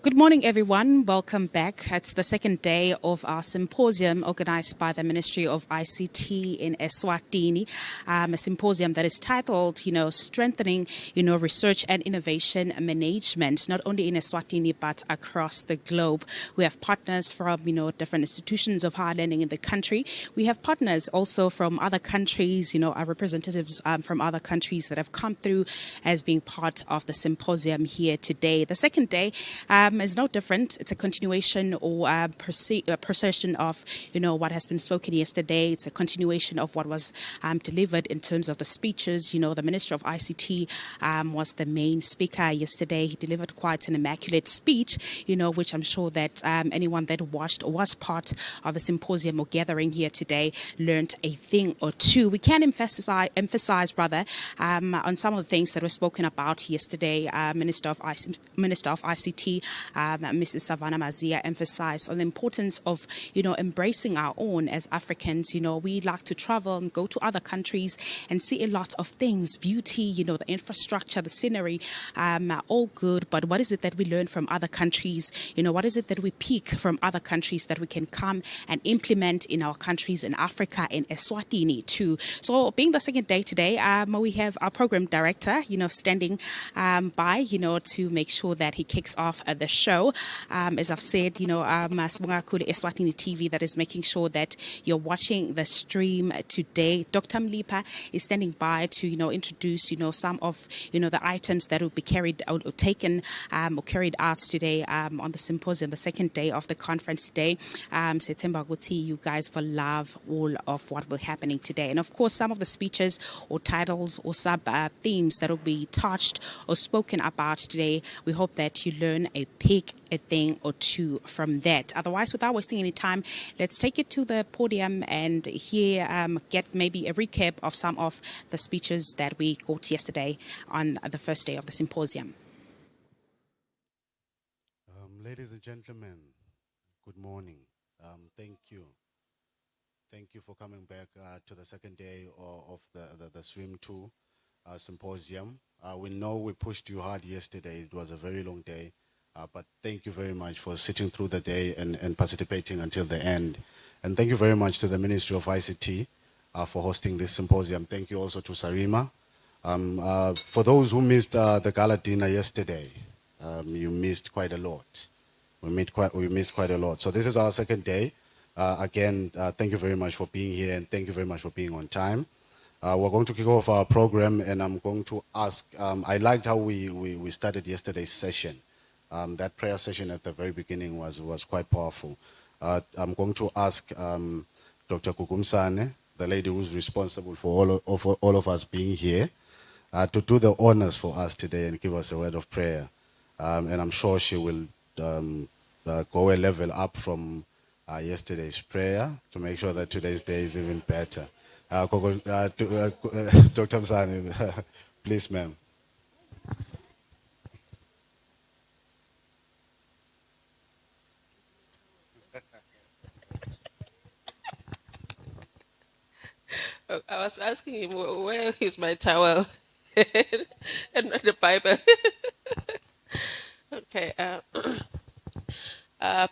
Good morning, everyone. Welcome back. It's the second day of our symposium organized by the Ministry of ICT in Eswatini, a symposium that is titled, Strengthening, Research and Innovation Management, not only in Eswatini, but across the globe. We have partners from, different institutions of higher learning in the country. We have partners also from other countries, our representatives from other countries that have come through as being part of the symposium here today. The second day, is no different. It's a continuation or a procession of, what has been spoken yesterday. It's a continuation of what was delivered in terms of the speeches. The Minister of ICT was the main speaker yesterday. He delivered quite an immaculate speech, which I'm sure that anyone that watched or was part of the symposium or gathering here today learned a thing or two. We can emphasize on some of the things that were spoken about yesterday. Minister of ICT, Mrs. Savannah Mazia, emphasized on the importance of, embracing our own as Africans. We like to travel and go to other countries and see a lot of things, beauty, the infrastructure, the scenery, all good. But what is it that we learn from other countries? What is it that we pick from other countries that we can come and implement in our countries in Africa, in Eswatini too? So being the second day today, we have our program director, standing by, to make sure that he kicks off the show. As I've said, Eswatini TV that is making sure that you're watching the stream today. Dr. Mlipa is standing by to, introduce, some of, the items that will be carried out or taken or carried out today on the symposium, the second day of the conference today. September Guti, you guys will love all of what will be happening today. And of course, some of the speeches or titles or sub themes that will be touched or spoken about today, we hope that you learn pick a thing or two from that. Otherwise, without wasting any time, let's take it to the podium and get maybe a recap of some of the speeches that we got yesterday on the first day of the symposium. Ladies and gentlemen, good morning. Thank you. Thank you for coming back to the second day of the Swim 2 symposium. We know we pushed you hard yesterday. It was a very long day. But thank you very much for sitting through the day and participating until the end. And thank you very much to the Ministry of ICT for hosting this symposium. Thank you also to Sarima. For those who missed the gala dinner yesterday, you missed quite a lot. We missed quite a lot. So this is our second day. Again, thank you very much for being here, and thank you very much for being on time. We're going to kick off our program, and I'm going to ask, I liked how we started yesterday's session. That prayer session at the very beginning was quite powerful. I'm going to ask Dr. Kukumsane, the lady who's responsible for all of us being here, to do the honors for us today and give us a word of prayer. And I'm sure she will go a level up from yesterday's prayer to make sure that today's day is even better. Dr. Msane, please, ma'am. I was asking him, where is my towel? And not the Bible. Okay.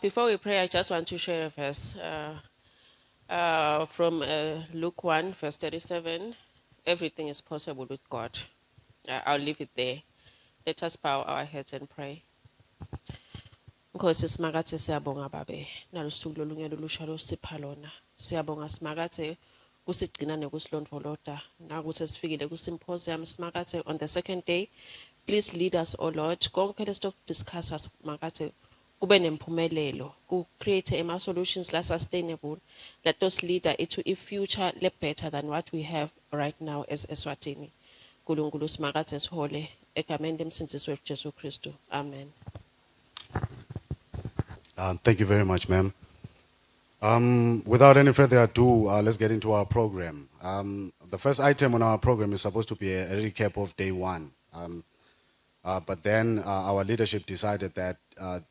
Before we pray, I just want to share a verse from Luke 1, verse 37. Everything is possible with God. I'll leave it there. Let us bow our heads and pray. Nkosi simakathe siyabonga babe nalusuku lolunye olusha losipha lona. Siyabonga simakathe kusigcina nekusilondoloda nakuthi sifikile ku-symposium simakathe on the second day. Please lead us, O Lord. Konke lesizokudiscussa simakathe kube nempumelelo, ku create ama-solutions la sustainable. Let us lead into a future better than what we have right now as Eswatini. Nkulunkulu simakathe sihole egameni lemsindisi wethu Jesu Kristu. Amen. Thank you very much, ma'am. Without any further ado, let's get into our program. The first item on our program is supposed to be a recap of day one. But then our leadership decided that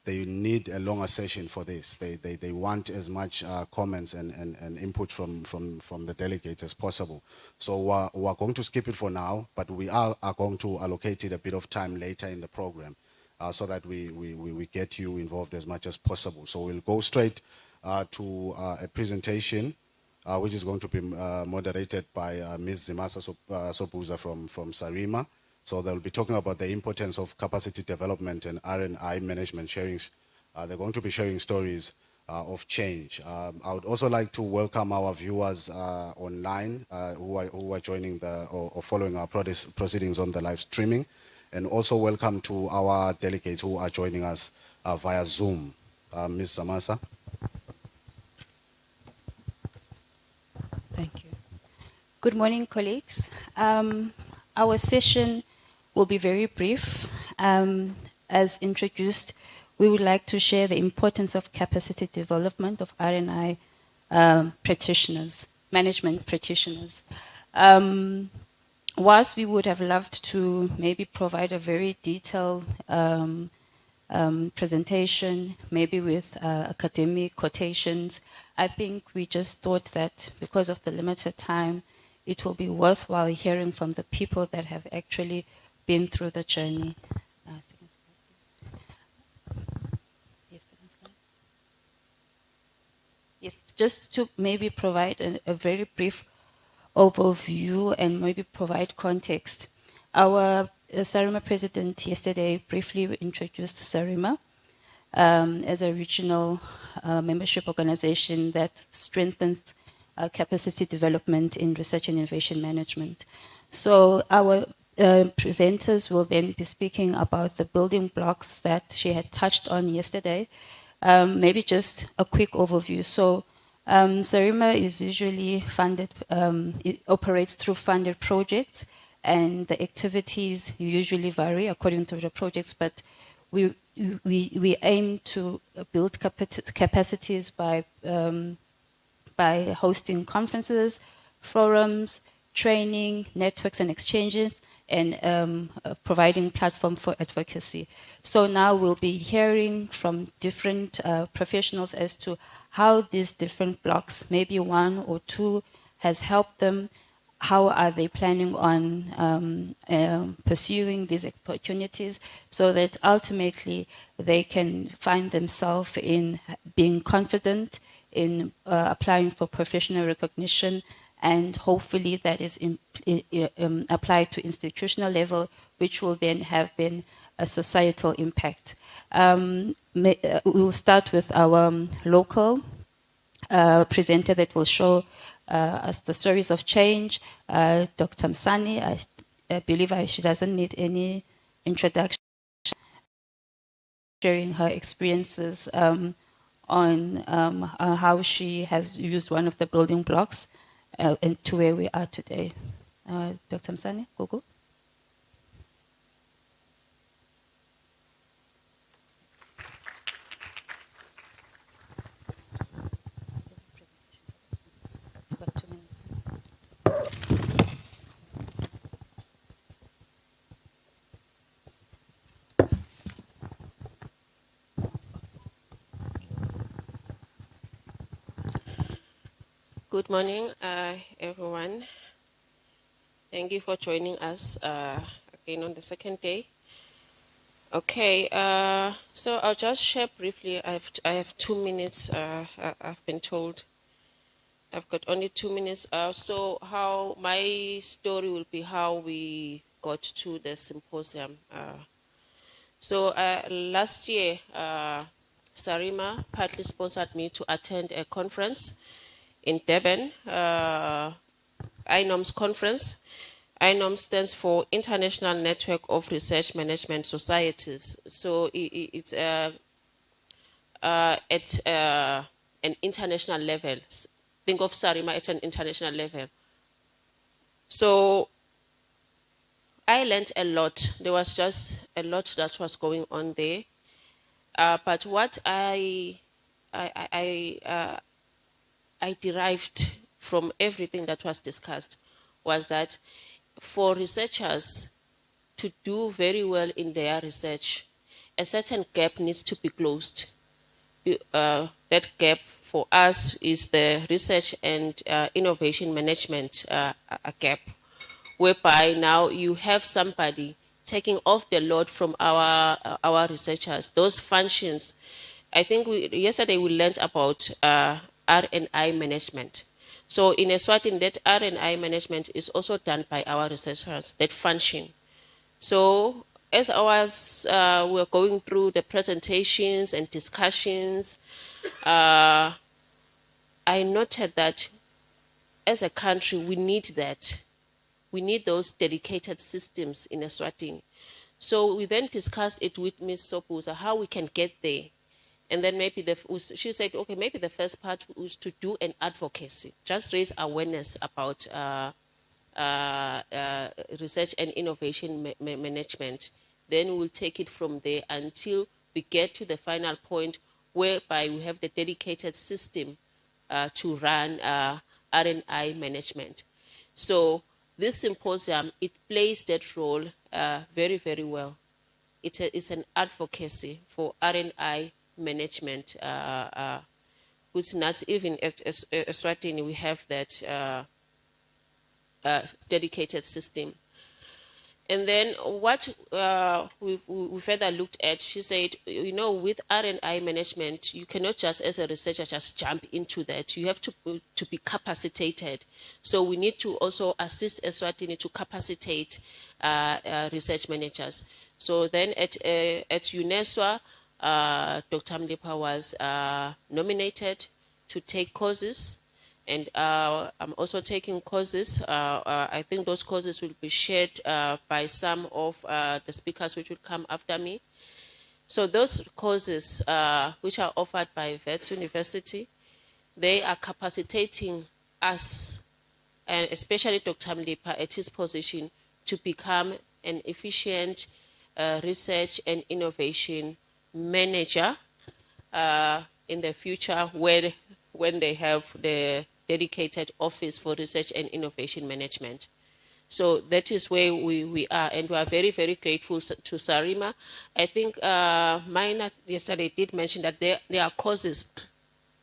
they need a longer session for this. They want as much comments and input from the delegates as possible. So we're going to skip it for now, but we are going to allocate it a bit of time later in the program. so that we get you involved as much as possible. So we'll go straight to a presentation which is going to be moderated by Ms. Zimasa Sopuza from Sarima. So they'll be talking about the importance of capacity development and R&I management sharing. They're going to be sharing stories of change. I would also like to welcome our viewers online who are joining or following our proceedings on the live streaming, and also welcome to our delegates who are joining us via Zoom. Ms. Samasa. Thank you. Good morning, colleagues. Our session will be very brief. As introduced, we would like to share the importance of capacity development of R&I practitioners, management practitioners. Whilst we would have loved to maybe provide a very detailed presentation, maybe with academic quotations, I think we just thought that because of the limited time, it will be worthwhile hearing from the people that have actually been through the journey. Yes, just to maybe provide a very brief overview and maybe provide context. Our Sarima president yesterday briefly introduced Sarima as a regional membership organization that strengthens capacity development in research and innovation management. So our presenters will then be speaking about the building blocks that she had touched on yesterday. Maybe just a quick overview. So Sarima is usually funded, it operates through funded projects, and the activities usually vary according to the projects, but we aim to build capacities by hosting conferences, forums, training, networks and exchanges, and providing platform for advocacy. So now we'll be hearing from different professionals as to how these different blocks, maybe one or two, has helped them. How are they planning on pursuing these opportunities so that ultimately they can find themselves in being confident in applying for professional recognition, and hopefully that is applied to institutional level, which will then have a societal impact. We'll start with our local presenter that will show us the stories of change, Dr. Msani. I believe she doesn't need any introduction, sharing her experiences on how she has used one of the building blocks and to where we are today. Dr. Msani, Gogo. Good morning, everyone. Thank you for joining us again on the second day. Okay, so I'll just share briefly. I have 2 minutes. I've been told I've got only 2 minutes. So how my story will be how we got to the symposium. So last year, Sarima partly sponsored me to attend a conference in Durban, INOMS conference. INOMS stands for International Network of Research Management Societies. So it's at an international level. Think of Sarima at an international level. So I learned a lot. There was just a lot that was going on there. But what I derived from everything that was discussed was that for researchers to do very well in their research, a certain gap needs to be closed. That gap for us is the research and innovation management gap, whereby now you have somebody taking off the load from our researchers. Those functions, I think yesterday we learned about R&I management. So in Eswatini, that R&I management is also done by our researchers, that function. So as we were going through the presentations and discussions, I noted that as a country, we need that. We need those dedicated systems in Eswatini. So we then discussed it with Ms. Sopuza, how we can get there. And then maybe she said, okay, maybe the first part was to do an advocacy, just raise awareness about research and innovation management. Then we'll take it from there until we get to the final point whereby we have the dedicated system to run R&I management. So this symposium, it plays that role very, very well. It's an advocacy for R&I management, which not even at Eswatini we have that dedicated system. And then what we further looked at, she said, you know, with R&I management, you cannot just, as a researcher, just jump into that. You have to be capacitated. So we need to also assist Eswatini to capacitate research managers. So then at UNESWA, Dr. Mlipa was nominated to take courses. And I'm also taking courses. I think those courses will be shared by some of the speakers which will come after me. So those courses, which are offered by Wits University, they are capacitating us, and especially Dr. Mlipa at his position, to become an efficient research and innovation manager in the future when they have the dedicated office for research and innovation management. So that is where we are, and we are very, very grateful to Sarima. I think Mina yesterday did mention that there are courses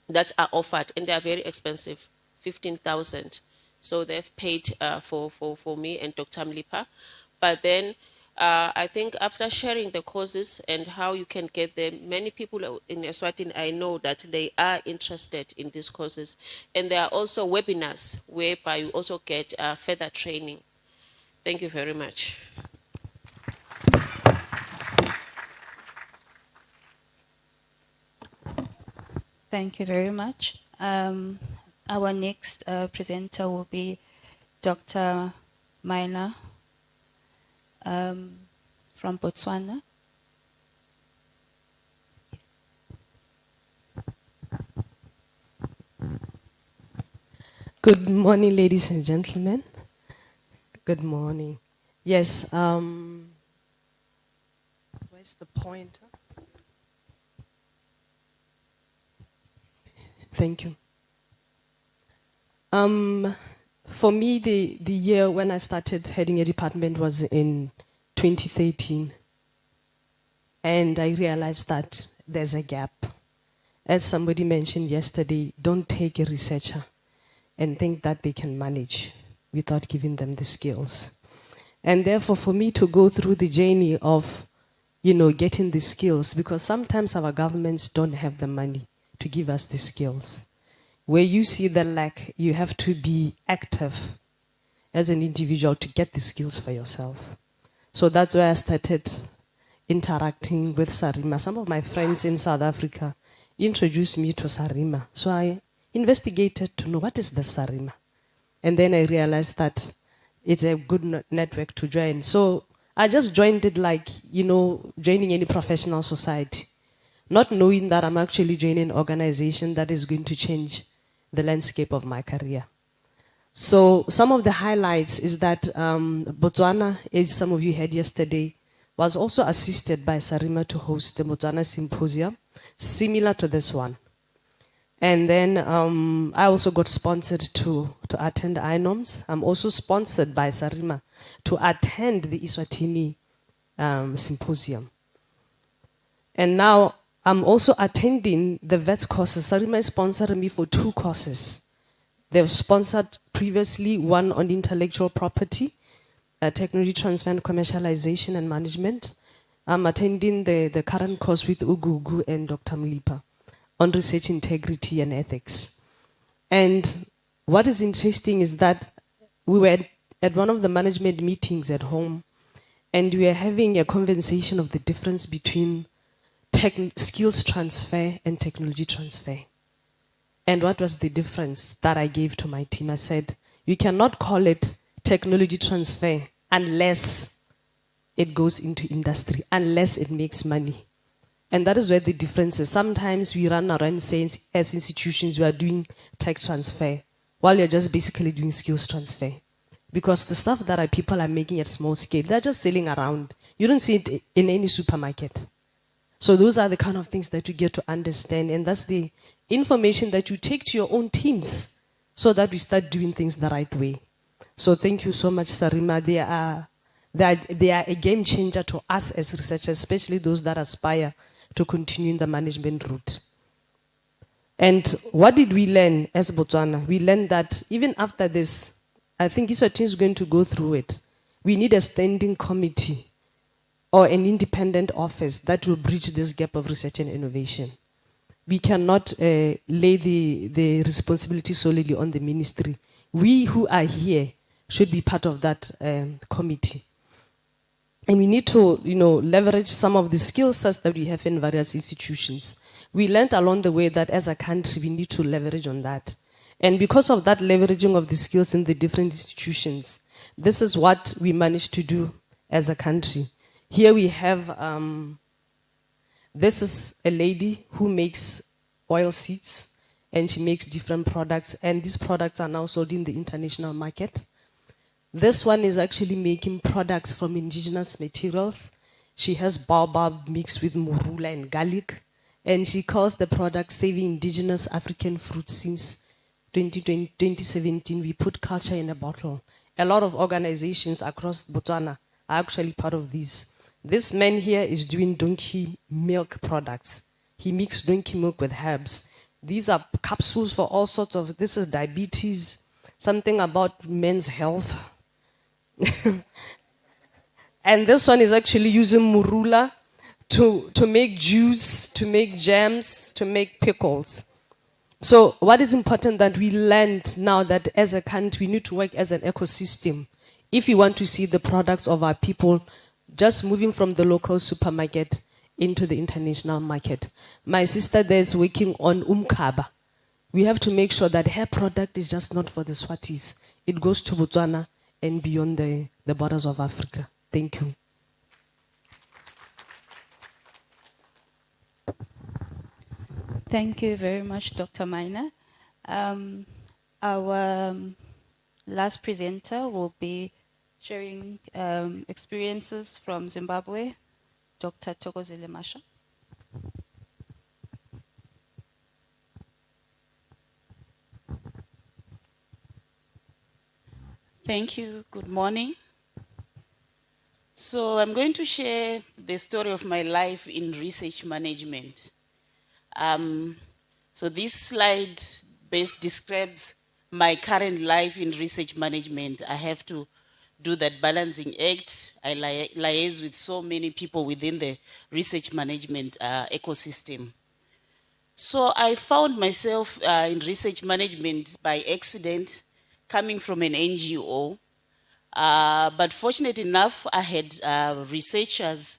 that are offered, and they are very expensive, 15,000. So they've paid for me and Dr. Mlipa. But then I think after sharing the courses and how you can get them, many people in Eswatini, I know that they are interested in these courses. And there are also webinars whereby you also get further training. Thank you very much. Thank you very much. Our next presenter will be Dr. Maina from Botswana. Good morning, ladies and gentlemen. Good morning. Yes, where's the pointer? Thank you. For me, the year when I started heading a department was in 2013. And I realized that there's a gap. As somebody mentioned yesterday, don't take a researcher and think that they can manage without giving them the skills. And therefore, for me to go through the journey of, getting the skills, because sometimes our governments don't have the money to give us the skills. Where you see the lack, you have to be active as an individual to get the skills for yourself. So that's why I started interacting with Sarima. Some of my friends in South Africa introduced me to Sarima. So I investigated to know what is the Sarima. And then I realized that it's a good network to join. So I just joined it like, joining any professional society, not knowing that I'm actually joining an organization that is going to change the landscape of my career. So some of the highlights is that Botswana, as some of you heard yesterday, was also assisted by Sarima to host the Botswana Symposium, similar to this one. And then I also got sponsored to attend INOMS. I'm also sponsored by Sarima to attend the Eswatini Symposium. And now I'm also attending the VETS courses. Sarima sponsored me for 2 courses. They've sponsored previously one on intellectual property technology transfer and commercialization and management. I'm attending the current course with Ugugu and Dr. Mlipa on research integrity and ethics. And what is interesting is that we were at one of the management meetings at home, and we are having a conversation of the difference between skills transfer and technology transfer. And what was the difference that I gave to my team? I said, you cannot call it technology transfer unless it goes into industry, unless it makes money. And that is where the difference is. Sometimes we run around saying, as institutions, we are doing tech transfer, while you're just basically doing skills transfer. Because the stuff that people are making at small scale, they're just selling around. You don't see it in any supermarket. So those are the kind of things that you get to understand, and that's the information that you take to your own teams so that we start doing things the right way. So thank you so much, Sarima. They are a game changer to us as researchers, especially those that aspire to continue in the management route. And what did we learn as Botswana? We learned that even after this, I think Eswatini is going to go through it. We need a standing committee or an independent office that will bridge this gap of research and innovation. We cannot lay the responsibility solely on the ministry. We who are here should be part of that committee. And we need to, leverage some of the skill sets that we have in various institutions. We learned along the way that as a country, we need to leverage on that. And because of that leveraging of the skills in the different institutions, this is what we managed to do as a country. Here we have, this is a lady who makes oil seeds, and she makes different products, and these products are now sold in the international market. This one is actually making products from indigenous materials. She has baobab mixed with morula and garlic, and she calls the product Saving Indigenous African Fruits. Since 2017, we put culture in a bottle. A lot of organizations across Botswana are actually part of these. This man here is doing donkey milk products. He mixed donkey milk with herbs. These are capsules for all sorts of, this is diabetes, something about men's health. And this one is actually using morula to make juice, to make jams, to make pickles. So what is important that we learned now that as a country, we need to work as an ecosystem. If we want to see the products of our people just moving from the local supermarket into the international market. My sister there is working on umkaba. We have to make sure that her product is just not for the Swatis. It goes to Botswana and beyond the borders of Africa. Thank you. Thank you very much, Dr. Maina. Our last presenter will be sharing experiences from Zimbabwe, Dr. Thokozile Masha. Thank you. Good morning. So I'm going to share the story of my life in research management. So this slide best describes my current life in research management. I have to do that balancing act. I liaise with so many people within the research management ecosystem. So I found myself in research management by accident, coming from an NGO. But fortunate enough, I had researchers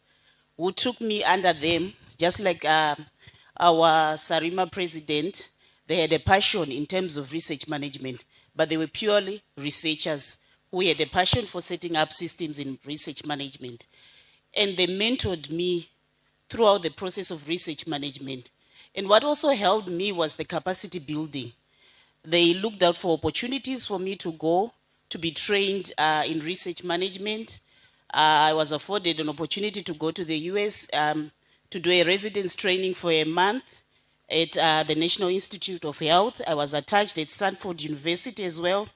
who took me under them, just like our Sarima president. They had a passion in terms of research management, but they were purely researchers who had a passion for setting up systems in research management. And they mentored me throughout the process of research management. And what also helped me was the capacity building. They looked out for opportunities for me to go to be trained in research management. I was afforded an opportunity to go to the US to do a residence training for a month at the National Institute of Health. I was attached at Stanford University as well,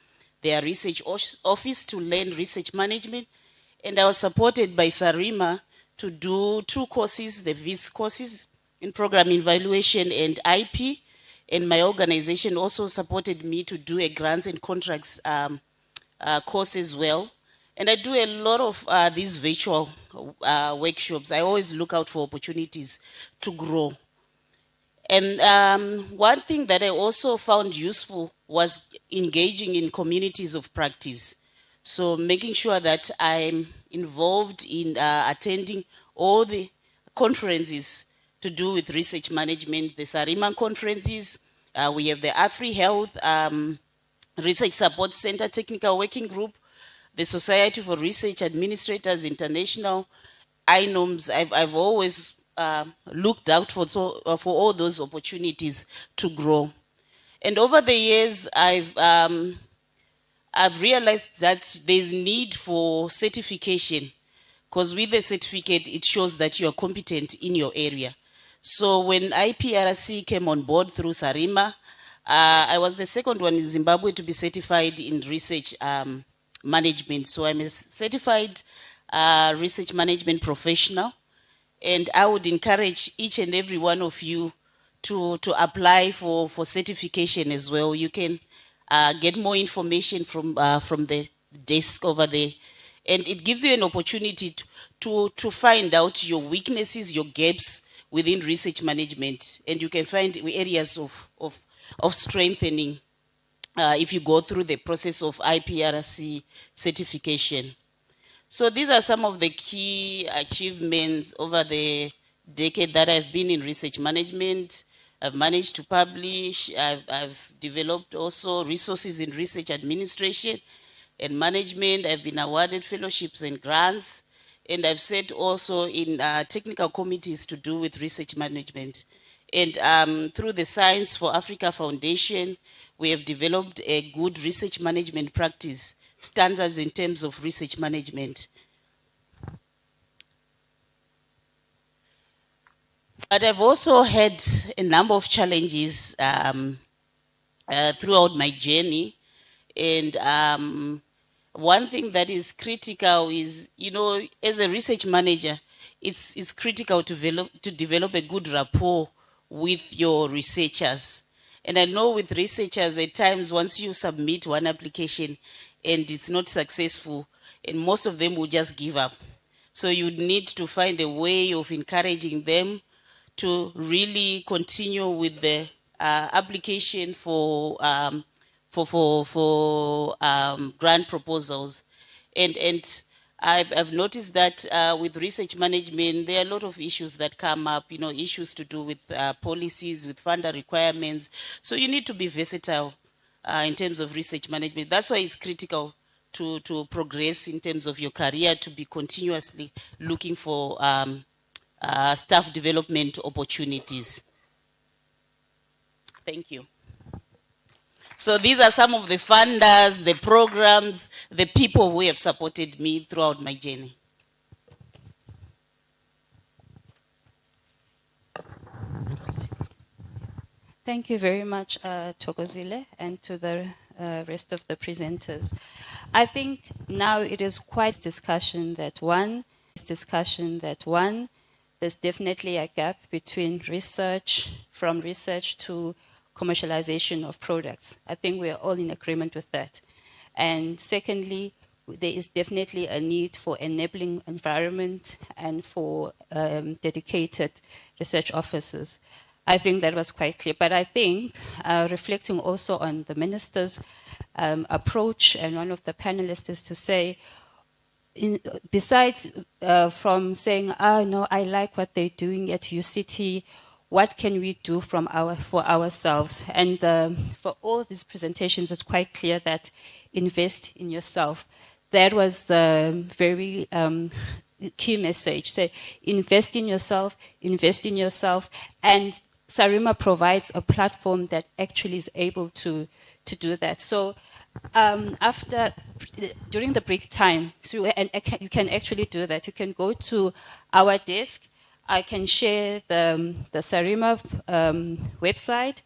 their research office, to learn research management. And I was supported by Sarima to do 2 courses, the VIS courses in program evaluation and IP. And my organization also supported me to do a grants and contracts course as well. And I do a lot of these virtual workshops. I always look out for opportunities to grow. And one thing that I also found useful was engaging in communities of practice. So making sure that I'm involved in attending all the conferences to do with research management, the Sarima conferences. We have the Afri Health Research Support Center Technical Working Group, the Society for Research Administrators International, INOMS. I've always looked out for all those opportunities to grow. And over the years, I've realized that there's need for certification, because with the certificate, it shows that you're competent in your area. So when IPRC came on board through Sarima, I was the second one in Zimbabwe to be certified in research management. So I'm a certified research management professional. And I would encourage each and every one of you to apply for certification as well. You can get more information from the desk over there. And it gives you an opportunity to find out your weaknesses, your gaps within research management. And you can find areas of strengthening if you go through the process of IPRC certification. So these are some of the key achievements over the decade that I've been in research management. I've managed to publish. I've developed also resources in research administration and management. I've been awarded fellowships and grants. And I've sat also in technical committees to do with research management. And through the Science for Africa Foundation, we have developed a good research management practice, standards in terms of research management. But I've also had a number of challenges throughout my journey. And one thing that is critical is, you know, as a research manager, it's critical to develop a good rapport with your researchers. And I know with researchers, at times, once you submit one application and it's not successful, and most of them will just give up. So you need to find a way of encouraging them to really continue with the application for grant proposals. And I've noticed that with research management, there are a lot of issues that come up, you know, issues to do with policies, with funder requirements. So you need to be versatile in terms of research management. That's why it's critical to progress in terms of your career, to be continuously looking for staff development opportunities. Thank you. So these are some of the funders, the programs, the people who have supported me throughout my journey. Thank you very much, Thokozile, and to the rest of the presenters. I think now it is quite discussion that there's definitely a gap between research, from research to commercialization of products. I think we're all in agreement with that. And secondly, there is definitely a need for enabling environment and for dedicated research officers. I think that was quite clear. But I think, reflecting also on the minister's approach, and one of the panelists is to say, besides from saying, no, I like what they're doing at UCT, what can we do for ourselves? And for all these presentations, it's quite clear that invest in yourself. That was the very key message. Say, invest in yourself, and Sarima provides a platform that actually is able to do that. So during the break time, you can actually do that. You can go to our desk. I can share the Sarima website.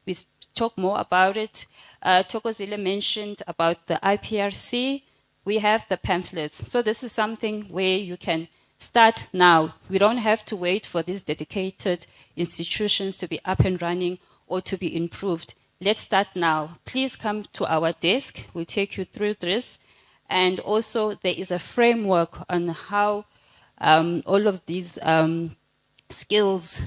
We talk more about it. Thokozile mentioned about the IPRC. We have the pamphlets. So this is something where you can start now. We don't have to wait for these dedicated institutions to be up and running or to be improved. Let's start now. Please come to our desk. We'll take you through this. And also there is a framework on how all of these skills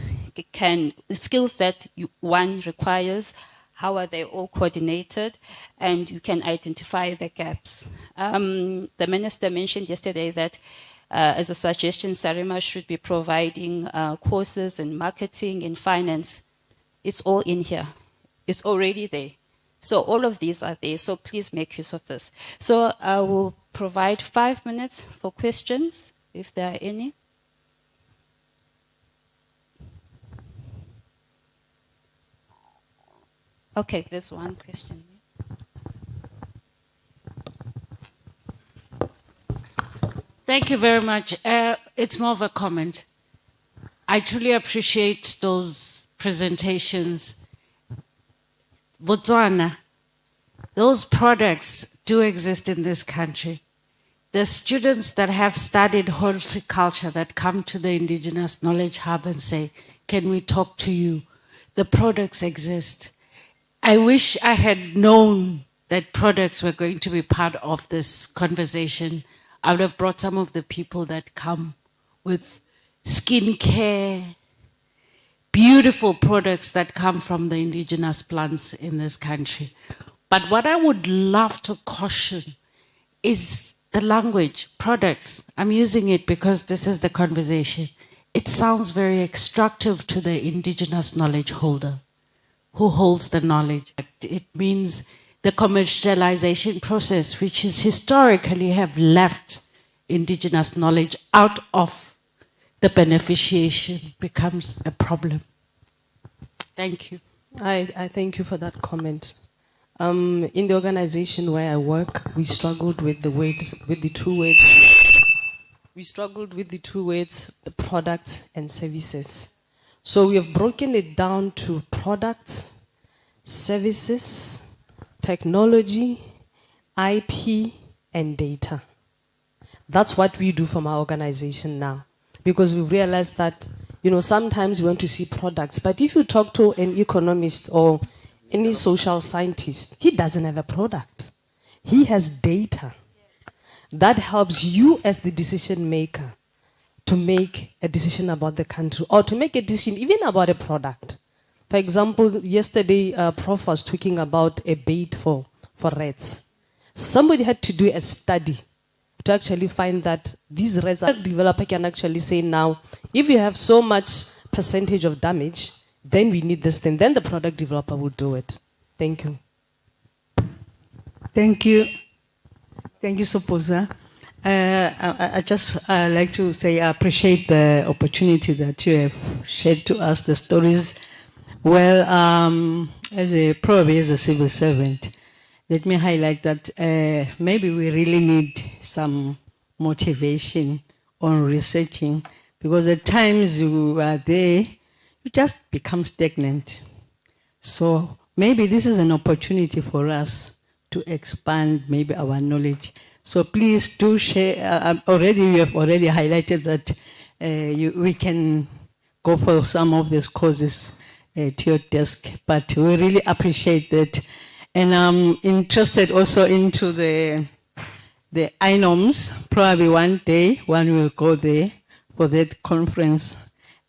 that one requires, how are they all coordinated, and you can identify the gaps. The minister mentioned yesterday that as a suggestion, Sarima should be providing courses in marketing, in finance. It's all in here. It's already there. So all of these are there, so please make use of this. So I will provide 5 minutes for questions, if there are any. Okay, there's one question. Thank you very much. It's more of a comment. I truly appreciate those presentations. Botswana, those products do exist in this country. The students that have studied horticulture that come to the Indigenous Knowledge Hub and say, can we talk to you? The products exist. I wish I had known that products were going to be part of this conversation. I would have brought some of the people that come with skincare, beautiful products that come from the indigenous plants in this country. But what I would love to caution is the language, products. I'm using it because this is the conversation. It sounds very extractive to the indigenous knowledge holder who holds the knowledge. It means the commercialization process, which is historically have left indigenous knowledge out of the beneficiation, becomes a problem. Thank you. I thank you for that comment. In the organization where I work, we struggled with the two words. We struggled with the two words, products and services. So we have broken it down to products, services, technology, IP, and data. That's what we do from our organization now. Because we've realized that, sometimes we want to see products. But if you talk to an economist or any social scientist, he doesn't have a product. He has data. That helps you as the decision maker to make a decision about the country or to make a decision even about a product. For example, yesterday, Prof was talking about a bait for rats. Somebody had to do a study to actually find that these rats, a developer can actually say now, if you have so much percentage of damage, then we need this thing. Then the product developer will do it. Thank you. Thank you. Thank you, Sopoza. I just like to say I appreciate the opportunity that you have shared to us, the stories. Well, probably as a civil servant, let me highlight that maybe we really need some motivation on researching, because at times you are there, you just become stagnant. So maybe this is an opportunity for us to expand maybe our knowledge. So please do share. You have already highlighted that we can go for some of these courses to your desk, but we really appreciate that. And I'm interested also into the INOMS. Probably one day one will go there for that conference,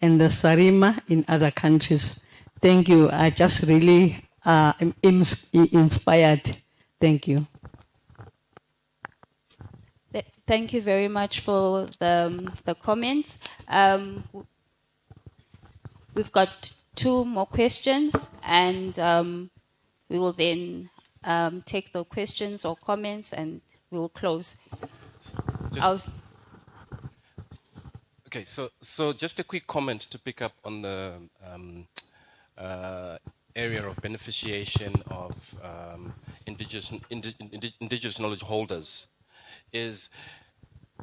and the Sarima in other countries. Thank you. I just really am inspired. Thank you. Thank you very much for the comments. We've got 2 more questions, and we will then take the questions or comments, and we will close. Okay, so just a quick comment to pick up on the area of beneficiation of indigenous knowledge holders. Is,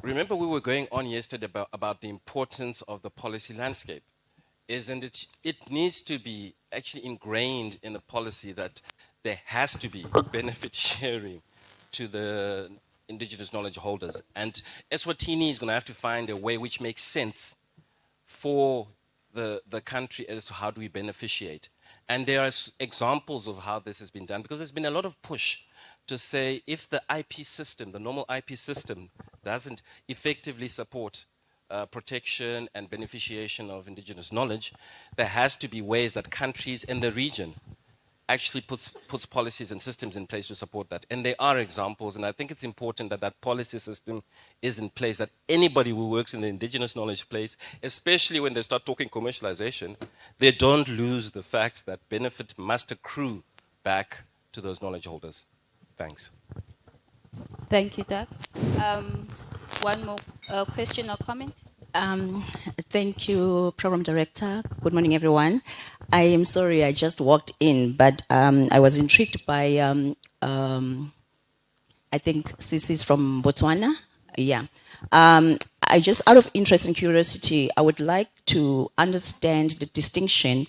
remember we were going on yesterday about the importance of the policy landscape. Isn't it? It needs to be actually ingrained in the policy that there has to be benefit sharing to the indigenous knowledge holders. And Eswatini is going to have to find a way which makes sense for the country as to how do we beneficiate. And there are examples of how this has been done, because there's been a lot of push to say if the IP system, the normal IP system, doesn't effectively support protection and beneficiation of indigenous knowledge, there has to be ways that countries in the region actually puts policies and systems in place to support that. And there are examples, and I think it's important that that policy system is in place, that anybody who works in the indigenous knowledge place, especially when they start talking commercialization, they don't lose the fact that benefit must accrue back to those knowledge holders. Thanks. Thank you, Doug. One more question or comment? Thank you, Program Director. Good morning, everyone. I am sorry I just walked in, but I was intrigued by, I think Sisi's from Botswana. Yeah. I just, out of interest and curiosity, I would like to understand the distinction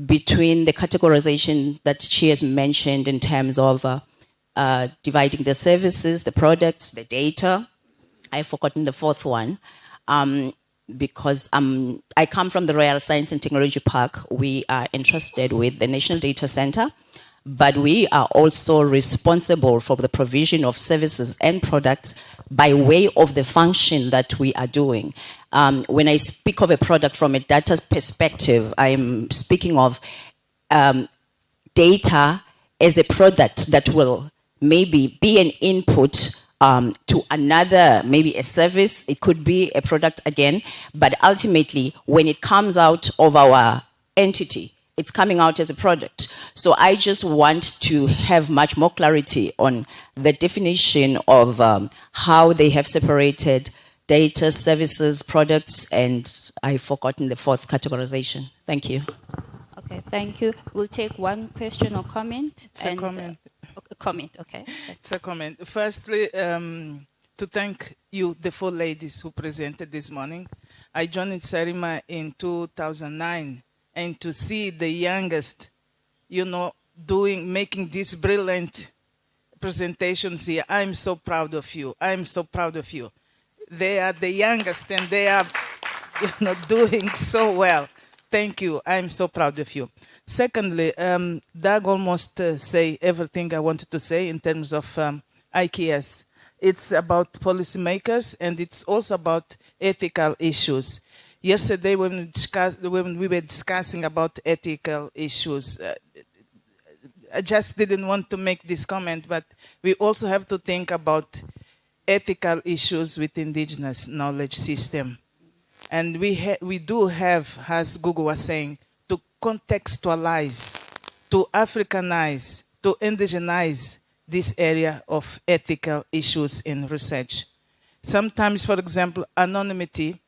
between the categorization that she has mentioned in terms of dividing the services, the products, the data. I've forgotten the fourth one. Because I come from the Royal Science and Technology Park. We are entrusted with the National Data Center, but we are also responsible for the provision of services and products by way of the function that we are doing. When I speak of a product from a data perspective, I'm speaking of data as a product that will maybe be an input to another, maybe a service, it could be a product again, but ultimately, when it comes out of our entity, it's coming out as a product. So I just want to have much more clarity on the definition of how they have separated data, services, products, and I've forgotten the fourth categorization. Thank you. Okay, thank you. We'll take one question or comment. It's a comment. A comment, okay. It's a comment. Firstly, to thank you, the four ladies who presented this morning. I joined Serima in 2009, and to see the youngest, you know, making these brilliant presentations here, I'm so proud of you. I'm so proud of you. They are the youngest, and they are, you know, doing so well. Thank you. I'm so proud of you. Secondly, Doug almost say everything I wanted to say in terms of IKS. It's about policymakers, and it's also about ethical issues. Yesterday, when we were discussing about ethical issues, I just didn't want to make this comment, but we also have to think about ethical issues with indigenous knowledge system. And we do have, as Google was saying, to contextualize, to Africanize, to indigenize this area of ethical issues in research. Sometimes, for example, anonymity,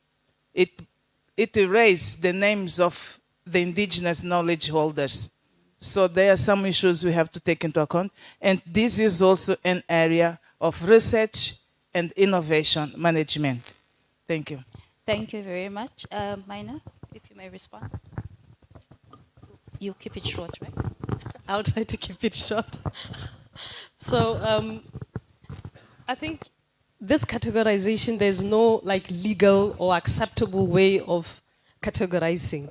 it erases the names of the indigenous knowledge holders. So there are some issues we have to take into account. And this is also an area of research and innovation management. Thank you. Thank you very much. Mina, if you may respond. You keep it short, right? I'll try to keep it short. So I think this categorization, there's no like legal or acceptable way of categorizing.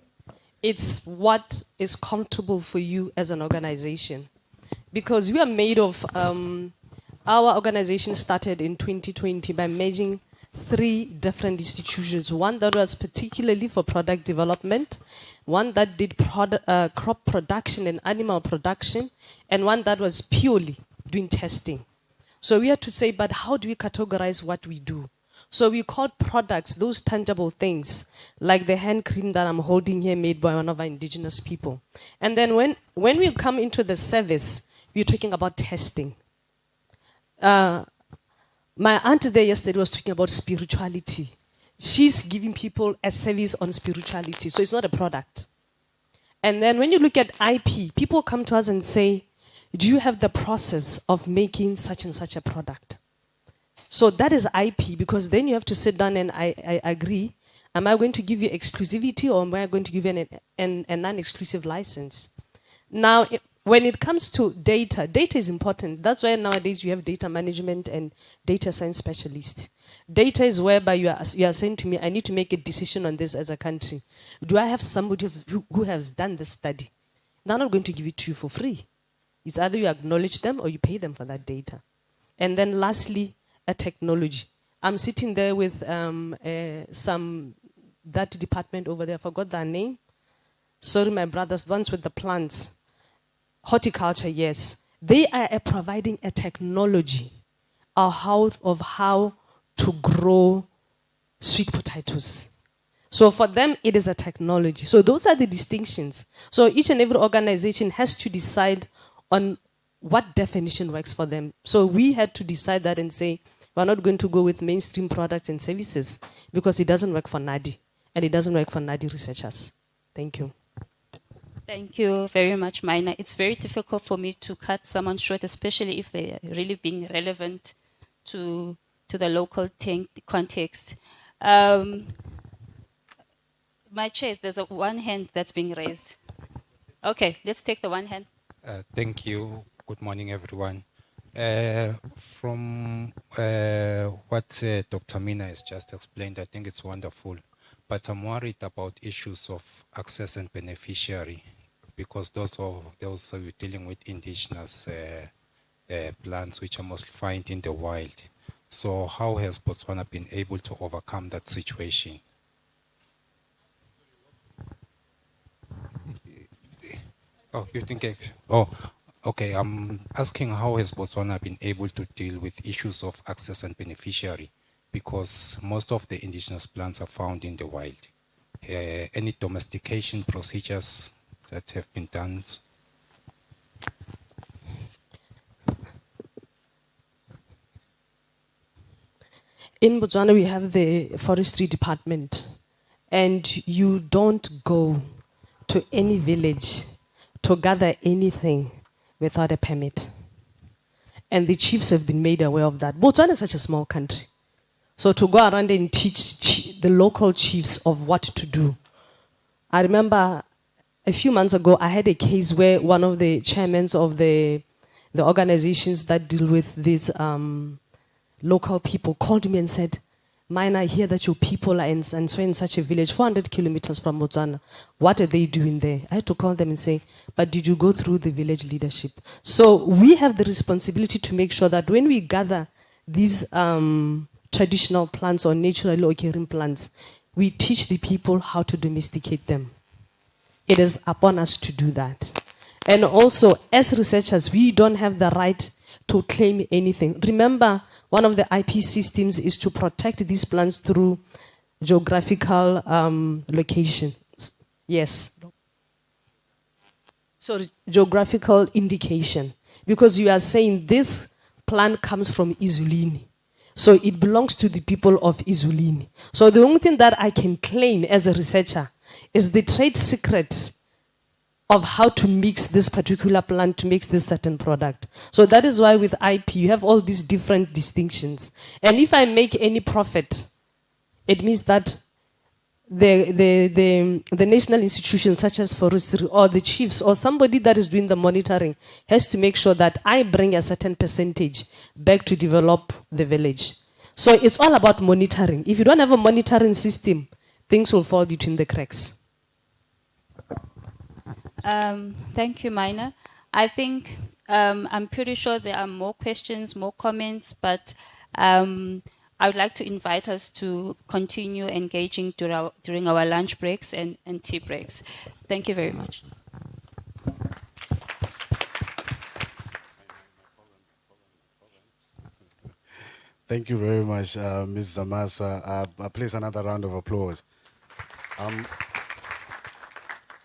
It's what is comfortable for you as an organization. Because we are made of, our organization started in 2020 by merging 3 different institutions. One that was particularly for product development, one that did crop production and animal production, and one that was purely doing testing. So we had to say, but how do we categorize what we do? So we called products, those tangible things, like the hand cream that I'm holding here made by one of our indigenous people. And then when we come into the service, we're talking about testing. My aunt there yesterday was talking about spirituality. She's giving people a service on spirituality, so it's not a product. And then when you look at IP, people come to us and say, do you have the process of making such and such a product? So that is IP, because then you have to sit down and I agree, am I going to give you exclusivity or am I going to give you a non-exclusive license? Now, when it comes to data, data is important. That's why nowadays you have data management and data science specialists. Data is whereby you are saying to me, I need to make a decision on this as a country. Do I have somebody who has done this study? they're not going to give it to you for free. It's either you acknowledge them or you pay them for that data. And then lastly, a technology. I'm sitting there with that department over there, I forgot their name. Sorry, my brothers, the ones with the plants. Horticulture, yes. They are providing a technology of how to grow sweet potatoes. So for them, it is a technology. So those are the distinctions. So each and every organization has to decide on what definition works for them. So we had to decide that and say, we're not going to go with mainstream products and services because it doesn't work for NADI and it doesn't work for NADI researchers. Thank you. Thank you very much, Mina. It's very difficult for me to cut someone short, especially if they're really being relevant to the local context. My chair, there's one hand that's being raised. Okay, let's take the one hand. Thank you. Good morning, everyone. From what Dr. Mina has just explained, I think it's wonderful. But I'm worried about issues of access and beneficiary, because those are dealing with indigenous plants which are mostly found in the wild. So how has Botswana been able to overcome that situation? Oh, you think? Oh, okay. I'm asking how has Botswana been able to deal with issues of access and beneficiary, because most of the indigenous plants are found in the wild. Any domestication procedures that have been done? In Botswana, we have the forestry department, and you don't go to any village to gather anything without a permit. And the chiefs have been made aware of that. Botswana is such a small country. So to go around and teach the local chiefs of what to do. I remember a few months ago, I had a case where one of the chairmen of the organizations that deal with these local people called me and said, Mine, I hear that your people are in such a village, 400 kilometers from Botswana. What are they doing there? I had to call them and say, but did you go through the village leadership? So we have the responsibility to make sure that when we gather these traditional plants or naturally occurring plants, we teach the people how to domesticate them. It is upon us to do that. And also, as researchers, we don't have the right to claim anything. Remember, one of the IP systems is to protect these plants through geographical location. Yes. So geographical indication. Because you are saying this plant comes from Ezulwini. So it belongs to the people of Ezulwini. So the only thing that I can claim as a researcher is the trade secret of how to mix this particular plant to make this certain product. So that is why with IP, you have all these different distinctions. And if I make any profit, it means that the national institutions such as forestry or the chiefs or somebody that is doing the monitoring has to make sure that I bring a certain percentage back to develop the village. So it's all about monitoring. If you don't have a monitoring system, things will fall between the cracks. Thank you, Mina. I think I'm pretty sure there are more questions, more comments, but I would like to invite us to continue engaging during our lunch breaks and tea breaks. Thank you very much. Thank you very much, Ms. Zamasa. Please, another round of applause.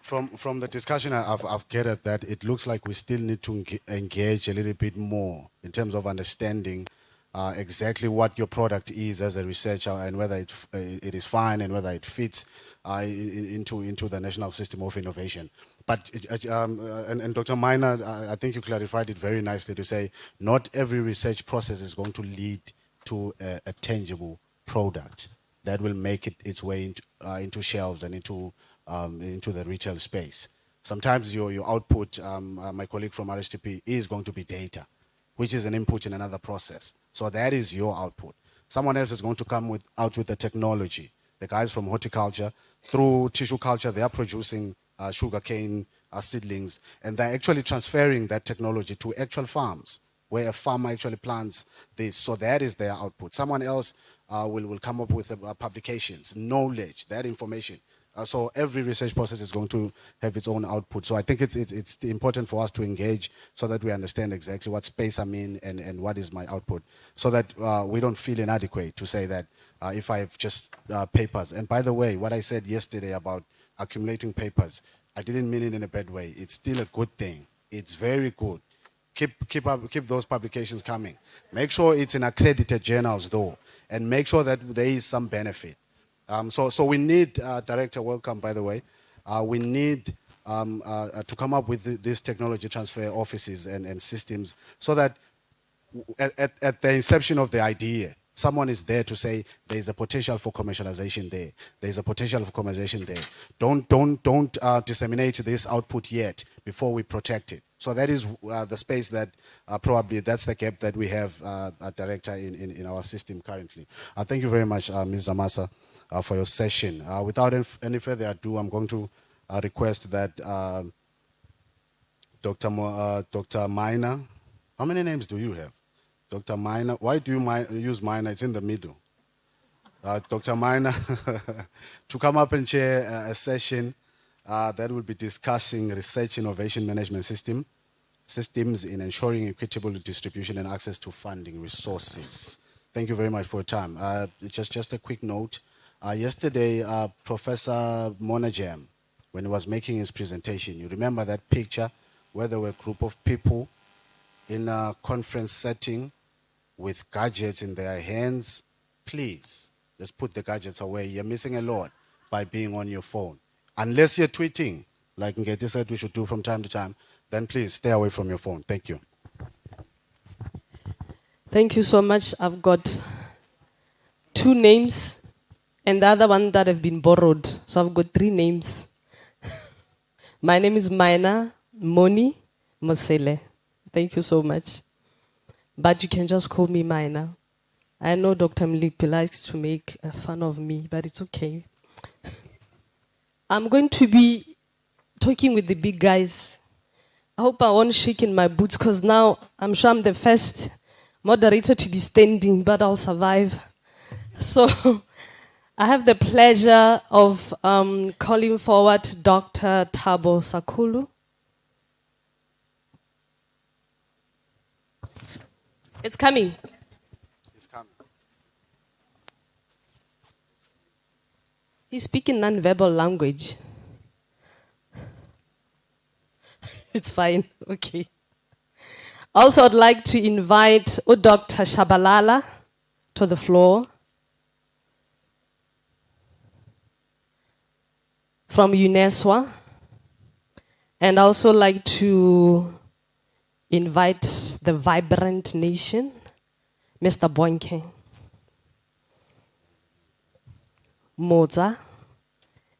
From the discussion, I've gathered that it looks like we still need to engage a little bit more in terms of understanding exactly what your product is as a researcher and whether it is fine and whether it fits into the national system of innovation. But, and Dr. Mina, I think you clarified it very nicely to say not every research process is going to lead to a tangible product that will make its way into shelves and into the retail space. Sometimes your output, my colleague from RSTP, is going to be data, which is an input in another process. So that is your output. Someone else is going to come out with the technology. The guys from horticulture, through tissue culture, they are producing sugarcane seedlings, and they're actually transferring that technology to actual farms where a farmer actually plants this. So that is their output. Someone else will come up with publications, knowledge, that information. So every research process is going to have its own output. So I think it's important for us to engage so that we understand exactly what space I'm in and what is my output, so that we don't feel inadequate to say that if I have just papers. And by the way, what I said yesterday about accumulating papers, I didn't mean it in a bad way. It's still a good thing. It's very good. Keep those publications coming. Make sure it's in accredited journals though, and make sure that there is some benefit. So we need, Director, welcome by the way, we need to come up with these technology transfer offices and systems so that at the inception of the idea, someone is there to say there's a potential for commercialization there. There's a potential for commercialization there. Don't disseminate this output yet before we protect it. So that is the space that probably that's the gap that we have, Director, in our system currently. Thank you very much, Ms. Zamasa, for your session. Without any further ado, I'm going to request that Dr. Minor, how many names do you have? Dr. Minor, why do you use Minor? It's in the middle. Dr. Minor, to come up and chair a session that will be discussing research innovation management systems in ensuring equitable distribution and access to funding resources. Thank you very much for your time. Just a quick note. Yesterday, Professor Monagem, when he was making his presentation, you remember that picture where there were a group of people in a conference setting with gadgets in their hands? Please, just put the gadgets away. You're missing a lot by being on your phone. Unless you're tweeting, like Ngeti said we should do from time to time, then please stay away from your phone. Thank you. Thank you so much. I've got 2 names and the other one that have been borrowed. So I've got 3 names. My name is Maina Moni Mosele. Thank you so much. But you can just call me Maina. I know Dr. Mlipi likes to make fun of me, but it's okay. I'm going to be talking with the big guys. I hope I won't shake in my boots, because now I'm sure I'm the first moderator to be standing, but I'll survive. So I have the pleasure of calling forward Dr. Thabo Sakulu. It's coming. It's coming. He's speaking non-verbal language. It's fine. Okay. Also, I'd like to invite Dr. Shabalala to the floor from UNESCO. And also like to invite the Vibrant Nation, Mr. Boinke, Moza,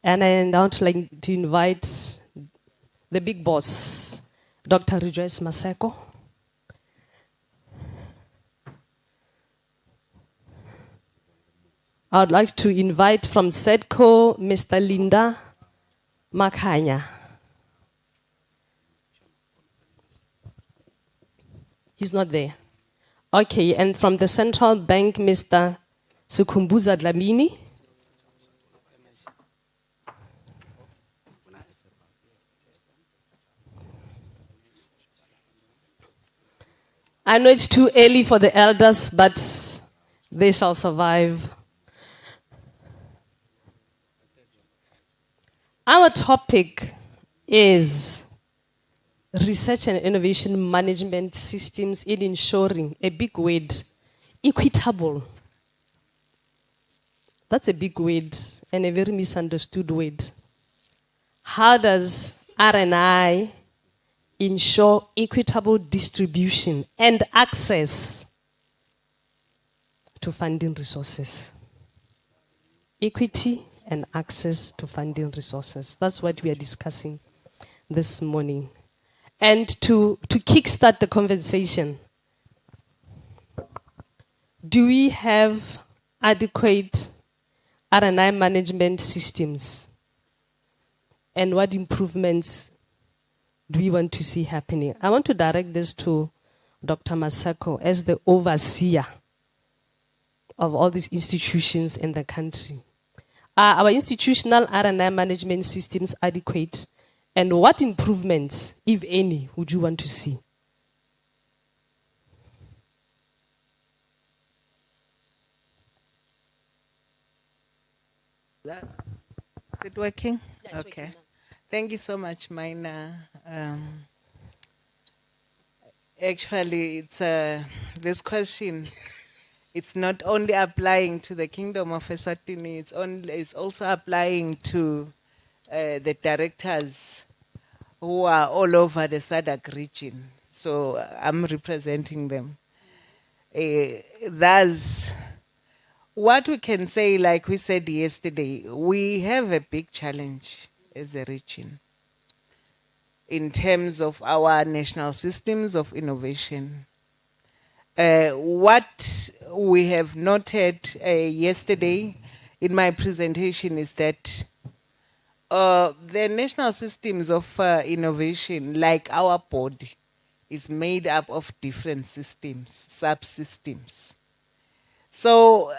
and I'd also like to invite the big boss, Dr. Rejoice Maseko. I would like to invite from SEDCO, Mr. Linda Makhanya. He's not there. Okay, and from the Central Bank, Mr. Sukumbuza Dlamini. I know it's too early for the elders, but they shall survive. Our topic is research and innovation management systems in ensuring, a big word, equitable. That's a big word and a very misunderstood word. How does R&I ensure equitable distribution and access to funding resources? Equity and access to funding resources. That's what we are discussing this morning. And to kickstart the conversation, do we have adequate R&I management systems? And what improvements do we want to see happening? I want to direct this to Dr. Maseko as the overseer of all these institutions in the country. Are our institutional R&I management systems adequate? And what improvements, if any, would you want to see? Is it working? Yeah, okay. Working. Thank you so much, Mina. Actually, it's this question. It's not only applying to the Kingdom of Eswatini. It's also applying to the directors who are all over the SADC region. So I'm representing them. Thus, what we can say, like we said yesterday, we have a big challenge as a region in terms of our national systems of innovation. What we have noted yesterday in my presentation is that the national systems of innovation, like our body, is made up of different systems, subsystems. So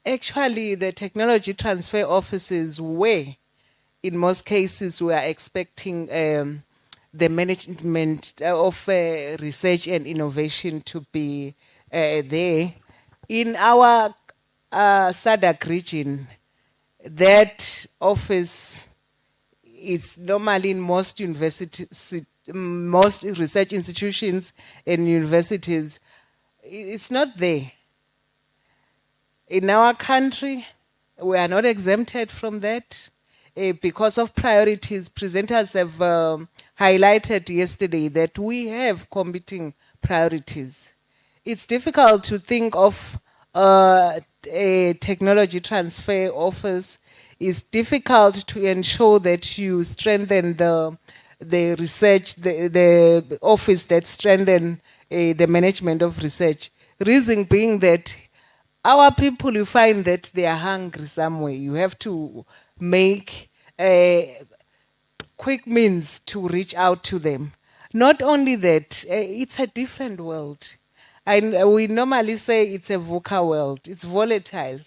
actually the technology transfer offices were, in most cases, we are expecting the management of research and innovation to be there. In our SADC region, that office is normally in most universities, most research institutions and universities. It's not there. In our country, we are not exempted from that. Because of priorities, presenters have highlighted yesterday that we have competing priorities. It's difficult to think of a technology transfer office. It's difficult to ensure that you strengthen the research, the office that strengthen the management of research. Reason being that our people, you find that they are hungry somewhere. You have to make quick means to reach out to them. Not only that, it's a different world. And we normally say it's a VUCA world. It's volatile.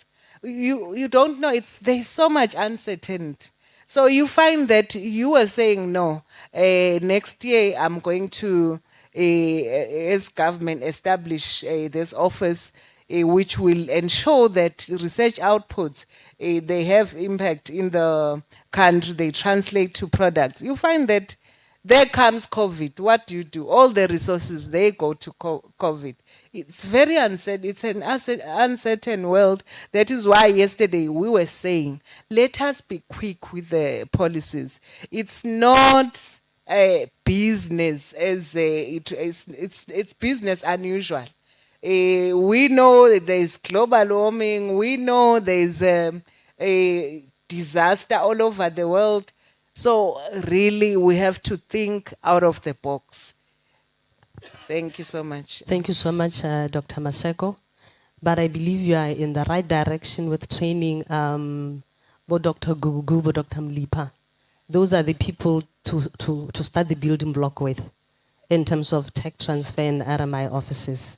You don't know. There's so much uncertainty. So you find that you are saying, no, next year I'm going to, as government, establish this office which will ensure that research outputs, they have impact in the country, they translate to products. You find that there comes COVID. What do? All the resources, they go to COVID. It's very uncertain. It's an uncertain world. That is why yesterday we were saying, let us be quick with the policies. It's not a business as it's business unusual. We know there's global warming. We know there's a disaster all over the world. So really, we have to think out of the box. Thank you so much. Thank you so much, Dr. Maseko. But I believe you are in the right direction with training both Dr. Gugu, Dr. Mlipa. Those are the people to start the building block with in terms of tech transfer and RMI offices.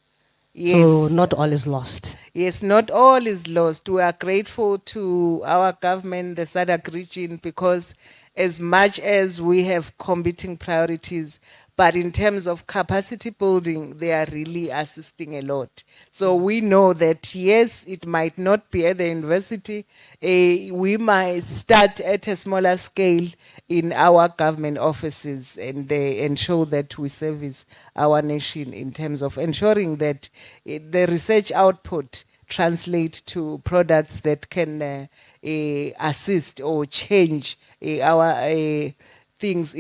Yes. So not all is lost. Yes, not all is lost. We are grateful to our government, the SADC region, because as much as we have competing priorities, but in terms of capacity building, they are really assisting a lot. So we know that, yes, it might not be at the university. We might start at a smaller scale in our government offices and ensure that we service our nation in terms of ensuring that the research output translate to products that can assist or change our things,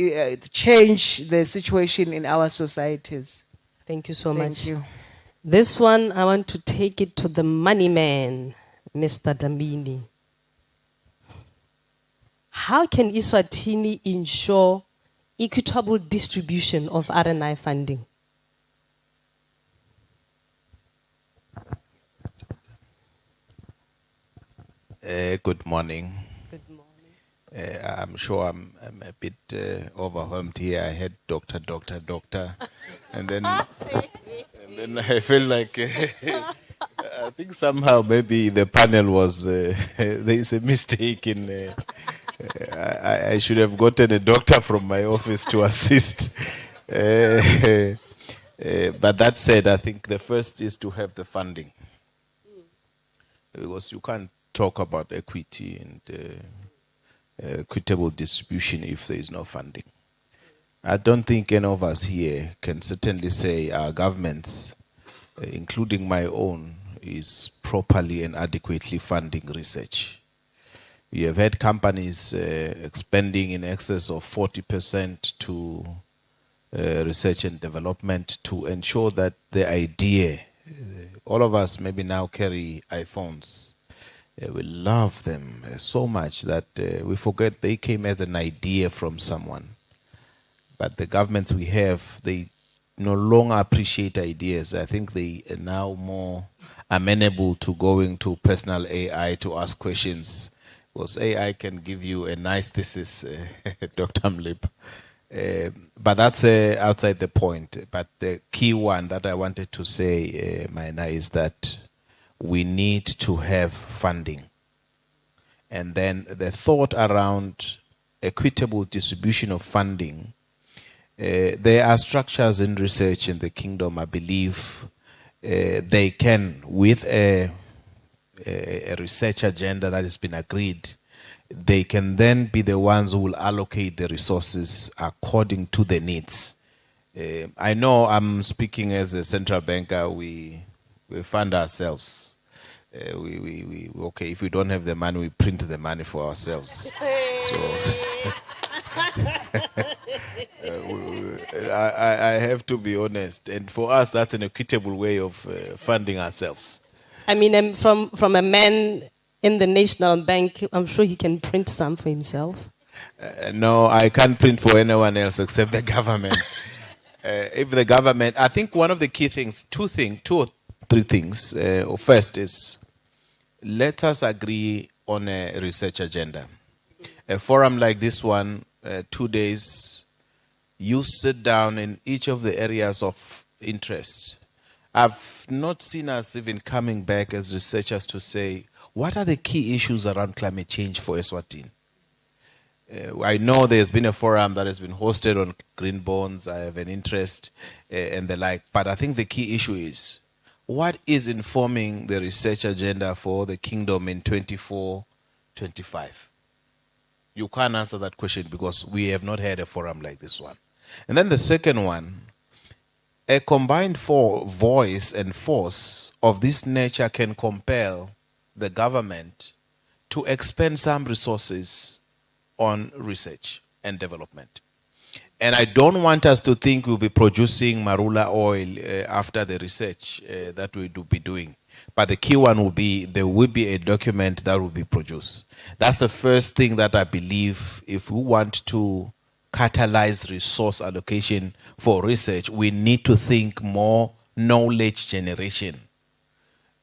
change the situation in our societies. Thank you so much. Thank you. This one, I want to take it to the money man, Mr. Dlamini. How can Eswatini ensure equitable distribution of R&I funding? Good morning. Good morning. I'm sure I'm a bit overwhelmed here. I had doctor, and then I feel like I think somehow maybe the panel was there is a mistake in. I should have gotten a doctor from my office to assist. But that said, I think the first is to have the funding, because you can't talk about equity and equitable distribution if there is no funding. I don't think any of us here can certainly say our governments, including my own, is properly and adequately funding research. We have had companies expending in excess of 40% to research and development to ensure that the idea, all of us maybe now carry iPhones. We love them so much that we forget they came as an idea from someone. But the governments we have, they no longer appreciate ideas. I think they are now more amenable to going to personal AI to ask questions, because AI can give you a nice thesis, Dr. Mlip. But that's outside the point. But the key one that I wanted to say, Maina, is that we need to have funding. And then the thought around equitable distribution of funding, there are structures in research in the kingdom, I believe, they can, with a research agenda that has been agreed, they can then be the ones who will allocate the resources according to the needs. I know I'm speaking as a central banker, we fund ourselves. Okay, if we don't have the money, we print the money for ourselves. So I have to be honest, and for us, that's an equitable way of funding ourselves. I mean, from a man in the National Bank, I'm sure he can print some for himself. No, I can't print for anyone else except the government. If the government, I think one of the key things, two or three things. First is, let us agree on a research agenda. A forum like this one, 2 days, you sit down in each of the areas of interest. I've not seen us even coming back as researchers to say, what are the key issues around climate change for Eswatini? I know there's been a forum that has been hosted on green bonds. I have an interest and the like. But I think the key issue is, what is informing the research agenda for the kingdom in 24, 25? You can't answer that question because we have not had a forum like this one. And then the second one, a combined voice and force of this nature can compel the government to expend some resources on research and development. And I don't want us to think we'll be producing marula oil after the research that we will be doing. But the key one will be, there will be a document that will be produced. That's the first thing that I believe, if we want to catalyze resource allocation for research, we need to think more knowledge generation.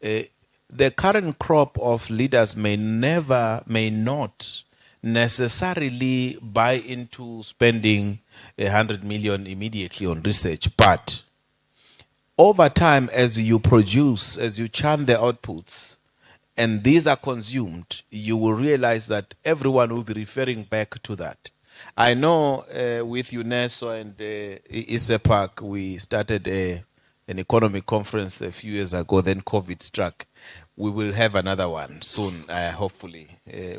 The current crop of leaders may not necessarily buy into spending 100 million immediately on research, but over time, as you produce, as you churn the outputs, and these are consumed, you will realize that everyone will be referring back to that. I know with UNESCO and ISEPAC, we started an economic conference a few years ago, then COVID struck. We will have another one soon, hopefully,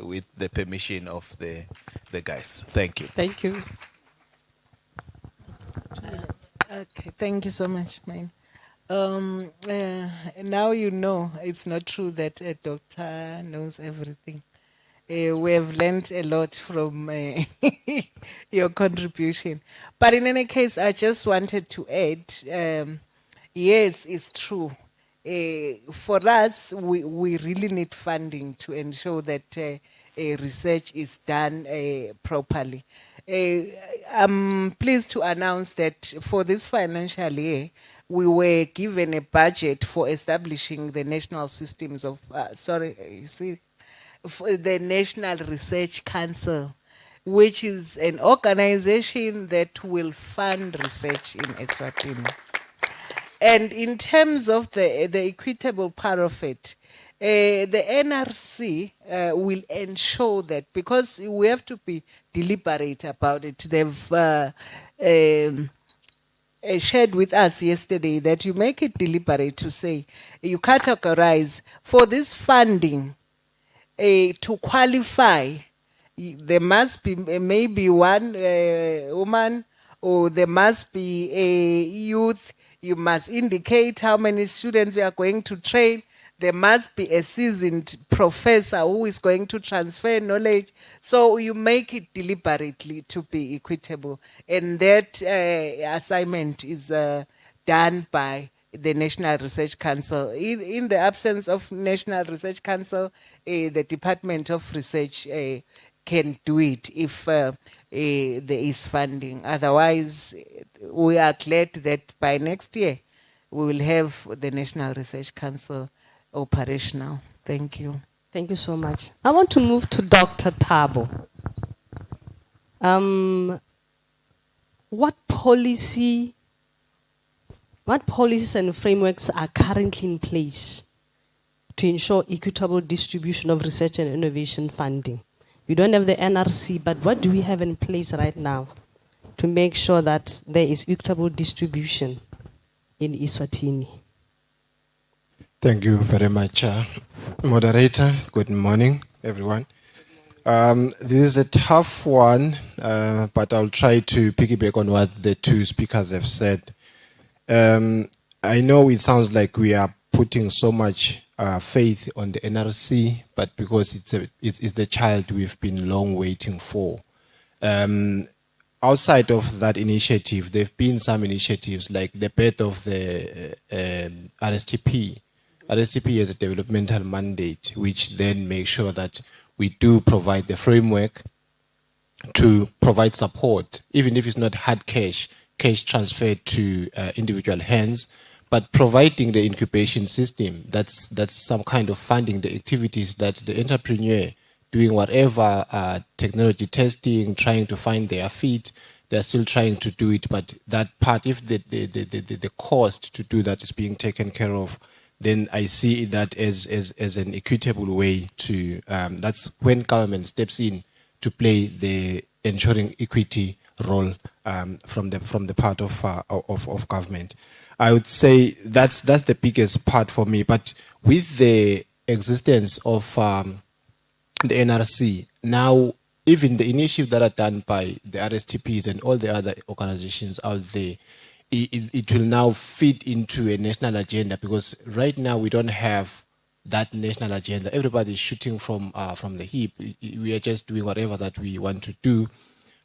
with the permission of the guys. Thank you. Thank you. Okay, thank you so much, man. Now you know it's not true that a doctor knows everything. We have learned a lot from your contribution. But in any case, I just wanted to add, yes, it's true. For us, we really need funding to ensure that research is done properly. I'm pleased to announce that for this financial year, we were given a budget for establishing the national systems of, for the National Research Council which is an organization that will fund research in Eswatini. And in terms of the equitable part of it, the NRC will ensure that, because we have to be deliberate about it. They've shared with us yesterday that you make it deliberate to say you categorize for this funding to qualify. There must be maybe one woman, or there must be a youth. You must indicate how many students you are going to train. There must be a seasoned professor who is going to transfer knowledge. So you make it deliberately to be equitable. And that assignment is done by the National Research Council. In the absence of National Research Council, the Department of Research can do it if there is funding. Otherwise, we are glad that by next year, we will have the National Research Council operational. Thank you. Thank you so much. I want to move to Dr. Thabo. What policies and frameworks are currently in place to ensure equitable distribution of research and innovation funding? We don't have the NRC, but what do we have in place right now to make sure that there is equitable distribution in Eswatini? Thank you very much, moderator. Good morning, everyone. This is a tough one, but I'll try to piggyback on what the two speakers have said. I know it sounds like we are putting so much faith on the NRC, but because it's the child we've been long waiting for. Outside of that initiative, there have been some initiatives like the birth of the RSTP. RSTP has a developmental mandate, which then makes sure that we do provide the framework to provide support, even if it's not hard cash transferred to individual hands, but providing the incubation system. That's some kind of funding the activities that the entrepreneur doing whatever technology testing, trying to find their feet. They're still trying to do it, but that part, if the cost to do that is being taken care of, then I see that as an equitable way to, that's when government steps in to play the ensuring equity role from the part of government. I would say that's the biggest part for me. But with the existence of the NRC, now even the initiatives that are done by the RSTPs and all the other organizations out there, it will now fit into a national agenda, because right now we don't have that national agenda. Everybody is shooting from the hip. We are just doing whatever that we want to do.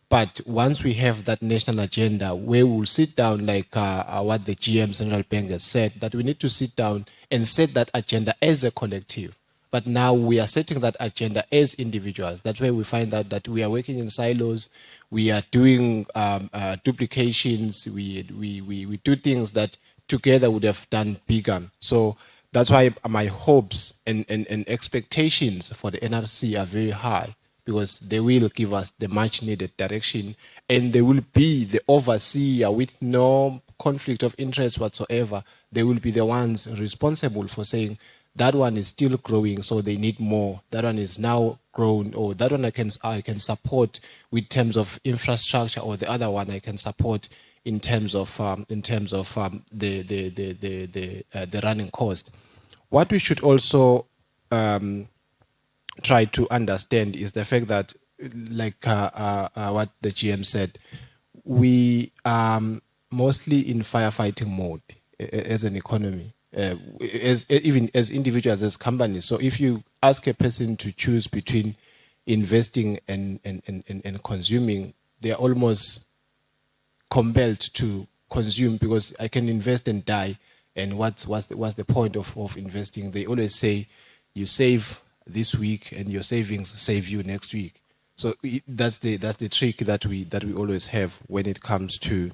But once we have that national agenda, where we'll sit down, like what the GM Central Bank has said, that we need to sit down and set that agenda as a collective. But now we are setting that agenda as individuals. That's where we find out that we are working in silos. We are doing duplications. We do things that together would have done bigger. So that's why my hopes and expectations for the NRC are very high, because they will give us the much needed direction, and they will be the overseer with no conflict of interest whatsoever. They will be the ones responsible for saying, that one is still growing, so they need more. That one is now grown, or that one I can support with terms of infrastructure, or the other one I can support in terms of the running cost. What we should also try to understand is the fact that, like what the GM said, we are mostly in firefighting mode as an economy. Even as individuals, as companies. So if you ask a person to choose between investing and consuming, they are almost compelled to consume, because I can invest and die. And what's the point of investing? They always say you save this week and your savings save you next week. So that's the trick that we always have when it comes to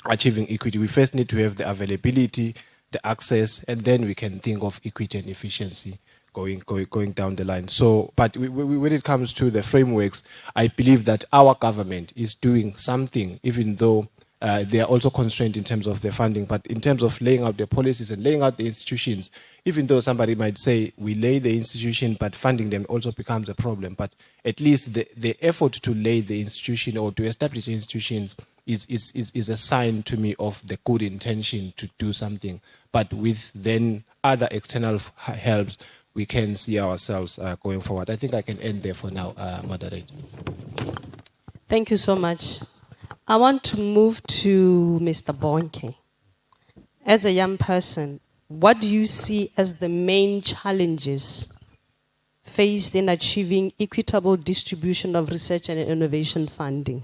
achieving equity. We first need to have the availability, the access, and then we can think of equity and efficiency going down the line. So, but when it comes to the frameworks, I believe that our government is doing something, even though they are also constrained in terms of their funding. But in terms of laying out the policies and laying out the institutions, even though somebody might say we lay the institution, but funding them also becomes a problem. But at least the effort to lay the institution or to establish institutions is a sign to me of the good intention to do something. But with then other external helps, we can see ourselves going forward. I think I can end there for now, moderator. Thank you so much. I want to move to Mr. Bonke. As a young person, what do you see as the main challenges faced in achieving equitable distribution of research and innovation funding?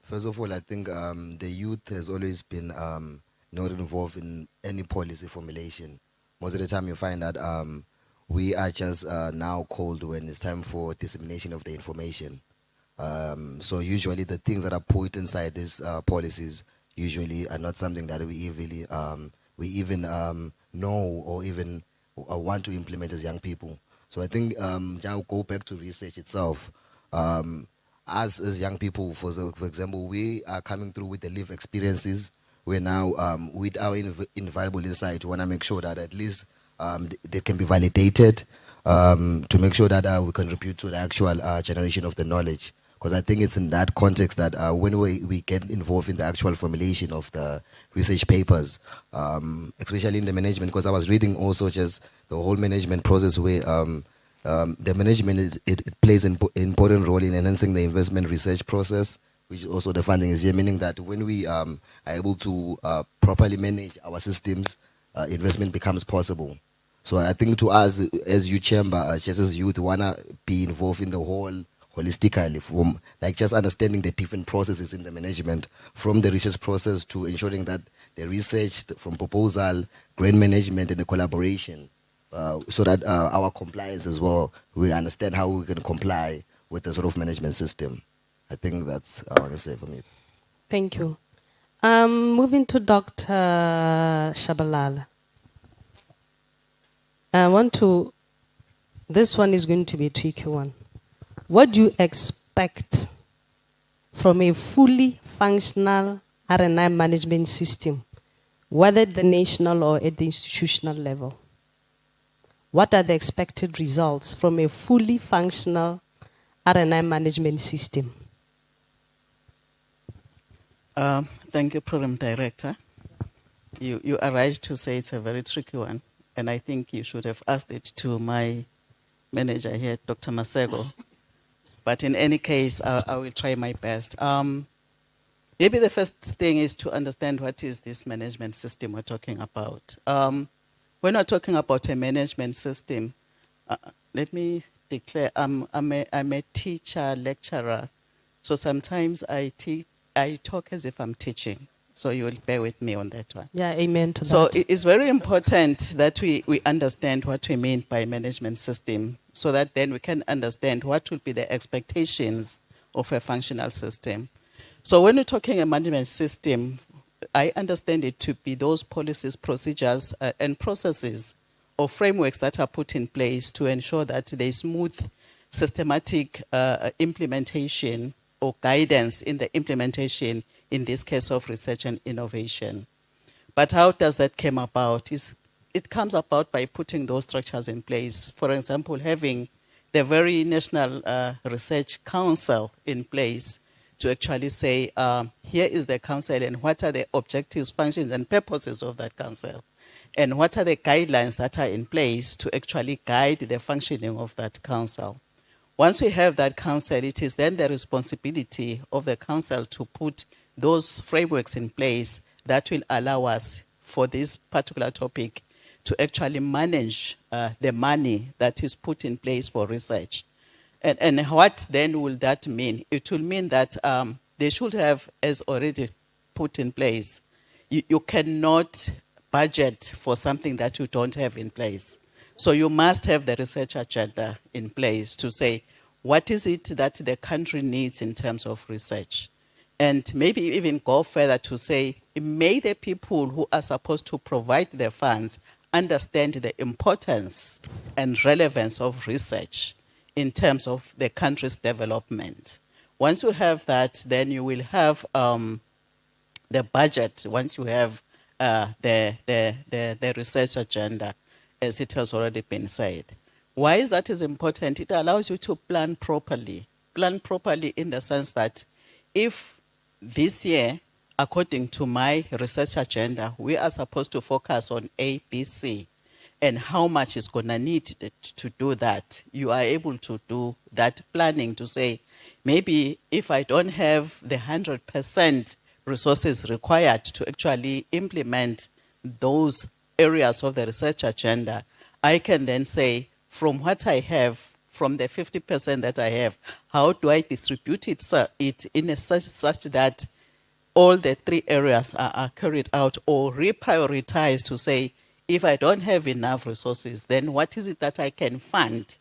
First of all, I think the youth has always been not involved in any policy formulation. Most of the time you find that we are just now called when it's time for dissemination of the information. So usually the things that are put inside these policies usually are not something that we even know or even want to implement as young people. So I think I'll go back to research itself. As young people, for example, we are coming through with the lived experiences. We're now, with our invaluable insight, we want to make sure that at least they can be validated to make sure that we contribute to the actual generation of the knowledge. Because I think it's in that context that when we get involved in the actual formulation of the research papers, especially in the management, because I was reading also just the whole management process where the management, it plays an important role in enhancing the investment research process, which also the funding is here, meaning that when we are able to properly manage our systems, investment becomes possible. So I think to us, as youth chamber, just as youth, want to be involved in the whole holistically, from like just understanding the different processes in the management, from the research process to ensuring that the research from proposal, grant management, and the collaboration, so that our compliance as well, we understand how we can comply with the sort of management system. I think that's all I want to say from you. Thank you. Moving to Dr. Shabalala. This one is going to be a tricky one. What do you expect from a fully functional R&I management system, whether at the national or at the institutional level? What are the expected results from a fully functional R&I management system? Thank you, Program Director. You are right to say it's a very tricky one, and I think you should have asked it to my manager here, Dr. Masego. But in any case, I will try my best. Maybe the first thing is to understand what is this management system we're talking about. When we're talking about a management system, let me declare, I'm a teacher, lecturer, so sometimes I talk as if I'm teaching. So you will bear with me on that one. Yeah, amen to that. So it's very important that we understand what we mean by management system, so that then we can understand what will be the expectations of a functional system. So when we're talking a management system, I understand it to be those policies, procedures, and processes or frameworks that are put in place to ensure that there's smooth, systematic implementation or guidance in the implementation, in this case of research and innovation. But how does that come about? It comes about by putting those structures in place. For example, having the very National Research Council in place to actually say, here is the council and what are the objectives, functions, and purposes of that council. And what are the guidelines that are in place to actually guide the functioning of that council. Once we have that council, it is then the responsibility of the council to put those frameworks in place that will allow us for this particular topic to actually manage the money that is put in place for research. And what then will that mean? It will mean that they should have, as already put in place, you cannot budget for something that you don't have in place. So you must have the research agenda in place to say, what is it that the country needs in terms of research? And maybe even go further to say, may the people who are supposed to provide the funds understand the importance and relevance of research in terms of the country's development. Once you have that, then you will have the budget. Once you have the research agenda, as it has already been said. Why is that is important? It allows you to plan properly. Plan properly in the sense that if this year, according to my research agenda, we are supposed to focus on A, B, C, and how much is going to need to do that, you are able to do that planning to say, maybe if I don't have the 100% resources required to actually implement those areas of the research agenda, I can then say, from what I have, from the 50% that I have, how do I distribute it in such that all the three areas are carried out, or reprioritize to say, if I don't have enough resources, then what is it that I can fund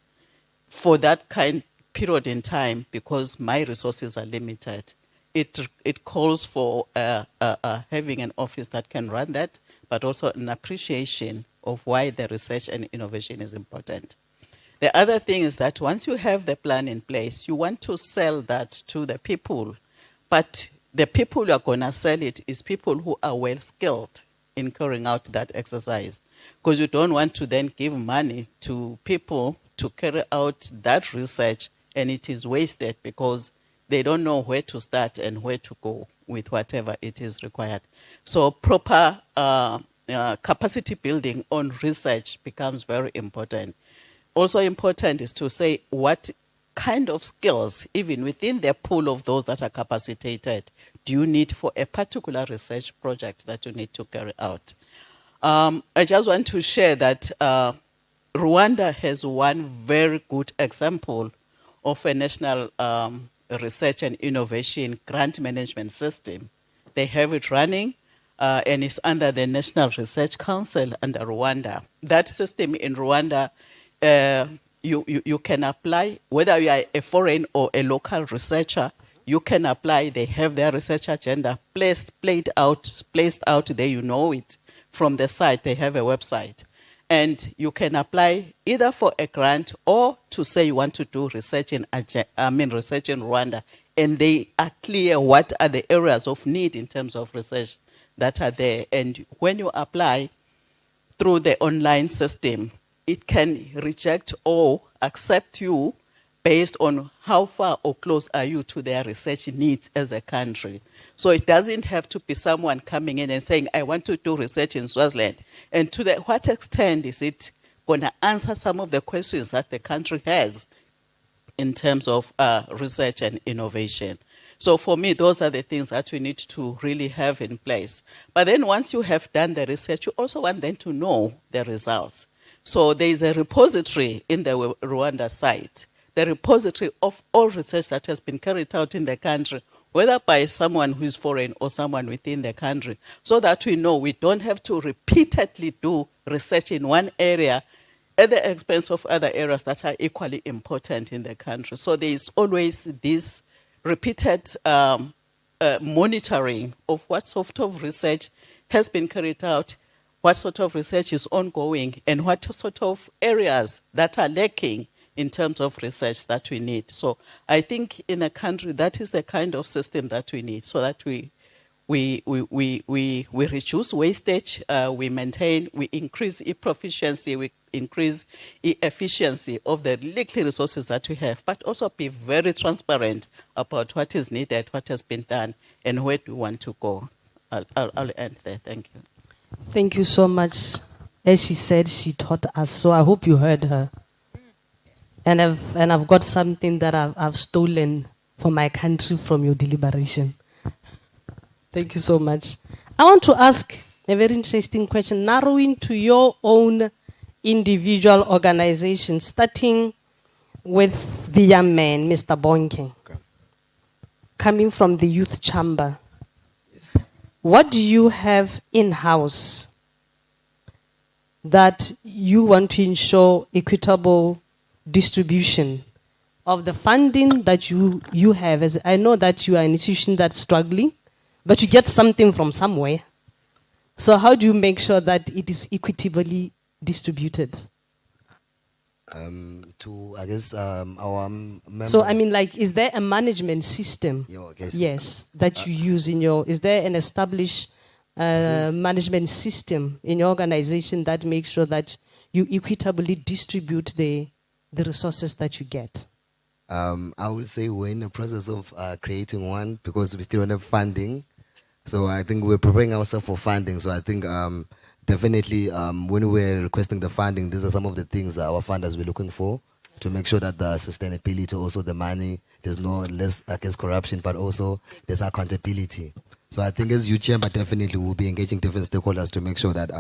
for that kind period in time, because my resources are limited. It calls for having an office that can run that, but also an appreciation of why the research and innovation is important. The other thing is that once you have the plan in place, you want to sell that to the people, but the people who are going to sell it is people who are well skilled in carrying out that exercise, because you don't want to then give money to people to carry out that research and it is wasted because they don't know where to start and where to go with whatever it is required. So proper capacity building on research becomes very important. Also important is to say what kind of skills, even within the pool of those that are capacitated, do you need for a particular research project that you need to carry out. I just want to share that Rwanda has one very good example of a national research and innovation grant management system. They have it running and it's under the National Research Council under Rwanda. That system in Rwanda, you can apply, whether you are a foreign or a local researcher, you can apply. They have their research agenda placed out there, you know it from the site. They have a website. And you can apply either for a grant or to say you want to do research in research in Rwanda. And they are clear what are the areas of need in terms of research that are there. And when you apply through the online system, it can reject or accept you based on how far or close are you to their research needs as a country. So it doesn't have to be someone coming in and saying, I want to do research in Swaziland. And to what extent is it going to answer some of the questions that the country has in terms of research and innovation? So for me, those are the things that we need to really have in place. But then once you have done the research, you also want them to know the results. So there is a repository in the Rwanda site, the repository of all research that has been carried out in the country, whether by someone who is foreign or someone within the country, so that we know we don't have to repeatedly do research in one area at the expense of other areas that are equally important in the country. So there is always this repeated monitoring of what sort of research has been carried out, what sort of research is ongoing, and what sort of areas that are lacking in terms of research that we need. So I think in a country, that is the kind of system that we need, so that we reduce wastage, we maintain, we increase proficiency, we increase efficiency of the little resources that we have, but also be very transparent about what is needed, what has been done, and where we want to go. I'll end there. Thank you. Thank you so much. As she said, she taught us, so I hope you heard her. And I've got something that I've stolen for my country from your deliberation. Thank you so much. I want to ask a very interesting question, narrowing to your own individual organization, starting with the young man, Mr. Bonke, coming from the youth chamber. Yes. What do you have in-house that you want to ensure equitable distribution of the funding that you have? As I know that you are an institution that's struggling, but you get something from somewhere. So how do you make sure that it is equitably distributed? To, I guess, our members. So, I mean, like, is there a management system? Yes, that you use in your, is there an established management system in your organization that makes sure that you equitably distribute the resources that you get? I would say we're in the process of creating one because we still don't have funding. So I think we're preparing ourselves for funding. So I think definitely when we're requesting the funding, these are some of the things that our funders were looking for to make sure that the sustainability, also the money, there's no less against corruption, but also there's accountability. So I think as youth chamber, definitely we'll be engaging different stakeholders to make sure that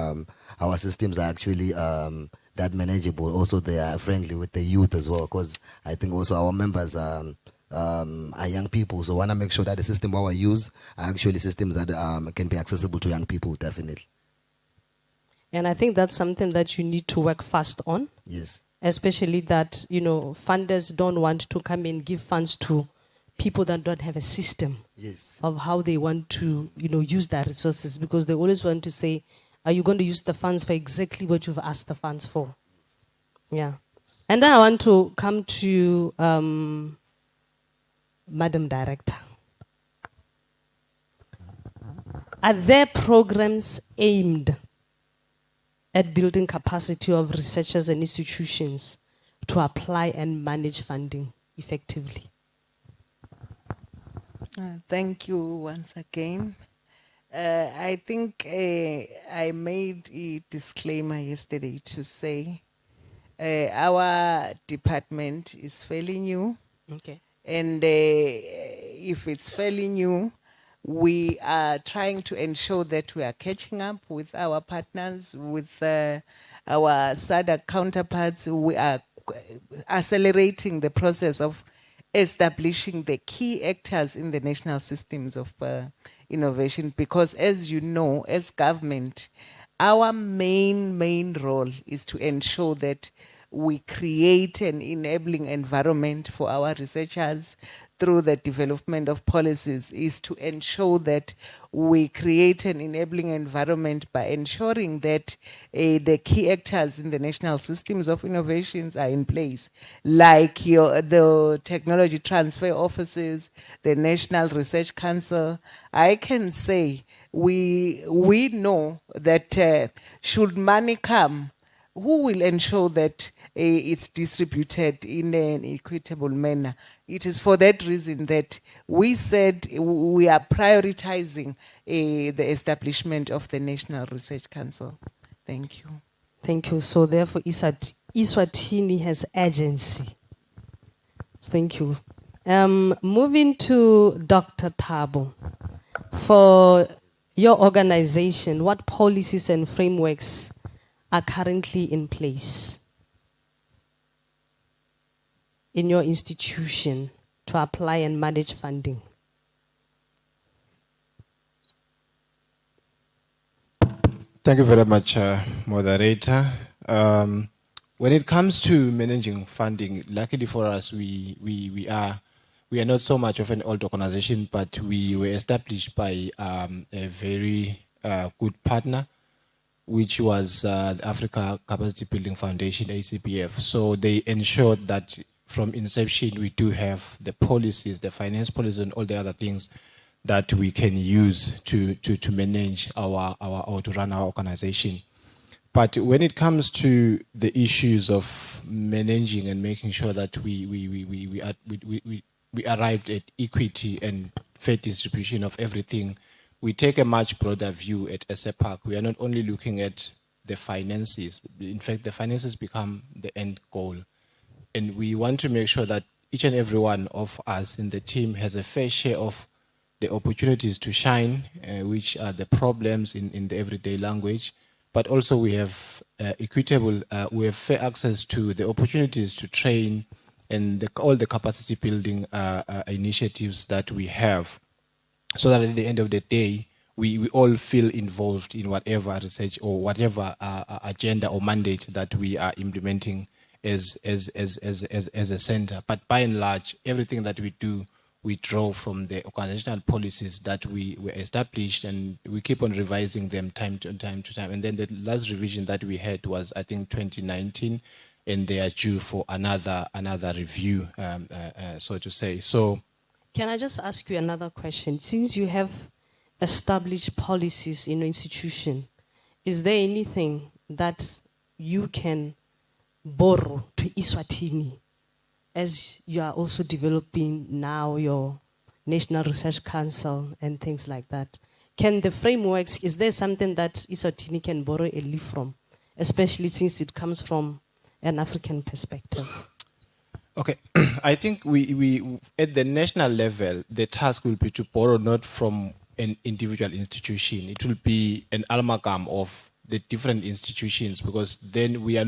our systems are actually that manageable. Also, they are friendly with the youth as well, because I think also our members are young people. So I want to make sure that the system our use are actually systems that can be accessible to young people, definitely. And I think that's something that you need to work fast on. Yes. Especially that, you know, funders don't want to come and give funds to people that don't have a system of how they want to, you know, use their resources, because they always want to say, are you going to use the funds for exactly what you've asked the funds for? Yeah. And then I want to come to Madam Director. Are there programs aimed at building capacity of researchers and institutions to apply and manage funding effectively? Thank you once again. I think I made a disclaimer yesterday to say our department is fairly new. Okay. And if it's fairly new, we are trying to ensure that we are catching up with our partners, with our SADC counterparts. We are accelerating the process of establishing the key actors in the national systems of innovation, because as you know, as government, our main role is to ensure that we create an enabling environment for our researchers through the development of policies, is to ensure that we create an enabling environment by ensuring that the key actors in the national systems of innovations are in place, like the technology transfer offices, the National Research Council. I can say we know that should money come, who will ensure that it's distributed in an equitable manner? It is for that reason that we said we are prioritizing the establishment of the National Research Council. Thank you. Thank you. So therefore, Eswatini has agency. Thank you. Moving to Dr. Thabo. For your organization, what policies and frameworks are currently in place in your institution to apply and manage funding? Thank you very much, moderator. When it comes to managing funding, luckily for us, we are not so much of an old organization, but we were established by a very good partner, which was the Africa Capacity Building Foundation, ACPF. So they ensured that from inception, we do have the policies, the finance policies, and all the other things that we can use to manage or to run our organization. But when it comes to the issues of managing and making sure that we arrived at equity and fair distribution of everything, we take a much broader view at SAPAC. We are not only looking at the finances. In fact, the finances become the end goal. And we want to make sure that each and every one of us in the team has a fair share of the opportunities to shine, which are the problems in the everyday language. But also we have equitable, we have fair access to the opportunities to train and all the capacity building initiatives that we have, so that at the end of the day, we all feel involved in whatever research or whatever agenda or mandate that we are implementing as a center. But by and large, everything that we do, we draw from the organizational policies that we were established, and we keep on revising them time to time. And then the last revision that we had was, I think, 2019, and they are due for another review, so to say. So, can I just ask you another question? Since you have established policies in your institution, is there anything that you can borrow to Eswatini, as you are also developing now your National Research Council and things like that? Can the frameworks, is there something that Eswatini can borrow a leaf from, especially since it comes from an African perspective? Okay, I think we at the national level, the task will be to borrow not from an individual institution. It will be an amalgam of the different institutions, because then we are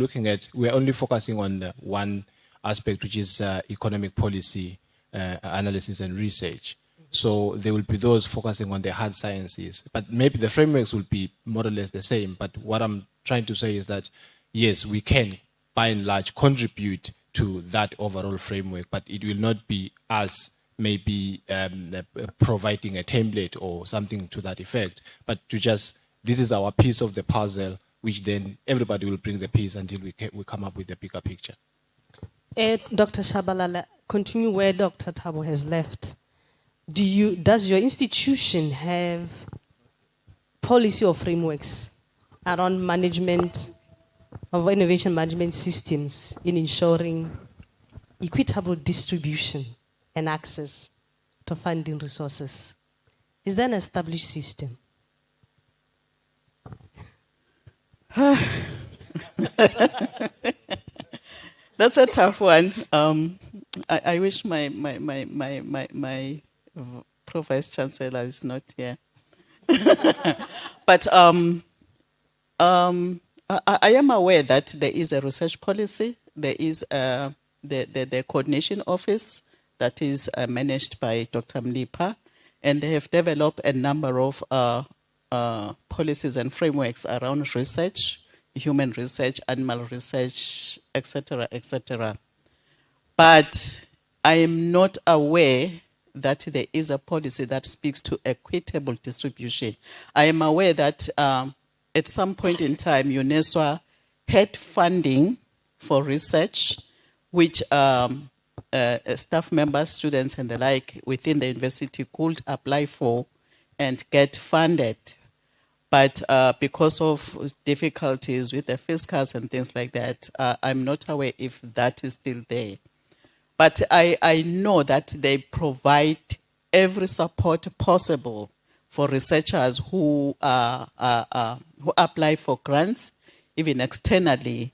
only focusing on one aspect, which is economic policy analysis and research. So there will be those focusing on the hard sciences, but maybe the frameworks will be more or less the same. But what I'm trying to say is that, yes, we can, by and large, contribute to that overall framework, but it will not be us maybe providing a template or something to that effect, but to just, this is our piece of the puzzle, which then everybody will bring the piece until we come up with a bigger picture. Dr. Shabalala, continue where Dr. Thabo has left. Does your institution have policy or frameworks around management of innovation management systems in ensuring equitable distribution and access to funding resources? Is there an established system? That's a tough one. I wish my pro-vice chancellor is not here. But I am aware that there is a research policy. There is the coordination office that is managed by Dr. Mlipa, and they have developed a number of policies and frameworks around research, human research, animal research, etc., etc. But I am not aware that there is a policy that speaks to equitable distribution. I am aware that at some point in time, UNESCO had funding for research, which staff members, students, and the like within the university could apply for and get funded. But because of difficulties with the fiscals and things like that, I'm not aware if that is still there. But I know that they provide every support possible for researchers who apply for grants, even externally,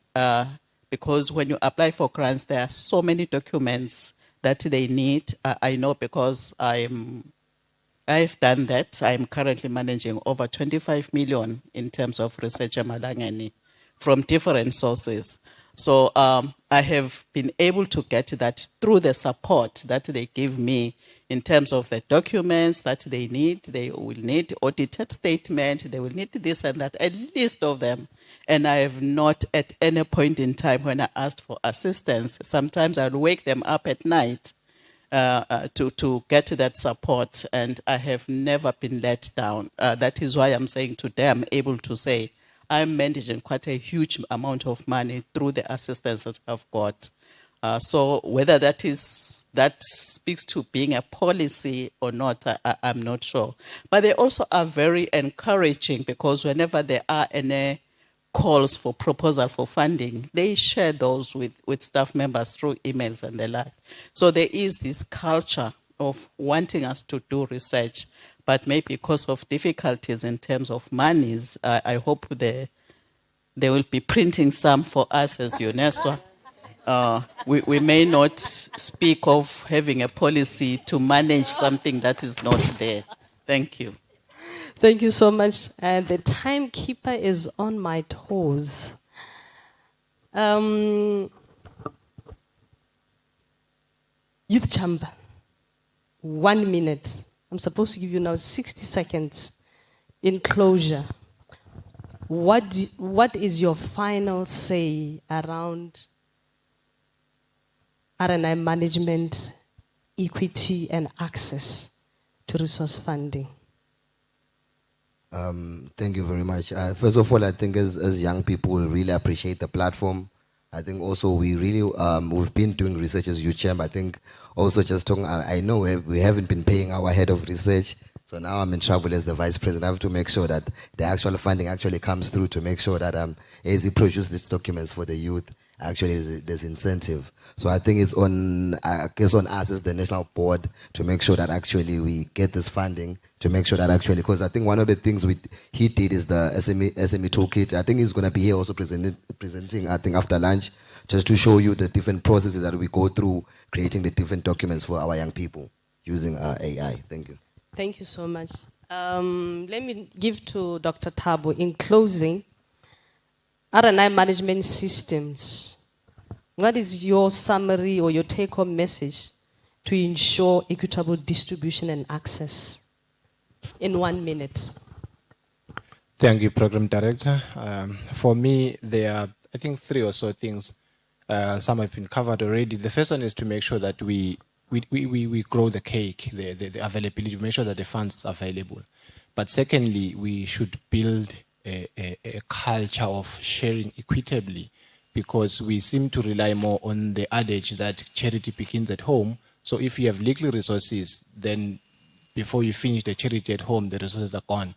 because when you apply for grants, there are so many documents that they need. I know because I've done that. I'm currently managing over 25 million in terms of research Malangeni from different sources. So I have been able to get that through the support that they give me in terms of the documents that they need. They will need audited statement. They will need this and that, a list of them. And I have not at any point in time when I asked for assistance, sometimes I'll wake them up at night to get that support, and I have never been let down. That is why I'm saying today I'm able to say I'm managing quite a huge amount of money through the assistance that I've got. So whether that speaks to being a policy or not, I'm not sure. But they also are very encouraging, because whenever there are any calls for proposal for funding, they share those with staff members through emails and the like. So there is this culture of wanting us to do research, but maybe because of difficulties in terms of monies, I hope they will be printing some for us as UNESCO. We may not speak of having a policy to manage something that is not there. Thank you. Thank you so much. The timekeeper is on my toes. Youth chamber, 1 minute. I'm supposed to give you now 60 seconds in closure. What is your final say around R&I management equity and access to resource funding? Thank you very much. First of all, I think as young people, we really appreciate the platform. I think also we really, we've been doing research as youth chamber. I think also just talking, I know we haven't been paying our head of research. So now I'm in trouble as the vice president. I have to make sure that the actual funding actually comes through to make sure that as he produces these documents for the youth, actually there's incentive. So I think it's on us as the national board to make sure that actually we get this funding, to make sure that actually, because I think one of the things he did is the SME toolkit. I think he's going to be here also presenting, I think after lunch, just to show you the different processes that we go through creating the different documents for our young people using AI. Thank you. Thank you so much. Let me give to Dr. Thabo in closing. R&I management systems. What is your summary or your take-home message to ensure equitable distribution and access? In 1 minute. Thank you, Program Director. For me, there are, I think, 3 or so things. Some have been covered already. The first one is to make sure that we grow the cake, the availability, to make sure that the funds are available. But secondly, we should build a culture of sharing equitably, because we seem to rely more on the adage that charity begins at home. So if you have little resources, then before you finish the charity at home, the resources are gone.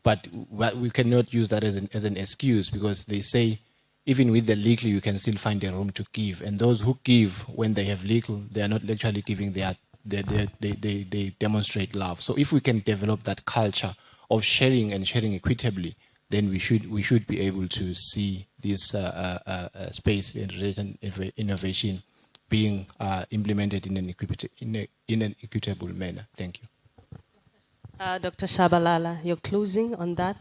But we cannot use that as an excuse, because they say even with the little, you can still find a room to give. And those who give when they have little, they are not actually giving, they demonstrate love. So if we can develop that culture of sharing and sharing equitably, then we should be able to see this space in innovation being implemented in an equitable manner. Thank you. Dr. Shabalala, you're closing on that?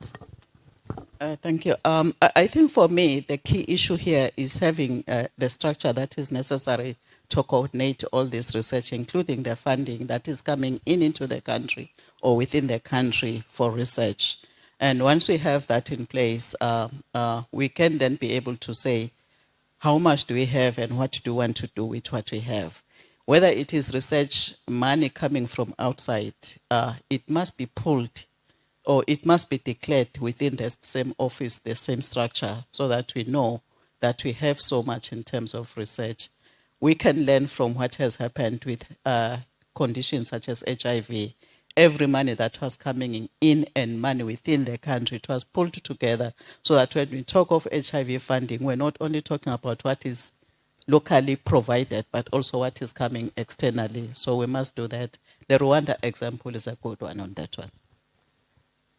Thank you. I think for me, the key issue here is having the structure that is necessary to coordinate all this research, including the funding that is coming into the country or within the country for research. And once we have that in place, we can then be able to say, how much do we have and what do we want to do with what we have? Whether it is research money coming from outside, it must be pulled or it must be declared within the same office, the same structure, so that we know that we have so much in terms of research. We can learn from what has happened with conditions such as HIV. Every money that was coming in and money within the country, it was pulled together so that when we talk of HIV funding, we're not only talking about what is locally provided, but also what is coming externally. So we must do that. The Rwanda example is a good one on that one.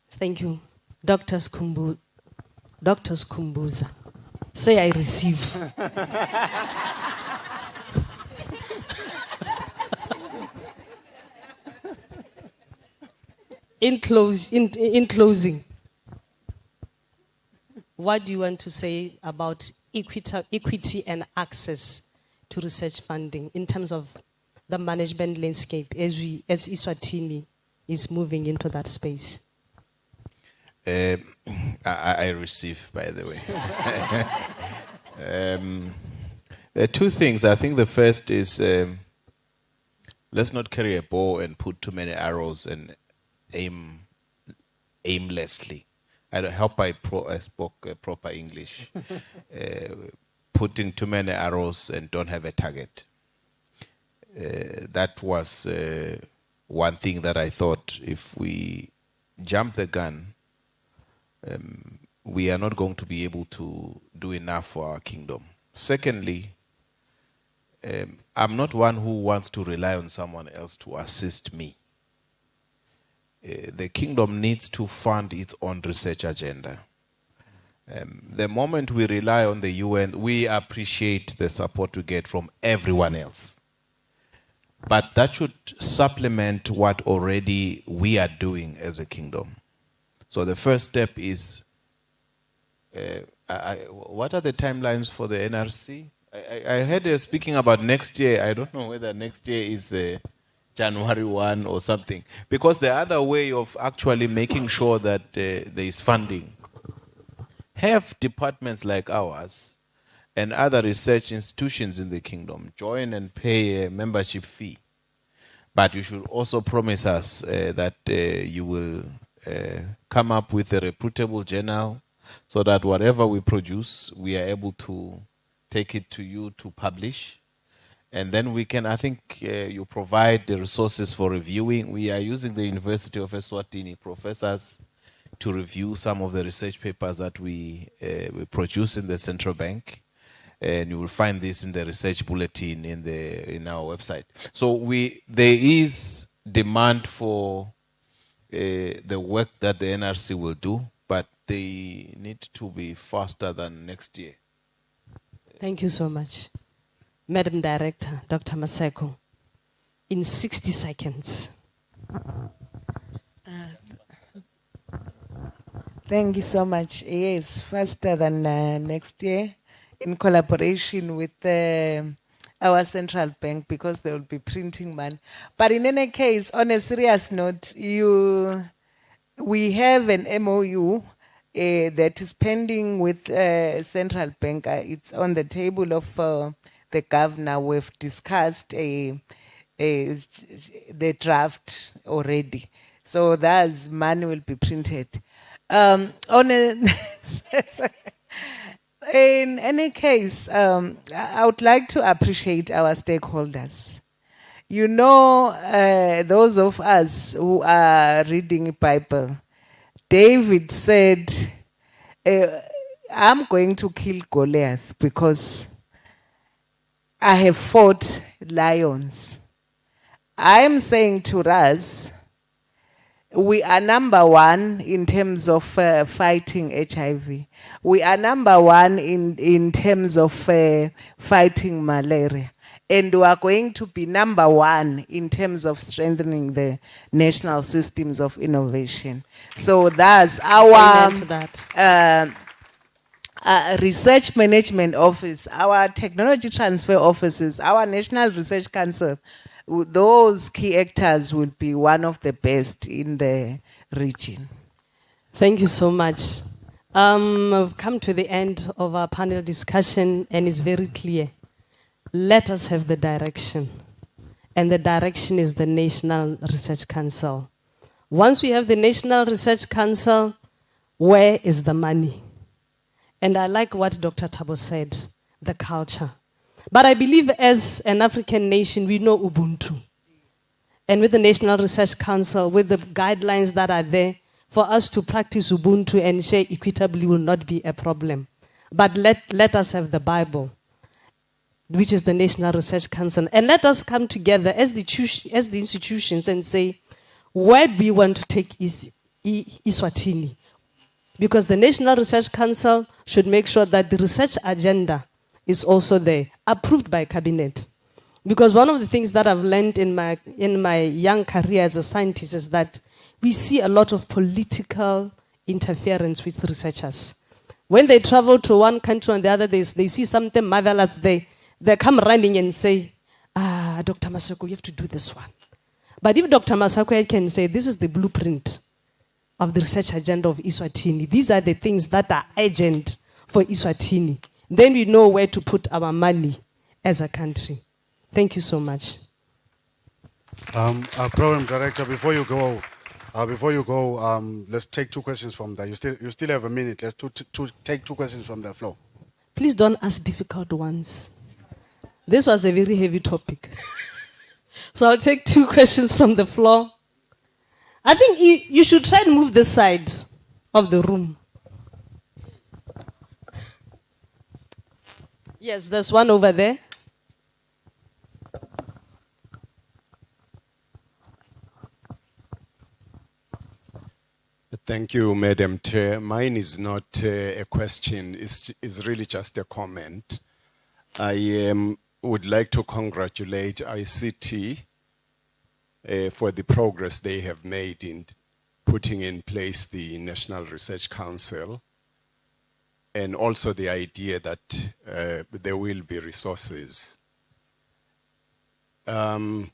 Thank you. Doctors Kumbuza, say I receive. In closing, what do you want to say about equity and access to research funding in terms of the management landscape as Eswatini is moving into that space? I receive, by the way. There are 2 things. I think the first is let's not carry a bow and put too many arrows and aim aimlessly. I hope I spoke proper English. Putting too many arrows and don't have a target. That was one thing that I thought, if we jump the gun, we are not going to be able to do enough for our kingdom. Secondly, I'm not one who wants to rely on someone else to assist me. The kingdom needs to fund its own research agenda. The moment we rely on the UN, we appreciate the support we get from everyone else. But that should supplement what already we are doing as a kingdom. So the first step is, what are the timelines for the NRC? I heard you speaking about next year. I don't know whether next year is January 1 or something. Because the other way of actually making sure that there is funding, have departments like ours and other research institutions in the kingdom join and pay a membership fee But you should also promise us that you will come up with a reputable journal so that whatever we produce, we are able to take it to you to publish. And then we can, I think you provide the resources for reviewing. We are using the University of Eswatini professors to review some of the research papers that we produce in the central bank. And you will find this in the research bulletin in our website. So there is demand for the work that the NRC will do, but they need to be faster than next year. Thank you so much. Madam Director, Dr. Maseko, in 60 seconds. Thank you so much. Yes, faster than next year, in collaboration with our central bank, because they will be printing money. But in any case, on a serious note, we have an MOU that is pending with central bank. It's on the table of the governor. We've discussed the draft already. So that's money will be printed. In any case, I would like to appreciate our stakeholders. You know, those of us who are reading the Bible, David said, I'm going to kill Goliath because I have fought lions. I'm saying to us, we are number one in terms of fighting HIV. We are number one in terms of fighting malaria. And we are going to be number one in terms of strengthening the national systems of innovation. So that's our research management office, our technology transfer offices, our National Research Council. Those key actors will be one of the best in the region. Thank you so much. We've come to the end of our panel discussion, and it's very clear. Let us have the direction. And the direction is the National Research Council. Once we have the National Research Council, where is the money? And I like what Dr. Thabo said, the culture. But I believe as an African nation, we know Ubuntu. And with the National Research Council, with the guidelines that are there, for us to practice Ubuntu and share equitably will not be a problem. But let us have the Bible, which is the National Research Council. And let us come together as the institutions and say, where do we want to take Eswatini? Because the National Research Council should make sure that the research agenda is also there, approved by cabinet. Because one of the things that I've learned in my young career as a scientist is that we see a lot of political interference with researchers. When they travel to one country and the other, they see something marvelous, they come running and say, Dr. Maseko, you have to do this one. But if Dr. Maseko can say, this is the blueprint of the research agenda of Eswatini, these are the things that are urgent for Eswatini, then we know where to put our money as a country. Thank you so much. Program Director, before you go, let's take two questions from there. You still have a minute. Let's take two questions from the floor. Please don't ask difficult ones. This was a very heavy topic. So I'll take two questions from the floor. I think you should try and move this side of the room. Yes, there's one over there. Thank you, Madam Chair. Mine is not a question, it's really just a comment. I would like to congratulate ICT for the progress they have made in putting in place the National Research Council, and also the idea that there will be resources. In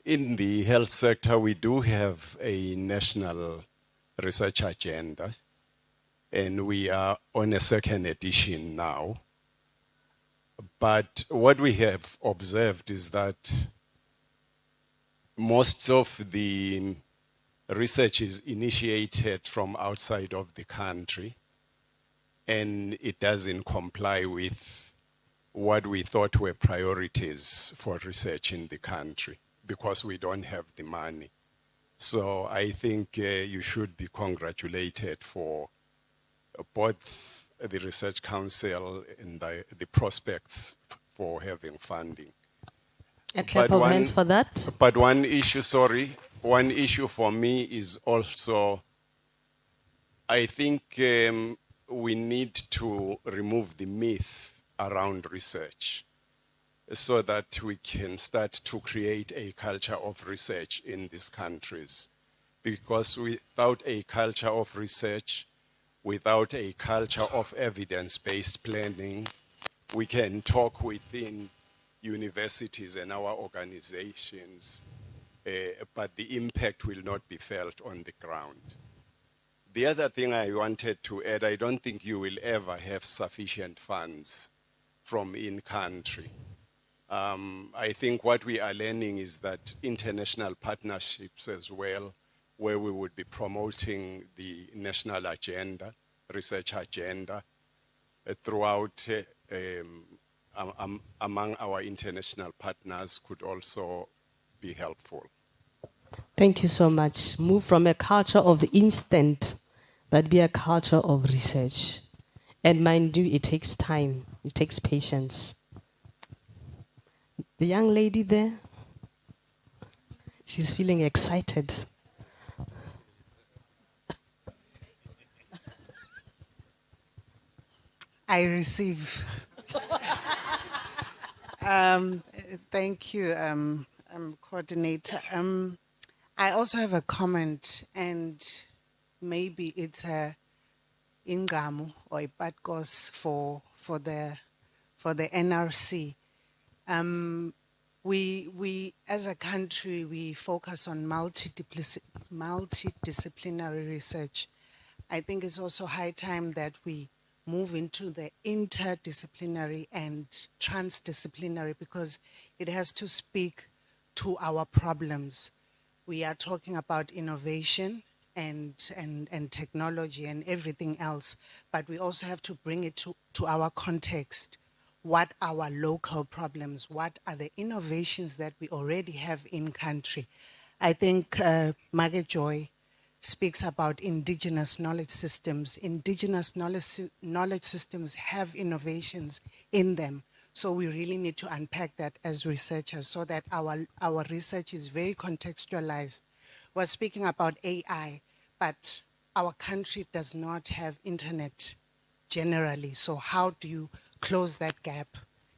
the health sector, we do have a national research agenda, and we are on a second edition now. But what we have observed is that most of the research is initiated from outside of the country, and it doesn't comply with what we thought were priorities for research in the country because we don't have the money. So I think you should be congratulated for both the Research Council and the prospects for having funding. A clap of hands for that. But one issue for me is also, I think we need to remove the myth around research so that we can start to create a culture of research in these countries. Because without a culture of research, without a culture of evidence-based planning, we can talk within universities and our organizations, but the impact will not be felt on the ground. The other thing I wanted to add, I don't think you will ever have sufficient funds from in-country. I think what we are learning is that international partnerships as well, where we would be promoting the national agenda, research agenda, throughout among our international partners could also be helpful. Thank you so much. Move from a culture of instant, but be a culture of research. And mind you, it takes time. It takes patience. The young lady there, she's feeling excited. I receive. Thank you, coordinator. I also have a comment, and maybe it's a ingamu or a bad cause for the NRC. We as a country, we focus on multidisciplinary research. I think it's also high time that we move into the interdisciplinary and transdisciplinary, because it has to speak to our problems. We are talking about innovation and technology and everything else, but we also have to bring it to our context. What are our local problems? What are the innovations that we already have in country? I think Margaret Joy speaks about indigenous knowledge systems. Indigenous knowledge systems have innovations in them. So we really need to unpack that as researchers so that our research is very contextualized. We're speaking about AI, but our country does not have internet generally. So how do you close that gap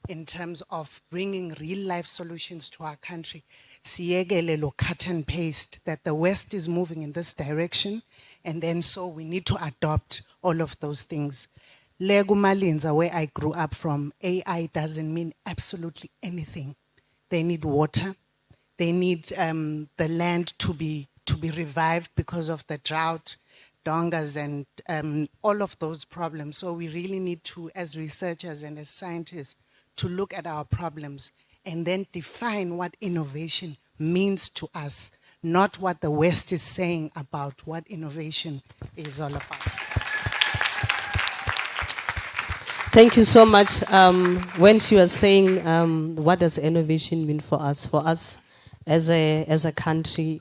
in terms of bringing real-life solutions to our country? Siyekele lo cut and paste, that the West is moving in this direction, and then so we need to adopt all of those things. Legu Malinza, where I grew up from, AI doesn't mean absolutely anything. They need water. They need the land to be revived because of the drought, dongas, and all of those problems. So we really need to, as researchers and as scientists, to look at our problems and then define what innovation means to us, not what the West is saying about what innovation is all about. Thank you so much. When she was saying what does innovation mean for us as a country,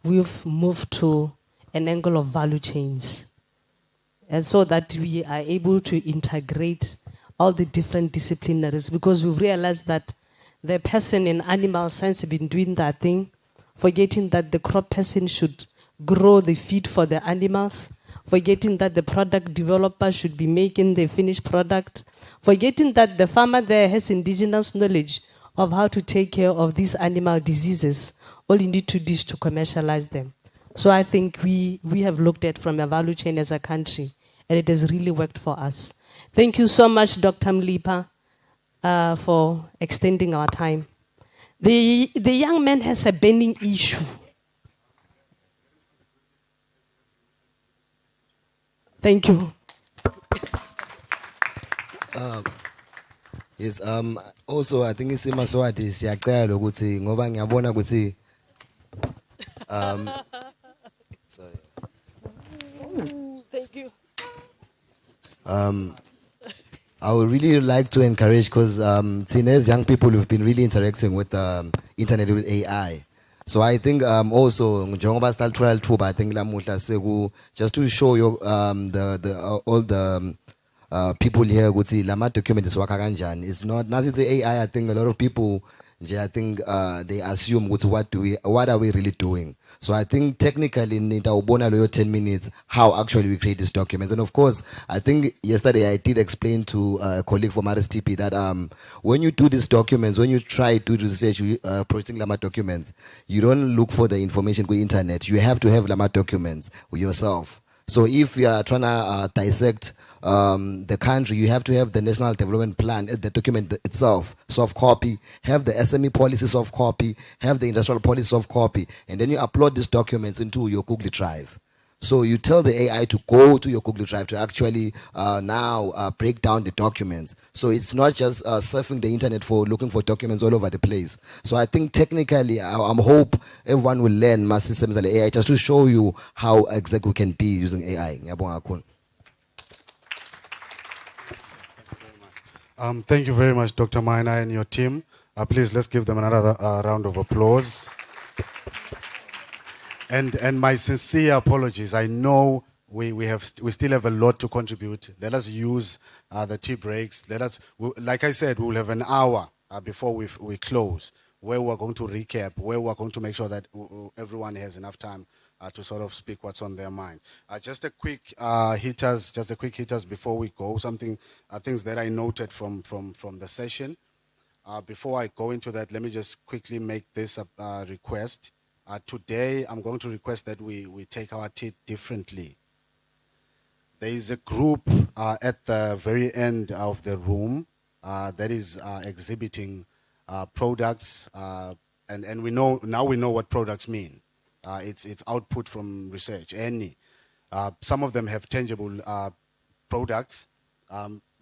we've moved to an angle of value chains, and so that we are able to integrate all the different disciplinaries, because we've realized that the person in animal science have been doing that thing, forgetting that the crop person should grow the feed for the animals, forgetting that the product developer should be making the finished product, forgetting that the farmer there has indigenous knowledge of how to take care of these animal diseases. All you need to do is to commercialize them. So I think we have looked at from a value chain as a country, and it has really worked for us. Thank you so much, Dr. Mlipa, for extending our time. The young man has a burning issue. Thank you. Yes, also I think isimo swati siyacela ukuthi ngoba ngiyabona ukuthi Sorry. Thank you. I would really like to encourage, because as young people who've been really interacting with internet with AI. So I think also njengoba sithathola lithuba, I think lamuhla just to show you all the people here ukuthi lama documents work kanjani. It's not nasi it's AI. I think a lot of people I think they assume what are we really doing. So I think technically nitawubona loyo 10 minutes how actually we create these documents. And of course, I think yesterday I did explain to a colleague from RSTP that when you do these documents, when you try to do research processing Lama documents, you don't look for the information on the internet. You have to have Lama documents yourself. So if you are trying to dissect the country, you have to have the National Development Plan, the document itself, soft copy, have the SME policy soft copy, have the industrial policy soft copy, and then you upload these documents into your Google Drive. So you tell the AI to go to your Google Drive to actually now break down the documents. So it's not just surfing the internet for looking for documents all over the place. So I think technically, I hope everyone will learn my systems and AI just to show you how exactly we can be using AI. Thank you very much, Dr. Maina and your team. Please, let's give them another round of applause. And my sincere apologies. I know we still have a lot to contribute. Let us use the tea breaks. Like I said, we'll have an hour before we close, where we're going to recap, where we're going to make sure that everyone has enough time to sort of speak what's on their mind. Just a quick hitters before we go. Things that I noted from the session. Before I go into that, let me just quickly make this request. Today, I'm going to request that we take our tea differently. There is a group at the very end of the room that is exhibiting products, and we know what products mean. It's output from research. Some of them have tangible products.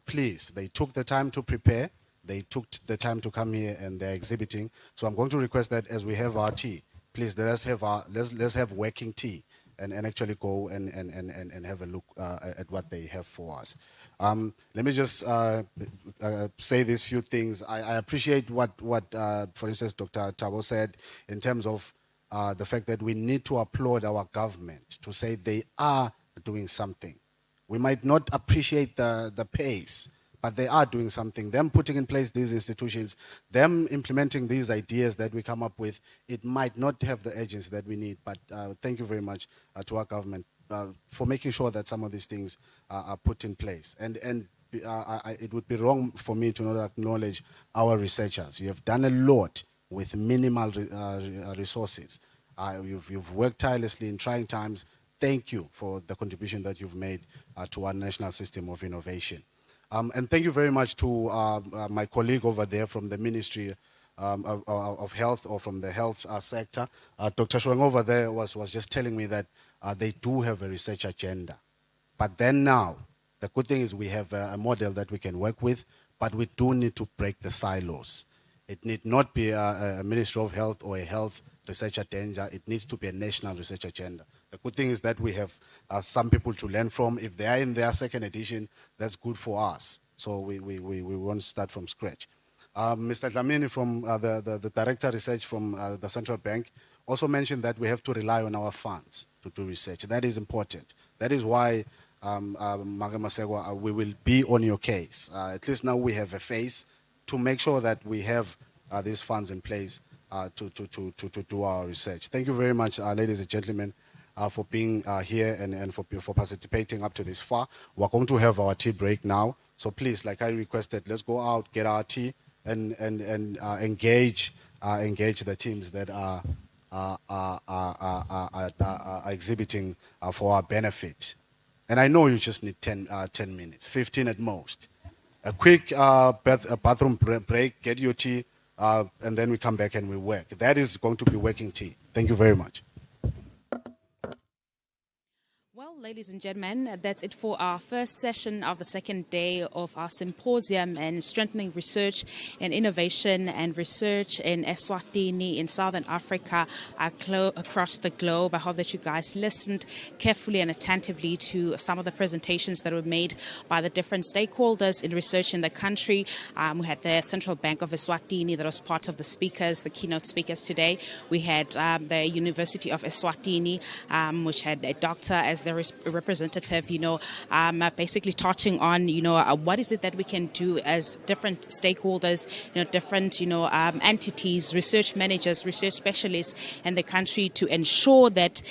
Please, they took the time to prepare. They took the time to come here, and they're exhibiting. So I'm going to request that as we have our tea, please let's have working tea and actually go and have a look at what they have for us. Let me just say these few things. I appreciate what for instance, Dr. Tabo said in terms of the fact that we need to applaud our government to say they are doing something. We might not appreciate the pace, but they are doing something. Them putting in place these institutions, them implementing these ideas that we come up with, it might not have the urgency that we need, but thank you very much to our government for making sure that some of these things are put in place. And it would be wrong for me to not acknowledge our researchers. You have done a lot with minimal resources. You've worked tirelessly in trying times. Thank you for the contribution that you've made to our national system of innovation. And thank you very much to my colleague over there from the Ministry of Health, or from the health sector. Dr. Shwang over there was just telling me that they do have a research agenda. But then now, the good thing is we have a model that we can work with, but we do need to break the silos. It need not be a Ministry of Health or a health research agenda. It needs to be a national research agenda. The good thing is that we have some people to learn from. If they are in their second edition, that's good for us. So we won't start from scratch. Mr. Dlamini from the Director Research from the Central Bank also mentioned that we have to rely on our funds to do research. That is important. That is why, Maga we will be on your case. At least now we have a face to make sure that we have these funds in place to do our research. Thank you very much, ladies and gentlemen, for being here and for participating up to this far. We're going to have our tea break now. So please, like I requested, let's go out, get our tea, and engage the teams that are exhibiting for our benefit. And I know you just need 10 minutes, 15 at most. A quick bathroom break, get your tea, and then we come back and we work. That is going to be working tea. Thank you very much. Well, Well, ladies and gentlemen, that's it for our first session of the second day of our symposium and strengthening research and innovation and research in Eswatini in Southern Africa across the globe. I hope that you guys listened carefully and attentively to some of the presentations that were made by the different stakeholders in research in the country. We had the Central Bank of Eswatini that was part of the speakers, the keynote speakers today. We had the University of Eswatini, which had a doctor as their representative, basically touching on, what is it that we can do as different stakeholders, different, entities, research managers, research specialists in the country to ensure that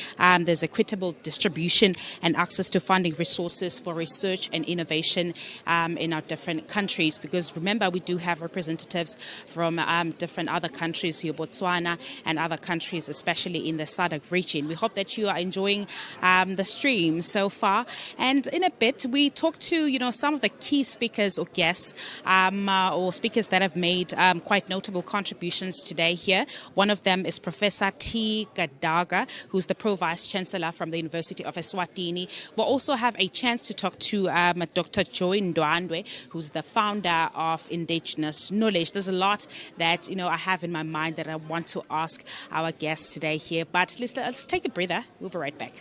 there's equitable distribution and access to funding resources for research and innovation in our different countries. Because remember, we do have representatives from different other countries here, Botswana and other countries, especially in the SADC region. We hope that you are enjoying the stream so far. And in a bit, we talk to, some of the key speakers or guests or speakers that have made quite notable contributions today here. One of them is Professor T. Gadaga, who's the Pro-Vice Chancellor from the University of Eswatini. We'll also have a chance to talk to Dr. Joy Ndwandwe, who's the founder of Indigenous Knowledge. There's a lot that, I have in my mind that I want to ask our guests today here. But let's take a breather. We'll be right back.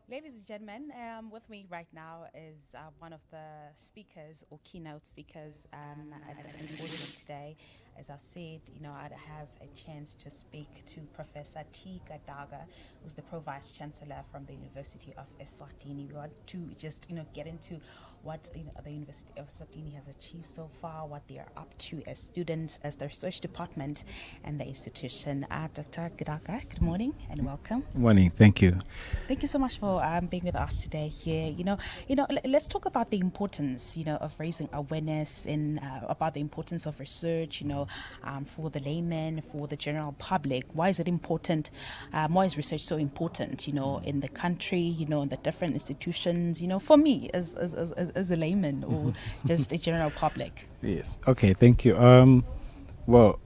Ladies and gentlemen, with me right now is one of the speakers or keynote speakers at the symposium today. As I've said, I'd have a chance to speak to Professor T. Gadaga, who's the Pro-Vice Chancellor from the University of Eswatini. We want to just, get into what the University of Eswatini has achieved so far, what they are up to as students, as the research department and the institution. Dr. Gadaga, good morning and welcome. Morning, thank you. Thank you so much for being with us today here. Let's talk about the importance, of raising awareness in about the importance of research, for the layman, for the general public. Why is it important? Why is research so important, in the country, in the different institutions, for me as a layman or just a general public? Yes. Okay, thank you. Well,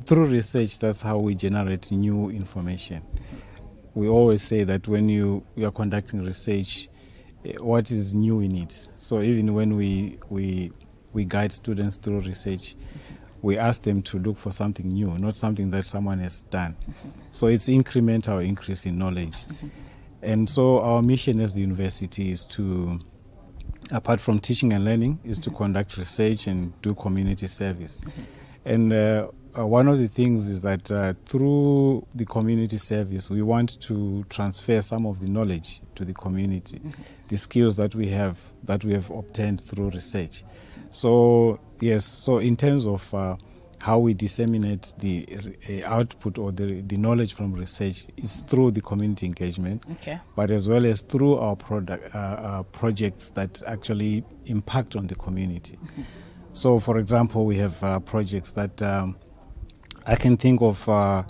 through research, that's how we generate new information. We always say that when you are conducting research, what is new in it? So even when we guide students through research, we ask them to look for something new, not something that someone has done. So it's incremental increase in knowledge. And so our mission as the university is to, apart from teaching and learning, is to conduct research and do community service. And one of the things is that through the community service, we want to transfer some of the knowledge to the community, the skills that we have obtained through research. So yes, so in terms of how we disseminate the output or the knowledge from research is through the community engagement, but as well as through our projects that actually impact on the community. So, for example, we have projects that I can think of a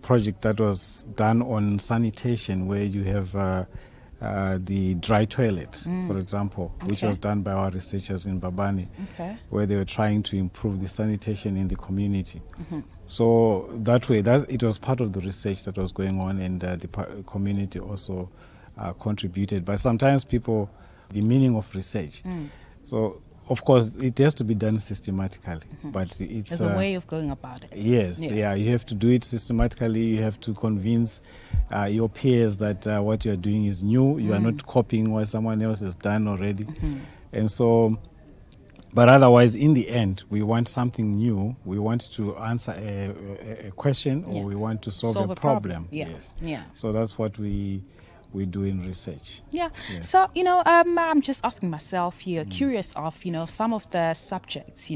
project that was done on sanitation, where you have the dry toilet, for example, which was done by our researchers in Babani, where they were trying to improve the sanitation in the community. So that way, it was part of the research that was going on, and the community also contributed. But sometimes the meaning of research. So, of course, it has to be done systematically, but it's there's a way of going about it. Yes, yeah, you have to do it systematically. You have to convince your peers that what you are doing is new. You are not copying what someone else has done already. And so, but otherwise, in the end, we want something new. We want to answer a question, or we want to solve a problem. Yes. So that's what we do in research. Yes. So, I'm just asking myself here, curious of, some of the subjects,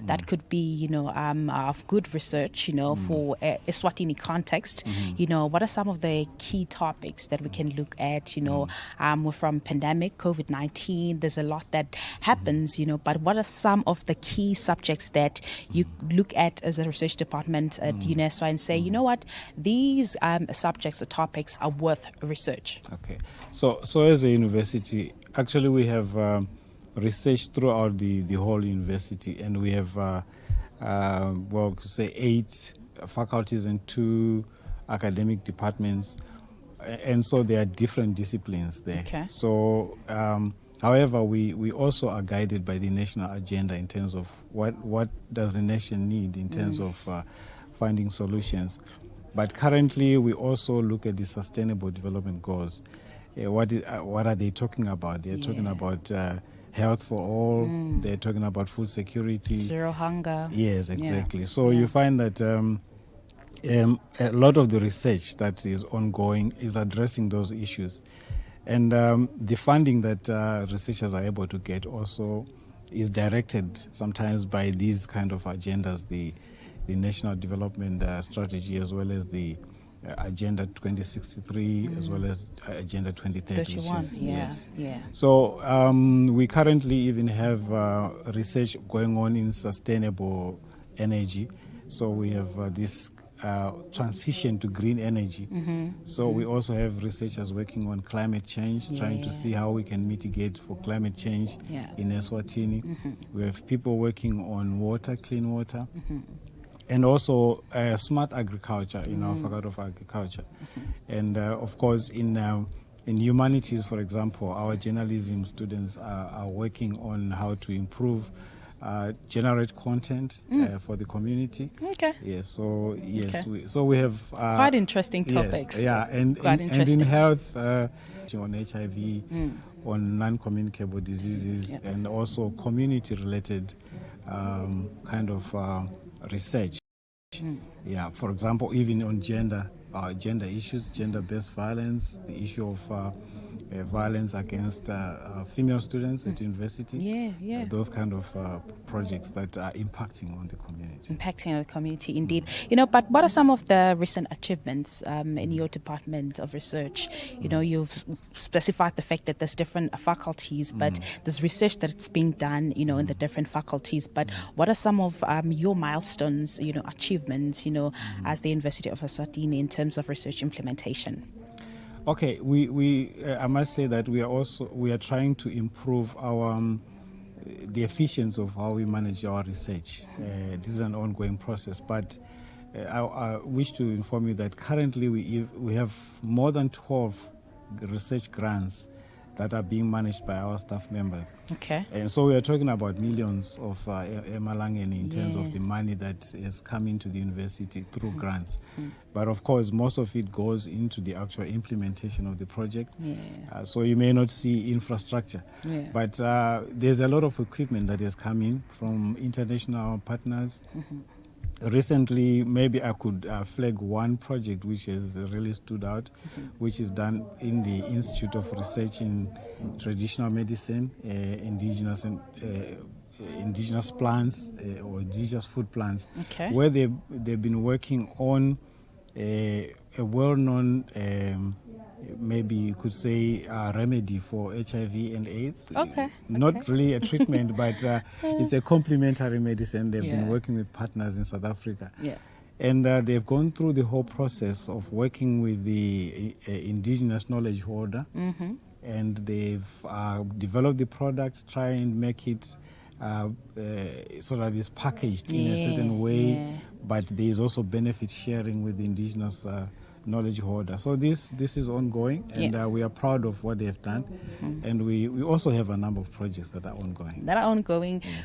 that could be, of good research, for a Eswatini context. What are some of the key topics that we can look at, from pandemic, COVID-19, there's a lot that happens, but what are some of the key subjects that you look at as a research department at UNESCO and say, you know what, these subjects or topics are worth research? Okay, so as a university, actually we have research throughout the whole university, and we have 8 faculties and 2 academic departments, and so there are different disciplines there. So however, we also are guided by the national agenda in terms of what does the nation need in terms of finding solutions. But currently, we also look at the Sustainable Development Goals. What are they talking about? They're talking about health for all. They're talking about food security. Zero hunger. Yes, exactly. So you find that a lot of the research that is ongoing is addressing those issues. And the funding that researchers are able to get also is directed sometimes by these kind of agendas, the National Development Strategy, as well as the Agenda 2063, as well as Agenda 2030. 31, So we currently even have research going on in sustainable energy. So we have this transition to green energy. So we also have researchers working on climate change, trying to see how we can mitigate for climate change in Eswatini. We have people working on water, clean water. And also smart agriculture in our faculty of agriculture. And of course, in humanities, for example, our journalism students are working on how to improve, generate content for the community. Yes, so we have quite interesting topics. Yes, and in health, concentrating on HIV, on non-communicable diseases, and also community-related kind of research. Yeah, for example, even on gender issues, gender-based violence, the issue of violence against female students at university. Those kind of projects that are impacting on the community. Impacting on the community, indeed. But what are some of the recent achievements in your department of research? You've specified the fact that there's different faculties, but there's research that's being done, in the different faculties. But what are some of your milestones, achievements, as the University of Eswatini in terms of research implementation? Okay, I must say that we are trying to improve the efficiency of how we manage our research. This is an ongoing process, but I wish to inform you that currently we have more than 12 research grants that are being managed by our staff members. Okay. And so we are talking about millions of emalangeni in terms of the money that has come into the university through grants. But of course, most of it goes into the actual implementation of the project. So you may not see infrastructure. But there's a lot of equipment that has come in from international partners. Recently, maybe I could flag one project which has really stood out, which is done in the Institute of Research in Traditional Medicine, indigenous plants or indigenous food plants, where they've been working on a well-known, maybe you could say, remedy for HIV and AIDS. Not really a treatment, but it's a complementary medicine. They've been working with partners in South Africa. And they've gone through the whole process of working with the indigenous knowledge holder. And they've developed the product, try and make it so that it's packaged in a certain way, but there is also benefit sharing with the indigenous knowledge holder. So this is ongoing, and we are proud of what they have done. And we also have a number of projects that are ongoing.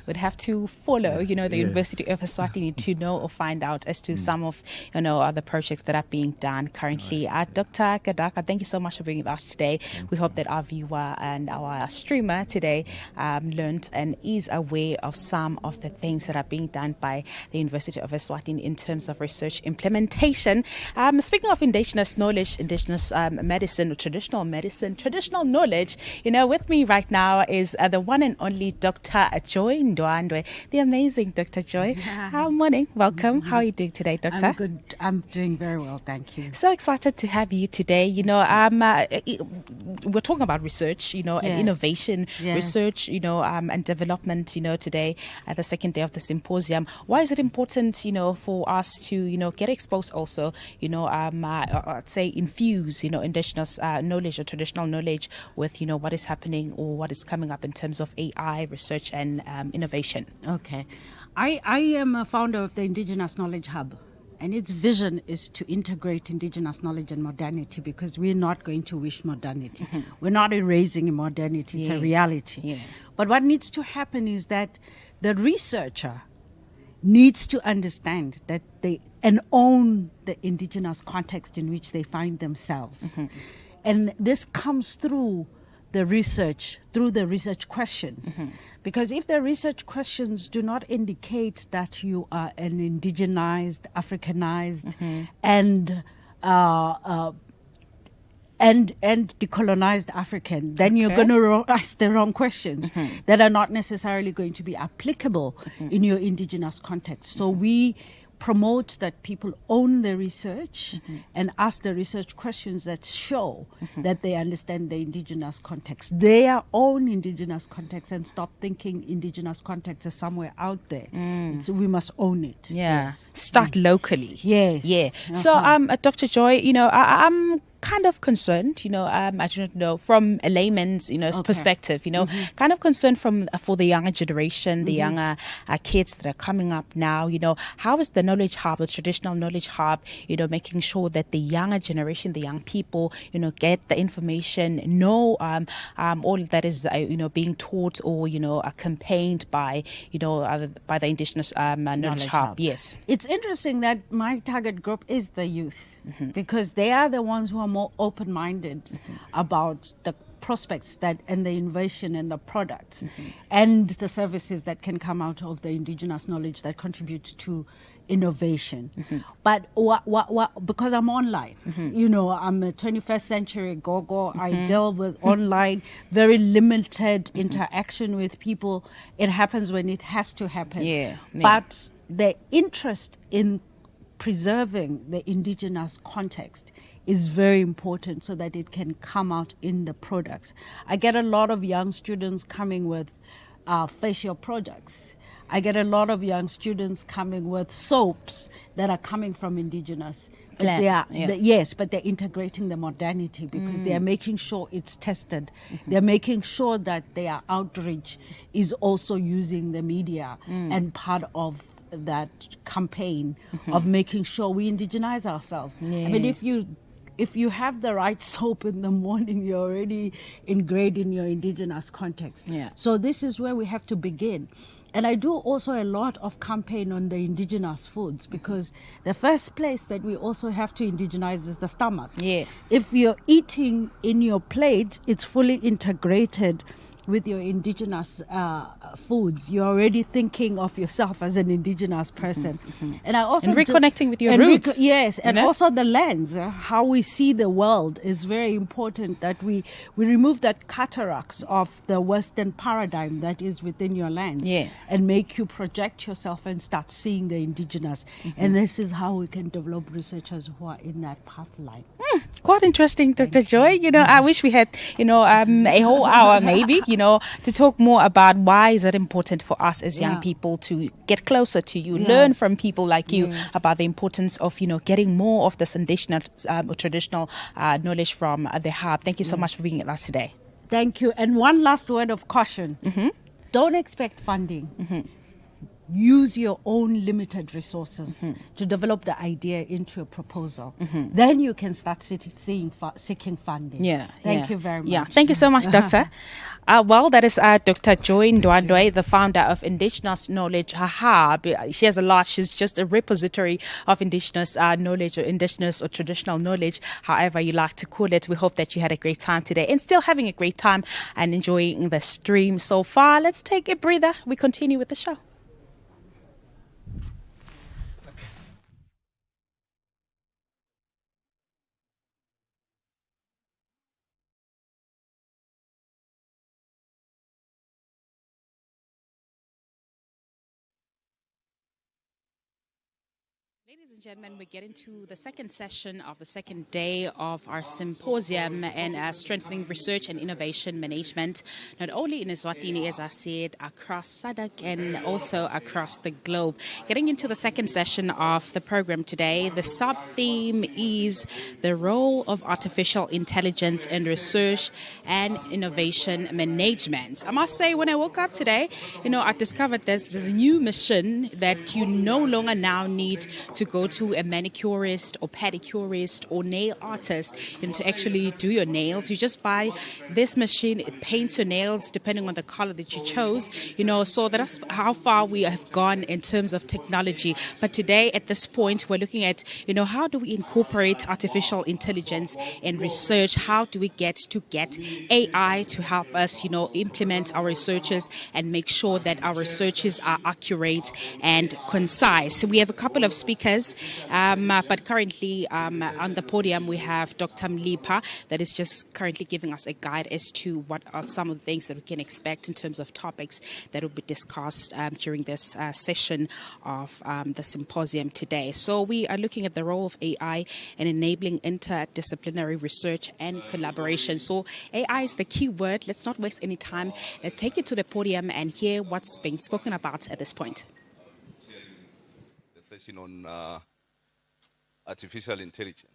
Would have to follow, the University of Eswatini to know or find out as to some of, other projects that are being done currently. Dr. Kadaka, thank you so much for being with us today. We hope that our viewer and our streamer today learned and is aware of some of the things that are being done by the University of Eswatini in terms of research implementation. Speaking of indigenous knowledge, indigenous medicine, or traditional medicine, traditional knowledge, with me right now is the one and only Dr. Joy Ndwandwe, the amazing Dr. Joy. Morning, welcome. How are you doing today, Doctor? I'm good. I'm doing very well, thank you. So excited to have you today. We're talking about research, and innovation, research, and development, today at the second day of the symposium. Why is it important, for us to, get exposed also, I'd say infuse, indigenous knowledge or traditional knowledge with, what is happening or what is coming up in terms of AI research and innovation? Okay. I am a founder of the Indigenous Knowledge Hub, and its vision is to integrate indigenous knowledge and modernity, because we're not going to wish modernity. We're not erasing modernity, it's a reality. But what needs to happen is that the researcher needs to understand that and own the indigenous context in which they find themselves. And this comes through the research questions. Because if the research questions do not indicate that you are an indigenized, Africanized, and decolonized African, then you're going to ask the wrong questions that are not necessarily going to be applicable in your indigenous context. So we promote that people own the research and ask the research questions that show that they understand the indigenous context, their own indigenous context, and stop thinking indigenous context is somewhere out there. We must own it. Start locally. So Dr. Joy, I'm kind of concerned, I don't know, from a layman's, perspective, kind of concerned for the younger generation, the younger kids that are coming up now, how is the knowledge hub, the traditional knowledge hub, making sure that the younger generation, the young people, get the information, know all that is, being taught or, campaigned by, by the indigenous knowledge hub. Yes. It's interesting that my target group is the youth, because they are the ones who are more open-minded about the prospects that and the innovation and the products and the services that can come out of the indigenous knowledge that contribute to innovation. But because I'm online, you know, I'm a 21st century go-go, I deal with online, very limited interaction with people. It happens when it has to happen. But the interest in preserving the indigenous context is very important so that it can come out in the products. I get a lot of young students coming with facial products. I get a lot of young students coming with soaps that are coming from indigenous. But they are, yes, but they're integrating the modernity because they are making sure it's tested. They're making sure that their outreach is also using the media and part of that campaign of making sure we indigenize ourselves. I mean, if you have the right soap in the morning, you're already ingrained in your indigenous context. So this is where we have to begin. And I do also a lot of campaign on the indigenous foods because the first place that we also have to indigenize is the stomach. If you're eating in your plate, it's fully integrated with your indigenous foods. You're already thinking of yourself as an indigenous person. And I also reconnecting with your roots. Yes, and also the lens, how we see the world is very important, that we remove that cataracts of the Western paradigm that is within your lens and make you project yourself and start seeing the indigenous. And this is how we can develop researchers who are in that path line. Quite interesting, Dr. Joy. You know, I wish we had, you know, a whole hour maybe, you know, to talk more about why is it important for us as young people to get closer to you, learn from people like you about the importance of, you know, getting more of this traditional knowledge from the hub. Thank you so much for being with us today. Thank you. And one last word of caution. Don't expect funding. Use your own limited resources to develop the idea into a proposal. Then you can start seeking funding. Thank you very much. Thank you so much, Doctor. Well, that is Dr. Joy Ndwandwe, the founder of Indigenous Knowledge Hub. She has a lot. She's just a repository of indigenous knowledge, or indigenous or traditional knowledge, however you like to call it. We hope that you had a great time today and still having a great time and enjoying the stream so far. Let's take a breather. We continue with the show. Ladies and gentlemen, we get into the second session of the second day of our symposium and strengthening research and innovation management, not only in Eswatini, as I said, across SADC and also across the globe. Getting into the second session of the program today, the sub-theme is the role of artificial intelligence in research and innovation management. I must say, when I woke up today, you know, I discovered there's a new machine that you no longer now need to go to a manicurist or pedicurist or nail artist and to actually do your nails. You just buy this machine, it paints your nails depending on the color that you chose, you know, so that's how far we have gone in terms of technology. But today at this point, we're looking at, you know, how do we incorporate artificial intelligence in research? How do we get AI to help us, you know, implement our researches and make sure that our researches are accurate and concise? So we have a couple of speakers, but currently on the podium we have Dr. Mlipa that is just currently giving us a guide as to what are some of the things that we can expect in terms of topics that will be discussed during this session of the symposium today. So we are looking at the role of AI in enabling interdisciplinary research and collaboration. So AI is the key word. Let's not waste any time. Let's take it to the podium and hear what's being spoken about at this point. On artificial intelligence.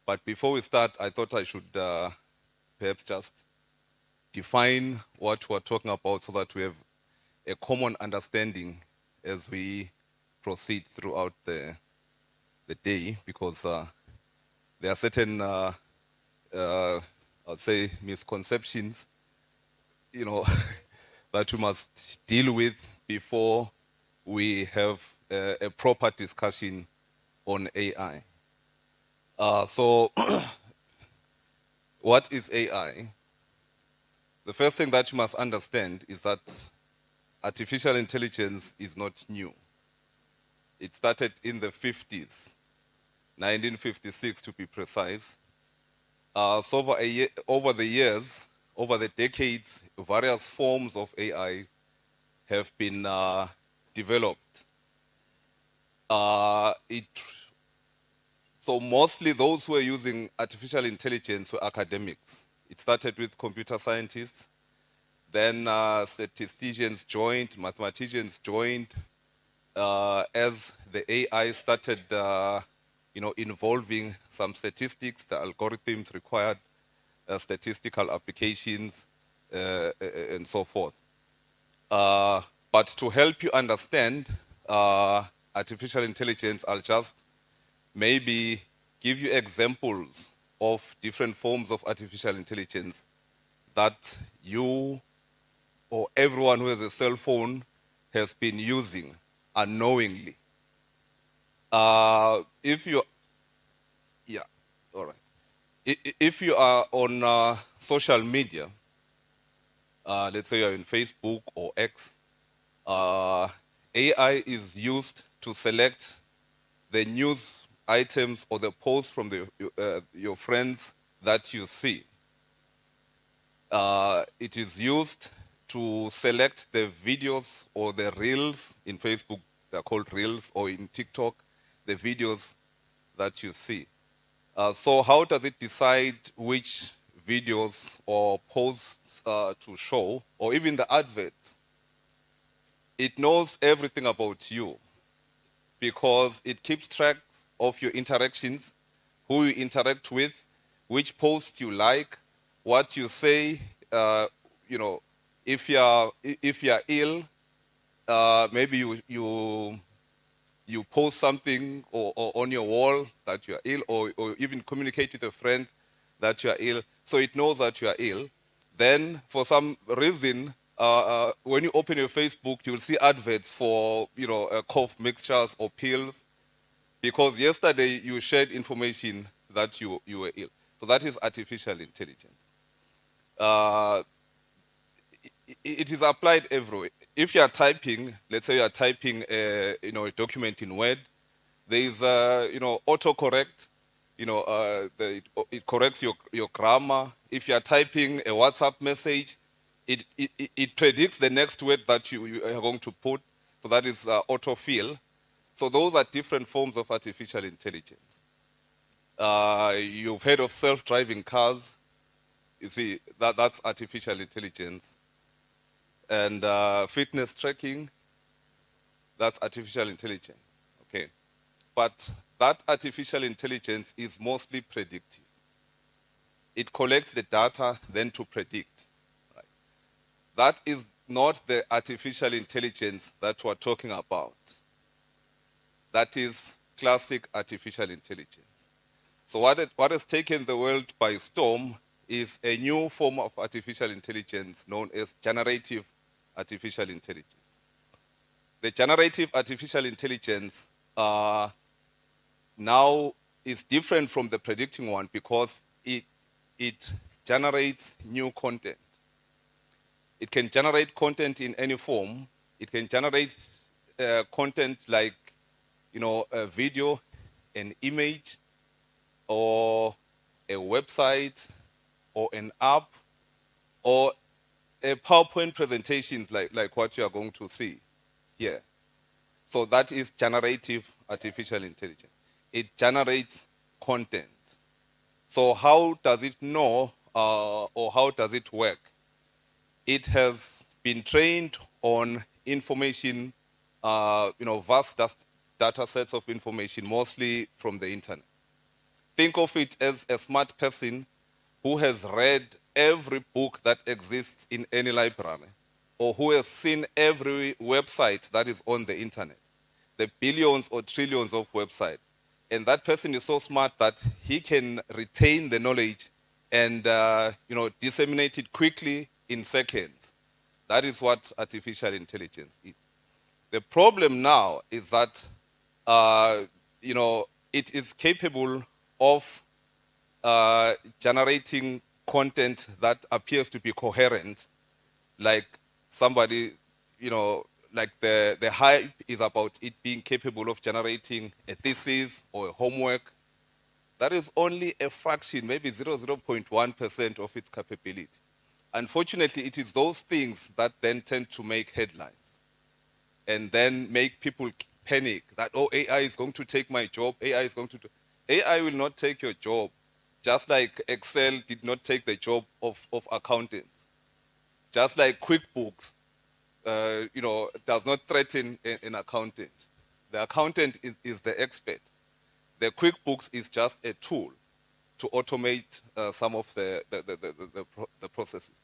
But before we start, I thought I should perhaps just define what we're talking about so that we have a common understanding as we proceed throughout the day, because there are certain, I'd say, misconceptions, you know, that we must deal with before we have a proper discussion on AI. So, what is AI? The first thing that you must understand is that artificial intelligence is not new. It started in the 50s, 1956 to be precise. So over the years, over the decades, various forms of AI have been developed. So mostly those who are using artificial intelligence were academics. It started with computer scientists, then statisticians joined, mathematicians joined, as the AI started involving some statistics, the algorithms required statistical applications, and so forth. But to help you understand artificial intelligence, I'll just maybe give you examples of different forms of artificial intelligence that you or everyone who has a cell phone has been using unknowingly. If you, yeah, all right. If you are on social media, let's say you're in Facebook or X, AI is used to select the news items or the posts from your friends that you see. It is used to select the videos or the reels. In Facebook, they're called reels, or in TikTok, the videos that you see. So how does it decide which videos or posts to show, or even the adverts? It knows everything about you because it keeps track of your interactions, who you interact with, which posts you like, what you say. If you're ill, maybe you post something or on your wall that you are ill, or even communicate with a friend that you are ill, so it knows that you are ill. Then, for some reason, when you open your Facebook, you'll see adverts for cough mixtures or pills, because yesterday you shared information that you were ill. So that is artificial intelligence. It is applied everywhere. If you are typing, let's say you are typing a document in Word, there is autocorrect. It corrects your grammar. If you are typing a WhatsApp message, it predicts the next word that you are going to put. So that is autofill. So those are different forms of artificial intelligence. You've heard of self-driving cars. You see, that's artificial intelligence. And fitness tracking, that's artificial intelligence. Okay. But that artificial intelligence is mostly predictive. It collects the data then to predict. Right? That is not the artificial intelligence that we're talking about. That is classic artificial intelligence. So what has taken the world by storm is a new form of artificial intelligence known as generative artificial intelligence. The generative artificial intelligence now is different from the predicting one because it generates new content. It can generate content in any form. It can generate content like, a video, an image, or a website, or an app, or a PowerPoint presentation like what you are going to see here. So that is generative artificial intelligence. It generates content. So how does it know or how does it work? It has been trained on information, vast data sets of information, mostly from the internet. Think of it as a smart person who has read every book that exists in any library, or who has seen every website that is on the internet, the billions or trillions of websites. And that person is so smart that he can retain the knowledge and disseminate it quickly in seconds. That is what artificial intelligence is. The problem now is that it is capable of generating content that appears to be coherent, like somebody, like the hype is about it being capable of generating a thesis or a homework. That is only a fraction, maybe 0.1% of its capability. Unfortunately, it is those things that then tend to make headlines and then make people panic that, oh, AI is going to take my job, AI is going to do. AI will not take your job, just like Excel did not take the job of accountants. Just like QuickBooks, does not threaten an accountant. The accountant is the expert. The QuickBooks is just a tool to automate some of the processes.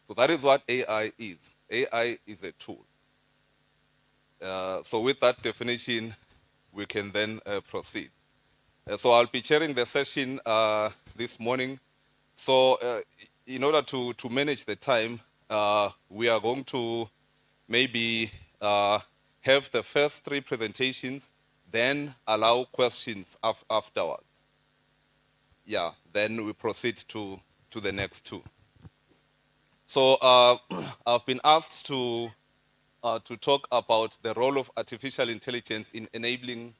So that is what AI is. AI is a tool. So with that definition, we can then proceed. So I'll be chairing the session this morning. So in order to manage the time, we are going to maybe have the first 3 presentations, then allow questions afterwards. Yeah, then we proceed to the next 2. So I've been asked to talk about the role of artificial intelligence in enabling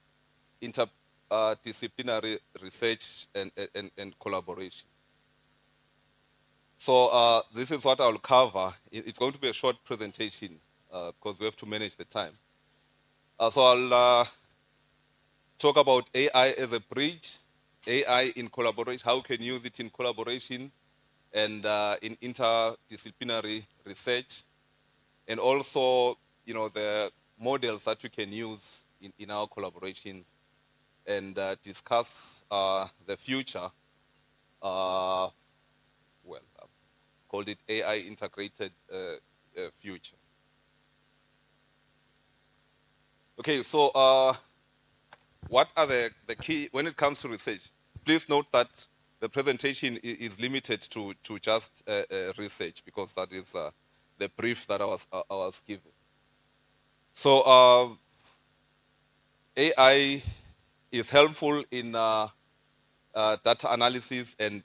interdisciplinary research and collaboration. So this is what I'll cover. It's going to be a short presentation because we have to manage the time. So I'll talk about AI as a bridge, AI in collaboration, how we can use it in collaboration and in interdisciplinary research, and also, the models that we can use in our collaboration, and discuss the future. Called it AI integrated future. Okay, so what are the key, when it comes to research, please note that the presentation is limited to just research, because that is the brief that I was given. So AI is helpful in data analysis and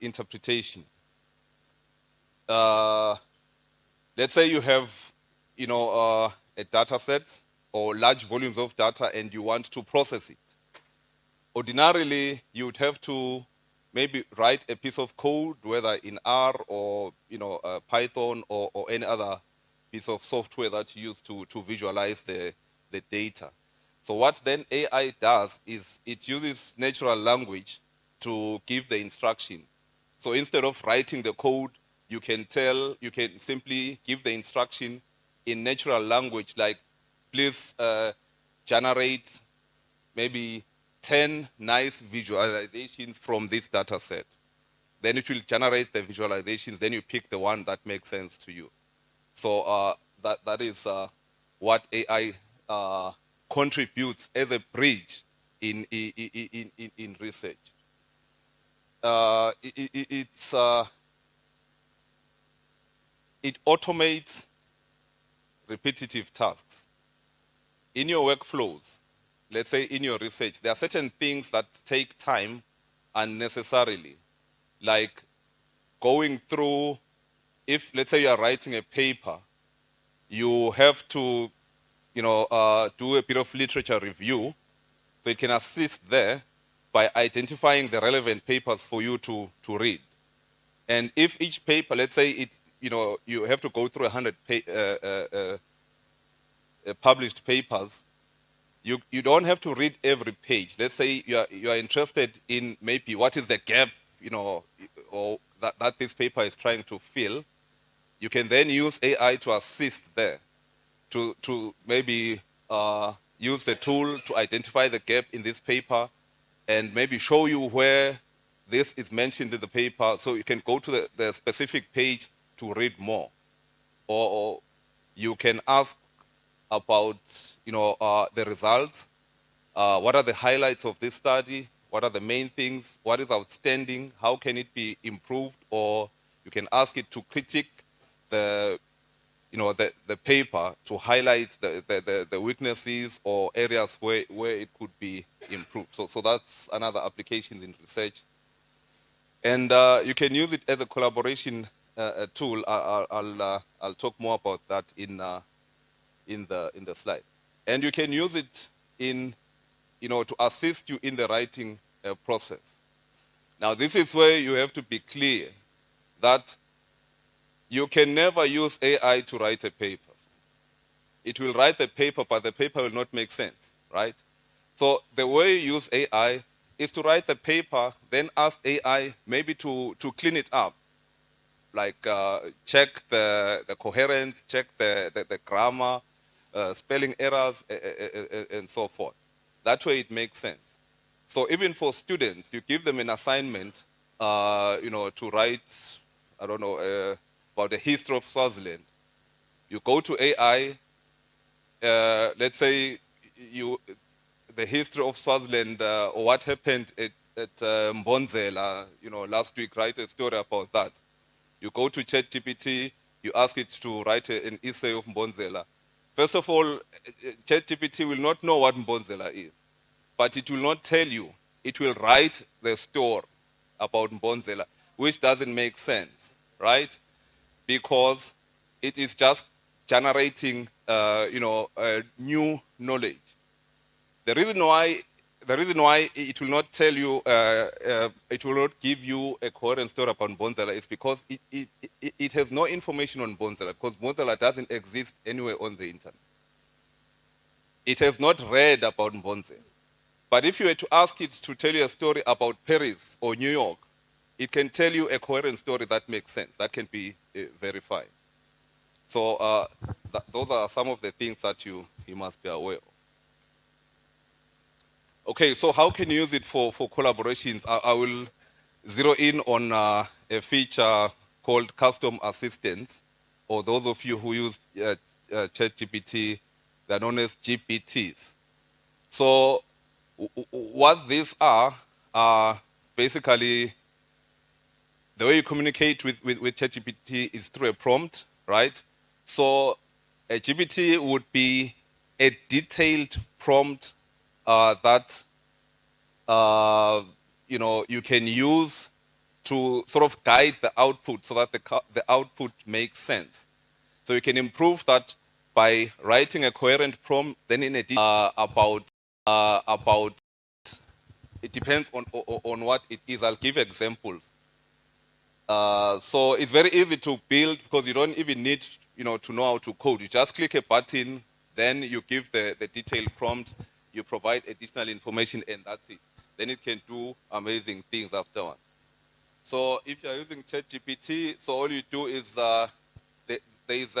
interpretation. Let's say you have, a data set or large volumes of data and you want to process it. Ordinarily, you would have to maybe write a piece of code, whether in R or Python or any other piece of software that you use to visualize the data. So what then AI does is it uses natural language to give the instruction. So instead of writing the code, you can simply give the instruction in natural language, like, please generate maybe 10 nice visualizations from this data set. Then it will generate the visualizations, then you pick the one that makes sense to you. So that is what AI contributes as a bridge in research. It automates repetitive tasks. In your workflows, let's say in your research, there are certain things that take time unnecessarily, like going through, if let's say you are writing a paper, you have to do a bit of literature review, so it can assist there by identifying the relevant papers for you to read. And if each paper, let's say you have to go through 100 published papers, you don't have to read every page. Let's say you are interested in maybe what is the gap, or that this paper is trying to fill. You can then use AI to assist there, to maybe use the tool to identify the gap in this paper and maybe show you where this is mentioned in the paper, so you can go to the specific page to read more. Or you can ask about the results. What are the highlights of this study? What are the main things? What is outstanding? How can it be improved? Or you can ask it to critique the the paper to highlight the weaknesses or areas where it could be improved. So that's another application in research. And you can use it as a collaboration tool. I'll talk more about that in the slide. And you can use it in, to assist you in the writing process. Now, this is where you have to be clear that you can never use AI to write a paper. It will write the paper, but the paper will not make sense, right? So the way you use AI is to write the paper, then ask AI maybe to clean it up, like check the coherence, check the grammar, spelling errors, and so forth. That way it makes sense. So even for students, you give them an assignment, to write, I don't know, about the history of Swaziland. You go to AI, let's say the history of Swaziland, or what happened at Mbonzela, last week, write a story about that. You go to ChatGPT, you ask it to write an essay of Mbonzela. First of all, ChatGPT will not know what Mbonzela is, but it will not tell you. It will write the story about Mbonzela, which doesn't make sense, right? Because it is just generating, new knowledge. The reason why it will not tell you, it will not give you a coherent story about Mbonzela is because it has no information on Mbonzela, because Mbonzela doesn't exist anywhere on the internet. It has not read about Mbonzela. But if you were to ask it to tell you a story about Paris or New York, it can tell you a coherent story that makes sense, that can be verified. So those are some of the things that you must be aware of. Okay, so how can you use it for collaborations? I will zero in on a feature called custom assistants, or those of you who use ChatGPT, they're known as GPTs. So what these are basically the way you communicate with ChatGPT is through a prompt, right? So a GPT would be a detailed prompt that you can use to sort of guide the output so that the output makes sense. So you can improve that by writing a coherent prompt. Then in addition, about it depends on what it is. I'll give examples. So it's very easy to build because you don't even need to know how to code. You just click a button, then you give the detailed prompt, you provide additional information, and that's it. Then it can do amazing things afterwards. So if you're using ChatGPT, so all you do is there is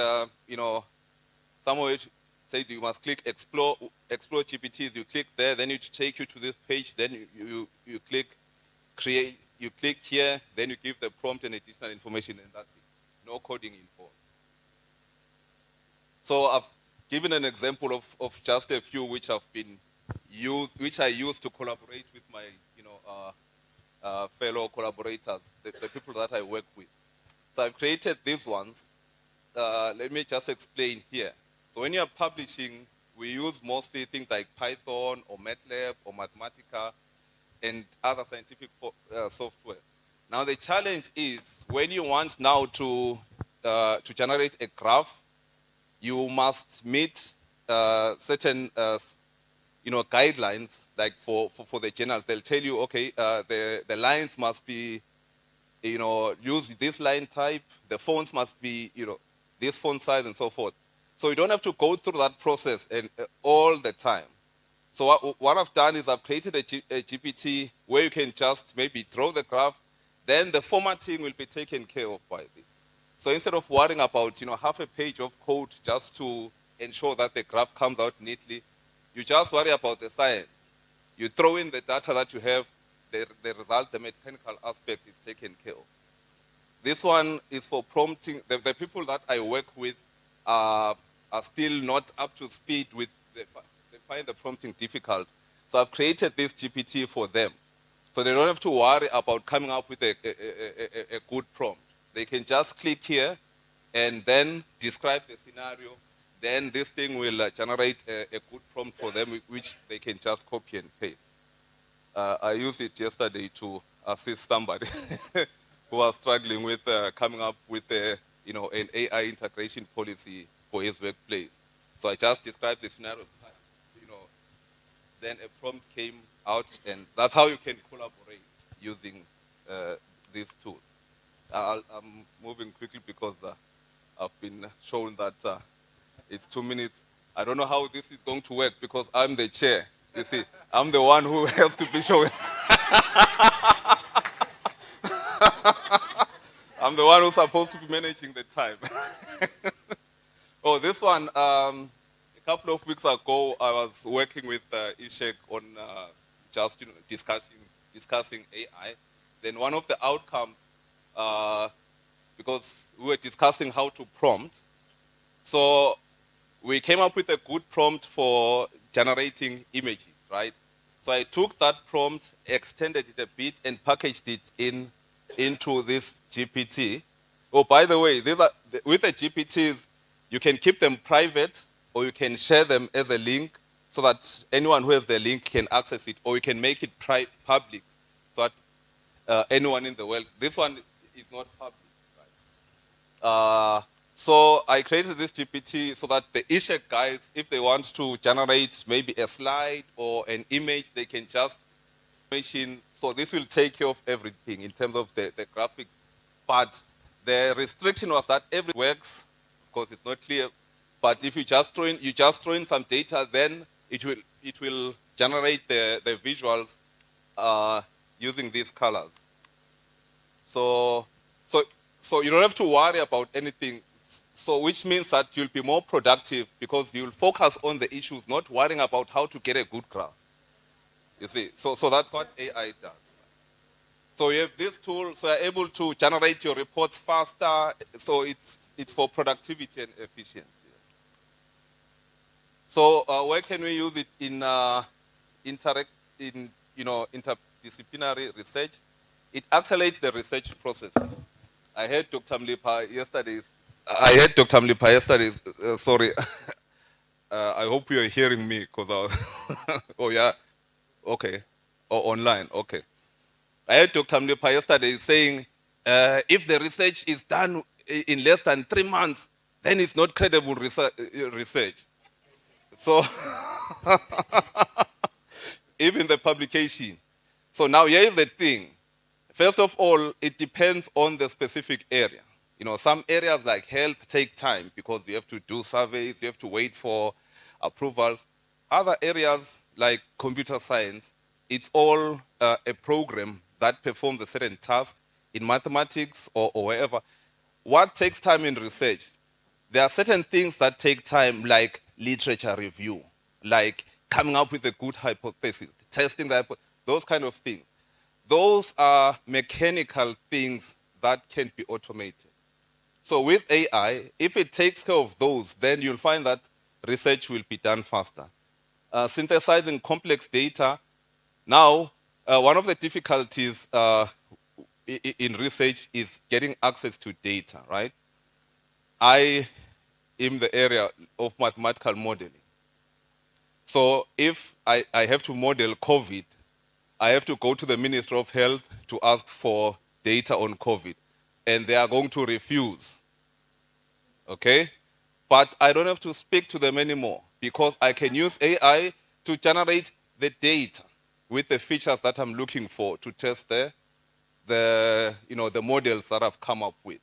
somewhere it says you must click explore GPTs. You click there, then it take you to this page. Then you click create. You click here, then you give the prompt and additional information, and that's it. No coding involved. So I've given an example of just a few which have been used, which I use to collaborate with my fellow collaborators, the people that I work with. So I've created these ones. Let me just explain here. So when you're publishing, we use mostly things like Python or MATLAB or Mathematica and other scientific software. Now the challenge is when you want now to generate a graph, you must meet certain guidelines. Like for the journals, they'll tell you, okay, the lines must be, use this line type. The fonts must be, this font size and so forth. So you don't have to go through that process and all the time. So what I've done is I've created a GPT where you can just maybe draw the graph, then the formatting will be taken care of by this. So instead of worrying about half a page of code just to ensure that the graph comes out neatly, you just worry about the science. You throw in the data that you have, the result, the mechanical aspect is taken care of. This one is for prompting. The people that I work with are still not up to speed with they find the prompting difficult. So I've created this GPT for them. So they don't have to worry about coming up with a good prompt. They can just click here, and then describe the scenario. Then this thing will generate a good prompt for them, which they can just copy and paste. I used it yesterday to assist somebody who was struggling with coming up with an AI integration policy for his workplace. So I just described the scenario, then a prompt came out, and that's how you can collaborate using these tools. I'm moving quickly because I've been shown that it's 2 minutes. I don't know how this is going to work because I'm the chair. You see, I'm the one who has to be showing. I'm the one who's supposed to be managing the time. Oh, this one, a couple of weeks ago, I was working with Ishek on just discussing AI. Then one of the outcomes, because we were discussing how to prompt, so we came up with a good prompt for generating images, right? So I took that prompt, extended it a bit, and packaged it into this GPT. Oh, by the way, with the GPTs, you can keep them private, or you can share them as a link so that anyone who has the link can access it, or you can make it public so that anyone in the world. This one is not public, right? So I created this GPT so that the Ishek guys, if they want to generate maybe a slide or an image, they can just mention. So this will take care of everything in terms of the graphics. But the restriction was that everything works. Of course, it's not clear. But if you just throw in some data, then it will generate the visuals using these colors. So you don't have to worry about anything. So which means that you'll be more productive because you'll focus on the issues, not worrying about how to get a good graph. You see, so that's what AI does. So you have this tool, so you're able to generate your reports faster. So it's for productivity and efficiency. So where can we use it in interdisciplinary research? It accelerates the research process. I heard Dr. Mlipa yesterday. Sorry. I hope you're hearing me because oh yeah, okay, or online, okay. I heard Dr. Mlipa yesterday saying, if the research is done in less than 3 months, then it's not credible research. So even the publication. So now here is the thing. First of all, it depends on the specific area. Some areas like health take time because you have to do surveys, you have to wait for approvals. Other areas like computer science, it's all a program that performs a certain task in mathematics or wherever. What takes time in research? There are certain things that take time, like literature review, like coming up with a good hypothesis, testing the hypothesis, those kind of things. Those are mechanical things that can be automated. So with AI, if it takes care of those, then you'll find that research will be done faster. Synthesizing complex data. Now, one of the difficulties in research is getting access to data, right? I am the area of mathematical modeling. So if I have to model COVID, I have to go to the Ministry of Health to ask for data on COVID, and they are going to refuse. Okay? But I don't have to speak to them anymore because I can use AI to generate the data with the features that I'm looking for to test the models that I've come up with.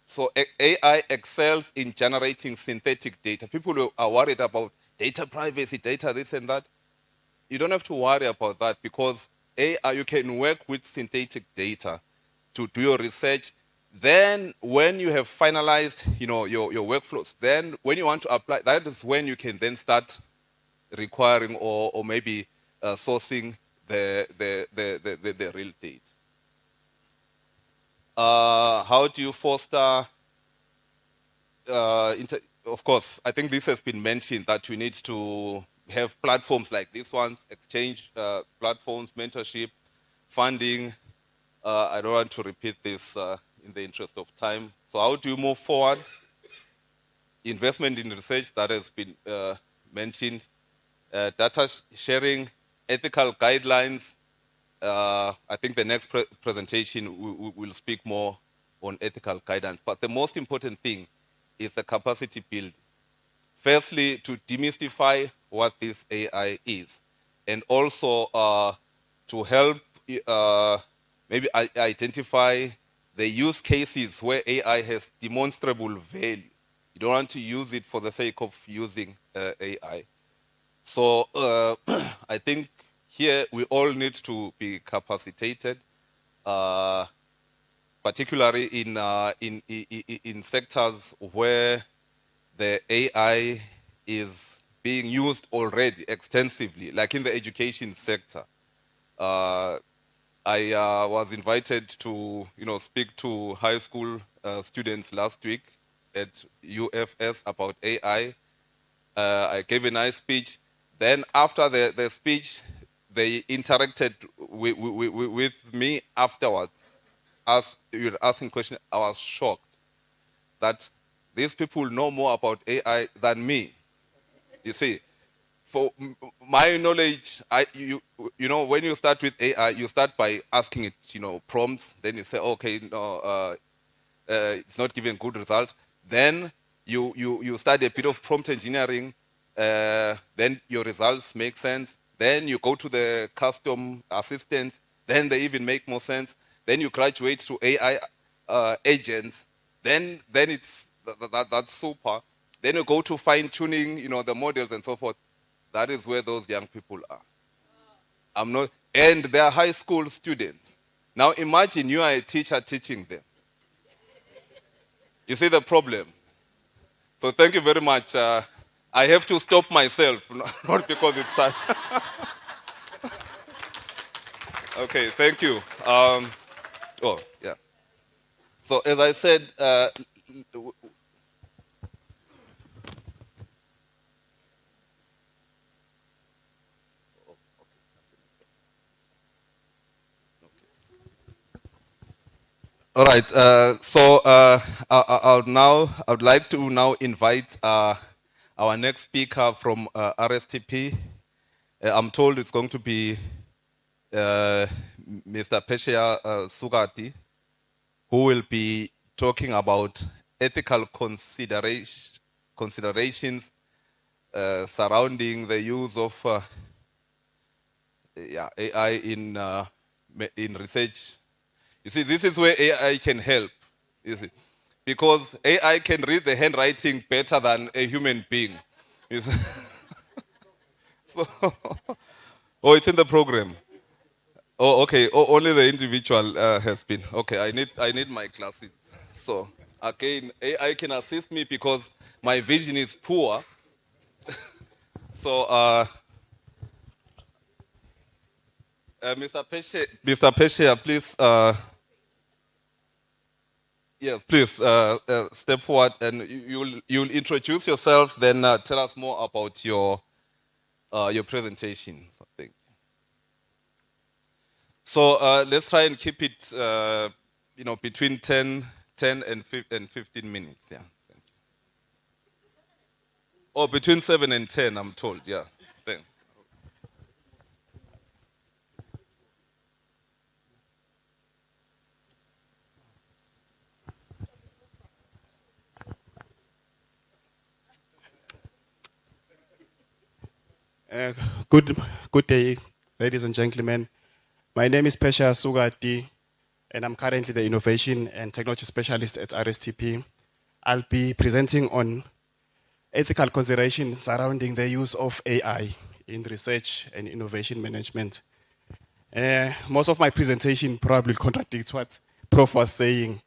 So AI excels in generating synthetic data. People are worried about data privacy, data this and that. You don't have to worry about that because AI, you can work with synthetic data to do your research. Then when you have finalized your workflows, then when you want to apply, that is when you can then start requiring or maybe sourcing the real data. How do you foster of course, I think this has been mentioned that we need to have platforms like this one, exchange platforms, mentorship, funding. I don't want to repeat this in the interest of time. So how do you move forward? investment in research that has been mentioned, data sharing, ethical guidelines. I think the next presentation will speak more on ethical guidance. But the most important thing is the capacity build. Firstly, to demystify what this AI is, and also to help maybe identify the use cases where AI has demonstrable value. You don't want to use it for the sake of using AI. So I think here we all need to be capacitated, particularly in sectors where the AI is being used already extensively, like in the education sector. I was invited to, speak to high school students last week at UFS about AI. I gave a nice speech. Then after the speech, they interacted with me afterwards. You were asking questions. I was shocked that these people know more about AI than me. You see, for my knowledge, when you start with AI, you start by asking it, prompts. Then you say, okay, no, it's not giving good result. Then you start a bit of prompt engineering. Then your results make sense. Then you go to the custom assistant. Then they even make more sense. Then you graduate to AI agents. Then it's that's super. Then you go to fine tuning, the models and so forth. That is where those young people are. I'm not, and they are high school students. Now imagine you are a teacher teaching them. You see the problem. So thank you very much. I have to stop myself, not because it's time. Okay, thank you. Oh, yeah. So as I said, all right. I would like to now invite our next speaker from RSTP. I'm told it's going to be Mr. Peshia Sugati, who will be talking about ethical considerations surrounding the use of AI in research. You see, this is where AI can help, you see, because AI can read the handwriting better than a human being. You see? So, oh, it's in the program. Oh, okay. Oh, only the individual has been. Okay, I need my glasses. So again, AI can assist me because my vision is poor. So, Mr. Pesce, please. Yes, please step forward and you'll introduce yourself. Then tell us more about your presentation. So, thank you. So let's try and keep it, between 10 and 15 minutes. Yeah. Thank you. Oh, between 7 and 10, I'm told. Yeah. Thanks. Good day, ladies and gentlemen. My name is Pesha Sugati, and I'm currently the Innovation and Technology Specialist at RSTP. I'll be presenting on ethical considerations surrounding the use of AI in research and innovation management. Most of my presentation probably contradicts what Prof was saying.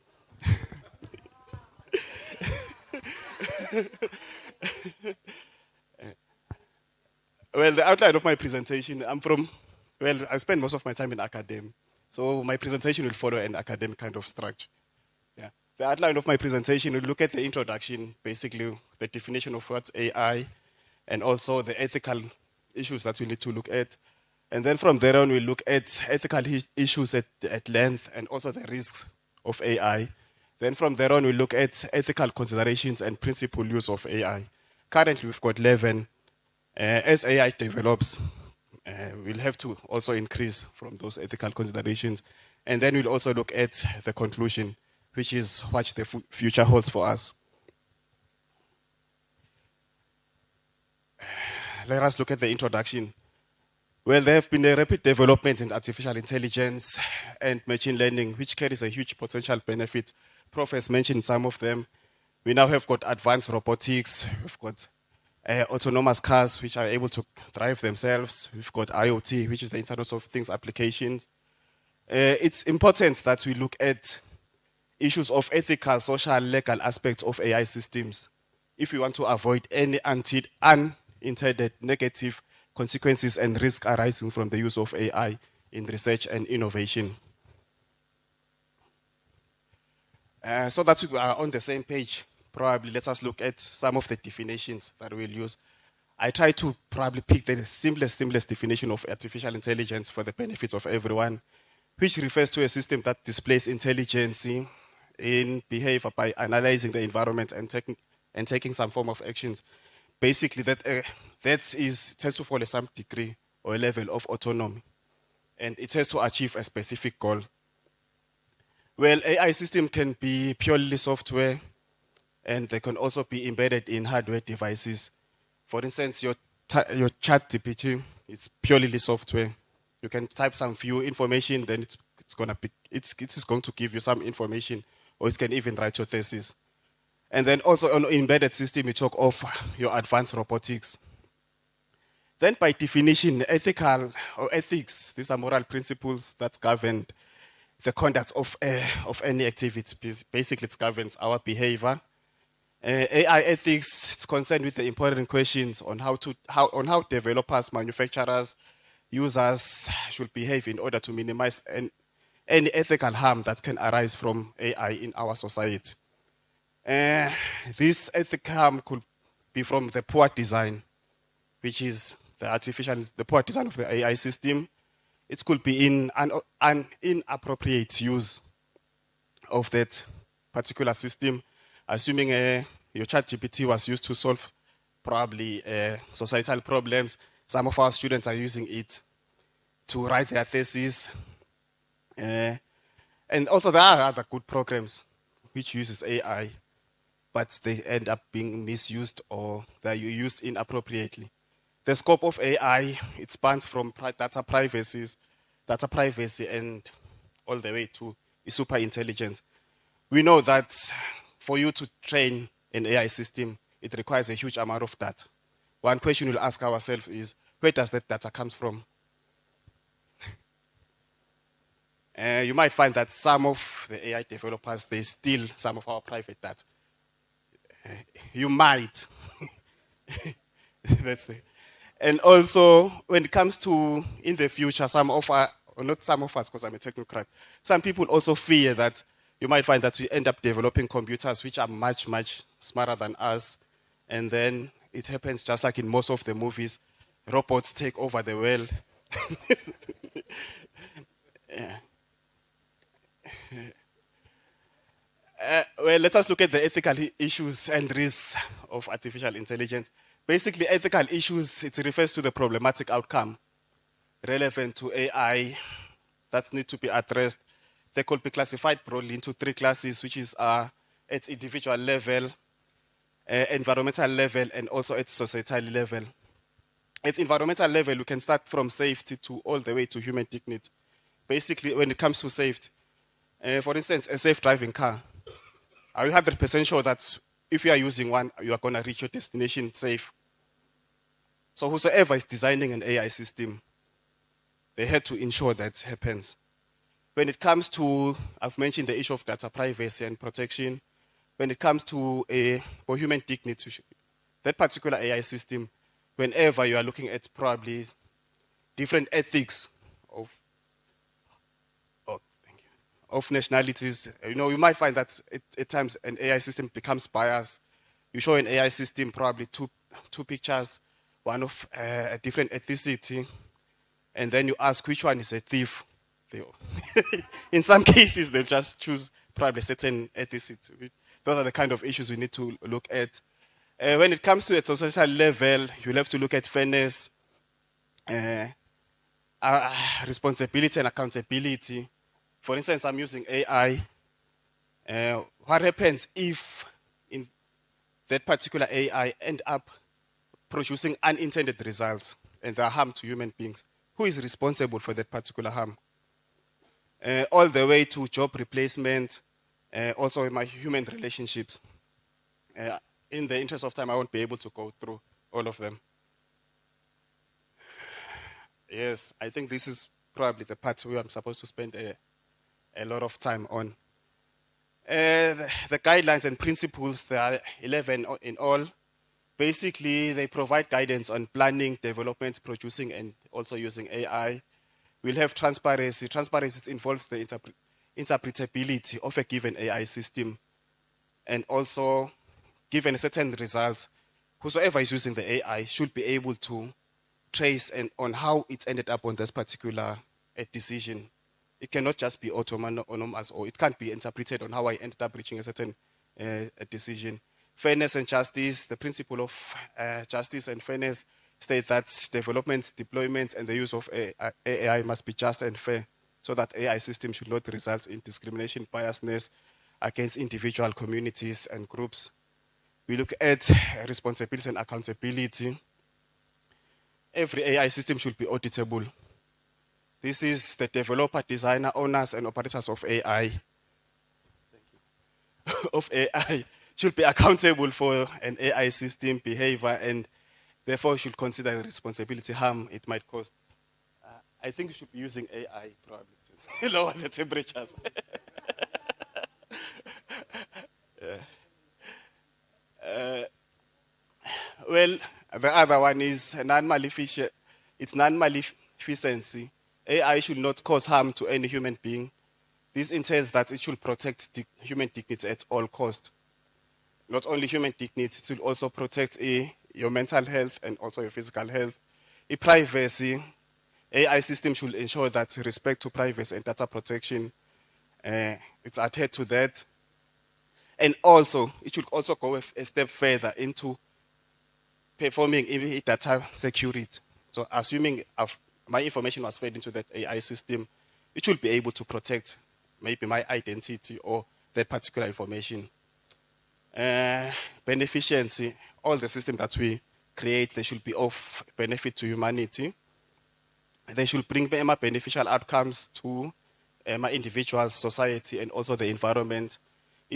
Well, the outline of my presentation, I spend most of my time in academia. So my presentation will follow an academic kind of structure. Yeah. The outline of my presentation will look at the introduction, basically the definition of what's AI, and also the ethical issues that we need to look at. And then from there on, we'll look at ethical issues at length and also the risks of AI. Then from there on, we look at ethical considerations and principal use of AI. Currently, we've got 11. As AI develops, we'll have to also increase from those ethical considerations. And then we'll also look at the conclusion, which is what the future holds for us. Let us look at the introduction. Well, there have been a rapid development in artificial intelligence and machine learning, which carries a huge potential benefit. Prof has mentioned some of them. We now have got advanced robotics. We've got autonomous cars, which are able to drive themselves. We've got IoT, which is the Internet of Things applications. It's important that we look at issues of ethical, social, legal aspects of AI systems if we want to avoid any unintended negative consequences and risk arising from the use of AI in research and innovation. So that we are on the same page, probably let us look at some of the definitions that we'll use. I try to probably pick the simplest definition of artificial intelligence for the benefit of everyone, which refers to a system that displays intelligence in behavior by analyzing the environment and taking some form of actions. Basically, it has to follow some degree or level of autonomy, and it has to achieve a specific goal. Well, AI system can be purely software, and they can also be embedded in hardware devices. For instance, your ChatGPT, it's purely software. You can type some few information, then it's going to give you some information, or it can even write your thesis. And then also on embedded system, we talk of your advanced robotics. Then by definition, ethical or ethics, these are moral principles that govern the conduct of any activity. Basically, it governs our behavior. AI ethics is concerned with the important questions on how developers, manufacturers, users should behave in order to minimize any ethical harm that can arise from AI in our society. This ethical harm could be from the poor design, which is the poor design of the AI system. It could be in an inappropriate use of that particular system, assuming your ChatGPT was used to solve probably societal problems. Some of our students are using it to write their thesis. And also there are other good programs which uses AI, but they end up being misused or they're used inappropriately. The scope of AI, it spans from data privacy and all the way to super intelligence. We know that for you to train an AI system, it requires a huge amount of data. One question we'll ask ourselves is, where does that data come from? You might find that some of the AI developers, they steal some of our private data. You might. That's it. And also, when it comes to, in the future, not some of us, because I'm a technocrat, some people also fear that you might find that we end up developing computers which are much, much smarter than us. And then it happens just like in most of the movies, robots take over the world. Yeah. Well, let us look at the ethical issues and risks of artificial intelligence. Basically, ethical issues, it refers to the problematic outcome relevant to AI that need to be addressed. They could be classified broadly into three classes, which is at individual level, environmental level, and also at societal level. At environmental level, we can start from safety to all the way to human dignity. Basically, when it comes to safety, for instance, a safe driving car, are you 100% sure that if you are using one, you are going to reach your destination safe? So whosoever is designing an AI system, they had to ensure that happens. When it comes to, I've mentioned the issue of data privacy and protection. When it comes to for human dignity, that particular AI system, whenever you are looking at probably different ethics of nationalities, you might find that at times an AI system becomes biased. You show an AI system probably two pictures, one of a different ethnicity, and then you ask which one is a thief. In some cases, they'll just choose probably certain ethnicities. Those are the kind of issues we need to look at. When it comes to a social level, you'll have to look at fairness, responsibility and accountability. For instance, I'm using AI. What happens if in that particular AI end up producing unintended results and they are harm to human beings? Who is responsible for that particular harm? All the way to job replacement, also in my human relationships. In the interest of time, I won't be able to go through all of them. Yes, I think this is probably the part where I'm supposed to spend a lot of time on. The guidelines and principles, there are 11 in all. Basically, they provide guidance on planning, development, producing, and also using AI. We'll have transparency. Transparency involves the interpretability of a given AI system. And also, given certain results, whosoever is using the AI should be able to trace on how it ended up on this particular decision. It cannot just be autonomous, or it can't be interpreted on how I ended up reaching a certain decision. Fairness and justice, the principle of justice and fairness state that development, deployment, and the use of AI must be just and fair, so that AI systems should not result in discrimination, biasness against individual communities and groups. We look at responsibility and accountability. Every AI system should be auditable. This is the developer, designer, owners, and operators of AI. Of AI should be accountable for an AI system behavior, and therefore should consider the responsibility harm it might cause. I think we should be using AI probably to lower the temperatures. Well, the other one is non-maleficence. It's non-maleficency. AI should not cause harm to any human being. This entails that it should protect human dignity at all costs. Not only human dignity, it will also protect your mental health and also your physical health. Privacy, AI system should ensure that respect to privacy and data protection, it's adhered to that. And also, it should also go a step further into performing data security. So assuming my information was fed into that AI system, it should be able to protect maybe my identity or that particular information. Beneficiency, all the systems that we create, they should be of benefit to humanity. They should bring beneficial outcomes to my individual society and also the environment.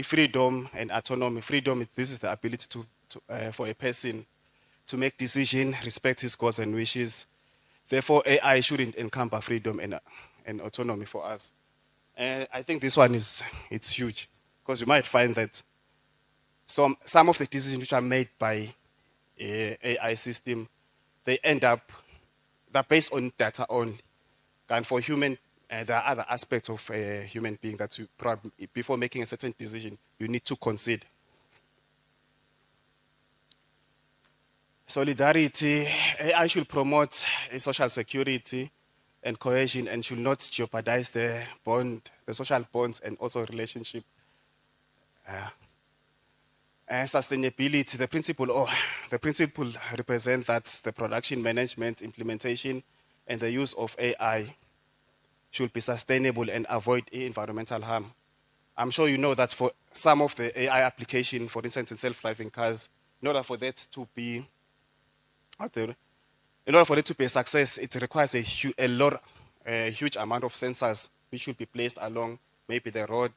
Freedom and autonomy. Freedom, this is the ability for a person to make decisions, respect his goals and wishes. Therefore, AI shouldn't encumber freedom and autonomy for us. I think this one it's huge, because you might find that some of the decisions which are made by AI system, they end up, they're based on data only. And for human, there are other aspects of a human being that you probably, before making a certain decision, you need to consider. Solidarity, AI should promote social security and cohesion and should not jeopardize the social bonds and also relationship. Sustainability, the principle represents that the production, management, implementation, and the use of AI should be sustainable and avoid environmental harm. I'm sure you know that for some of the AI application, for instance, in self-driving cars, in order for that to be a success, it requires a huge amount of sensors which should be placed along maybe the road,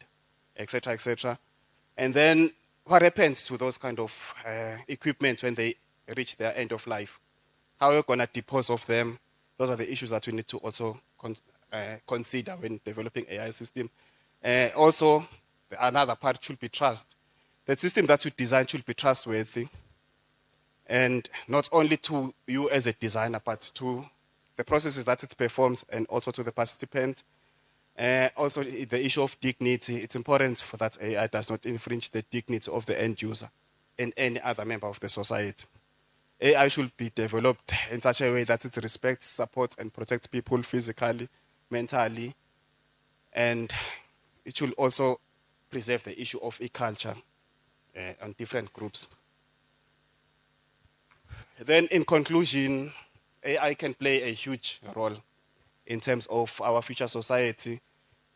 etc., etc. And then what happens to those kind of equipment when they reach their end of life? How are you going to dispose of them? Those are the issues that we need to also consider when developing AI system. Also, another part should be trust. The system that you design should be trustworthy. And not only to you as a designer, but to the processes that it performs and also to the participants. Also, the issue of dignity, it's important for that AI does not infringe the dignity of the end user and any other member of the society. AI should be developed in such a way that it respects, supports, and protects people physically, mentally, and it should also preserve the issue of e-culture on different groups. Then in conclusion, AI can play a huge role in terms of our future society.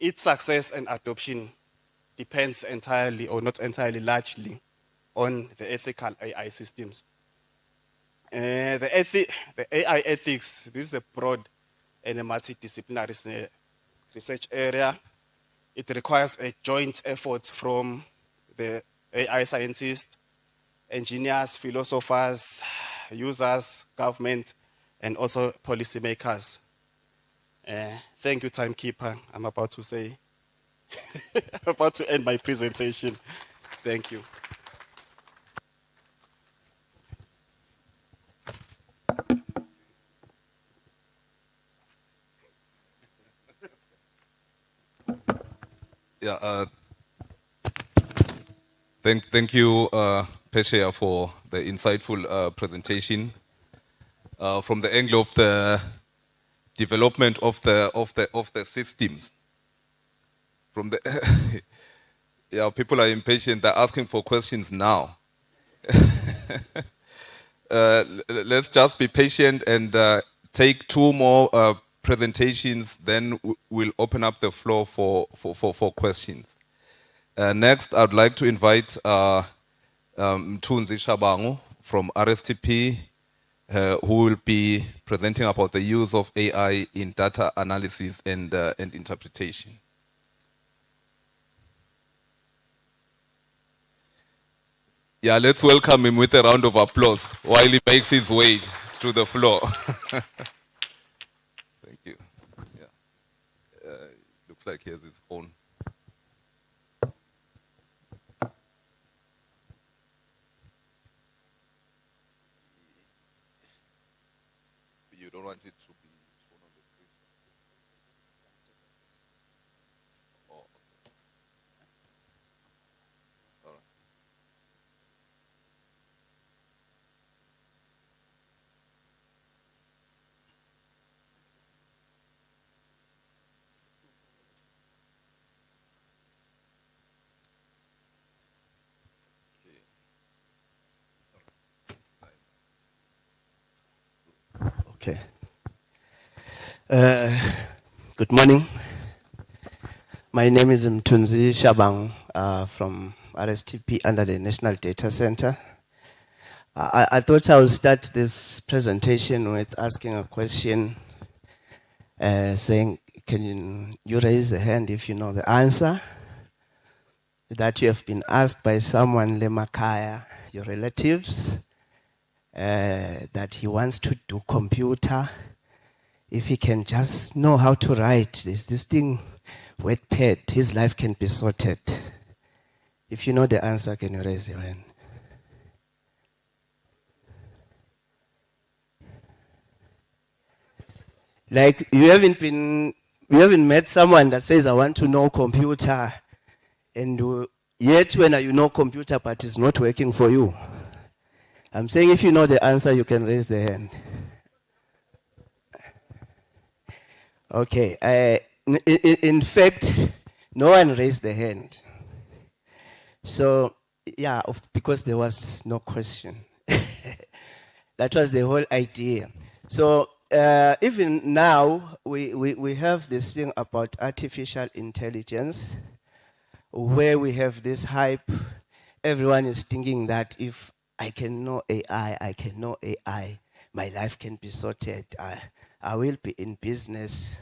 Its success and adoption depends entirely, or not entirely, largely, on the ethical AI systems. The AI ethics, this is a broad and a multidisciplinary research area. It requires a joint effort from the AI scientists, engineers, philosophers, users, government, and also policymakers. Thank you, timekeeper. I'm about to say, I'm about to end my presentation. Thank you. Yeah. Thank you, Pesha, for the insightful presentation. From the angle of the development of the systems, from the yeah, people are impatient. They're asking for questions now. Let's just be patient and take two more presentations. Then we'll open up the floor for questions. Next, I'd like to invite Mthunzi Shabangu from RSTP, who will be presenting about the use of AI in data analysis and interpretation. Yeah, let's welcome him with a round of applause while he makes his way to the floor. Thank you. Yeah. Looks like he has his own. You don't want it to be shown on the screen. Oh, okay. All right. Okay. Good morning. My name is Mthunzi Shabangu from RSTP under the National Data Center. I thought I would start this presentation with asking a question, saying, can you raise a hand if you know the answer? That you have been asked by someone, Lemakaya, your relatives, that he wants to do computer. If he can just know how to write this thing, WordPad, his life can be sorted. If you know the answer, can you raise your hand? Like you haven't met someone that says, I want to know computer, and yet when you know computer, but it's not working for you. I'm saying if you know the answer, you can raise the hand. Okay. In fact, no one raised the hand. So, yeah, because there was no question. That was the whole idea. So, even now, we have this thing about artificial intelligence, where we have this hype. Everyone is thinking that if I can know AI, my life can be sorted. I will be in business.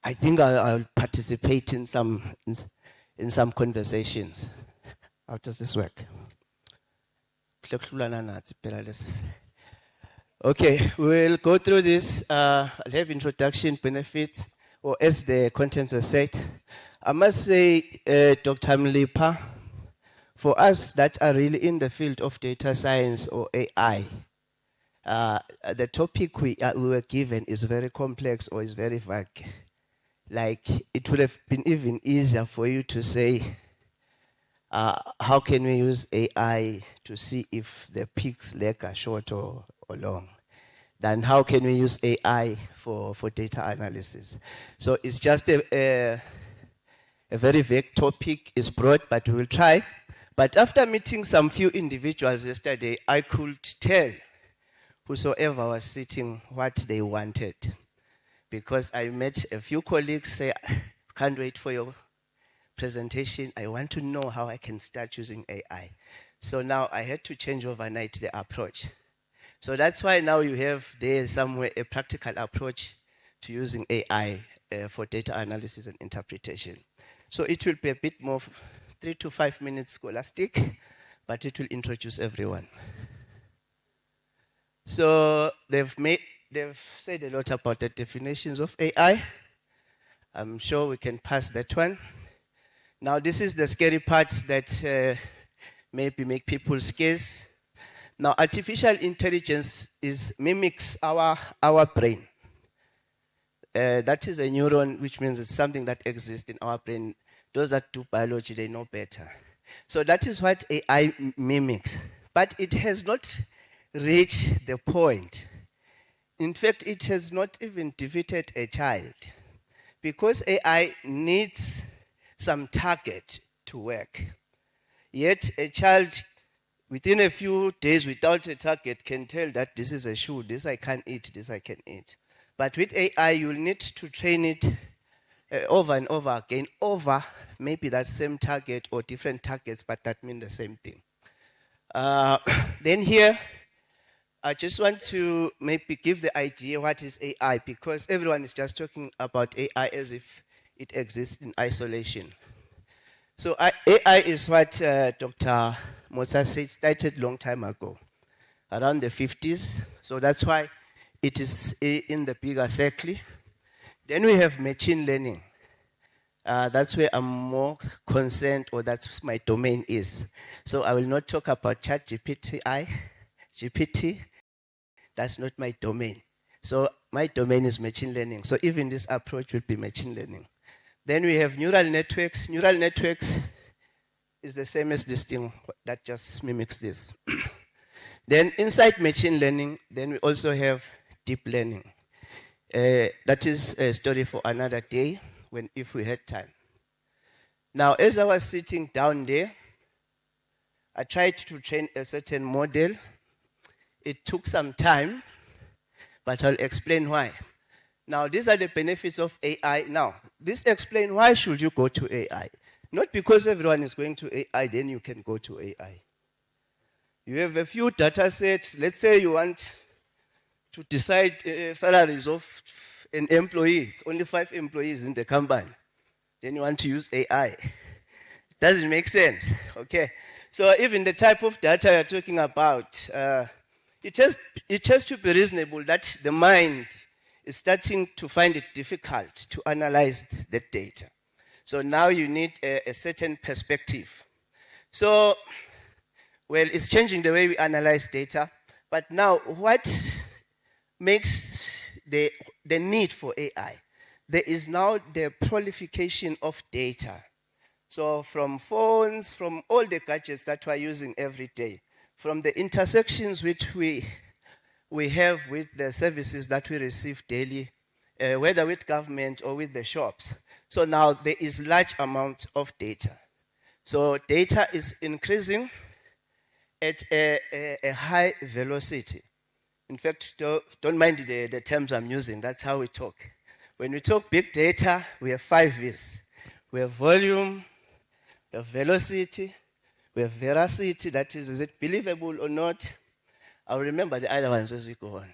I think I'll participate in some conversations. How does this work? Okay, we'll go through this. I'll have introduction, benefits, or as the contents are said. I must say, Dr. Mlipa, for us that are really in the field of data science or AI, the topic we were given is very complex or is very vague. Like, it would have been even easier for you to say, how can we use AI to see if the pig's leg are short or long? Then how can we use AI for data analysis? So it's just a very vague topic is brought, but we will try. But after meeting some few individuals yesterday, I could tell whosoever was sitting what they wanted. Because I met a few colleagues say, can't wait for your presentation. I want to know how I can start using AI. So now I had to change overnight the approach. So that's why now you have there somewhere a practical approach to using AI for data analysis and interpretation. So it will be a bit more 3 to 5 minutes scholastic, but it will introduce everyone. So they've said a lot about the definitions of AI. I'm sure we can pass that one. Now this is the scary parts that maybe make people scared. Now artificial intelligence mimics our brain. That is a neuron, which means it's something that exists in our brain. Those that do biology, they know better. So that is what AI mimics. But it has not reached the point. In fact, it has not even defeated a child. Because AI needs some target to work. Yet a child, within a few days without a target, can tell that this is a shoe, this I can't eat, this I can eat. But with AI, you'll need to train it over and over again, over maybe that same target or different targets, but that mean the same thing. Then here, I just want to maybe give the idea what is AI, because everyone is just talking about AI as if it exists in isolation. So AI is what Dr. Motsa said started a long time ago, around the 50s. So that's why it is in the bigger circle. Then we have machine learning. That's where I'm more concerned, or that's my domain is. So I will not talk about GPT. That's not my domain. So my domain is machine learning. So even this approach will be machine learning. Then we have neural networks. Neural networks is the same as this thing that just mimics this. Then inside machine learning, then we also have deep learning. That is a story for another day, if we had time. Now, as I was sitting down there, I tried to train a certain model. It took some time, but I'll explain why. Now, these are the benefits of AI. Now, this explains why should you go to AI. Not because everyone is going to AI, then you can go to AI. You have a few data sets. Let's say you want to decide salaries of an employee. It's only 5 employees in the company. Then you want to use AI. It doesn't make sense, okay? So even the type of data you're talking about, it has to be reasonable that the mind is starting to find it difficult to analyze the data. So now you need a certain perspective. So, well, it's changing the way we analyze data. But now, what makes the need for AI? There is now the proliferation of data. So from phones, from all the gadgets that we're using every day, from the intersections which we have with the services that we receive daily, whether with government or with the shops. So now there is large amounts of data. So data is increasing at a high velocity. In fact, don't mind the terms I'm using, that's how we talk. When we talk big data, we have 5 V's. We have volume, we have velocity, we have veracity, that is it believable or not? I'll remember the other ones as we go on.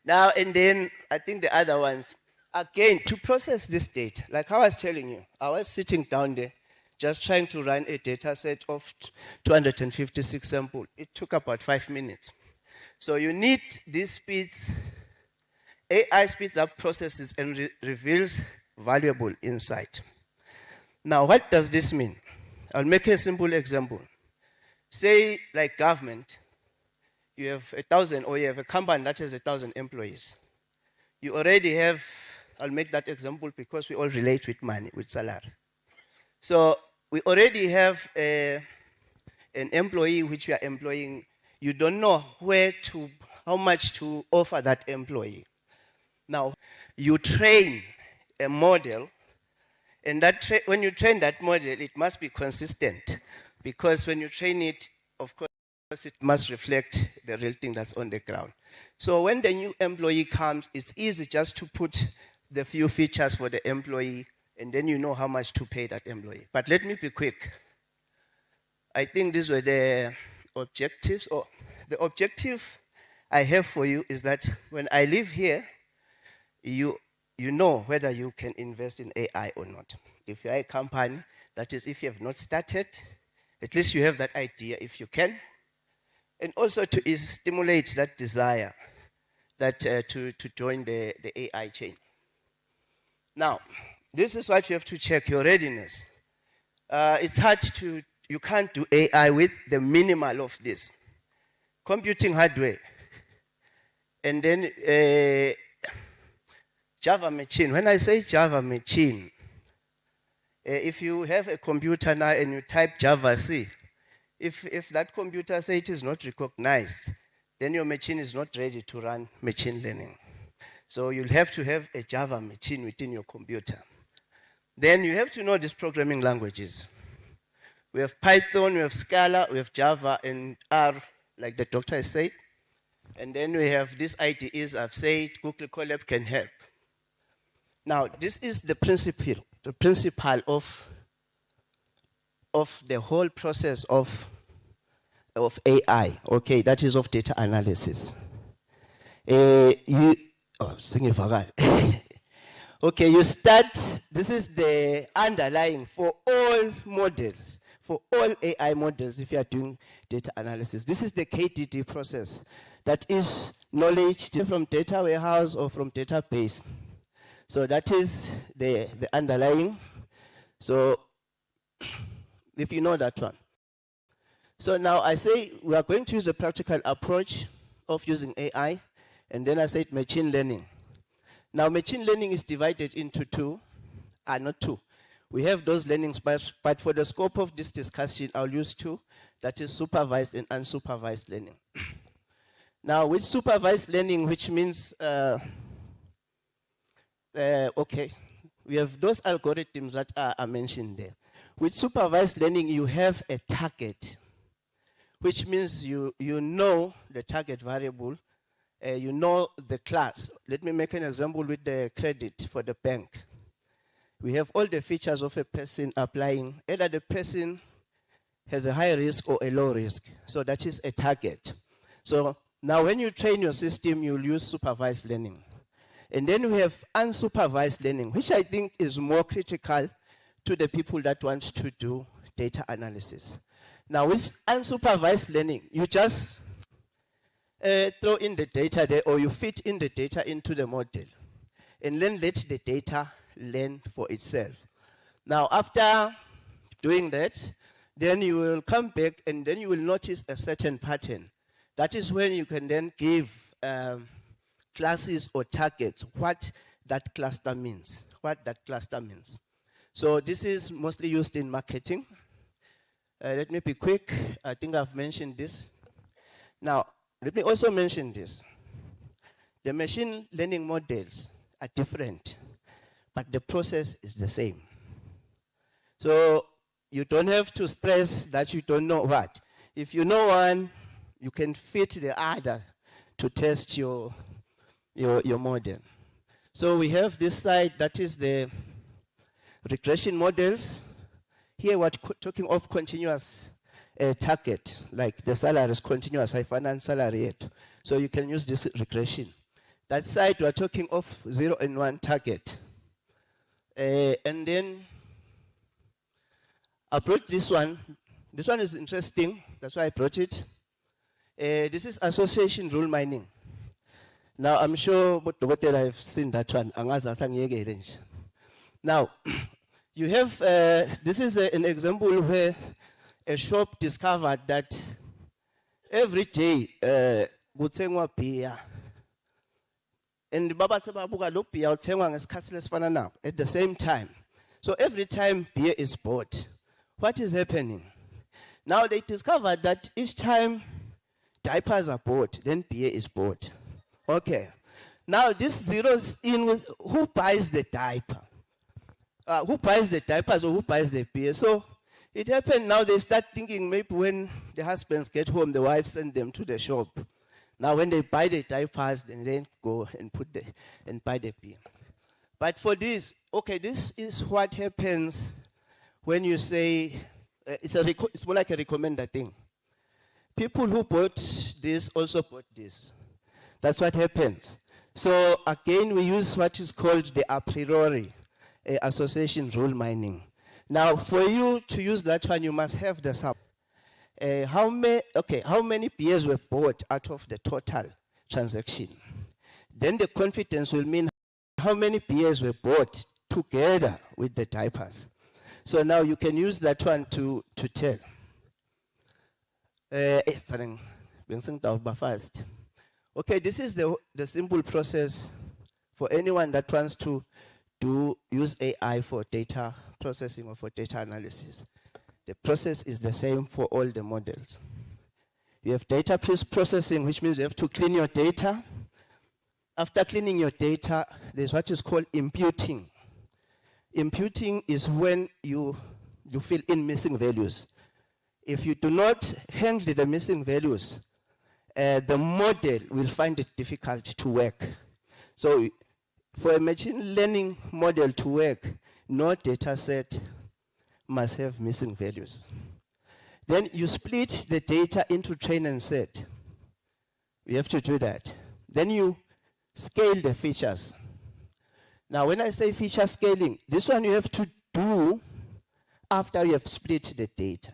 Now, and then I think the other ones, again, to process this data, like I was telling you, I was sitting down there just trying to run a data set of 256 samples. It took about 5 minutes. So you need these speeds. AI speeds up processes and reveals valuable insight. Now, what does this mean? I'll make a simple example. Say, like government, you have 1,000, or you have a company that has 1,000 employees. You already have, I'll make that example because we all relate with money, with salary. So we already have an employee which we are employing. You don't know how much to offer that employee. Now, you train a model, And that when you train that model, it must be consistent, because when you train it, of course, it must reflect the real thing that's on the ground. So when the new employee comes, it's easy just to put the few features for the employee, and then you know how much to pay that employee. But let me be quick. I think these were the objectives. Or the objective I have for you is that when I leave here, you know whether you can invest in AI or not. If you are a company, that is, if you have not started, at least you have that idea if you can. And also to stimulate that desire that to join the AI chain. Now, this is what you have to check, your readiness. It's hard you can't do AI with the minimal of this. Computing hardware, and then Java machine. When I say Java machine, if you have a computer now and you type Java C, if that computer says it is not recognized, then your machine is not ready to run machine learning. So you'll have to have a Java machine within your computer. Then you have to know these programming languages. We have Python, we have Scala, we have Java, and R, like the doctor has said. And then we have these IDEs I've said, Google Colab can help. Now, this is the principle of the whole process of AI, okay, that is of data analysis. Okay, you start, this is the underlying for all models, for all AI models, if you are doing data analysis. This is the KDD process, that is knowledge from data warehouse or from database. So that is the underlying. So if you know that one. So now I say we are going to use a practical approach of using AI, and then I said machine learning. Now machine learning is divided into two, not two. We have those learnings, but for the scope of this discussion, I'll use two, that is supervised and unsupervised learning. Now with supervised learning, which means, okay, we have those algorithms that are mentioned there. With supervised learning, you have a target, which means you know the target variable, you know the class. Let me make an example with the credit for the bank. We have all the features of a person applying. Either the person has a high risk or a low risk. So that is a target. So now when you train your system, you'll use supervised learning. And then we have unsupervised learning, which I think is more critical to the people that want to do data analysis. Now with unsupervised learning, you just throw in the data there, or you fit in the data into the model, and then let the data learn for itself. Now after doing that, then you will come back and then you will notice a certain pattern. That is when you can then give classes or targets what that cluster means, So this is mostly used in marketing. Let me be quick. I think I've mentioned this. Now, let me also mention this. The machine learning models are different, but the process is the same. So you don't have to stress that you don't know what. If you know one, you can fit the other to test your model. So we have this side, that is the regression models. Here we're talking of continuous target, like the salary is continuous, I finance salary yet. So you can use this regression. That side we're talking of 0 and 1 target. And then I brought this one. This one is interesting, that's why I brought it. This is association rule mining. Now I'm sure what I've seen that one. Now, you have, this is an example where a shop discovered that every day, kuthengwa beer. And bababuka lo beer uthengwa ngesikhathi lesifana now at the same time. So every time beer is bought, what is happening? Now they discovered that each time diapers are bought, then beer is bought. Okay. Now this zeroes in with who buys the diaper? who buys the diapers or who buys the beer? So it happened now they start thinking maybe when the husbands get home, the wives send them to the shop. Now when they buy the diapers, then they go and buy the beer. But for this, okay, this is what happens when you say, it's more like a recommender thing. People who bought this also bought this. That's what happens. So again, we use what is called the a priori association rule mining. Now, for you to use that one, you must have the sum. How many beers were bought out of the total transaction? Then the confidence will mean how many beers were bought together with the diapers. So now you can use that one to tell. Fast. Okay, this is the simple process for anyone that wants to use AI for data processing or for data analysis. The process is the same for all the models. You have data processing, which means you have to clean your data. After cleaning your data, there's what is called imputing. Imputing is when you fill in missing values. If you do not handle the missing values, the model will find it difficult to work. So for a machine learning model to work, no data set must have missing values. Then you split the data into train and set. You have to do that. Then you scale the features. Now when I say feature scaling, this one you have to do after you have split the data.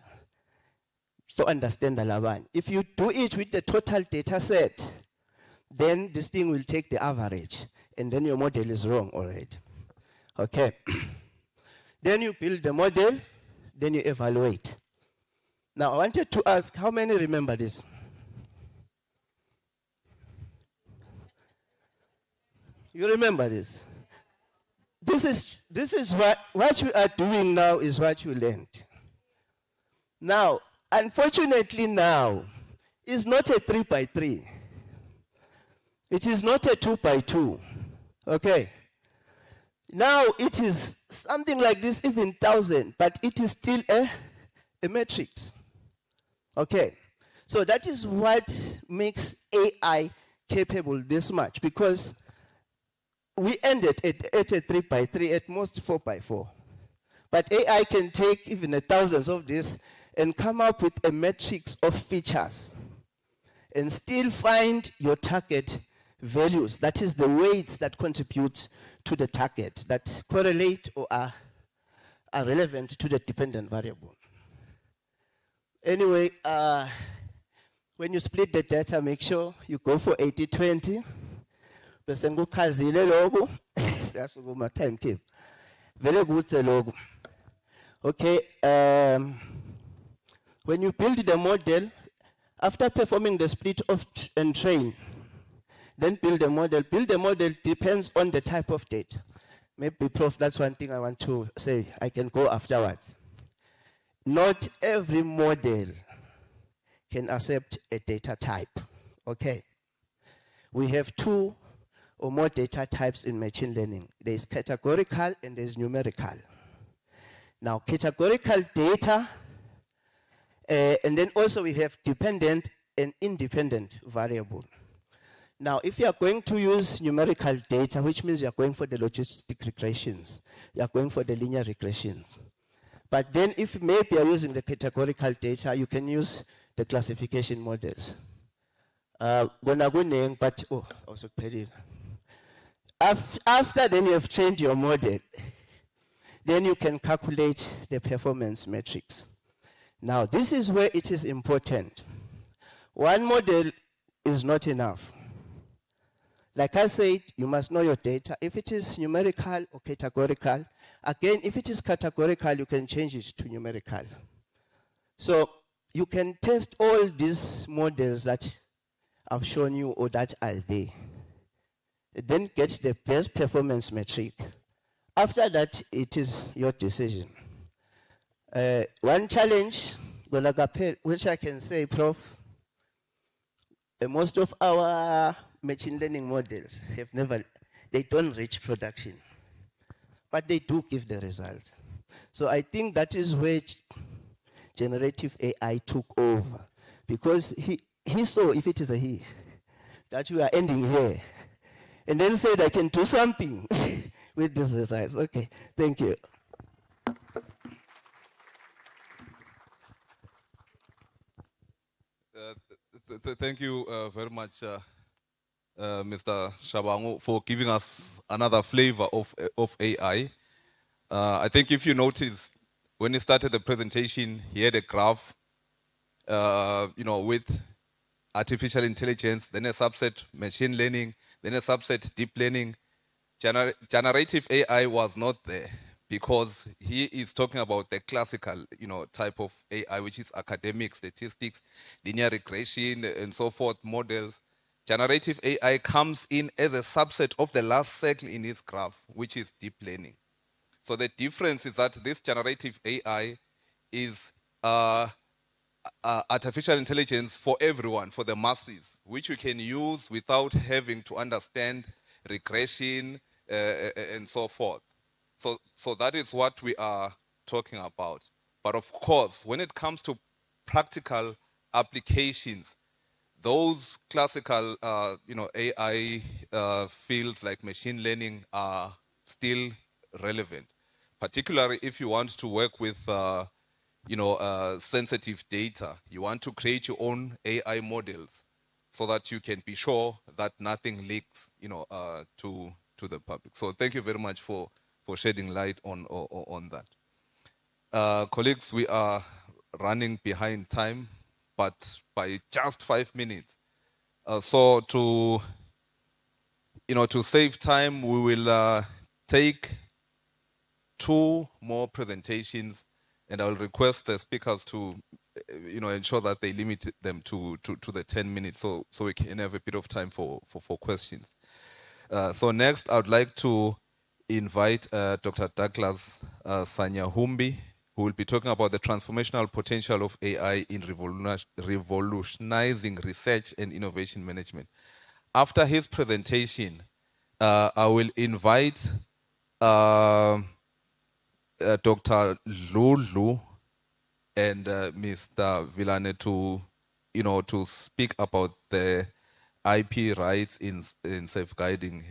To understand the Laban. If you do it with the total data set, then this thing will take the average, and then your model is wrong already. Okay. Then you build the model, then you evaluate. Now I wanted to ask, how many remember this? You remember this? This is what you are doing now is what you learned. Now, unfortunately now, it's not a 3 by 3. It is not a 2 by 2. Okay. Now it is something like this, even 1,000, but it is still a matrix. Okay. So that is what makes AI capable this much, because we ended at a 3 by 3, at most 4 by 4. But AI can take even thousands of this and come up with a matrix of features and still find your target values. That is the weights that contribute to the target, that correlate or are relevant to the dependent variable. Anyway, when you split the data, make sure you go for 80-20. Bese ngikuchazile lokho siyasukuma time keep. Vele kutse lokho. Okay, when you build the model, after performing the split of and train, then build a model. Build a model depends on the type of data. Maybe, Prof, that's one thing I want to say. I can go afterwards. Not every model can accept a data type. Okay. We have 2 or more data types in machine learning. There is categorical and there is numerical. Now, categorical data, and then also we have dependent and independent variable. Now, if you are going to use numerical data, which means you are going for the logistic regressions, you are going for the linear regressions. But then if maybe you are using the categorical data, you can use the classification models. But also after then you have trained your model, then you can calculate the performance metrics. Now, this is where it is important. One model is not enough. Like I said, you must know your data. If it is numerical or categorical, again, if it is categorical, you can change it to numerical. So you can test all these models that I've shown you or that are there. Then get the best performance metric. After that, it is your decision. One challenge, which I can say, Prof, most of our machine learning models they don't reach production. but they do give the results. So I think that is where generative AI took over, because he saw, if it is a he, that we are ending here, and then said, I can do something with this results. Okay, thank you. Thank you very much, Mr. Shabangu, for giving us another flavor of AI. I think if you notice, when he started the presentation, he had a graph, with artificial intelligence, then a subset machine learning, then a subset deep learning. Generative AI was not there because he is talking about the classical, type of AI, which is academic, statistics, linear regression, and so forth, models. Generative AI comes in as a subset of the last circle in his graph, which is deep learning. So the difference is that this generative AI is artificial intelligence for everyone, for the masses, which you can use without having to understand regression and so forth. So that is what we are talking about. But of course, when it comes to practical applications, those classical, AI fields like machine learning are still relevant, particularly if you want to work with, sensitive data. You want to create your own AI models so that you can be sure that nothing leaks, to the public. So thank you very much for shedding light on that. Colleagues, we are running behind time, but by just 5 minutes. So to save time, we will take 2 more presentations, and I will request the speakers to, ensure that they limit them to the 10 minutes, so we can have a bit of time for questions. So next, I would like to invite Dr. Douglas Sanyahumbi, who will be talking about the transformational potential of AI in revolutionizing research and innovation management. After his presentation, I will invite Dr. Lulu and Mr. Villane to speak about the IP rights in safeguarding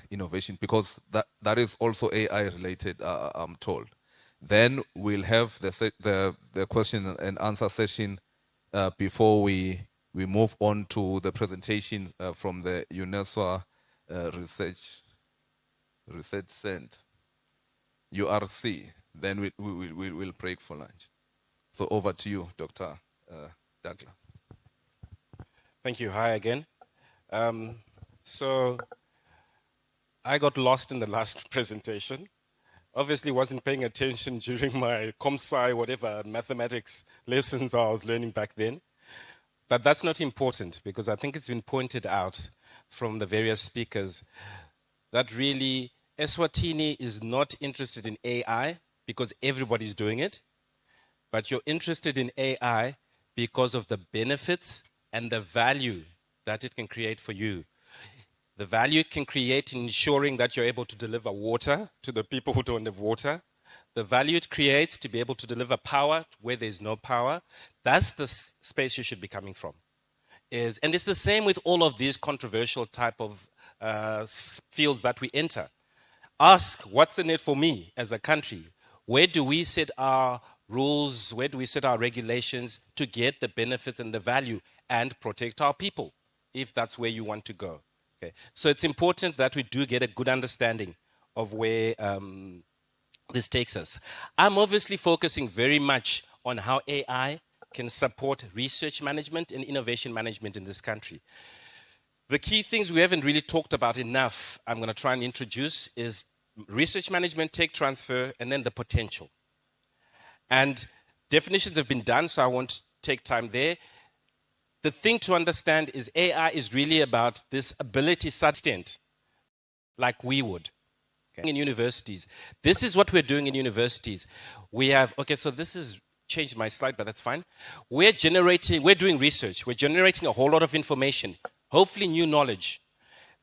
innovation, because that is also AI related, I'm told. Then we'll have the question and answer session before we move on to the presentation from the UNESCO Research Center, URC. Then we'll break for lunch. So over to you, Dr. Douglas. Thank you. Hi again. So I got lost in the last presentation. Obviously wasn't paying attention during my ComSci, whatever, mathematics lessons I was learning back then. But that's not important, because I think it's been pointed out from the various speakers that really Eswatini is not interested in AI because everybody's doing it, but you're interested in AI because of the benefits and the value that it can create for you. The value it can create in ensuring that you're able to deliver water to the people who don't have water. The value it creates to be able to deliver power where there's no power. That's the space you should be coming from. And it's the same with all of these controversial type of fields that we enter. Ask, what's in it for me as a country? Where do we set our rules? Where do we set our regulations to get the benefits and the value and protect our people, if that's where you want to go? Okay. So it's important that we do get a good understanding of where this takes us. I'm obviously focusing very much on how AI can support research management and innovation management in this country. The key things we haven't really talked about enough, I'm going to try and introduce, is research management, tech transfer, and then the potential. And definitions have been done, so I won't take time there. The thing to understand is AI is really about this ability substant, like we would. Okay. In universities. This is what we're doing in universities. We have, okay, so this is changed my slide, but that's fine. We're doing research. We're generating a whole lot of information, hopefully new knowledge.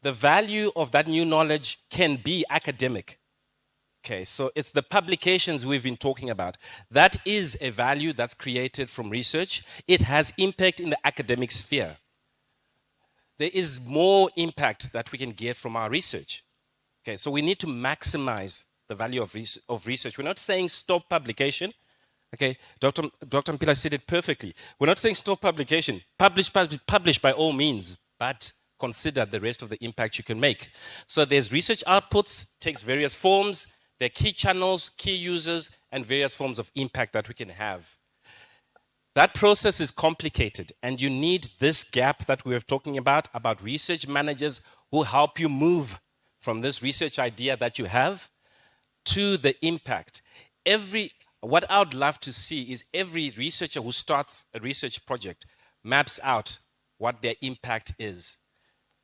The value of that new knowledge can be academic. Okay, so it's the publications we've been talking about. That is a value that's created from research. It has impact in the academic sphere. There is more impact that we can get from our research. Okay, so we need to maximize the value of research. We're not saying stop publication. Okay, Dr. Mpila said it perfectly. We're not saying stop publication. Publish by all means, but consider the rest of the impact you can make. So there's research outputs, takes various forms. There are key channels, key users, and various forms of impact that we can have. That process is complicated, and you need this gap that we were talking about research managers who help you move from this research idea that you have to the impact. What I would love to see is every researcher who starts a research project maps out what their impact is.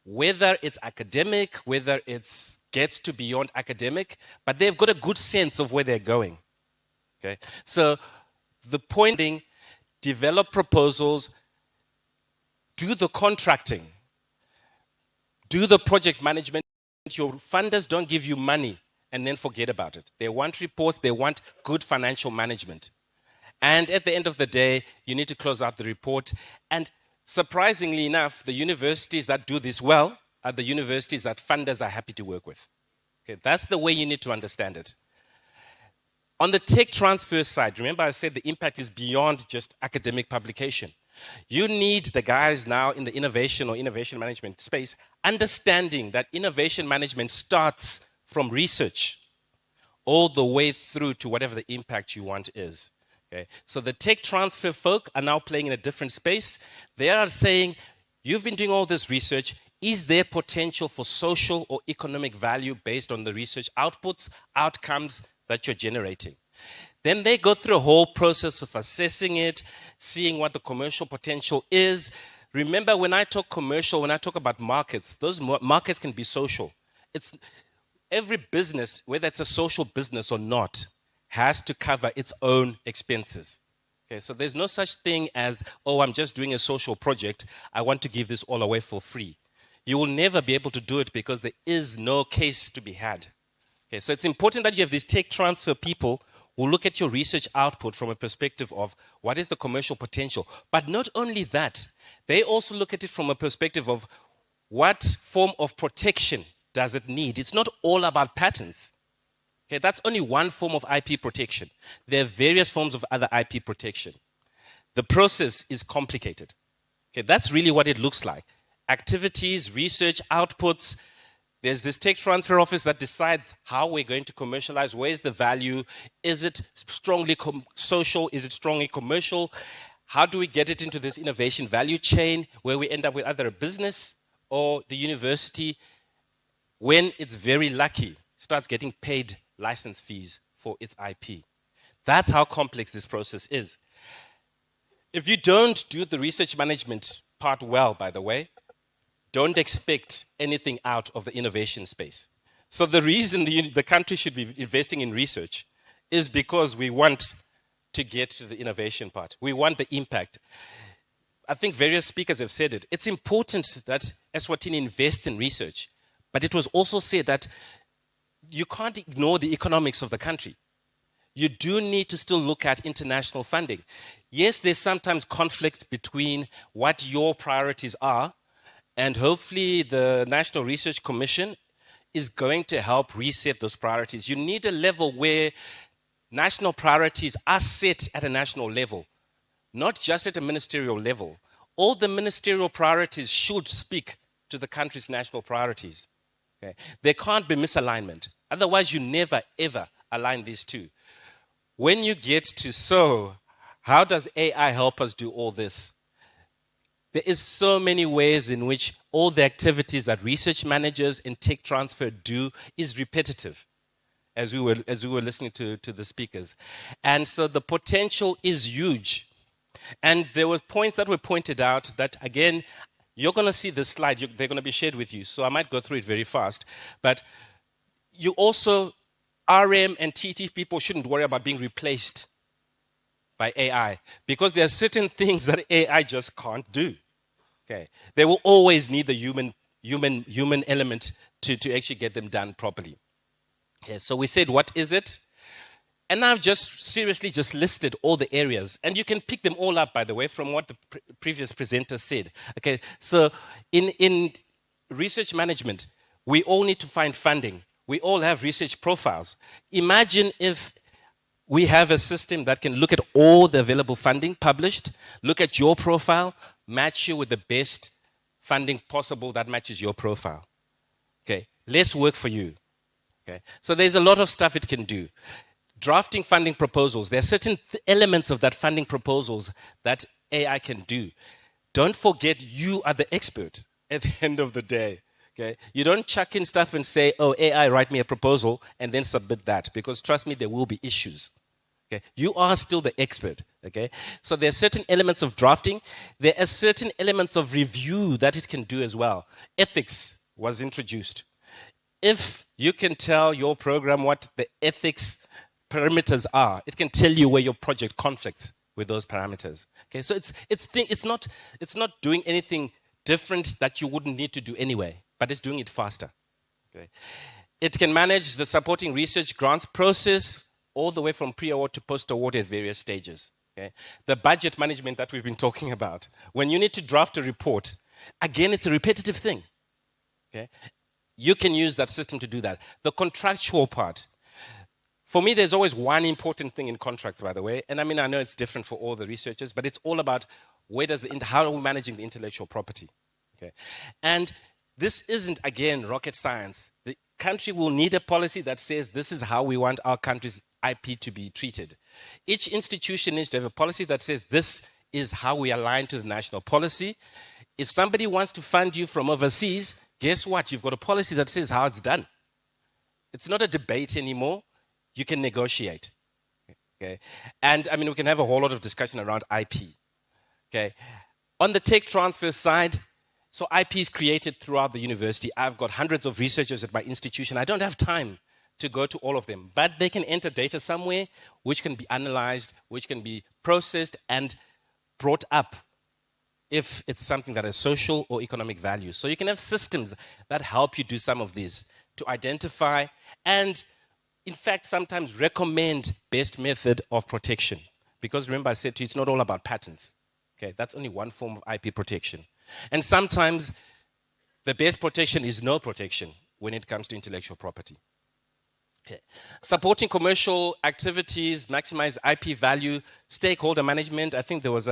Whether it's academic, whether it gets to beyond academic, but they've got a good sense of where they're going. Okay? So the point being, develop proposals, do the contracting, do the project management. Your funders don't give you money and then forget about it. They want reports, they want good financial management. And at the end of the day, you need to close out the report. And surprisingly enough, the universities that do this well are the universities that funders are happy to work with. Okay, that's the way you need to understand it. On the tech transfer side, remember I said the impact is beyond just academic publication. You need the guys now in the innovation or innovation management space understanding that innovation management starts from research all the way through to whatever the impact you want is. Okay? So the tech transfer folk are now playing in a different space. They are saying, you've been doing all this research. Is there potential for social or economic value based on the research outputs, outcomes that you're generating? Then they go through a whole process of assessing it, seeing what the commercial potential is. Remember, when I talk commercial, when I talk about markets, those markets can be social. Every business, whether it's a social business or not, has to cover its own expenses. Okay, so there's no such thing as, oh, I'm just doing a social project. I want to give this all away for free. You will never be able to do it because there is no case to be had. Okay, so it's important that you have these tech transfer people who look at your research output from a perspective of what is the commercial potential. But not only that, they also look at it from a perspective of what form of protection does it need. It's not all about patents. Okay, that's only one form of IP protection. There are various forms of other IP protection. The process is complicated. Okay, that's really what it looks like. Activities, research, outputs. There's this tech transfer office that decides how we're going to commercialize. Where's the value? Is it strongly social? Is it strongly commercial? How do we get it into this innovation value chain where we end up with either a business or the university, when it's very lucky, starts getting paid license fees for its IP? That's how complex this process is. If you don't do the research management part well, by the way, don't expect anything out of the innovation space. So the reason the country should be investing in research is because we want to get to the innovation part. We want the impact. I think various speakers have said it. It's important that Eswatini invests in research, but it was also said that you can't ignore the economics of the country. You do need to still look at international funding. Yes, there's sometimes conflict between what your priorities are, and hopefully the National Research Commission is going to help reset those priorities. You need a level where national priorities are set at a national level, not just at a ministerial level. All the ministerial priorities should speak to the country's national priorities. Okay? There can't be misalignment. Otherwise, you never, ever align these two. When you get to, so how does AI help us do all this? There is so many ways in which all the activities that research managers and tech transfer do is repetitive, as we were listening to the speakers. And so the potential is huge. And there were points that were pointed out that, again, you're going to see the slide. They're going to be shared with you, so I might go through it very fast. But you also, RM and TT people shouldn't worry about being replaced by AI, because there are certain things that AI just can't do. Okay, they will always need the human element to actually get them done properly. Okay, so we said, what is it? And I've just seriously just listed all the areas. And you can pick them all up, by the way, from what the previous presenter said. Okay, so in research management, we all need to find funding. We all have research profiles. Imagine if we have a system that can look at all the available funding published, look at your profile, match you with the best funding possible that matches your profile. Okay, less work for you. Okay, so there's a lot of stuff it can do. Drafting funding proposals. There are certain elements of that funding proposals that AI can do. Don't forget you are the expert at the end of the day. Okay? You don't chuck in stuff and say, oh, AI, write me a proposal, and then submit that. Because trust me, there will be issues. Okay? You are still the expert. Okay? So there are certain elements of drafting. There are certain elements of review that it can do as well. Ethics was introduced. If you can tell your program what the ethics parameters are, it can tell you where your project conflicts with those parameters. Okay, so it's not doing anything different that you wouldn't need to do anyway, but it's doing it faster. Okay, it can manage the supporting research grants process all the way from pre-award to post-award at various stages. Okay, the budget management that we've been talking about. When you need to draft a report, again, it's a repetitive thing. Okay, you can use that system to do that. The contractual part. For me, there's always one important thing in contracts, by the way. And I mean, I know it's different for all the researchers, but it's all about how are we managing the intellectual property. Okay? And this isn't, again, rocket science. The country will need a policy that says this is how we want our country's IP to be treated. Each institution needs to have a policy that says this is how we align to the national policy. If somebody wants to fund you from overseas, guess what? You've got a policy that says how it's done. It's not a debate anymore. You can negotiate. Okay? And I mean, we can have a whole lot of discussion around IP. Okay? On the tech transfer side, so IP is created throughout the university. I've got hundreds of researchers at my institution. I don't have time to go to all of them, but they can enter data somewhere which can be analyzed, which can be processed and brought up if it's something that has social or economic value. So you can have systems that help you do some of these to identify and in fact, sometimes recommend best method of protection. Because remember I said to you, it's not all about patents. Okay, that's only one form of IP protection. And sometimes the best protection is no protection when it comes to intellectual property. Okay. Supporting commercial activities, maximize IP value, stakeholder management. I think there was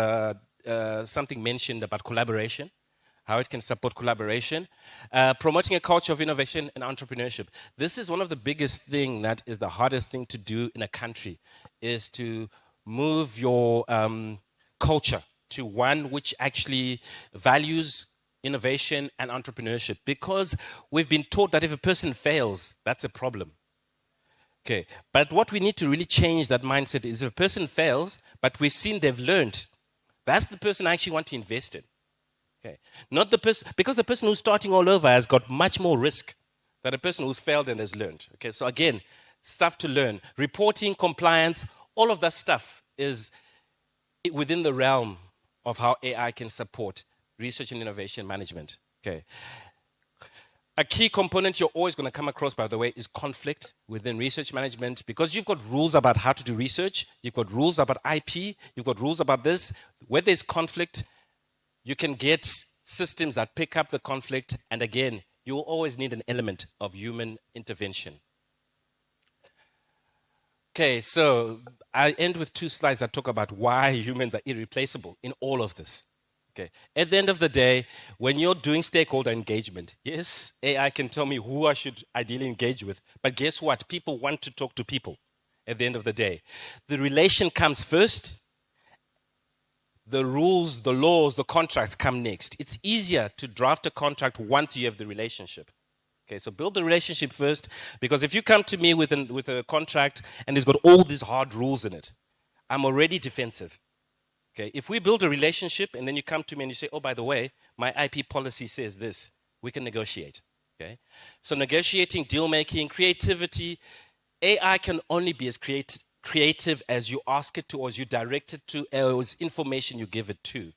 something mentioned about collaboration. How it can support collaboration, promoting a culture of innovation and entrepreneurship. This is one of the biggest things that is the hardest thing to do in a country, is to move your culture to one which actually values innovation and entrepreneurship. Because we've been taught that if a person fails, that's a problem. Okay, but what we need to really change that mindset is if a person fails, but we've seen they've learned, that's the person I actually want to invest in. Okay. Not the person, because the person who's starting all over has got much more risk than a person who's failed and has learned. Okay, so again, stuff to learn. Reporting, compliance, all of that stuff is within the realm of how AI can support research and innovation management. Okay. A key component you're always going to come across, by the way, is conflict within research management, because you've got rules about how to do research, you've got rules about IP, you've got rules about this. Where there's conflict, you can get systems that pick up the conflict, and again, you will always need an element of human intervention. Okay, so I end with 2 slides that talk about why humans are irreplaceable in all of this. Okay, at the end of the day, when you're doing stakeholder engagement, yes, AI can tell me who I should ideally engage with, but guess what? People want to talk to people at the end of the day. The relation comes first. The rules, the laws, the contracts come next. It's easier to draft a contract once you have the relationship. Okay, so build the relationship first, because if you come to me with a contract and it's got all these hard rules in it, I'm already defensive. Okay, if we build a relationship and then you come to me and you say, oh, by the way, my IP policy says this, we can negotiate. Okay, so negotiating, deal making, creativity, AI can only be as creative as you ask it to, or as you direct it to, or as information you give it to.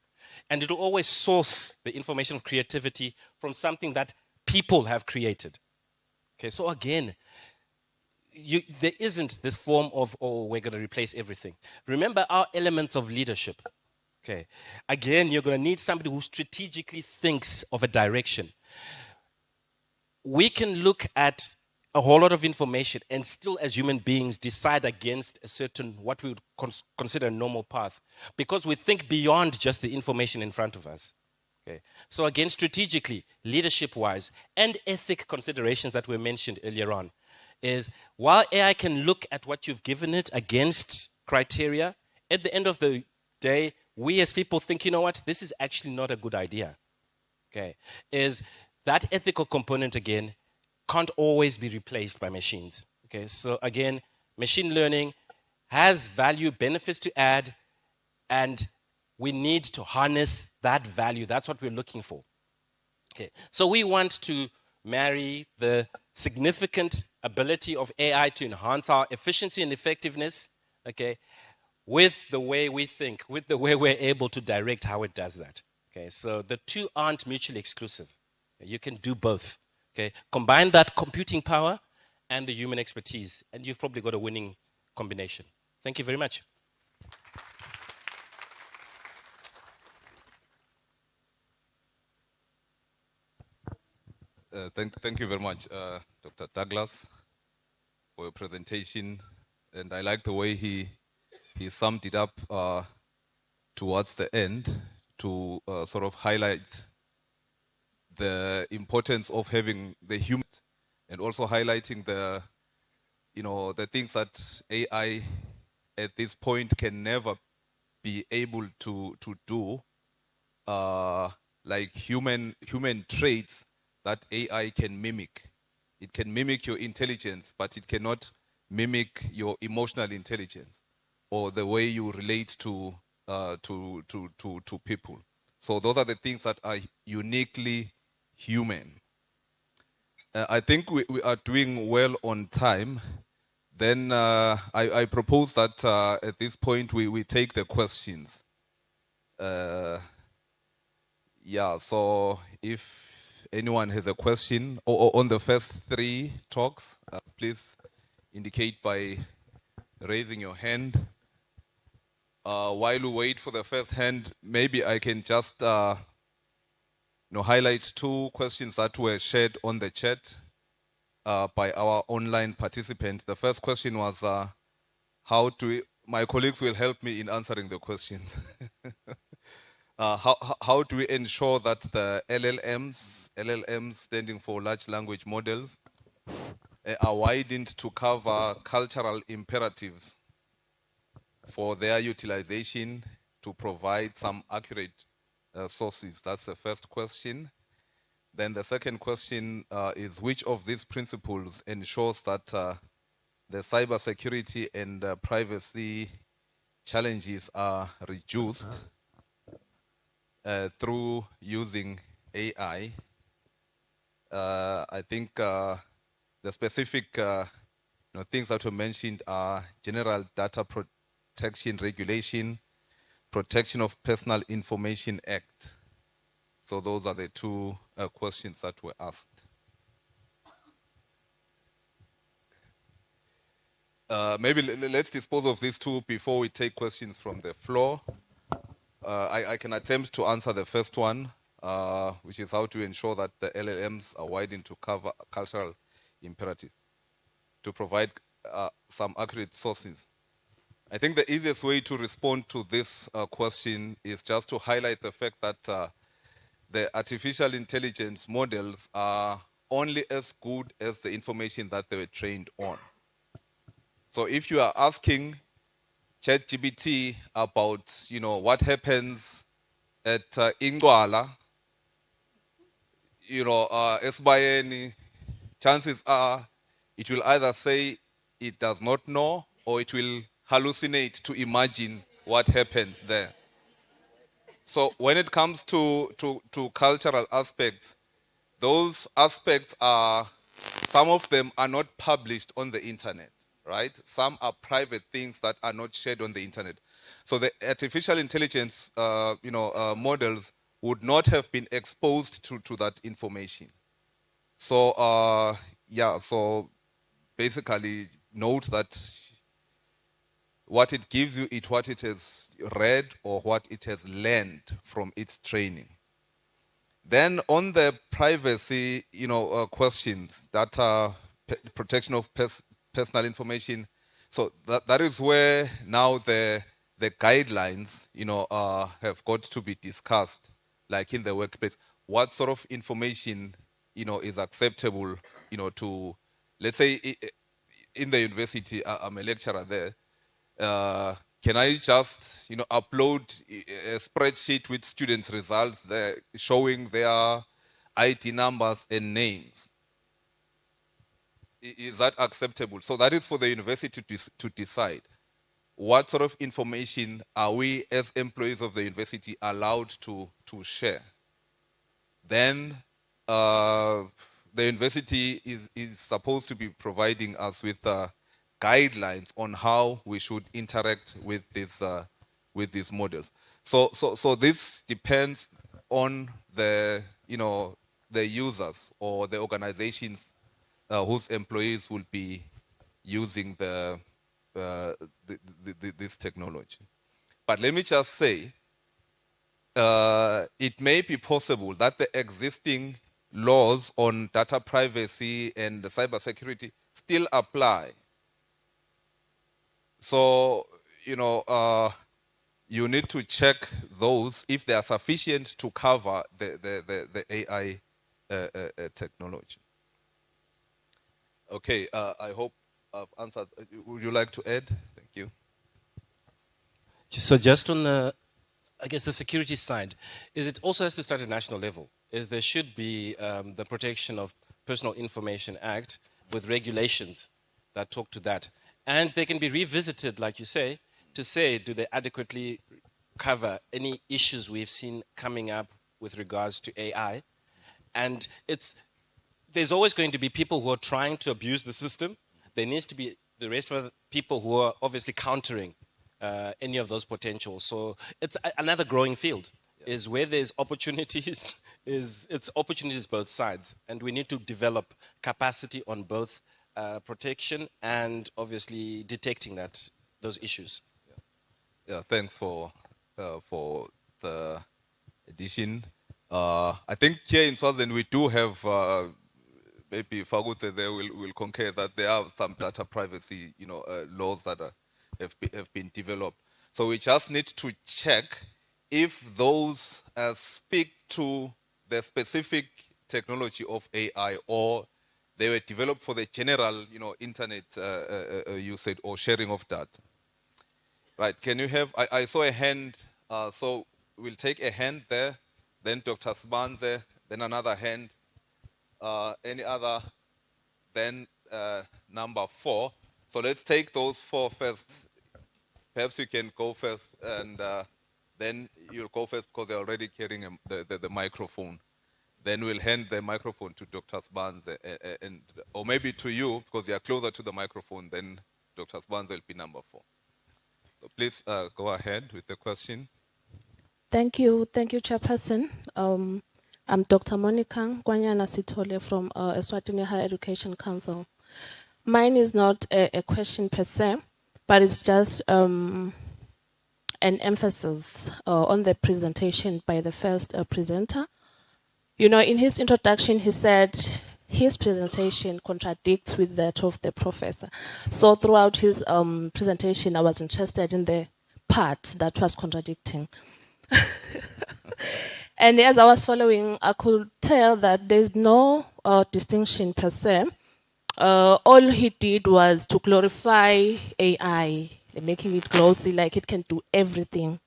And it'll always source the information of creativity from something that people have created. Okay, so again, there isn't this form of, oh, we're going to replace everything. Remember our elements of leadership. Okay. Again, you're going to need somebody who strategically thinks of a direction. We can look at a whole lot of information and still, as human beings, decide against a certain, what we would consider a normal path, because we think beyond just the information in front of us. Okay. So again, strategically, leadership-wise, and ethic considerations that were mentioned earlier on, is while AI can look at what you've given it against criteria, at the end of the day, we as people think, you know what, this is actually not a good idea. Okay. Is that ethical component, again, can't always be replaced by machines. Okay. So again, machine learning has value, benefits to add, and we need to harness that value. That's what we're looking for. Okay. So we want to marry the significant ability of AI to enhance our efficiency and effectiveness, okay, with the way we think, with the way we're able to direct how it does that. Okay, so the two aren't mutually exclusive. You can do both. Okay, combine that computing power and the human expertise, and you've probably got a winning combination. Thank you very much. Thank you very much, Dr. Douglas, for your presentation. And I like the way he summed it up towards the end to sort of highlight the importance of having the human, and also highlighting the, the things that AI at this point can never be able to do, like human traits that AI can mimic. It can mimic your intelligence, but it cannot mimic your emotional intelligence or the way you relate to people. So those are the things that are uniquely human. I think we are doing well on time. Then I propose that at this point we take the questions. Yeah, so if anyone has a question or on the first three talks, please indicate by raising your hand. While we wait for the first hand, maybe I can just highlight two questions that were shared on the chat by our online participants. The first question was, my colleagues will help me in answering the question. How do we ensure that the LLMs standing for large language models, are widened to cover cultural imperatives for their utilization to provide some accurate sources? That's the first question. Then the second question is, which of these principles ensures that the cybersecurity and privacy challenges are reduced through using AI? I think the specific things that were mentioned are general data protection regulation, Protection of Personal Information Act. So those are the two questions that were asked. Maybe let's dispose of these two before we take questions from the floor. I can attempt to answer the first one, which is how to ensure that the LLMs are widened to cover cultural imperatives, to provide some accurate sources. I think the easiest way to respond to this question is just to highlight the fact that the artificial intelligence models are only as good as the information that they were trained on. So if you are asking ChatGPT about, what happens at Ingwala, Eswatini, chances are it will either say it does not know, or it will hallucinate to imagine what happens there. So when it comes to cultural aspects, those aspects some of them are not published on the internet, right? Some are private things that are not shared on the internet. So the artificial intelligence, models would not have been exposed to that information. So, so basically note that what it gives you is what it has read or what it has learned from its training. Then on the privacy, questions, data protection of personal information. So that is where now the guidelines, have got to be discussed, like in the workplace. What sort of information, is acceptable, to, let's say, in the university, I'm a lecturer there. Can I just, upload a spreadsheet with students' results there showing their ID numbers and names? Is that acceptable? So that is for the university to decide. What sort of information are we as employees of the university allowed to share? Then the university is supposed to be providing us with guidelines on how we should interact with these models. So this depends on the the users or the organizations whose employees will be using this technology. But let me just say, it may be possible that the existing laws on data privacy and cybersecurity still apply. So, you need to check those if they are sufficient to cover the AI technology. Okay, I hope I've answered. Would you like to add? Thank you. So just on the, I guess, the security side, is it also has to start at national level? Is there should be the Protection of Personal Information Act with regulations that talk to that. And they can be revisited, like you say, to say, do they adequately cover any issues we've seen coming up with regards to AI? And there's always going to be people who are trying to abuse the system. There needs to be the rest of the people who are obviously countering any of those potentials. So it's another growing field, is where there's opportunities, it's opportunities both sides. And we need to develop capacity on both protection and obviously detecting those issues. Yeah, thanks for the addition. I think here in Swaziland we do have, maybe Fagutse there will concur that there are some data privacy, laws that have been developed. So we just need to check if those speak to the specific technology of AI, or they were developed for the general, internet usage or sharing of data. Right? Can you have? I saw a hand. So we'll take a hand there, then Dr. Sbanze, then another hand. Any other? Then number 4. So let's take those 4 first. Perhaps you can go first, and then you'll go first because you're already carrying the microphone. Then we'll hand the microphone to Dr. Sbanze, or maybe to you because you are closer to the microphone. Then Dr. Sbanze will be number 4. So please go ahead with the question. Thank you, Chairperson. I'm Dr. Monica Gwanyana Sitole from Eswatini Higher Education Council. Mine is not a question per se, but it's just an emphasis on the presentation by the first presenter. In his introduction, he said his presentation contradicts with that of the professor. So throughout his presentation, I was interested in the part that was contradicting. And as I was following, I could tell that there's no distinction per se. All he did was to glorify AI, making it glossy, like it can do everything.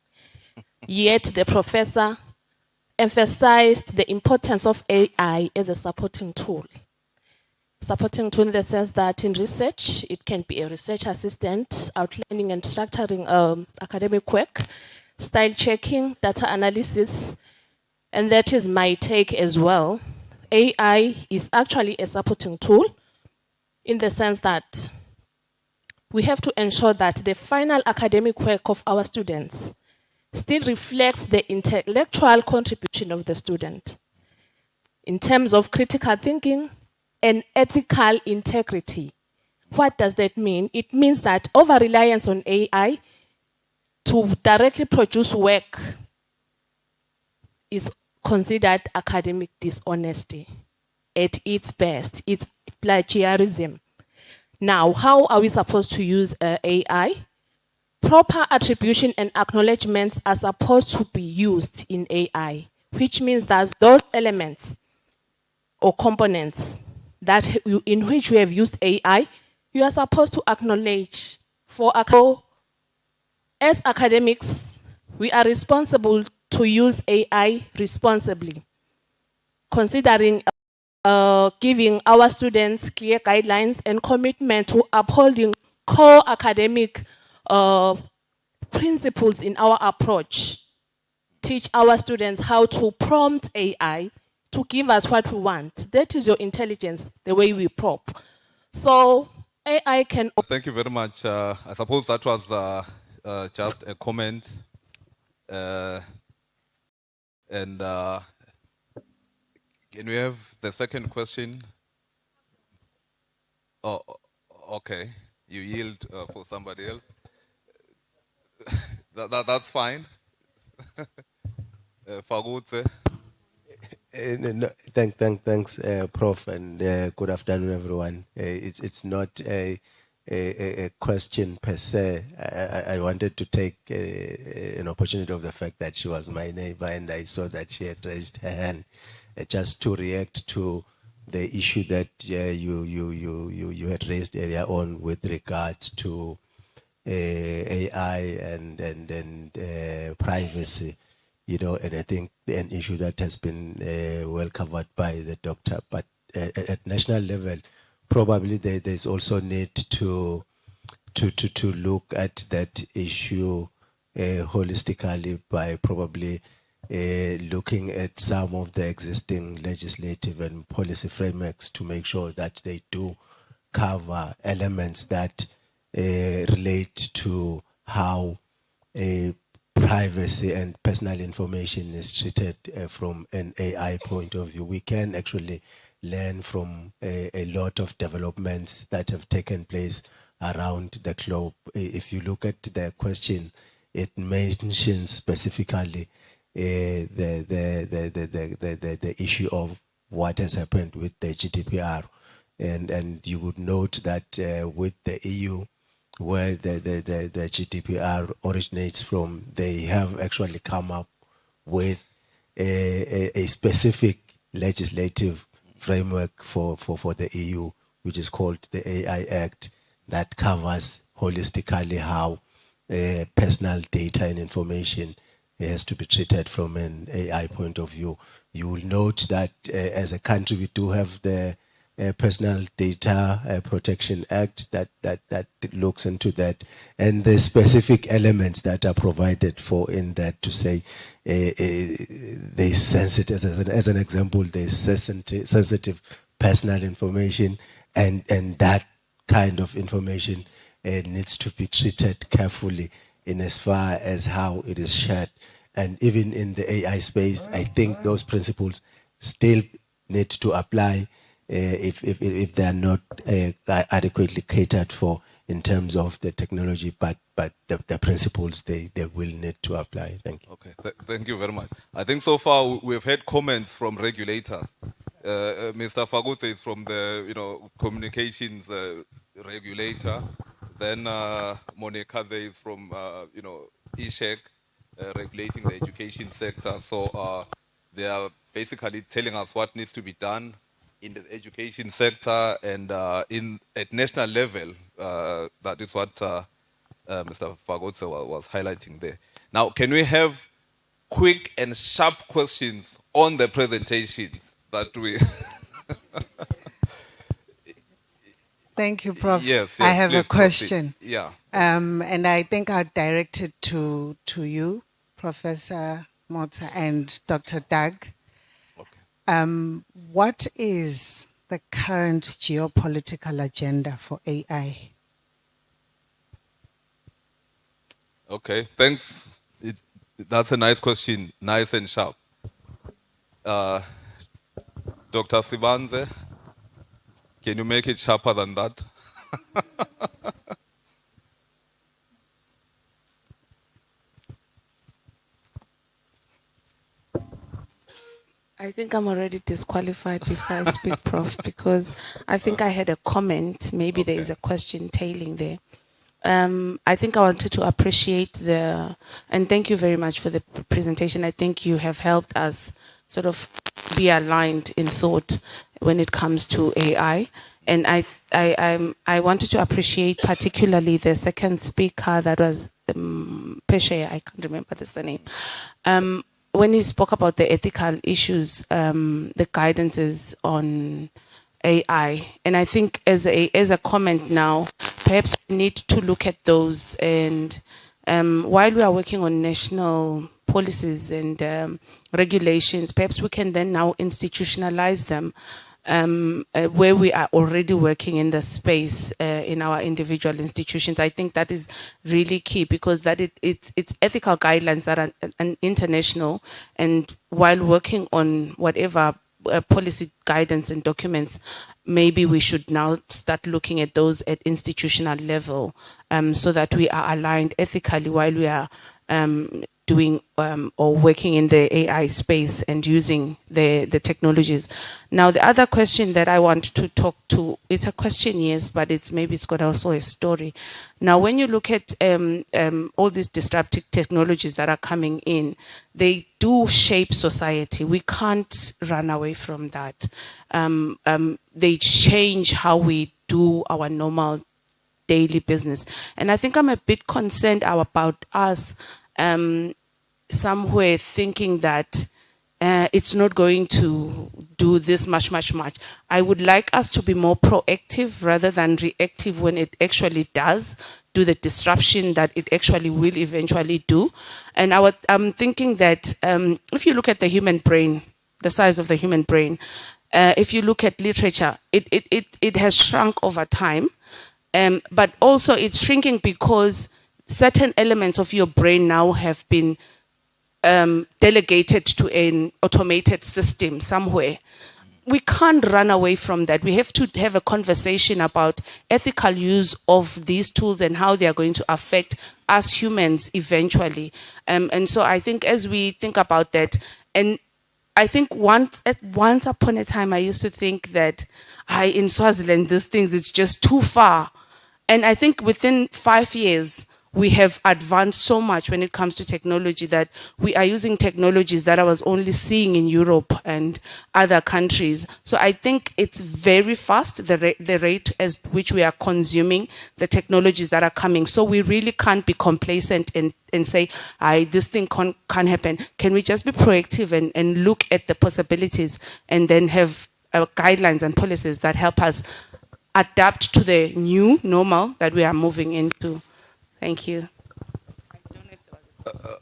Yet the professor emphasized the importance of AI as a supporting tool. Supporting tool in the sense that in research, it can be a research assistant, outlining and structuring academic work, style checking, data analysis, and that is my take as well. AI is actually a supporting tool in the sense that we have to ensure that the final academic work of our students still reflects the intellectual contribution of the student in terms of critical thinking and ethical integrity. What does that mean? It means that over-reliance on AI to directly produce work is considered academic dishonesty at its best. It's plagiarism. Now, how are we supposed to use AI? Proper attribution and acknowledgements are supposed to be used in AI, which means that those elements or components in which we have used AI, you are supposed to acknowledge. As academics, we are responsible to use AI responsibly, considering giving our students clear guidelines and commitment to upholding core academic principles in our approach. Teach our students how to prompt AI to give us what we want. That is your intelligence, the way we prompt. So AI can... Thank you very much. I suppose that was just a comment. And can we have the second question? Oh, okay. You yield for somebody else. That's fine. Fagutse. No, thanks, Prof, and good afternoon, everyone. It's not a question per se. I wanted to take an opportunity of the fact that she was my neighbor, and I saw that she had raised her hand, just to react to the issue that you had raised earlier on with regards to AI and privacy. And I think an issue that has been well covered by the doctor, but at national level, probably there's also need to look at that issue holistically by probably looking at some of the existing legislative and policy frameworks to make sure that they do cover elements that relate to how privacy and personal information is treated from an AI point of view. We can actually learn from a lot of developments that have taken place around the globe. If you look at the question, it mentions specifically the issue of what has happened with the GDPR, and you would note that with the EU, where the GDPR originates from, they have actually come up with a specific legislative framework for the EU, which is called the AI Act, that covers holistically how personal data and information has to be treated from an AI point of view. You will note that as a country, we do have the Personal Data Protection Act that looks into that, and the specific elements that are provided for in that to say there's sensitive, as an example, there's sensitive personal information, and that kind of information needs to be treated carefully in as far as how it is shared. And even in the AI space, I think those principles still need to apply if they are not adequately catered for in terms of the technology, but the principles they will need to apply. Thank you. Okay, thank you very much. I think so far we've had comments from regulators. Mr. Fagutse is from the communications regulator. Then Monica there is from ESHEC, regulating the education sector. So they are basically telling us what needs to be done in the education sector and at national level. That is what Mr. Fagutse was highlighting there. Now, can we have quick and sharp questions on the presentations that we... Thank you, Prof. Yes, I have a question. question. Yeah. And I think I'll direct it to you, Professor Motsa and Dr. Doug. What is the current geopolitical agenda for AI? Okay, thanks. That's a nice question, nice and sharp. Dr. Sibanze, can you make it sharper than that? I think I'm already disqualified before I speak, Prof, because I think I had a comment. Maybe there is a question tailing there. I think I wanted to appreciate and thank you very much for the presentation. I think you have helped us sort of be aligned in thought when it comes to AI. And I wanted to appreciate particularly the second speaker, that was Peshe, I can't remember the surname. When he spoke about the ethical issues, the guidances on AI, and I think as a comment now, perhaps we need to look at those. And while we are working on national policies and regulations, perhaps we can then now institutionalize them where we are already working in the space in our individual institutions. I think that is really key, because that it's ethical guidelines that are international, and while working on whatever policy guidance and documents, maybe we should now start looking at those at institutional level, so that we are aligned ethically while we are doing or working in the AI space and using the technologies. Now, the other question that I want to talk to, it's a question, yes, but maybe it's got also a story. Now, when you look at all these disruptive technologies that are coming in, they do shape society. We can't run away from that. They change how we do our normal daily business. And I think I'm a bit concerned about us somewhere thinking that it's not going to do this much. I would like us to be more proactive rather than reactive when it actually does do the disruption that it actually will eventually do. And I'm thinking that if you look at the human brain, the size of the human brain, if you look at literature, it has shrunk over time, but also it's shrinking because certain elements of your brain now have been delegated to an automated system somewhere. We can't run away from that. We have to have a conversation about ethical use of these tools and how they are going to affect us humans eventually. And so I think as we think about that, and I think once upon a time I used to think that in Swaziland, these things, it's just too far. And I think within 5 years, we have advanced so much when it comes to technology that we are using technologies that I was only seeing in Europe and other countries. So I think it's very fast, the rate at which we are consuming the technologies that are coming. So we really can't be complacent and say, this thing can't happen. Can we just be proactive and look at the possibilities and then have guidelines and policies that help us adapt to the new normal that we are moving into? Thank you.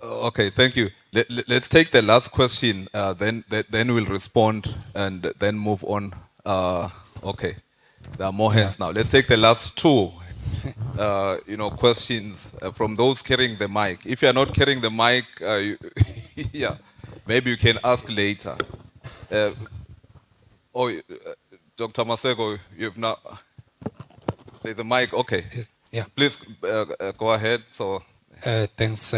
Okay, thank you. Let's take the last question, then we'll respond and then move on. Okay, there are more hands now. Let's take the last two, questions from those carrying the mic. If you are not carrying the mic, yeah, maybe you can ask later. Dr. Masego, you've not. There's a mic. Okay. Yeah. Please go ahead. So, thanks,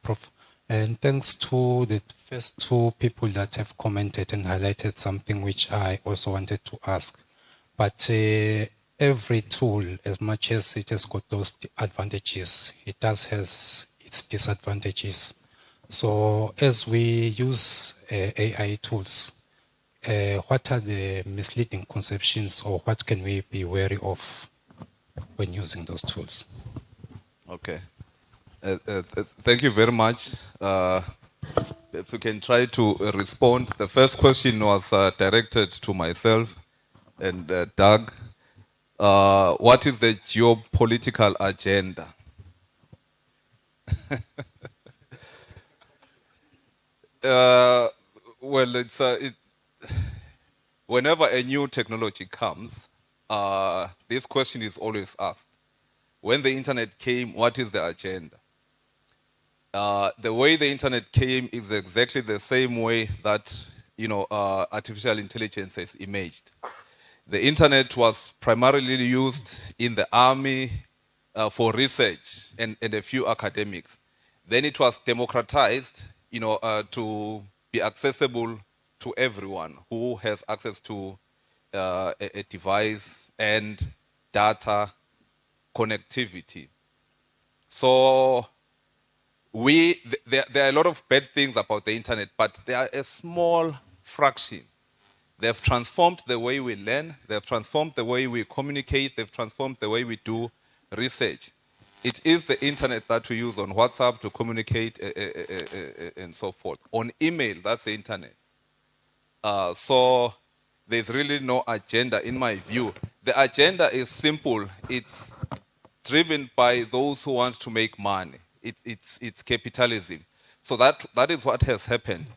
Prof. And thanks to the first two people that have commented and highlighted something which I also wanted to ask. But every tool, as much as it has got those advantages, it does has its disadvantages. So as we use AI tools, what are the misleading conceptions, or what can we be wary of when using those tools? Okay. Thank you very much. If you can try to respond. The first question was directed to myself and Doug. What is the geopolitical agenda? Well, whenever a new technology comes, this question is always asked. When the internet came, what is the agenda? The way the internet came is exactly the same way that artificial intelligence has emerged. The internet was primarily used in the army for research and a few academics. Then it was democratized, to be accessible to everyone who has access to a device and data connectivity. So there are a lot of bad things about the internet, but they are a small fraction. They've transformed the way we learn, they've transformed the way we communicate, they've transformed the way we do research. It is the internet that we use on WhatsApp to communicate and so forth. On email, that's the internet. So there's really no agenda in my view. The agenda is simple. It's driven by those who want to make money. It's capitalism. So that is what has happened.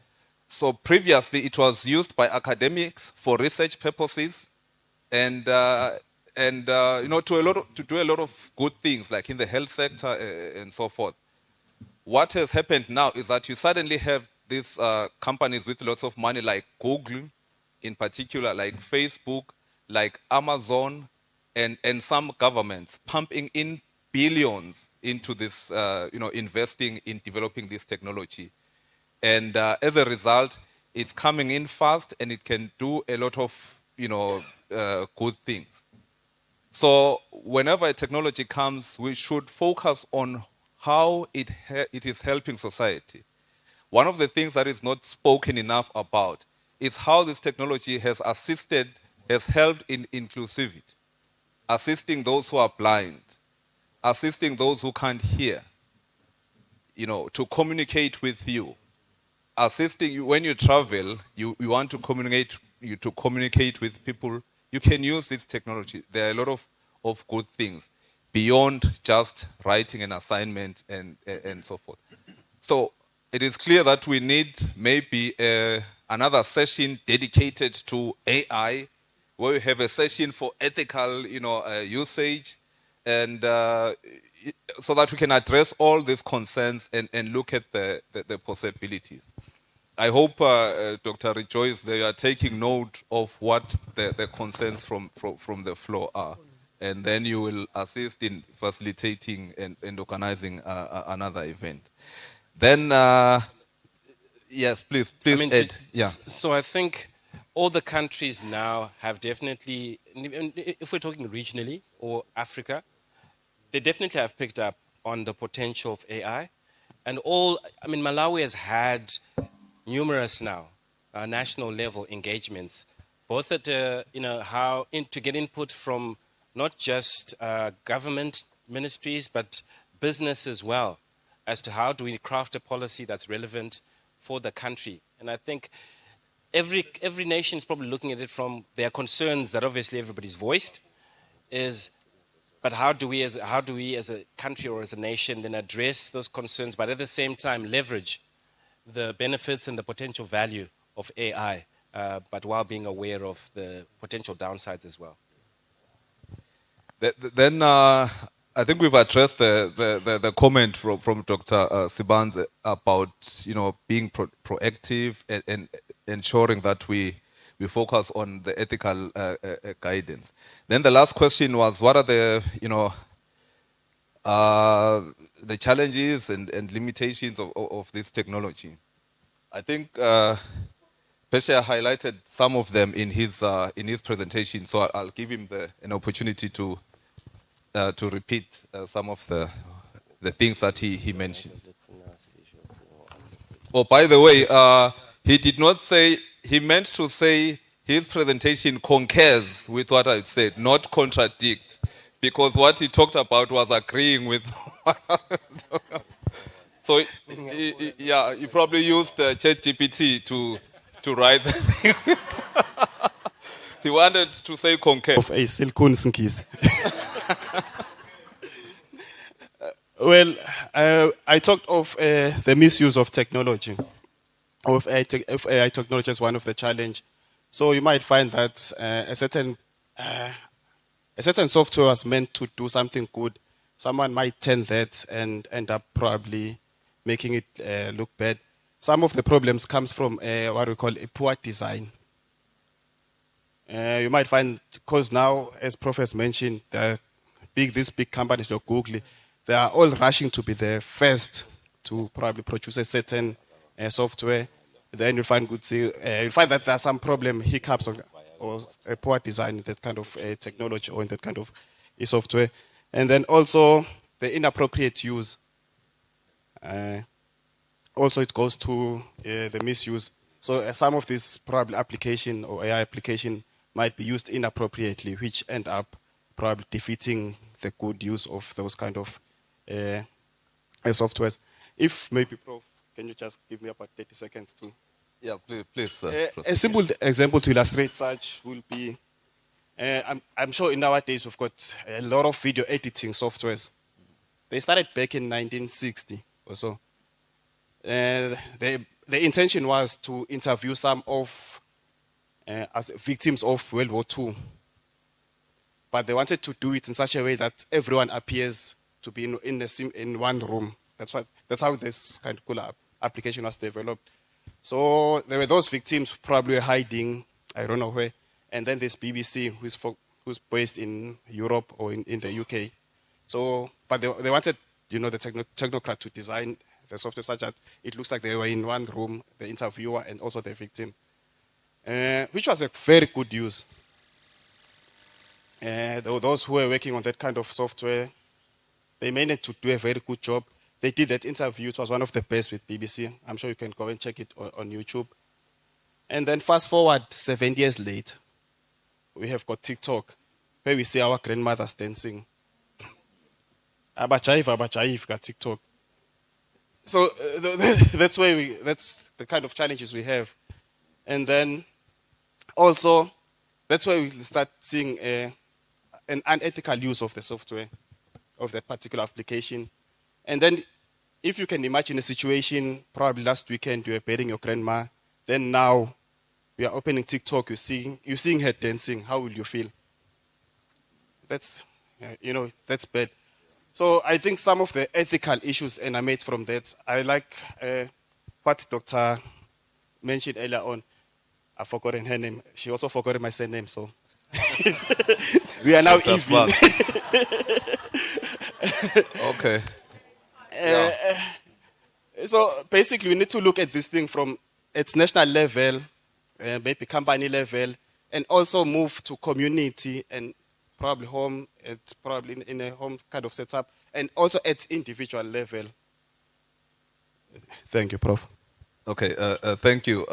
So previously it was used by academics for research purposes and to do a lot of good things like in the health sector and so forth. What has happened now is that you suddenly have these companies with lots of money like Google in particular, like Facebook, like Amazon, and some governments pumping in billions into this, investing in developing this technology. And as a result, it's coming in fast and it can do a lot of, good things. So whenever a technology comes, we should focus on how it is helping society. One of the things that is not spoken enough about is how this technology has helped in inclusivity, assisting those who are blind, assisting those who can't hear, to communicate with you, assisting you when you travel, you want to communicate with people, you can use this technology. There are a lot of good things beyond just writing an assignment and so forth. So it is clear that we need maybe another session dedicated to AI, where we have a session for ethical, usage, and so that we can address all these concerns and look at the possibilities. I hope, Dr. Rejoice, that you are taking note of what the concerns from the floor are, and then you will assist in facilitating and organizing another event. Then, yes, please, Ed. Yeah. So I think all the countries now have definitely, if we're talking regionally or Africa, they definitely have picked up on the potential of AI. And Malawi has had numerous now national level engagements, both at, to get input from not just government ministries, but business as well, as to how do we craft a policy that's relevant for the country. And I think every nation is probably looking at it from their concerns that obviously everybody's voiced, but how do we as a country or as a nation then address those concerns, but at the same time leverage the benefits and the potential value of AI, but while being aware of the potential downsides as well. Then I think we've addressed the comment from Dr. Sibanze about being proactive and ensuring that we focus on the ethical guidance. Then the last question was, what are the challenges and limitations of this technology? I think Pesha highlighted some of them in his presentation, so I'll give him an opportunity to repeat some of the things that he mentioned. Oh, by the way, he did not say, he meant to say his presentation concurs with what I said, not contradict, because what he talked about was agreeing with what I talked about. So, he probably used ChatGPT to write the thing. He wanted to say concur. Of a Silkunskis. Well, I talked of the misuse of technology, of AI technology as one of the challenge. So you might find that a certain software was meant to do something good. Someone might turn that and end up probably making it look bad. Some of the problems comes from what we call a poor design. You might find, because now, as Prof has mentioned, these big companies like Google, they are all rushing to be the first to probably produce a certain software. Then you find you find that there are some hiccups or a poor design in that kind of technology or in that kind of software. And then also the inappropriate use. Also it goes to the misuse. So some of these probably application or AI application might be used inappropriately, which end up probably defeating the good use of those kind of softwares. If maybe, Prof, can you just give me about 30 seconds to... Yeah, please. A simple example to illustrate such will be, I'm sure in nowadays we've got a lot of video editing softwares. They started back in 1960 or so. The intention was to interview some of as victims of World War II. But they wanted to do it in such a way that everyone appears to be in one room. That's how this kind of cool application was developed. So there were those victims who probably were hiding, I don't know where. And then there's BBC, who's based in Europe or in the UK. So, but they wanted, the technocrat to design the software such that it looks like they were in one room, the interviewer and also the victim, which was a very good use. Those who were working on that kind of software, they managed to do a very good job. They did that interview. It was one of the best with BBC. I'm sure you can go and check it on YouTube. And then fast forward 7 years later, we have got TikTok, where we see our grandmothers dancing. Abachaif, got TikTok. So that's the kind of challenges we have. And then also, that's where we start seeing an unethical use of the software, of that particular application. And then if you can imagine a situation, probably last weekend you were burying your grandma, then now we are opening TikTok, you're seeing her dancing, how will you feel? That's bad. So I think some of the ethical issues emanate from that. I like what Dr. mentioned earlier on. I've forgotten her name. She also forgot my surname, so we are now even. Okay. So basically, we need to look at this thing from its national level, maybe company level, and also move to community and probably home. It's probably in a home kind of setup, and also at individual level. Thank you, Prof. Okay. Thank you.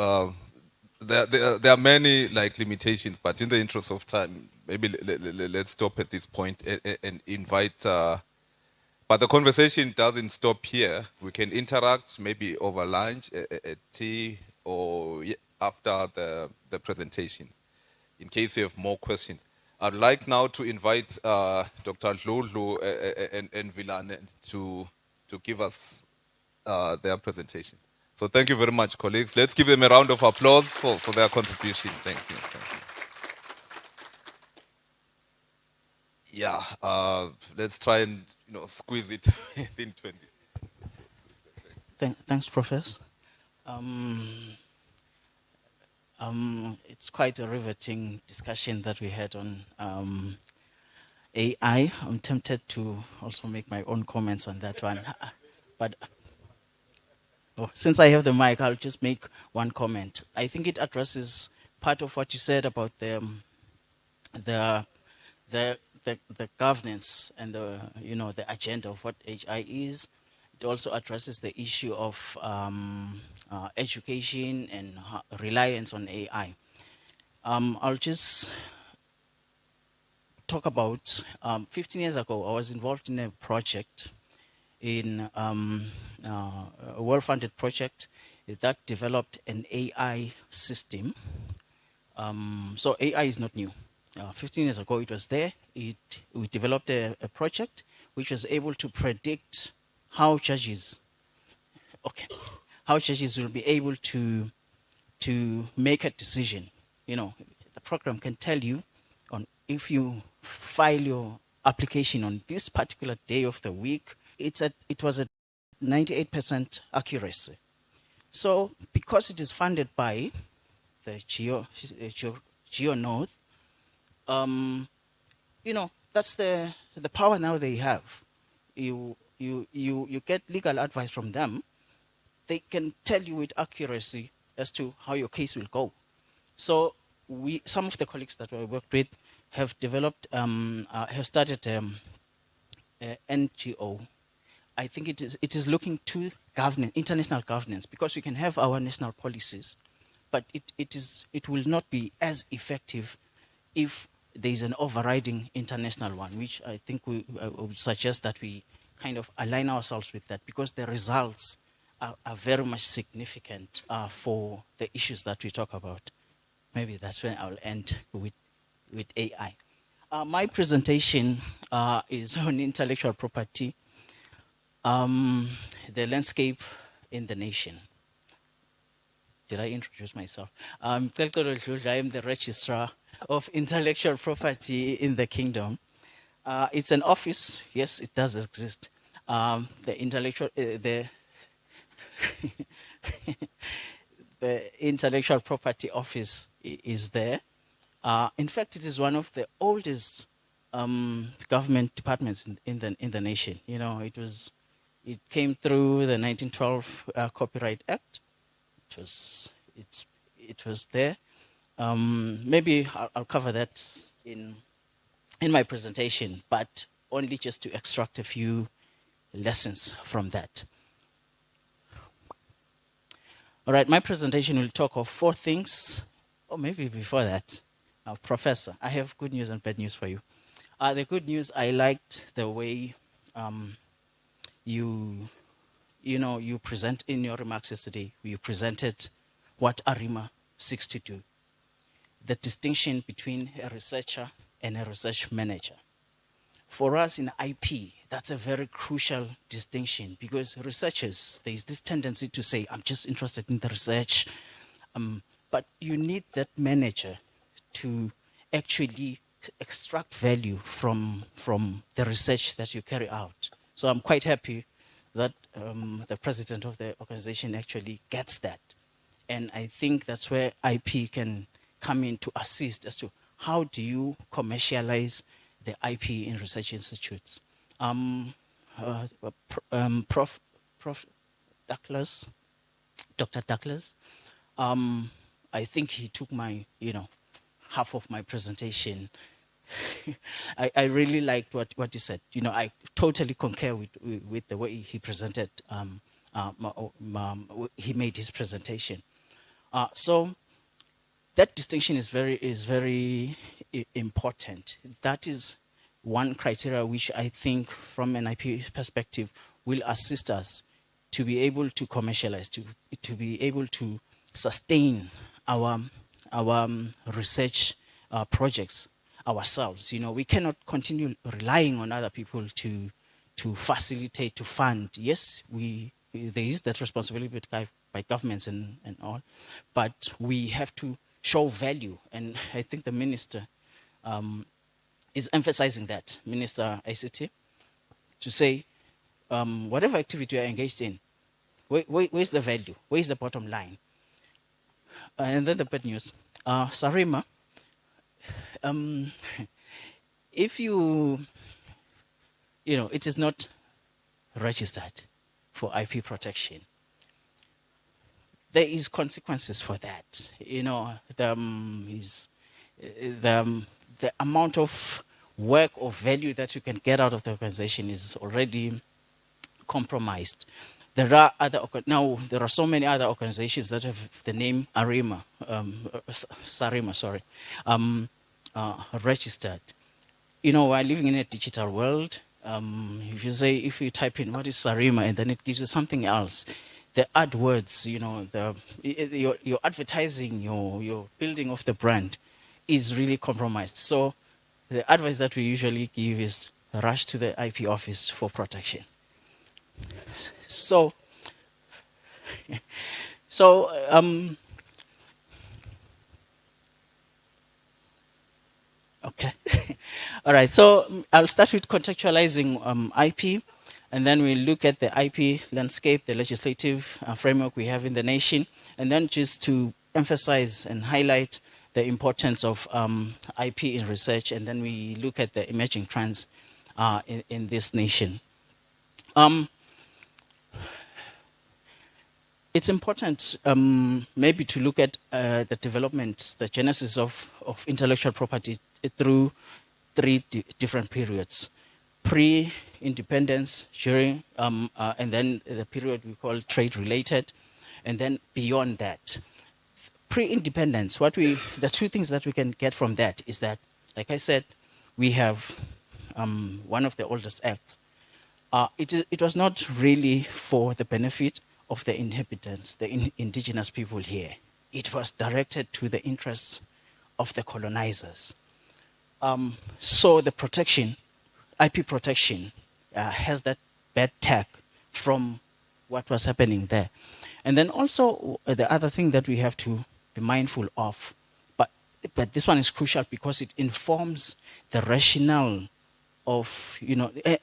There are many limitations, but in the interest of time, maybe let's stop at this point and invite. But the conversation doesn't stop here. We can interact maybe over lunch, at tea, or after the presentation, in case you have more questions. I'd like now to invite Dr. Lulu and Vilane to give us their presentation. So thank you very much, colleagues. Let's give them a round of applause for their contribution. Thank you. Yeah, let's try and squeeze it within 20. Thanks, Professor. It's quite a riveting discussion that we had on AI. I'm tempted to also make my own comments on that one, but since I have the mic, I'll just make one comment. I think it addresses part of what you said about the governance and the agenda of what AI is. It also addresses the issue of education and reliance on AI. I'll just talk about 15 years ago, I was involved in a project, in a well-funded project that developed an AI system. So AI is not new. 15 years ago, it was there. We developed a project which was able to predict how judges will be able to make a decision. The program can tell you if you file your application on this particular day of the week, it was at 98% accuracy. So because it is funded by the GeoNode, you know, that's the power now they have. You get legal advice from them. They can tell you with accuracy as to how your case will go. So some of the colleagues that I worked with have developed, have started NGO. I think it is looking to governance, international governance, because we can have our national policies, but it will not be as effective if there is an overriding international one, which I think I would suggest that we kind of align ourselves with that, because the results are very much significant for the issues that we talk about. Maybe that's when I'll end with AI. My presentation is on intellectual property, the landscape in the nation. Did I introduce myself? I am the Registrar of Intellectual Property in the Kingdom. It's an office. Yes, it does exist. The Intellectual Property Office is there. In fact, it is one of the oldest government departments in the nation. You know, it came through the 1912 Copyright Act. It was there. Maybe I'll cover that in my presentation, but only just to extract a few lessons from that. All right, my presentation will talk of 4 things, or maybe before that. Professor, I have good news and bad news for you. The good news, I liked the way you present in your remarks yesterday. You presented what ARIMA seeks to do. The distinction between a researcher and a research manager. For us in IP, that's a very crucial distinction, because researchers, there is this tendency to say, I'm just interested in the research. But you need that manager to actually extract value from the research that you carry out. So I'm quite happy that the president of the organization actually gets that. And I think that's where IP can come in to assist as to how do you commercialize the IP in research institutes. Prof. Douglas, Dr. Douglas, I think he took my, half of my presentation. I really liked what he said. I totally concur with the way he presented, he made his presentation. So that distinction is very important. That is one criteria which I think from an IP perspective will assist us to be able to commercialize, to be able to sustain our research projects ourselves. We cannot continue relying on other people to facilitate, to fund. Yes, there is that responsibility by governments and all, but we have to show value, and I think the minister is emphasizing that, Minister ICT, to say whatever activity you are engaged in, where's the value, where's the bottom line? And then the bad news, Sarima, if it is not registered for IP protection, there is consequences for that. The amount of work or value that you can get out of the organization is already compromised. There are so many other organizations that have the name ARIMA, registered. We're living in a digital world. If you type in what is Sarima, and then it gives you something else, the AdWords, your advertising, your building of the brand is really compromised. So the advice that we usually give is rush to the IP office for protection. So okay. All right, so I'll start with contextualizing IP, and then we'll look at the IP landscape, the legislative framework we have in the nation, and then just to emphasize and highlight the importance of IP in research, and then we look at the emerging trends in this nation. It's important maybe to look at the development, the genesis of intellectual property through three different periods. Pre-independence, during, and then the period we call trade-related, and then beyond that. Pre-independence, the two things that we can get from that is that, like I said, we have one of the oldest acts. It was not really for the benefit of the inhabitants, the indigenous people here. It was directed to the interests of the colonizers. So the protection, IP protection, has that bad tag from what was happening there. And then also the other thing that we have to be mindful of, but this one is crucial because it informs the rationale of,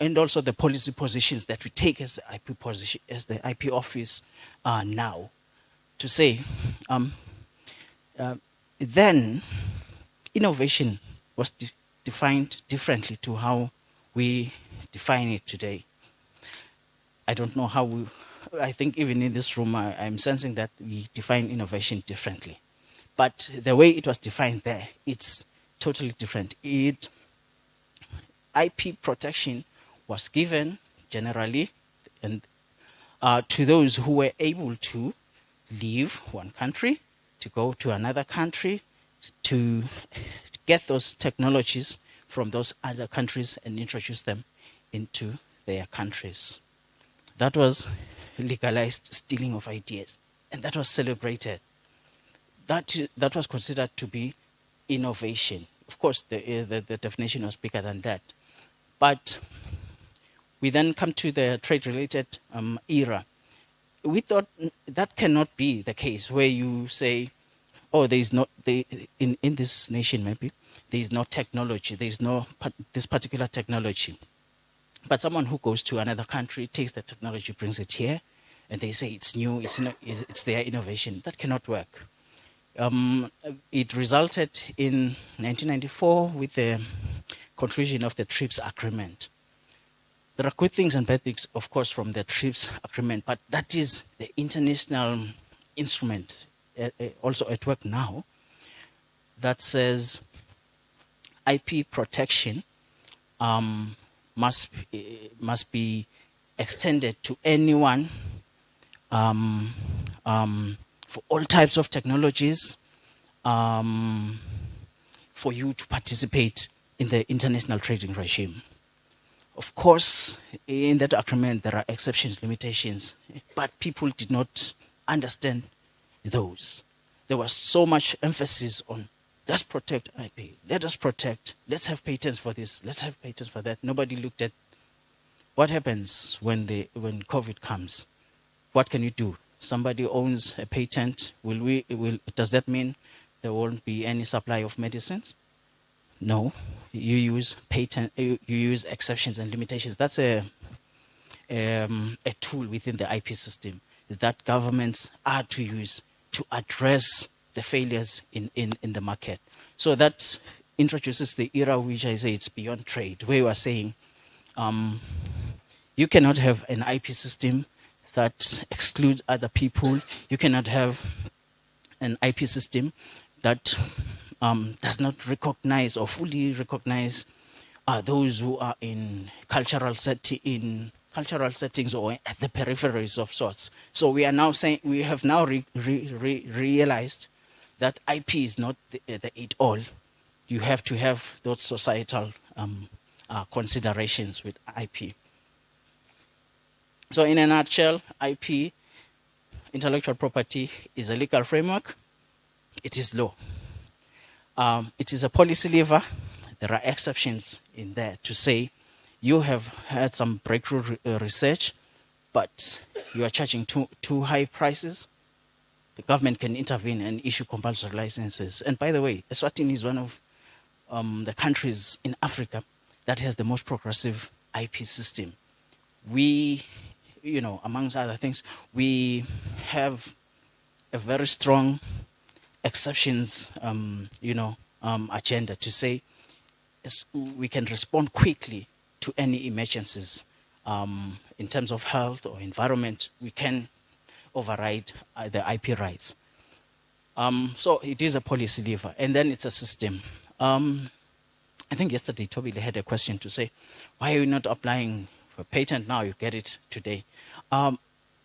and also the policy positions that we take as the IP position, as the IP office now, to say, then innovation was defined differently to how we define it today. I don't know how I think even in this room, I'm sensing that we define innovation differently. But the way it was defined there, it's totally different. IP protection was given generally and to those who were able to leave one country, to go to another country, to get those technologies from those other countries and introduce them into their countries. That was legalized stealing of ideas, and that was celebrated. That was considered to be innovation. Of course, the definition was bigger than that. But we then come to the trade-related era. We thought that cannot be the case where you say, oh, there is not, in this nation maybe, there is no technology, there is no this particular technology. But someone who goes to another country, takes the technology, brings it here, and they say it's new, it's their innovation. That cannot work. It resulted in 1994 with the conclusion of the TRIPS agreement. There are good things and bad things, of course, from the TRIPS agreement, but that is the international instrument also at work now that says IP protection must be extended to anyone for all types of technologies, for you to participate in the international trading regime. Of course, in that agreement, there are exceptions, limitations, but people did not understand those. There was so much emphasis on, let's protect IP, let us protect, let's have patents for this, let's have patents for that. Nobody looked at what happens when COVID comes. What can you do? Somebody owns a patent. Does that mean there won't be any supply of medicines? No. You use you use exceptions and limitations. That's a tool within the IP system that governments are to use to address the failures in the market. So that introduces the era which I say it's beyond trade, where we are saying you cannot have an IP system that excludes other people. You cannot have an IP system that does not recognize or fully recognize those who are in cultural settings or at the peripheries of sorts. So we are now saying, we have now realized that IP is not the it-all. You have to have those societal considerations with IP. So in a nutshell, IP, intellectual property, is a legal framework. It is law. It is a policy lever. There are exceptions in there to say you have had some breakthrough research, but you are charging too high prices. The government can intervene and issue compulsory licenses. And by the way, Eswatini is one of the countries in Africa that has the most progressive IP system. We, amongst other things, we have a very strong exceptions, agenda to say we can respond quickly to any emergencies in terms of health or environment. We can override the IP rights. So it is a policy lever, and then it's a system. I think yesterday Toby had a question to say, why are you not applying for a patent now? You get it today.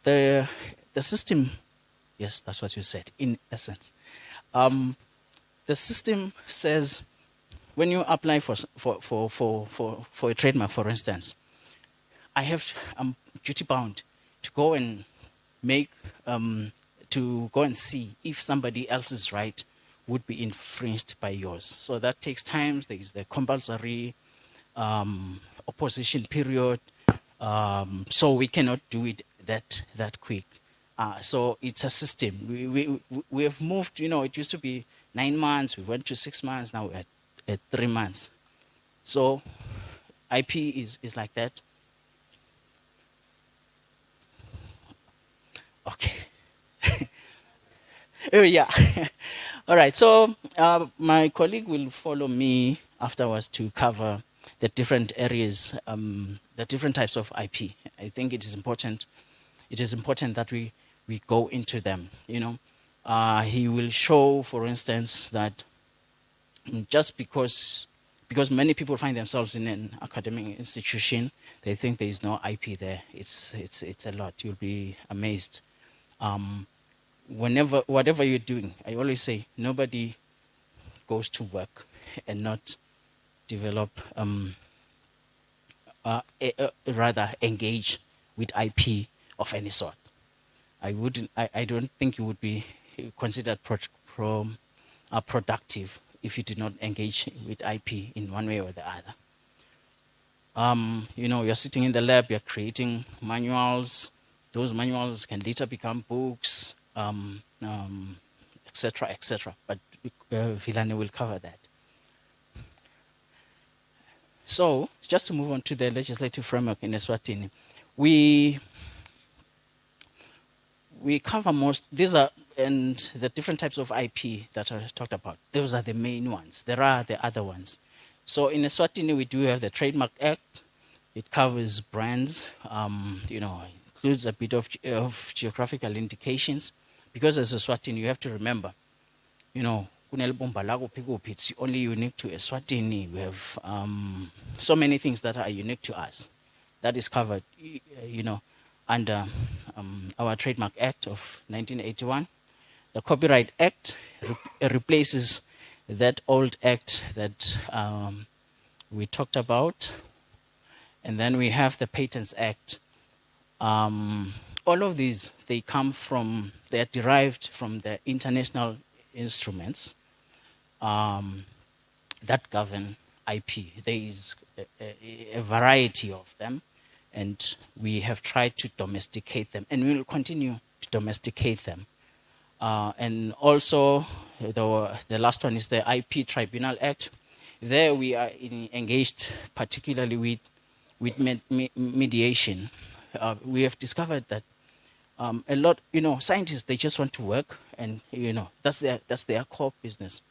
The system, yes, that's what you said, in essence. The system says when you apply for a trademark, for instance, I'm duty bound to go and to go and see if somebody else's right would be infringed by yours. So that takes time. There is the compulsory opposition period. So we cannot do it that quick. So it's a system. We have moved, it used to be 9 months. We went to 6 months. Now we're at 3 months. So IP is like that. Okay. Oh, yeah. All right. So my colleague will follow me afterwards to cover the different areas, the different types of IP. I think it is important. It is important that we go into them. He will show, for instance, that just because many people find themselves in an academic institution, they think there is no IP there. It's a lot. You'll be amazed. Whatever you're doing, I always say nobody goes to work and not develop, rather engage with IP of any sort. I don't think you would be considered productive if you did not engage with IP in one way or the other. You're sitting in the lab, you're creating manuals. Those manuals can later become books, etc., etc. But Villani will cover that. So, just to move on to the legislative framework in Eswatini, we cover most. These are and the different types of IP that I talked about. Those are the main ones. There are the other ones. So in Eswatini, we do have the Trademark Act. It covers brands. Includes a bit of geographical indications, because as Eswatini, you have to remember, it's only unique to Eswatini. We have so many things that are unique to us. That is covered, under our Trademark Act of 1981. The Copyright Act replaces that old act that we talked about. And then we have the Patents Act. All of these, they are derived from the international instruments that govern IP. There is a variety of them, and we have tried to domesticate them, and we will continue to domesticate them. And also, the last one is the IP Tribunal Act. There we are engaged particularly with mediation. We have discovered that a lot, scientists, they just want to work, and that's their core business.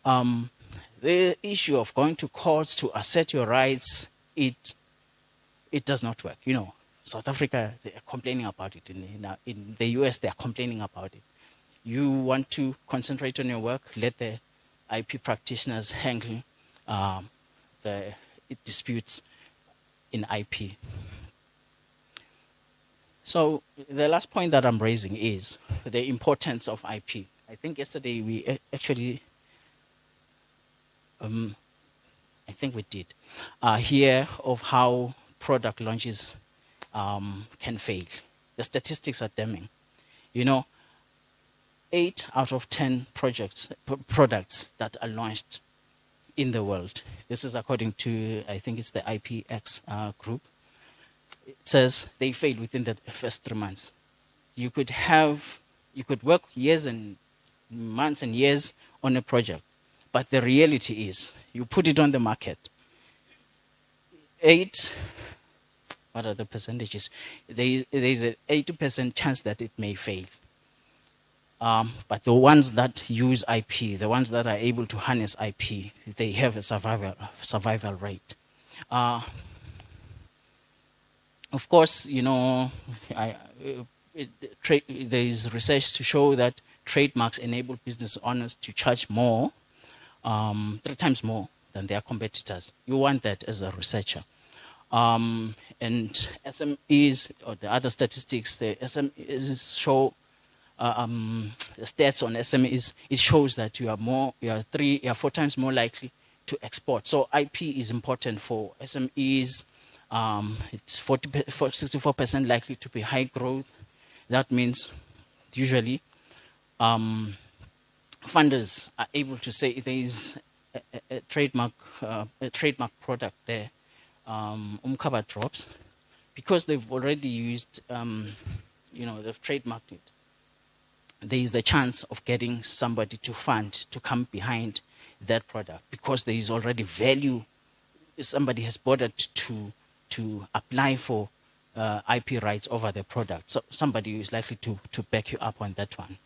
The issue of going to courts to assert your rights, it does not work. South Africa, they are complaining about it. In the US, they are complaining about it. You want to concentrate on your work, let the IP practitioners handle the disputes in IP. So the last point that I'm raising is the importance of IP. I think yesterday we actually, I think we did, hear of how product launches can fail. The statistics are damning. 8 out of 10 products that are launched in the world. This is according to, I think it's the IPX group. It says they failed within the first 3 months. You could work years and months and years on a project, but the reality is, you put it on the market. 8, what are the percentages? There is an 80% chance that it may fail. But the ones that use IP, the ones that are able to harness IP, they have a survival rate. Of course, you know, there is research to show that trademarks enable business owners to charge more, 3 times more than their competitors. You want that as a researcher. And SMEs, or the other statistics, the SMEs show, the stats on SMEs, it shows that you are 4 times more likely to export. So IP is important for SMEs. It's 64% likely to be high growth. That means usually funders are able to say there is a trademark product there, cover drops, because they've already used, they've trademarked it. There is the chance of getting somebody to fund to come behind that product because there is already value. Somebody has bothered to apply for IP rights over the product. So somebody is likely to back you up on that one.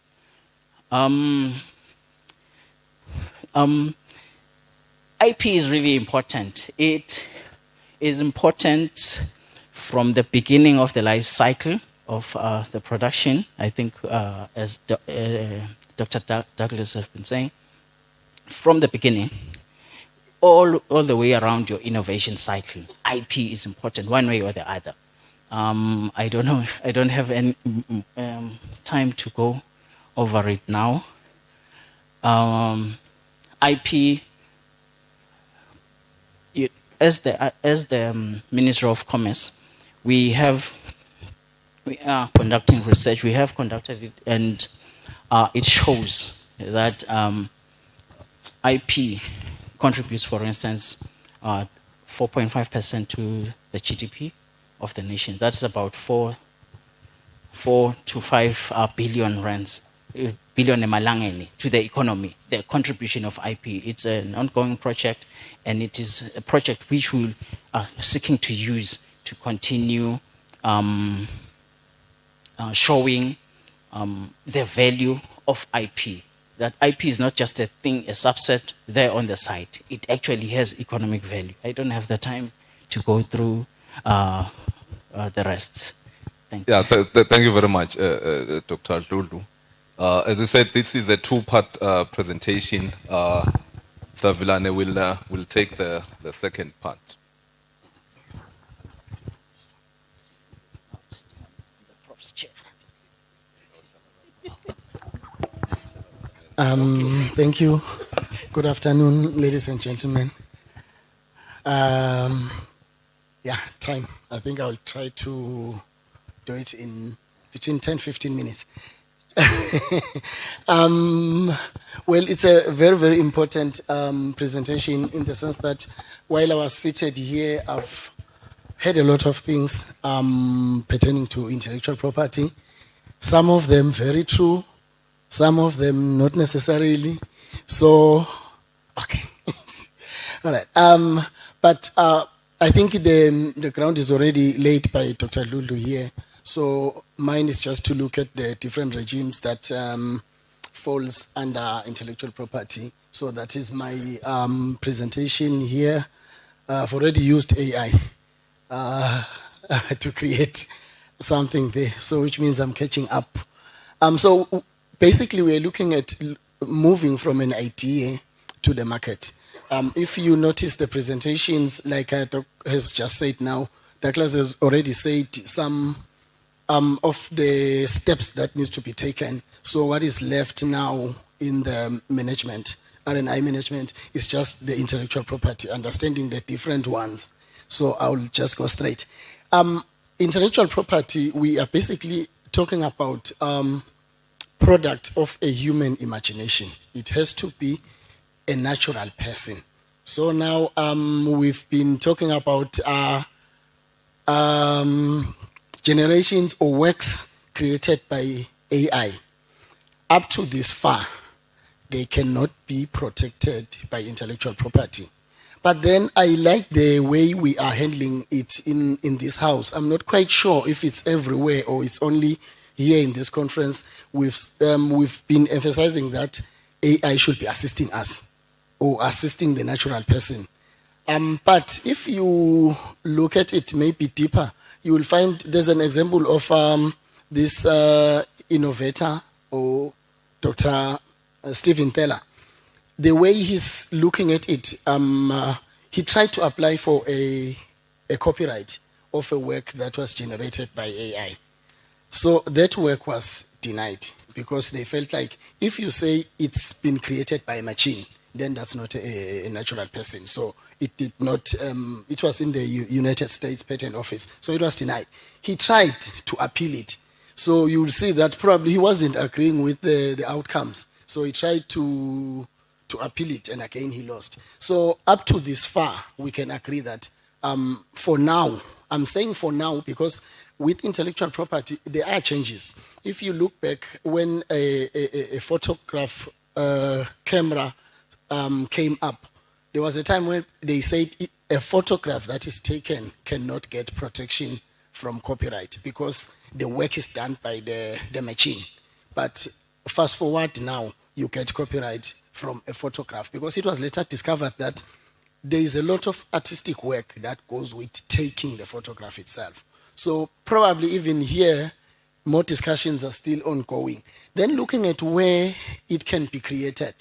IP is really important. It is important from the beginning of the life cycle of the production. I think, as Dr. Douglas has been saying, from the beginning, all the way around your innovation cycle, IP is important one way or the other. I don't know. I don't have any time to go over it now. IP, as the Ministry of Commerce, we are conducting research. We have conducted it, and it shows that IP contributes, for instance, 4.5% to the GDP of the nation. That's about 4 to 5 billion rands, billion emalangeni to the economy. The contribution of IP. It's an ongoing project, and it is a project which we are seeking to use to continue showing the value of IP. That IP is not just a thing, a subset there on the site. It actually has economic value. I don't have the time to go through the rest. Thank you. Yeah, thank you very much, Dr. Lulu. As you said, this is a 2-part presentation. Savilane will take the second part. Thank you. Good afternoon, ladies and gentlemen. Time. I think I'll try to do it in between 10-15 minutes. Well, it's a very, very important presentation in the sense that while I was seated here, I've heard a lot of things pertaining to intellectual property. Some of them very true, some of them not necessarily. So, okay. All right. But I think the ground is already laid by Dr. Lulu here. So mine is just to look at the different regimes that falls under intellectual property. So that is my presentation here. I've already used AI to create something there, so which means I'm catching up. So basically we're looking at moving from an idea to the market. If you notice the presentations, like Doc has just said now, Douglas has already said some of the steps that needs to be taken. So what is left now in the management, R&I management, is just the intellectual property, understanding the different ones. So I'll just go straight. Intellectual property, we are basically talking about product of a human imagination. It has to be a natural person. So now we've been talking about generations or works created by AI. Up to this far, they cannot be protected by intellectual property. But then I like the way we are handling it in this house. I'm not quite sure if it's everywhere or it's only here in this conference, we've been emphasizing that AI should be assisting us or assisting the natural person. But if you look at it maybe deeper, you will find there's an example of this innovator or Dr. Stephen Teller. The way he's looking at it, he tried to apply for a copyright of a work that was generated by AI. So that work was denied because they felt like if you say it's been created by a machine, then that's not a natural person. So it did not, it was in the United States Patent Office, so it was denied. He tried to appeal it. So you will see that probably he wasn't agreeing with the outcomes. So he tried to appeal it, and again he lost. So up to this far, we can agree that for now, I'm saying for now because with intellectual property, there are changes. If you look back when a photograph camera came up, there was a time when they said a photograph that is taken cannot get protection from copyright because the work is done by the machine. But fast forward now, you get copyright from a photograph because it was later discovered that there is a lot of artistic work that goes with taking the photograph itself. So probably even here, more discussions are still ongoing. Then looking at where it can be created,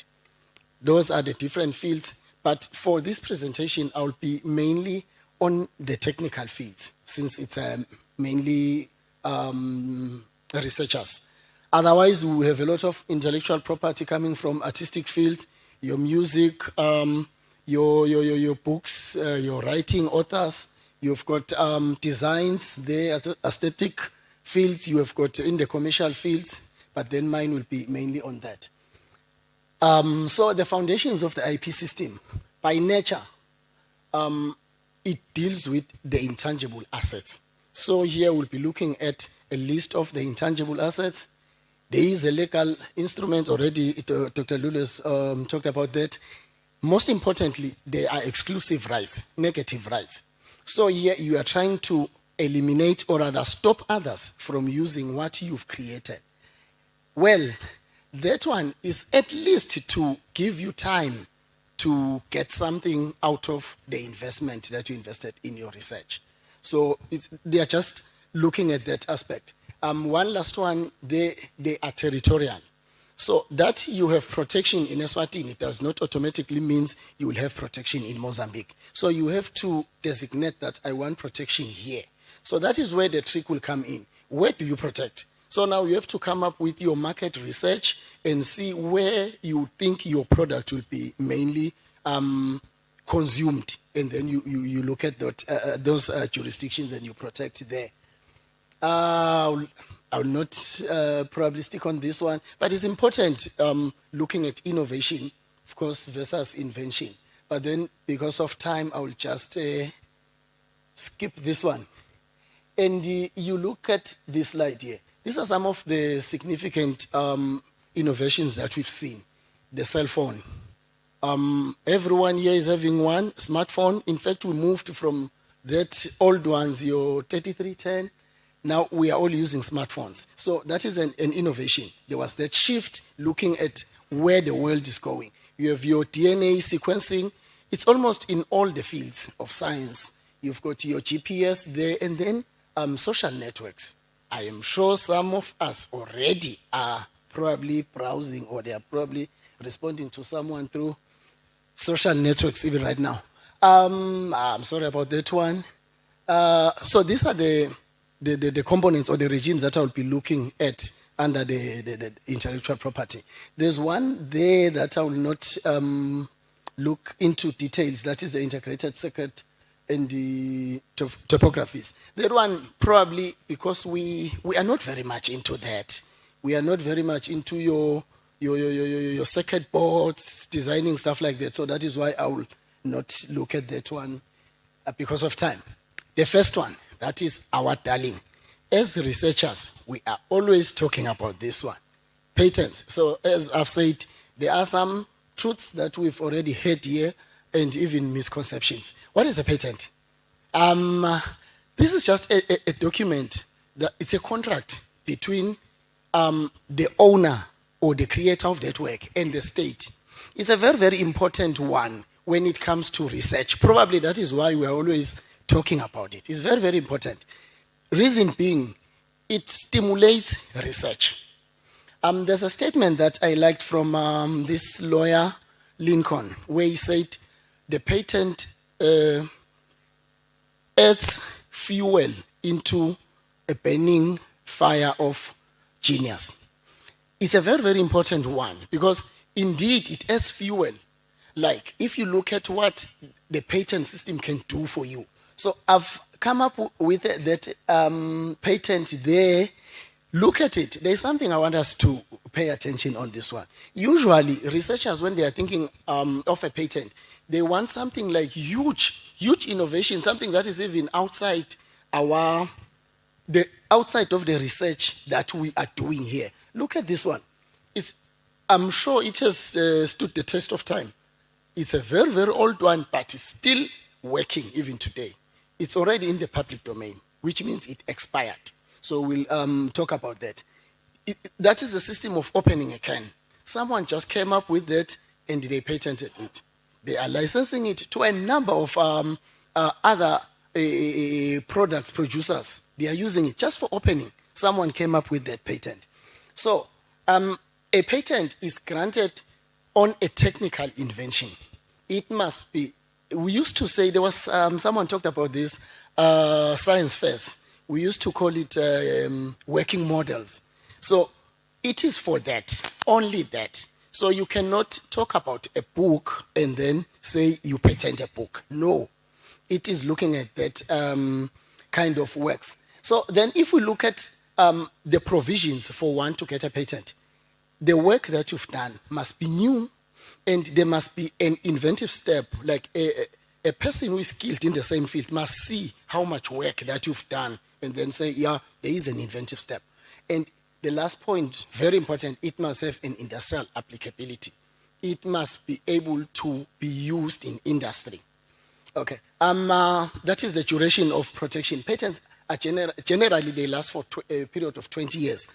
those are the different fields. But for this presentation, I'll be mainly on the technical fields since it's mainly researchers. Otherwise, we have a lot of intellectual property coming from artistic fields, your music, your books, your writing authors. You've got designs, the aesthetic fields. You have got in the commercial fields, but then mine will be mainly on that. So the foundations of the IP system, by nature, it deals with the intangible assets. So here we'll be looking at a list of the intangible assets. There is a legal instrument already, Dr. Lulus talked about that. Most importantly, there are exclusive rights, negative rights. So here you are trying to eliminate or rather stop others from using what you've created. Well, that one is at least to give you time to get something out of the investment that you invested in your research. So they are just looking at that aspect. One last one, they are territorial. So that you have protection in Eswatini does not automatically means you will have protection in Mozambique. So you have to designate that I want protection here. So that is where the trick will come in. Where do you protect? So now you have to come up with your market research and see where you think your product will be mainly consumed. And then you look at that, those jurisdictions and you protect there. I will not probably stick on this one, but it's important looking at innovation, of course, versus invention. But then because of time, I will just skip this one. And you look at this slide here. These are some of the significant innovations that we've seen. The cell phone. Everyone here is having one smartphone. In fact, we moved from that old ones, your 3310. Now we are all using smartphones. So that is an innovation. There was that shift looking at where the world is going. You have your DNA sequencing. It's almost in all the fields of science. You've got your GPS there, and then social networks. I am sure some of us already are probably browsing or they are probably responding to someone through social networks even right now. I'm sorry about that one. So these are the components or the regimes that I will be looking at under the intellectual property. There's one there that I will not look into details. That is the integrated circuit and the topographies. That one probably because we are not very much into that. We are not very much into your circuit boards, designing stuff like that. So that is why I will not look at that one because of time. The first one, that is our darling. As researchers, we are always talking about this one, patents. So as I've said, there are some truths that we've already heard here and even misconceptions. What is a patent? This is just a document. It's a contract between the owner or the creator of that work and the state. It's a very, very important one when it comes to research. Probably that is why we're always talking about it. It's very, very important. Reason being, it stimulates research. There's a statement that I liked from this lawyer, Lincoln, where he said, the patent adds fuel into a burning fire of genius. It's a very, very important one because indeed it adds fuel. Like if you look at what the patent system can do for you. So I've come up with that patent there. Look at it. There's something I want us to pay attention on this one. Usually researchers, when they are thinking of a patent, they want something like huge innovation, something that is even outside outside of the research that we are doing here. Look at this one. I'm sure it has stood the test of time. It's a very, very old one, but it's still working even today. It's already in the public domain, which means it expired. So we'll talk about that. That is the system of opening a can. Someone just came up with that and they patented it. They are licensing it to a number of other products producers. They are using it just for opening. Someone came up with that patent. So a patent is granted on a technical invention. It must be, we used to say, there was someone talked about this, science fairs. We used to call it working models. So it is for that, only that. So you cannot talk about a book and then say you patent a book. No, it is looking at that kind of works. So then if we look at the provisions for one to get a patent, the work that you've done must be new and there must be an inventive step, like a person who is skilled in the same field must see how much work that you've done and then say, yeah, there is an inventive step. And the last point, very important, it must have an industrial applicability. It must be able to be used in industry. Okay, that is the duration of protection. Patents are generally, they last for a period of 20 years,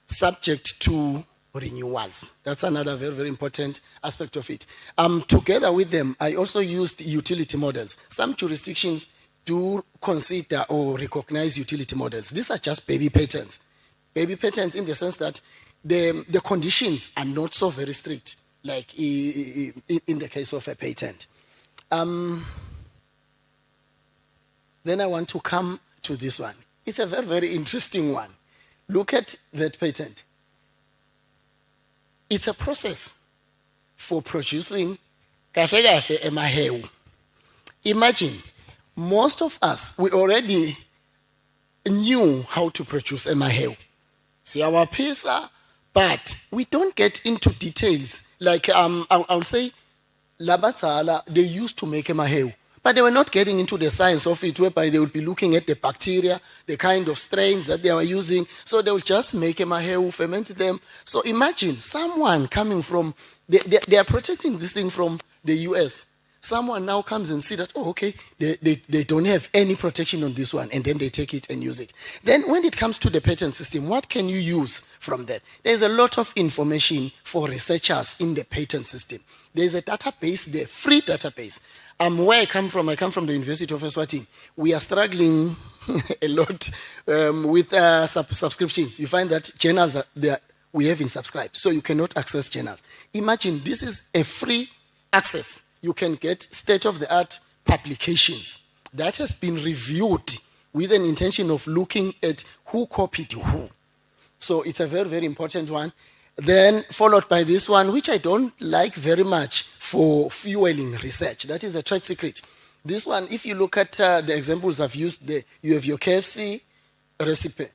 subject to renewals. That's another very, very important aspect of it. Together with them, I also used utility models. Some jurisdictions do consider or recognize utility models. These are just baby patents. Baby patents in the sense that the conditions are not so very strict, like in the case of a patent. Then I want to come to this one. It's a very, very interesting one. Look at that patent. It's a process for producing kahle kahle emahewu. Imagine, most of us, we already knew how to produce emahewu. See our pizza, but we don't get into details. Like I'll say, Labatala, they used to make emahewu, but they were not getting into the science of it, whereby they would be looking at the bacteria, the kind of strains that they were using. So they will just make emahewu, ferment them. So imagine someone coming from, they are protecting this thing from the US. Someone now comes and see that, oh, okay, they don't have any protection on this one, and then they take it and use it. Then when it comes to the patent system, what can you use from that? There's a lot of information for researchers in the patent system. There's a database, the free database. Where I come from the University of Eswatini. We are struggling a lot with subscriptions. You find that journals we haven't subscribed, so you cannot access journals. Imagine this is a free access. You can get state-of-the-art publications that has been reviewed with an intention of looking at who copied who. So it's a very, very important one. Then followed by this one, which I don't like very much for fueling research. That is a trade secret. This one, if you look at the examples I've used, you have your KFC recipe.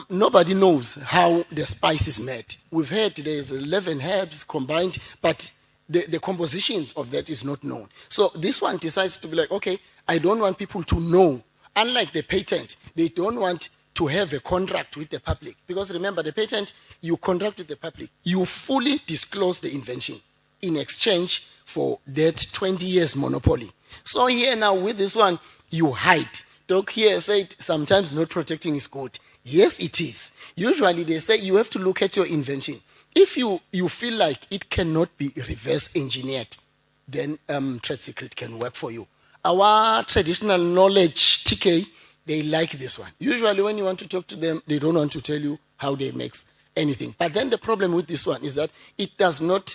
Nobody knows how the spice is made. We've heard there's 11 herbs combined, but the compositions of that is not known. So this one decides to be like, okay, I don't want people to know. Unlike the patent, they don't want to have a contract with the public. Because remember, the patent, you contract with the public. You fully disclose the invention in exchange for that 20 years monopoly. So here now with this one, you hide. Doc here said sometimes not protecting is good. Yes, it is. Usually they say you have to look at your invention. If you feel like it cannot be reverse engineered, then trade secret can work for you. Our traditional knowledge, TK, they like this one. Usually when you want to talk to them, they don't want to tell you how they make anything. But then the problem with this one is that it does not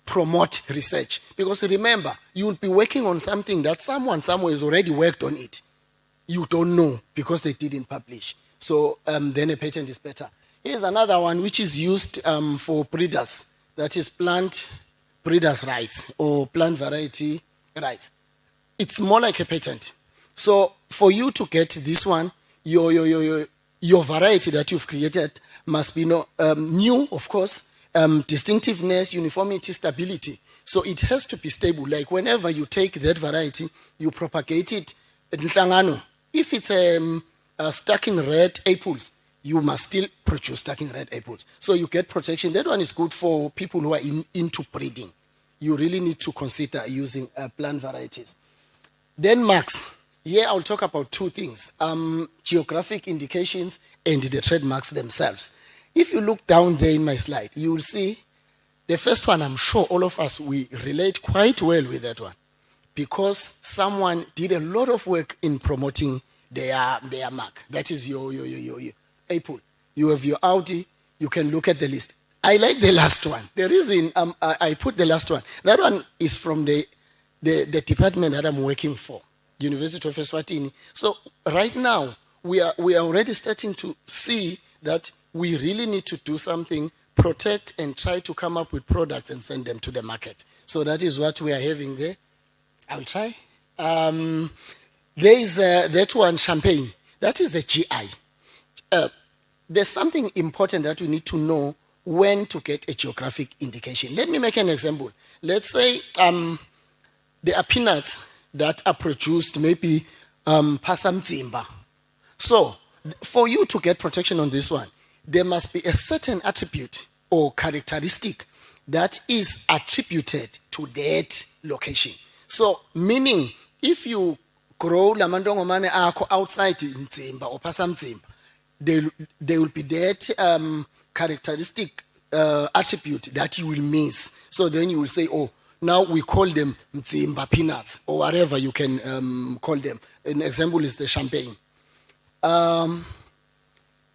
promote research. Because remember, you will be working on something that someone somewhere has already worked on it. You don't know because they didn't publish. So then a patent is better. Here's another one which is used for breeders. That is plant breeders' rights or plant variety rights. It's more like a patent. So for you to get this one, your variety that you've created must be new, of course, distinctiveness, uniformity, stability. So it has to be stable. Like whenever you take that variety, you propagate it. If it's stacking red apples, you must still produce stacking red apples. So you get protection. That one is good for people who are into breeding. You really need to consider using plant varieties. Then marks. Here I'll talk about two things, geographic indications and the trademarks themselves. If you look down there in my slide, you will see the first one. I'm sure all of us, we relate quite well with that one because someone did a lot of work in promoting their mark. That is your apple. You have your Audi. You can look at the list. I like the last one. The reason I put the last one, that one is from the department that I'm working for, University of Eswatini. So right now, we are already starting to see that we really need to do something, protect and try to come up with products and send them to the market. So that is what we are having there. I'll try. There is that one, champagne. That is a GI. There's something important that we need to know when to get a geographic indication. Let me make an example. Let's say there are peanuts that are produced maybe Pasamzimba. So for you to get protection on this one, there must be a certain attribute or characteristic that is attributed to that location. So meaning if you grow lamandongomane akho outside Mzimba or Pasamzimba, there will be that characteristic attribute that you will miss. So then you will say, oh, now we call them Mzimba peanuts or whatever you can call them. An example is the champagne.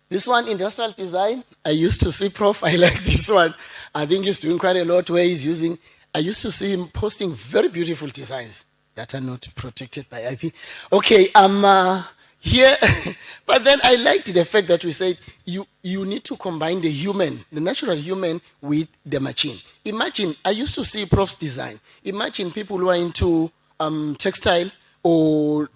This one, industrial design, I used to see Prof. I like this one. I think he's doing quite a lot where he's using, I used to see him posting very beautiful designs that are not protected by IP. Okay, here, but then I liked the fact that we said you need to combine the human, the natural human with the machine. Imagine, I used to see Prof's design. Imagine people who are into textile or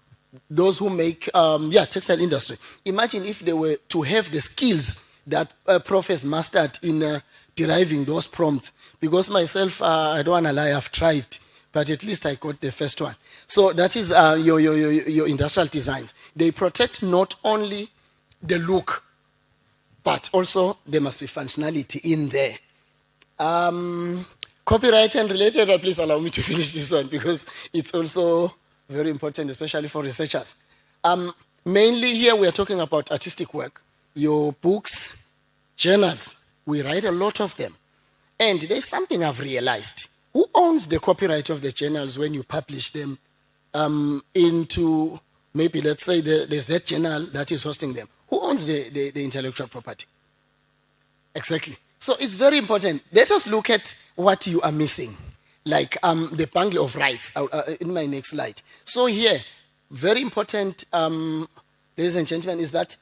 those who make, textile industry. Imagine if they were to have the skills that Prof has mastered in deriving those prompts. Because myself, I don't want to lie, I've tried, but at least I got the first one. So that is your industrial designs. They protect not only the look, but also there must be functionality in there. Copyright and related, please allow me to finish this one because it's also very important, especially for researchers. Mainly here we are talking about artistic work. Your books, journals, we write a lot of them. And there's something I've realized. Who owns the copyright of the journals when you publish them into, maybe let's say there's that journal that is hosting them? Who owns the intellectual property? Exactly. So it's very important. Let us look at what you are missing, like the bundle of rights in my next slide. So here, very important, ladies and gentlemen, is that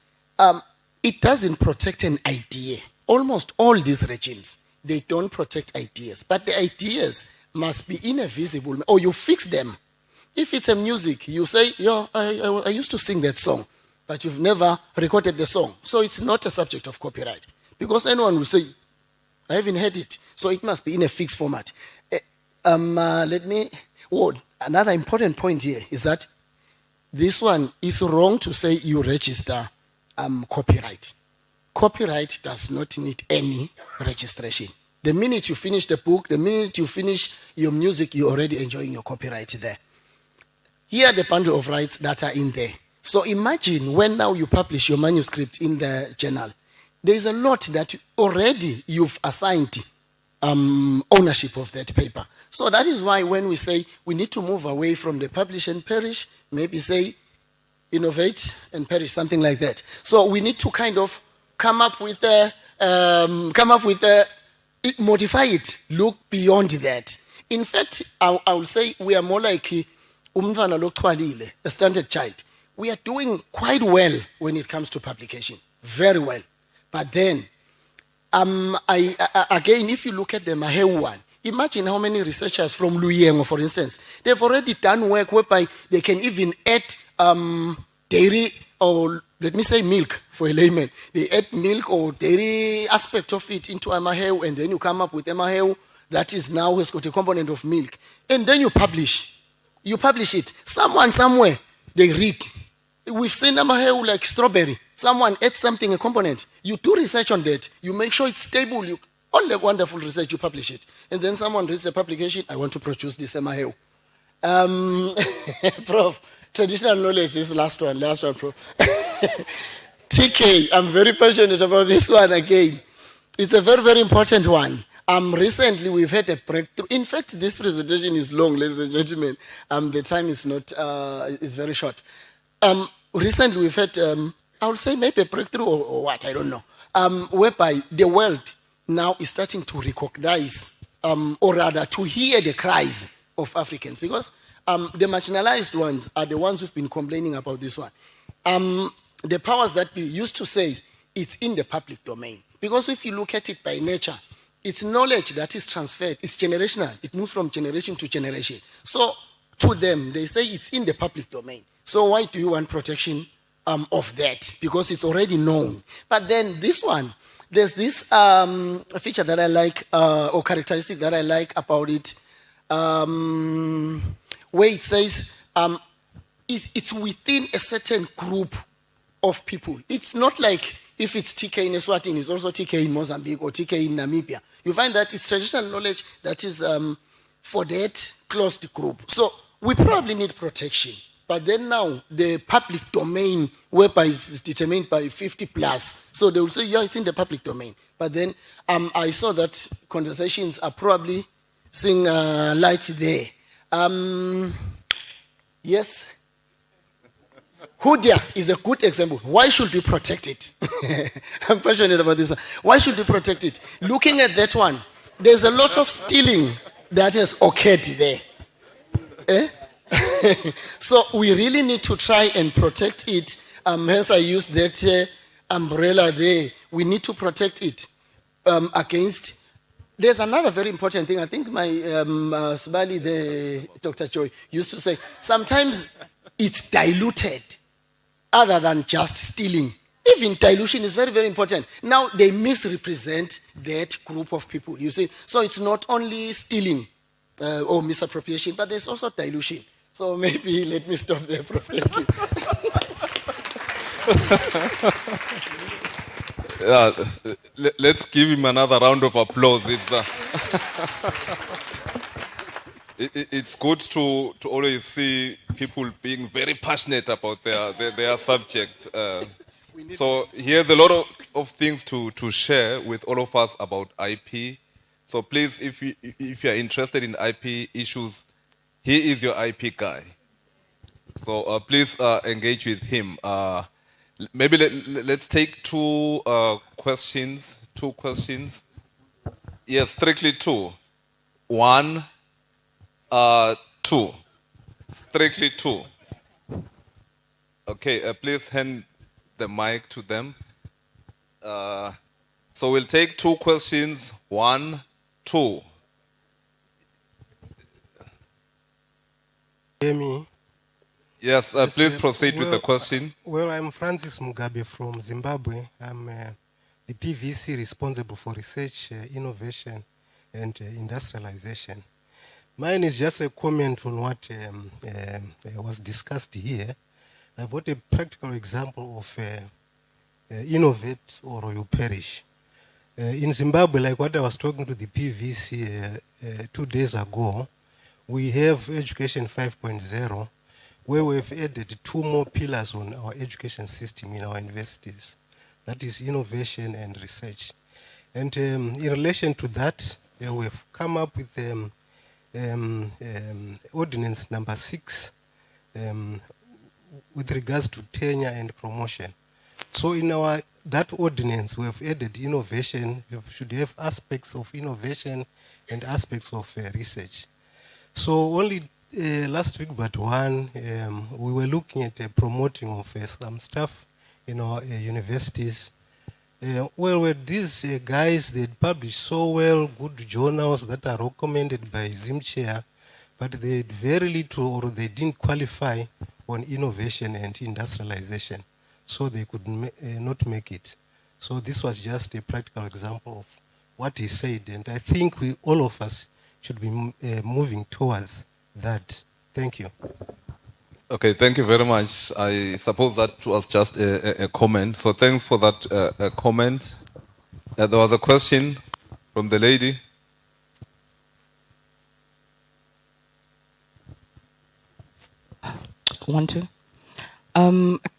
it doesn't protect an idea. Almost all these regimes, they don't protect ideas, but the ideas must be invisible, or you fix them. If it's a music, you say, I used to sing that song, but you've never recorded the song. So it's not a subject of copyright. Because anyone will say, I haven't heard it. So it must be in a fixed format. Another important point here is that this one is wrong to say you register copyright. Copyright does not need any registration. The minute you finish the book, the minute you finish your music, you're already enjoying your copyright there. Here are the bundle of rights that are in there. So imagine when now you publish your manuscript in the journal, there's a lot that already you've assigned ownership of that paper. So that is why when we say we need to move away from the publish and perish, maybe say innovate and perish, something like that. So we need to kind of come up with modify it, look beyond that. In fact, I will say we are more like a standard child. We are doing quite well when it comes to publication, very well. But then, again, if you look at the Maheu one, imagine how many researchers from Luyengo, for instance, they've already done work whereby they can even add dairy, or let me say milk for a layman. They add milk or dairy aspect of it into a Maheu, and then you come up with a Maheu that is now has got a component of milk. And then you publish. You publish it. Someone somewhere, they read. We've seen a Maheu like strawberry. Someone adds something, a component. You do research on that. You make sure it's stable. All the wonderful research, you publish it. And then someone reads the publication, I want to produce this Maheu. Prof, traditional knowledge is last one, Prof. TK, I'm very passionate about this one again. It's a very, very important one. Recently, we've had a breakthrough. In fact, this presentation is long, ladies and gentlemen. The time is not, is very short. Recently, we've had, I would say maybe a breakthrough or what, I don't know, whereby the world now is starting to recognize, or rather to hear the cries of Africans, because the marginalized ones are the ones who've been complaining about this one. The powers that be used to say it's in the public domain, because if you look at it by nature, it's knowledge that is transferred. It's generational. It moves from generation to generation. So to them, they say it's in the public domain. So why do you want protection of that? Because it's already known. But then this one, there's this feature that I like, or characteristic that I like about it, where it says it's within a certain group of people. It's not like if it's TK in Eswatini, it's also TK in Mozambique or TK in Namibia. You find that it's traditional knowledge that is for that closed group. So we probably need protection. But then now, the public domain, whereby it's determined by 50 plus. So they will say, yeah, it's in the public domain. But then I saw that conversations are probably seeing light there. Yes. Hudia is a good example. Why should we protect it? I'm passionate about this one. Why should we protect it? Looking at that one, there's a lot of stealing that has occurred there. Eh? So we really need to try and protect it. Hence I use that umbrella there. We need to protect it against. There's another very important thing. I think my Sibali, Dr. Joy, used to say, sometimes it's diluted other than just stealing. Even dilution is very, very important. Now they misrepresent that group of people, you see. So it's not only stealing or misappropriation, but there's also dilution. So maybe let me stop there, Prof. Thank you. Let's give him another round of applause. It's good to always see people being very passionate about their subject. So here's a lot of things to share with all of us about IP. So please, if you are interested in IP issues, he is your IP guy. So please engage with him. Maybe let's take two questions. Yes, strictly two. One, two. Strictly two. Okay, please hand the mic to them. So we'll take two questions. One, two. Hear me? Yes, please proceed with the question. Well, I'm Francis Mugabe from Zimbabwe. I'm the PVC responsible for research, innovation, and industrialization. Mine is just a comment on what was discussed here. I've got a practical example of innovate or you perish. In Zimbabwe, like what I was talking to the PVC 2 days ago, we have Education 5.0, where we've added 2 more pillars on our education system in our universities. That is innovation and research. And in relation to that, we've come up with ordinance number 6 with regards to tenure and promotion. So in that ordinance, we have added innovation. We should have aspects of innovation and aspects of research. So only last week, but one, we were looking at promoting of some stuff in our universities. Well, with these guys, they publish so well, good journals that are recommended by ZimChair, but they had very little, or they didn't qualify on innovation and industrialization, so they could not make it. So this was just a practical example of what he said, and I think all of us should be moving towards that. Thank you. Okay, thank you very much. I suppose that was just a comment. So thanks for that comment. There was a question from the lady.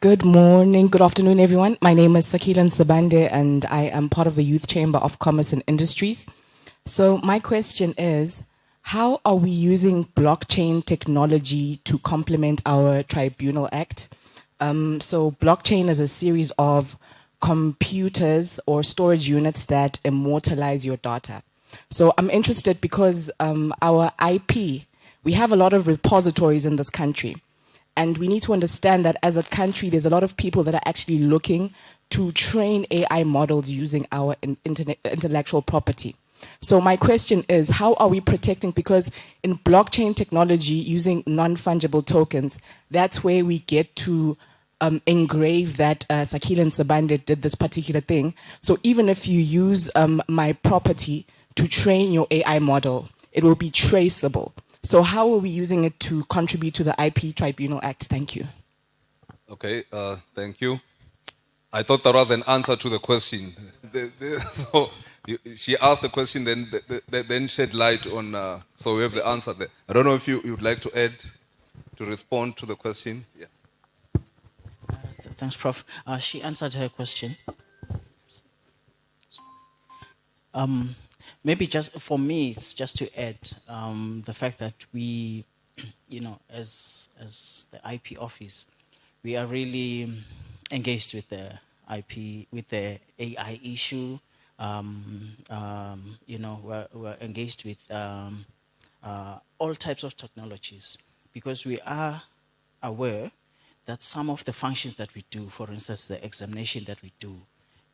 Good morning, good afternoon, everyone. My name is Sakila Nsabande, and I am part of the Youth Chamber of Commerce and Industries. So my question is, how are we using blockchain technology to complement our Tribunal Act? So blockchain is a series of computers or storage units that immortalize your data. So I'm interested because our IP, we have a lot of repositories in this country. And we need to understand that as a country, there's a lot of people that are actually looking to train AI models using our intellectual property. So my question is, how are we protecting, because in blockchain technology using non-fungible tokens, that's where we get to engrave that Sakila Nsabande did this particular thing. So even if you use my property to train your AI model, it will be traceable. So how are we using it to contribute to the IP Tribunal Act? Thank you. Okay, thank you. I thought there was an answer to the question. So she asked the question, then shed light on, so we have the answer there. I don't know if you would like to add, to respond to the question. Yeah. Thanks, Prof. She answered her question. Maybe just for me, it's just to add the fact that we, as the IP office, we are really engaged with the IP, with the AI issue. We're engaged with all types of technologies, because we are aware that some of the functions that we do, for instance, the examination that we do,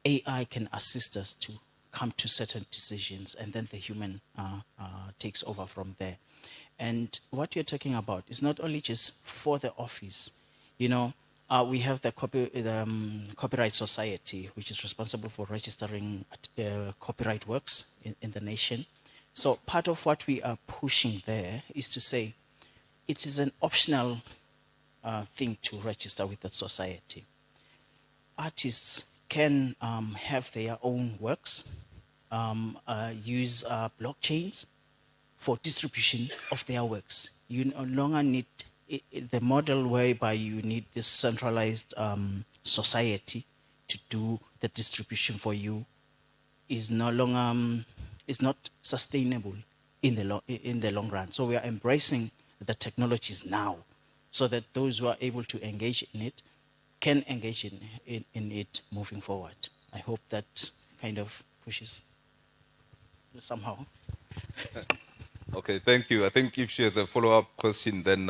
AI can assist us to come to certain decisions, and then the human takes over from there. And what you're talking about is not only just for the office. We have the Copyright Society, which is responsible for registering copyright works in the nation. So part of what we are pushing there is to say it is an optional thing to register with the society. Artists can have their own works, use blockchains for distribution of their works. You no longer need the model whereby you need this centralized society to do the distribution for you is no longer is not sustainable in the long run. So we are embracing the technologies now, so that those who are able to engage in it can engage in it moving forward. I hope that kind of pushes somehow. Okay, thank you. I think if she has a follow-up question, then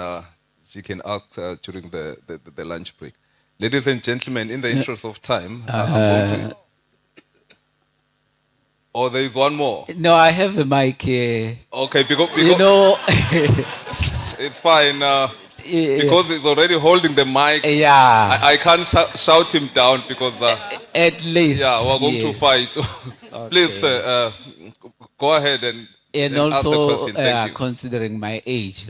she can ask during the lunch break. Ladies and gentlemen, in the interest of time, I'm going to... Oh, there is one more. No, I have a mic here. Okay, because it's fine. Because he's already holding the mic. Yeah. I can't shout him down because... at least. Yeah, we're going to fight. Okay. Please go ahead and also ask the question. Thank you. Considering my age,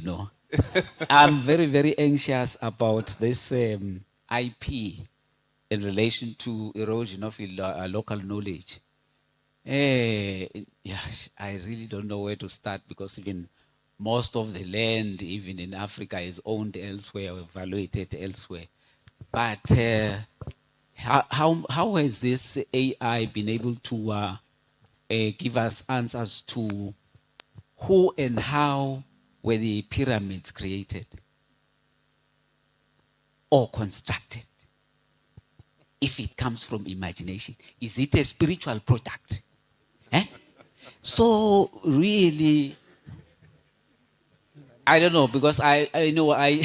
I'm very, very anxious about this IP in relation to erosion of local knowledge. I really don't know where to start, because even most of the land, even in Africa, is owned elsewhere or evaluated elsewhere. But how has this AI been able to give us answers to who and how were the pyramids created or constructed? If it comes from imagination, is it a spiritual product? So really, I don't know, because I know I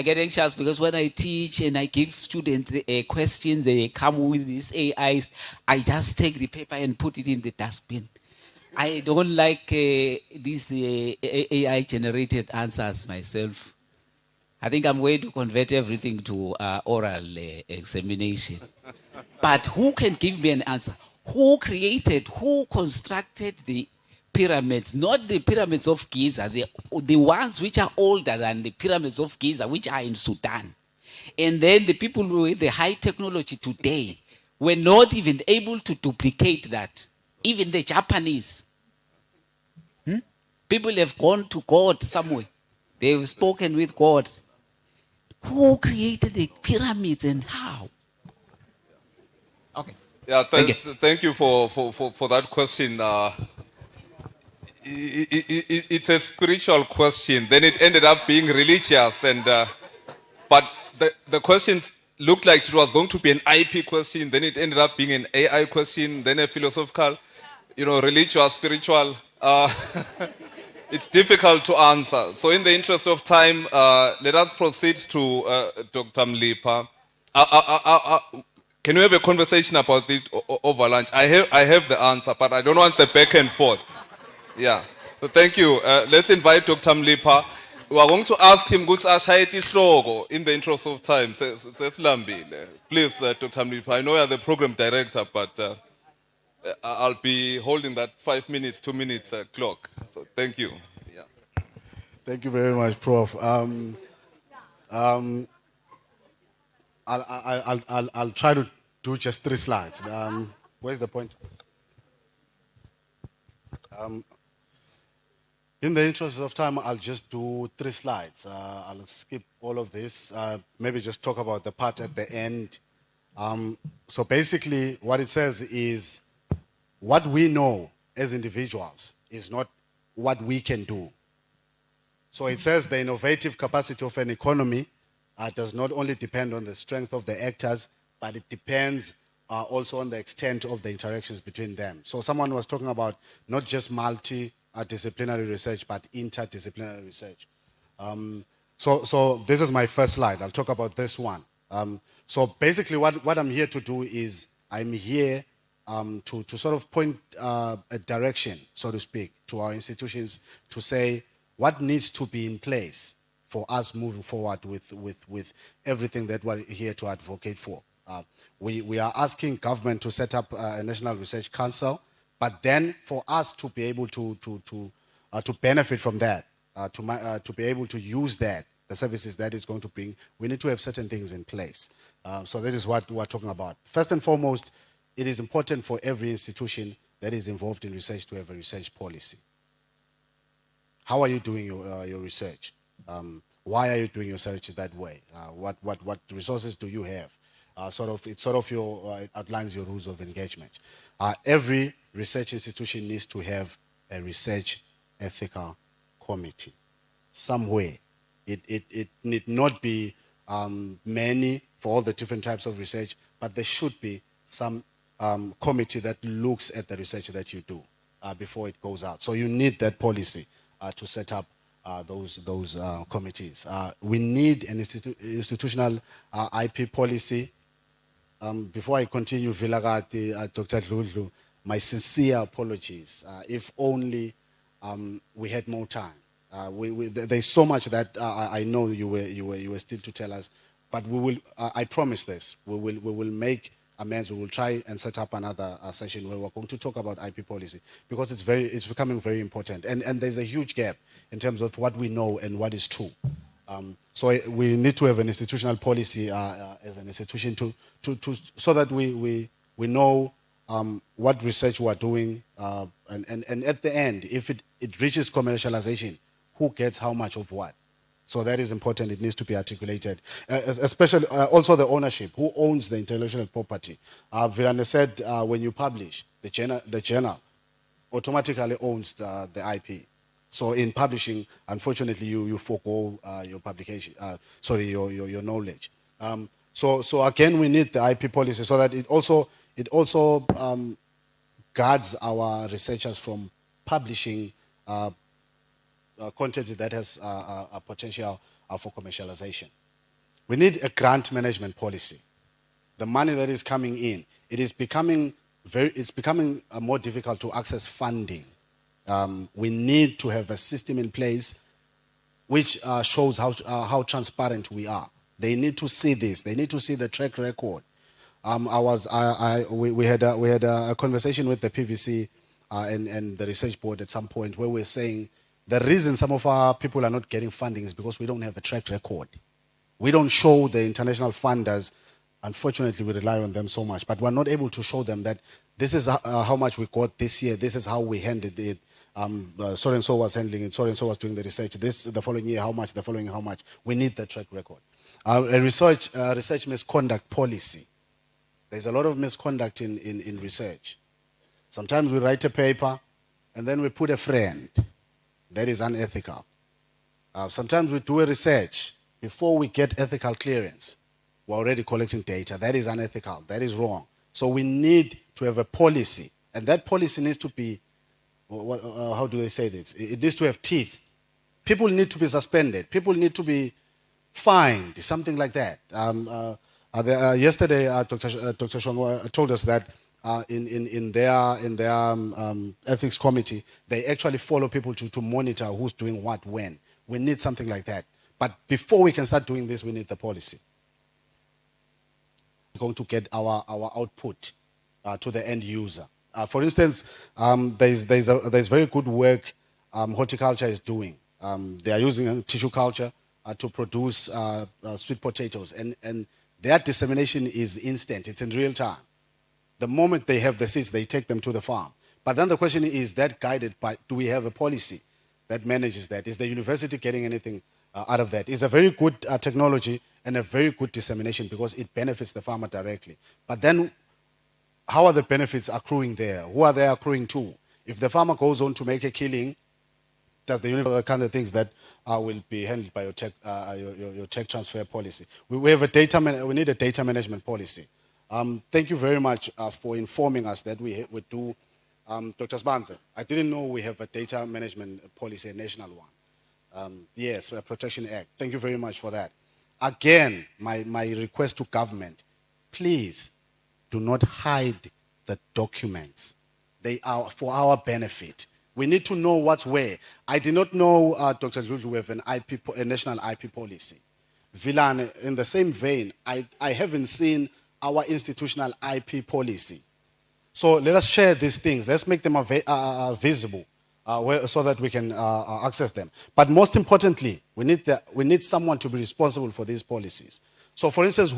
get anxious because when I teach and I give students questions, they come with these AIs, I just take the paper and put it in the dustbin. I don't like these AI-generated answers myself. I think I'm going to convert everything to oral examination. But who can give me an answer? Who created, who constructed the pyramids? Not the pyramids of Giza, the ones which are older than the pyramids of Giza, which are in Sudan. And then the people with the high technology today were not even able to duplicate that. Even the Japanese. People have gone to God somewhere. They've spoken with God. Who created the pyramids and how? Okay. Yeah, Thank you. thank you for that question. It's a spiritual question. Then it ended up being religious, and but the questions looked like it was going to be an IP question. Then it ended up being an AI question. Then a philosophical, religious, spiritual. It's difficult to answer. So in the interest of time, let us proceed to Dr. Mlipa. Can we have a conversation about it over lunch? I have the answer, but I don't want the back and forth. Yeah. So thank you. Let's invite Dr. Mlipa. We are going to ask him in the interest of time. Please, Dr. Mlipa. I know you are the program director, but I'll be holding that 5 minutes, 2 minutes clock. So thank you. Yeah. Thank you very much, Prof. I'll try to do just 3 slides. Where's the point? In the interest of time, I'll just do 3 slides. I'll skip all of this. Maybe just talk about the part at the end. So basically, what it says is, what we know as individuals is not what we can do. So it says the innovative capacity of an economy does not only depend on the strength of the actors, but it depends also on the extent of the interactions between them. So someone was talking about not just multidisciplinary research, but interdisciplinary research. So this is my first slide. I'll talk about this one. So basically what I'm here to do is I'm here to sort of point a direction, so to speak, to our institutions to say what needs to be in place for us moving forward with everything that we're here to advocate for. We are asking government to set up a National Research Council, but then for us to be able to benefit from that, to be able to use that, the services that it's going to bring, we need to have certain things in place. So that is what we're talking about. First and foremost, it is important for every institution that is involved in research to have a research policy. How are you doing your research? Why are you doing your research that way? What resources do you have? It outlines your rules of engagement. Every research institution needs to have a research ethical committee somewhere. It need not be many for all the different types of research, but there should be some committee that looks at the research that you do before it goes out. So you need that policy to set up those committees. We need an institutional IP policy. Before I continue, Vilagati, Dr. Dludlu, my sincere apologies. If only we had more time. There's so much that I know you were still to tell us, but we will. I promise this. We will make amends. We will try and set up another session where we're going to talk about IP policy, because it's becoming very important, and there's a huge gap in terms of what we know and what is true. So we need to have an institutional policy as an institution so that we know what research we are doing, and at the end, if it reaches commercialization, who gets how much of what. So that is important. It needs to be articulated, especially also the ownership. Who owns the intellectual property? Vilane said when you publish, the journal automatically owns the IP. So in publishing, unfortunately, you forego your publication, your knowledge. So again, we need the IP policy so that it also guards our researchers from publishing content that has a potential for commercialization. We need a grant management policy. The money that is coming in, it's becoming more difficult to access funding. We need to have a system in place which shows how transparent we are. They need to see this. They need to see the track record. We had a conversation with the PVC and the research board at some point where we're saying the reason some of our people are not getting funding is because we don't have a track record. We don't show the international funders. Unfortunately, we rely on them so much, but we're not able to show them that this is how much we got this year. This is how we handled it. So and so was handling it. So and so was doing the research. This the following year, how much? The following, how much? We need the track record. A research misconduct policy. There's a lot of misconduct in research. Sometimes we write a paper, and then we put a friend. That is unethical. Sometimes we do a research before we get ethical clearance. We're already collecting data. That is unethical. That is wrong. So we need to have a policy. And that policy needs to be, how do they say this? It needs to have teeth. People need to be suspended. People need to be fined, something like that. Yesterday, Dr. Shongwa told us that in their ethics committee, they actually follow people to monitor who's doing what when. We need something like that. But before we can start doing this, we need the policy. We're going to get our output to the end user. For instance, there's very good work horticulture is doing. They are using tissue culture to produce sweet potatoes, and their dissemination is instant. It's in real time. The moment they have the seeds, they take them to the farm. But then the question is that guided by, do we have a policy that manages that? Is the university getting anything out of that? It's a very good technology and a very good dissemination because it benefits the farmer directly. But then how are the benefits accruing there? Who are they accruing to? If the farmer goes on to make a killing, does the university the kind of things that will be handled by your tech transfer policy? We need a data management policy. Thank you very much for informing us that we do. Dr. Sbanze, I didn't know we have a data management policy, a national one. Yes, a Protection Act. Thank you very much for that. Again, my request to government, please do not hide the documents. They are for our benefit. We need to know what's where. I did not know, Dr. Zulu, we have a national IP policy. Vilane, in the same vein, I haven't seen our institutional IP policy. So let us share these things. Let's make them visible so that we can access them. But most importantly, we need someone to be responsible for these policies. So for instance,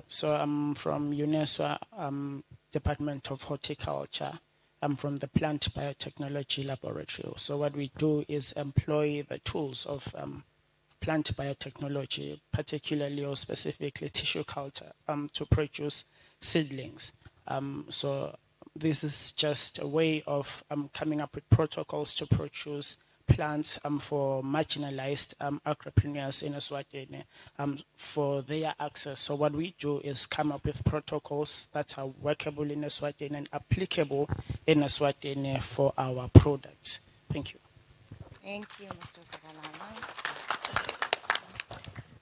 So I'm from UNESCO, Department of Horticulture. I'm from the Plant Biotechnology Laboratory. So what we do is employ the tools of plant biotechnology, particularly or specifically tissue culture, to produce seedlings. So this is just a way of coming up with protocols to produce plants for marginalized agripreneurs in Eswatini for their access. So what we do is come up with protocols that are workable in Eswatini and applicable in Eswatini for our products. Thank you. Thank you, Mr. Zagalala.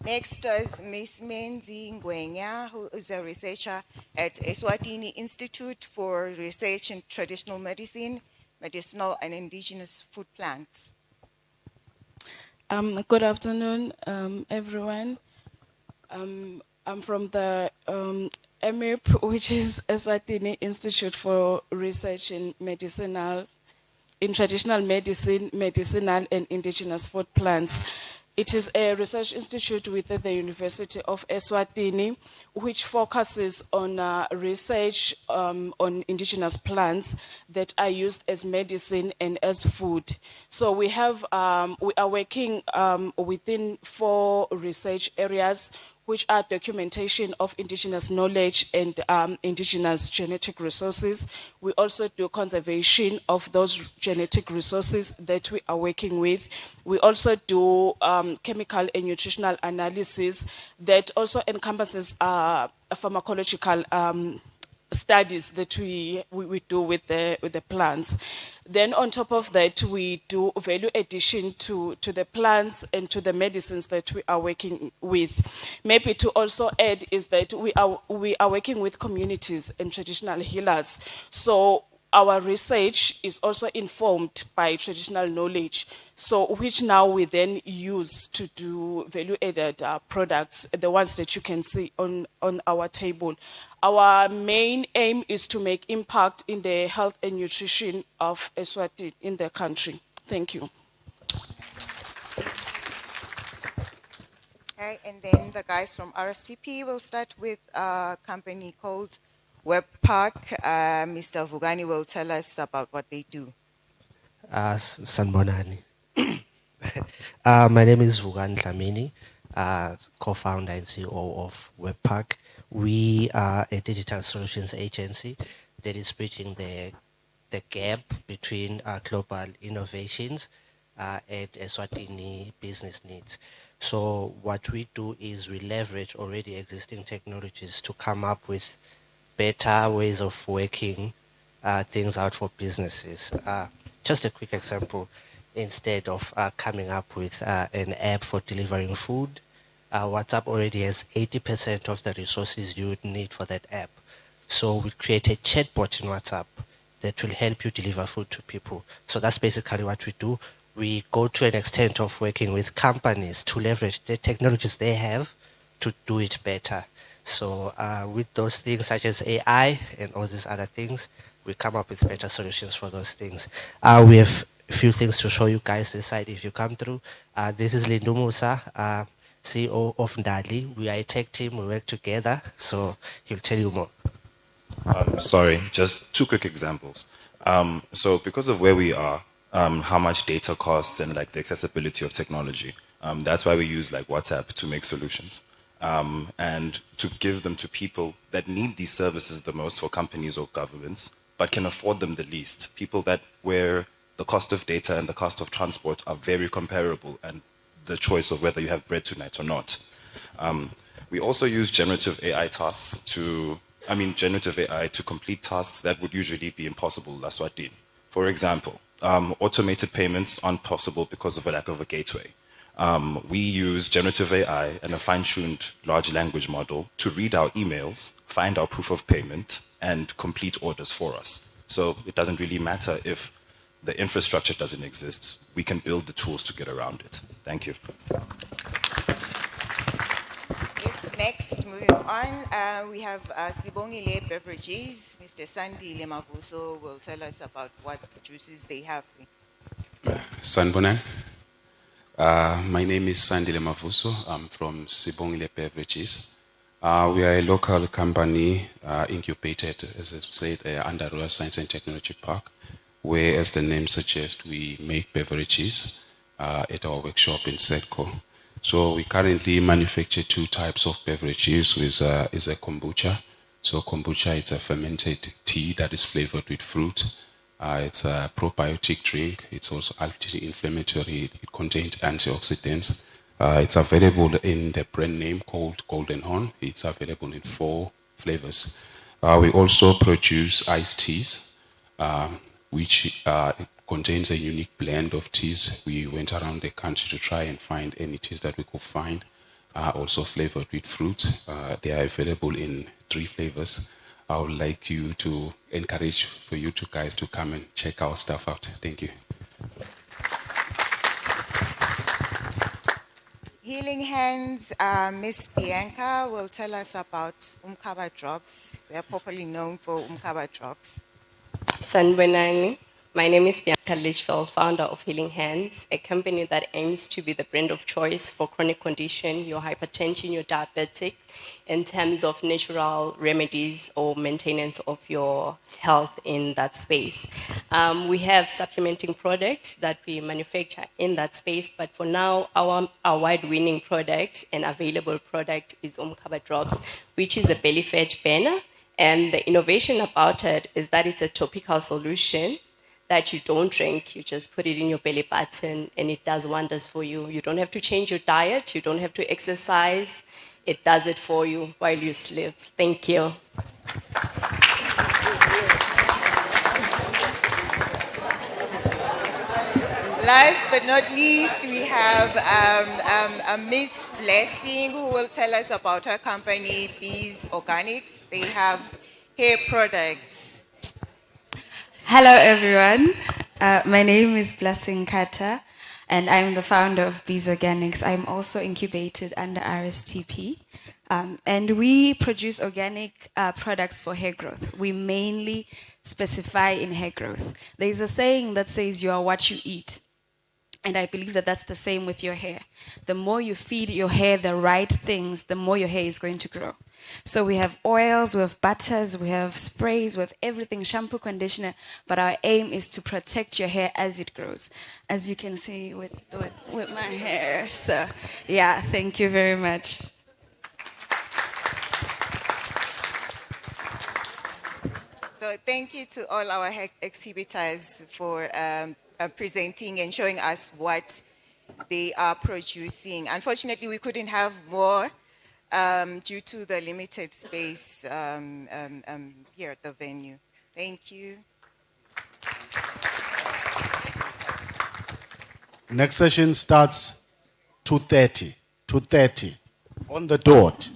Next is Ms. Menzi Ngwenya, who is a researcher at Eswatini Institute for Research in Traditional Medicine, Medicinal and Indigenous Food Plants. Good afternoon, everyone. I'm from the EMIP, which is Eswatini Institute for Research in Traditional Medicine, Medicinal and Indigenous Food Plants. It is a research institute within the University of Eswatini, which focuses on research on indigenous plants that are used as medicine and as food. So we are working within 4 research areas, which are documentation of indigenous knowledge and indigenous genetic resources. We also do conservation of those genetic resources that we are working with. We also do chemical and nutritional analysis that also encompasses pharmacological studies that we do with the plants. Then on top of that, we do value addition to the plants and to the medicines that we are working with. Maybe to also add is that we are working with communities and traditional healers. So our research is also informed by traditional knowledge, so which now we then use to do value-added products, the ones that you can see on our table. Our main aim is to make impact in the health and nutrition of Eswatini in the country. Thank you. Okay, and then the guys from RSTP will start with a company called Webpark. Mr. Vugani will tell us about what they do. Sanbonani. My name is Vugani Dlamini, co-founder and CEO of Webpark. We are a digital solutions agency that is bridging the gap between global innovations and Eswatini business needs. So what we do is we leverage already existing technologies to come up with better ways of working things out for businesses. Just a quick example, instead of coming up with an app for delivering food, WhatsApp already has 80% of the resources you would need for that app. So we create a chatbot in WhatsApp that will help you deliver food to people. So that's basically what we do. We go to an extent of working with companies to leverage the technologies they have to do it better. So with those things such as AI and all these other things, we come up with better solutions for those things. We have a few things to show you guys this side if you come through. This is Lindu Musa, CEO of Ndali. We are a tech team, we work together, so he'll tell you more. Sorry, just 2 quick examples. So because of where we are, how much data costs and like the accessibility of technology, that's why we use like WhatsApp to make solutions. And to give them to people that need these services the most, for companies or governments, but can afford them the least. People that where the cost of data and the cost of transport are very comparable, and the choice of whether you have bread tonight or not. We also use generative AI to complete tasks that would usually be impossible in Eswatini. For example, automated payments aren't possible because of a lack of a gateway. We use generative AI and a fine-tuned large language model to read our emails, find our proof of payment, and complete orders for us. So it doesn't really matter if the infrastructure doesn't exist. We can build the tools to get around it. Thank you. Yes, next, moving on, we have Sibongile Beverages. Mr. Sandile Mavuso will tell us about what juices they have. Sanbonan. My name is Sandile Mavuso. I'm from Sibongile Beverages. We are a local company incubated, as I said, under Royal Science and Technology Park, where, as the name suggests, we make beverages at our workshop in Sedco. So we currently manufacture 2 types of beverages. Is a kombucha. So kombucha, it's a fermented tea that is flavored with fruit. It's a probiotic drink. It's also anti-inflammatory. It contains antioxidants. It's available in the brand name called Golden Horn. It's available in 4 flavors. We also produce iced teas, which contains a unique blend of teas. We went around the country to try and find any teas that we could find, also flavored with fruit. They are available in 3 flavors. I would like you to encourage for you two guys to come and check our stuff out. Thank you. Healing Hands, Miss Bianca will tell us about Umkaba drops. They are popularly known for Umkaba drops. Sanibonani. My name is Bianca Litchfield, founder of Healing Hands, a company that aims to be the brand of choice for chronic condition, your hypertension, your diabetic, in terms of natural remedies or maintenance of your health in that space. We have supplementing product that we manufacture in that space, but for now, our award-winning product and available product is Umkaba Drops, which is a belly fat burner. And the innovation about it is that it's a topical solution that you don't drink. You just put it in your belly button and it does wonders for you. You don't have to change your diet. You don't have to exercise. It does it for you while you sleep. Thank you. Last but not least, we have a Miss Blessing who will tell us about her company, Bees Organics. They have hair products. Hello, everyone. My name is Blessing Kata, and I'm the founder of Bees Organics. I'm also incubated under RSTP, and we produce organic products for hair growth. We mainly specify in hair growth. There's a saying that says you are what you eat. And I believe that that's the same with your hair. The more you feed your hair the right things, the more your hair is going to grow. So we have oils, we have butters, we have sprays, we have everything, shampoo, conditioner, but our aim is to protect your hair as it grows, as you can see with my hair. So yeah, thank you very much. So thank you to all our exhibitors for presenting and showing us what they are producing. Unfortunately, we couldn't have more due to the limited space here at the venue. Thank you. Next session starts 2:30. 2:30 on the dot.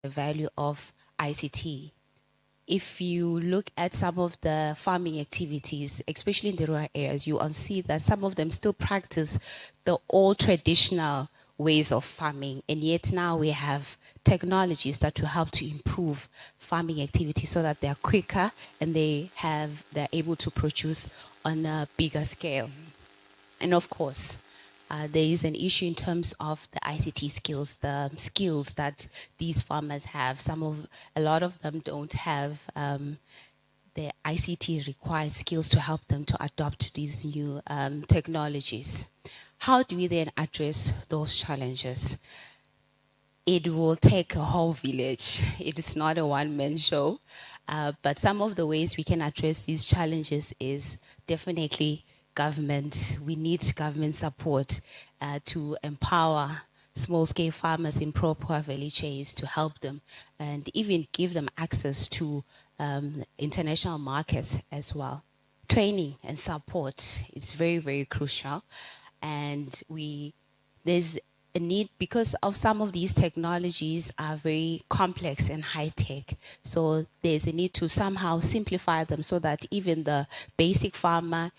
The value of ICT. If you look at some of the farming activities, especially in the rural areas, you will see that some of them still practice the old traditional ways of farming, and yet now we have technologies that will help to improve farming activity so that they are quicker and they're able to produce on a bigger scale. And of course, there is an issue in terms of the ICT skills, the skills that these farmers have. A lot of them don't have the ICT required skills to help them to adopt to these new technologies. How do we then address those challenges? It will take a whole village. It is not a one-man show, but some of the ways we can address these challenges is definitely government. We need government support to empower small-scale farmers in proper value chains to help them and even give them access to international markets as well. Training and support is very, very crucial. And there's a need because of some of these technologies are very complex and high tech. So there's a need to somehow simplify them so that even the basic farmer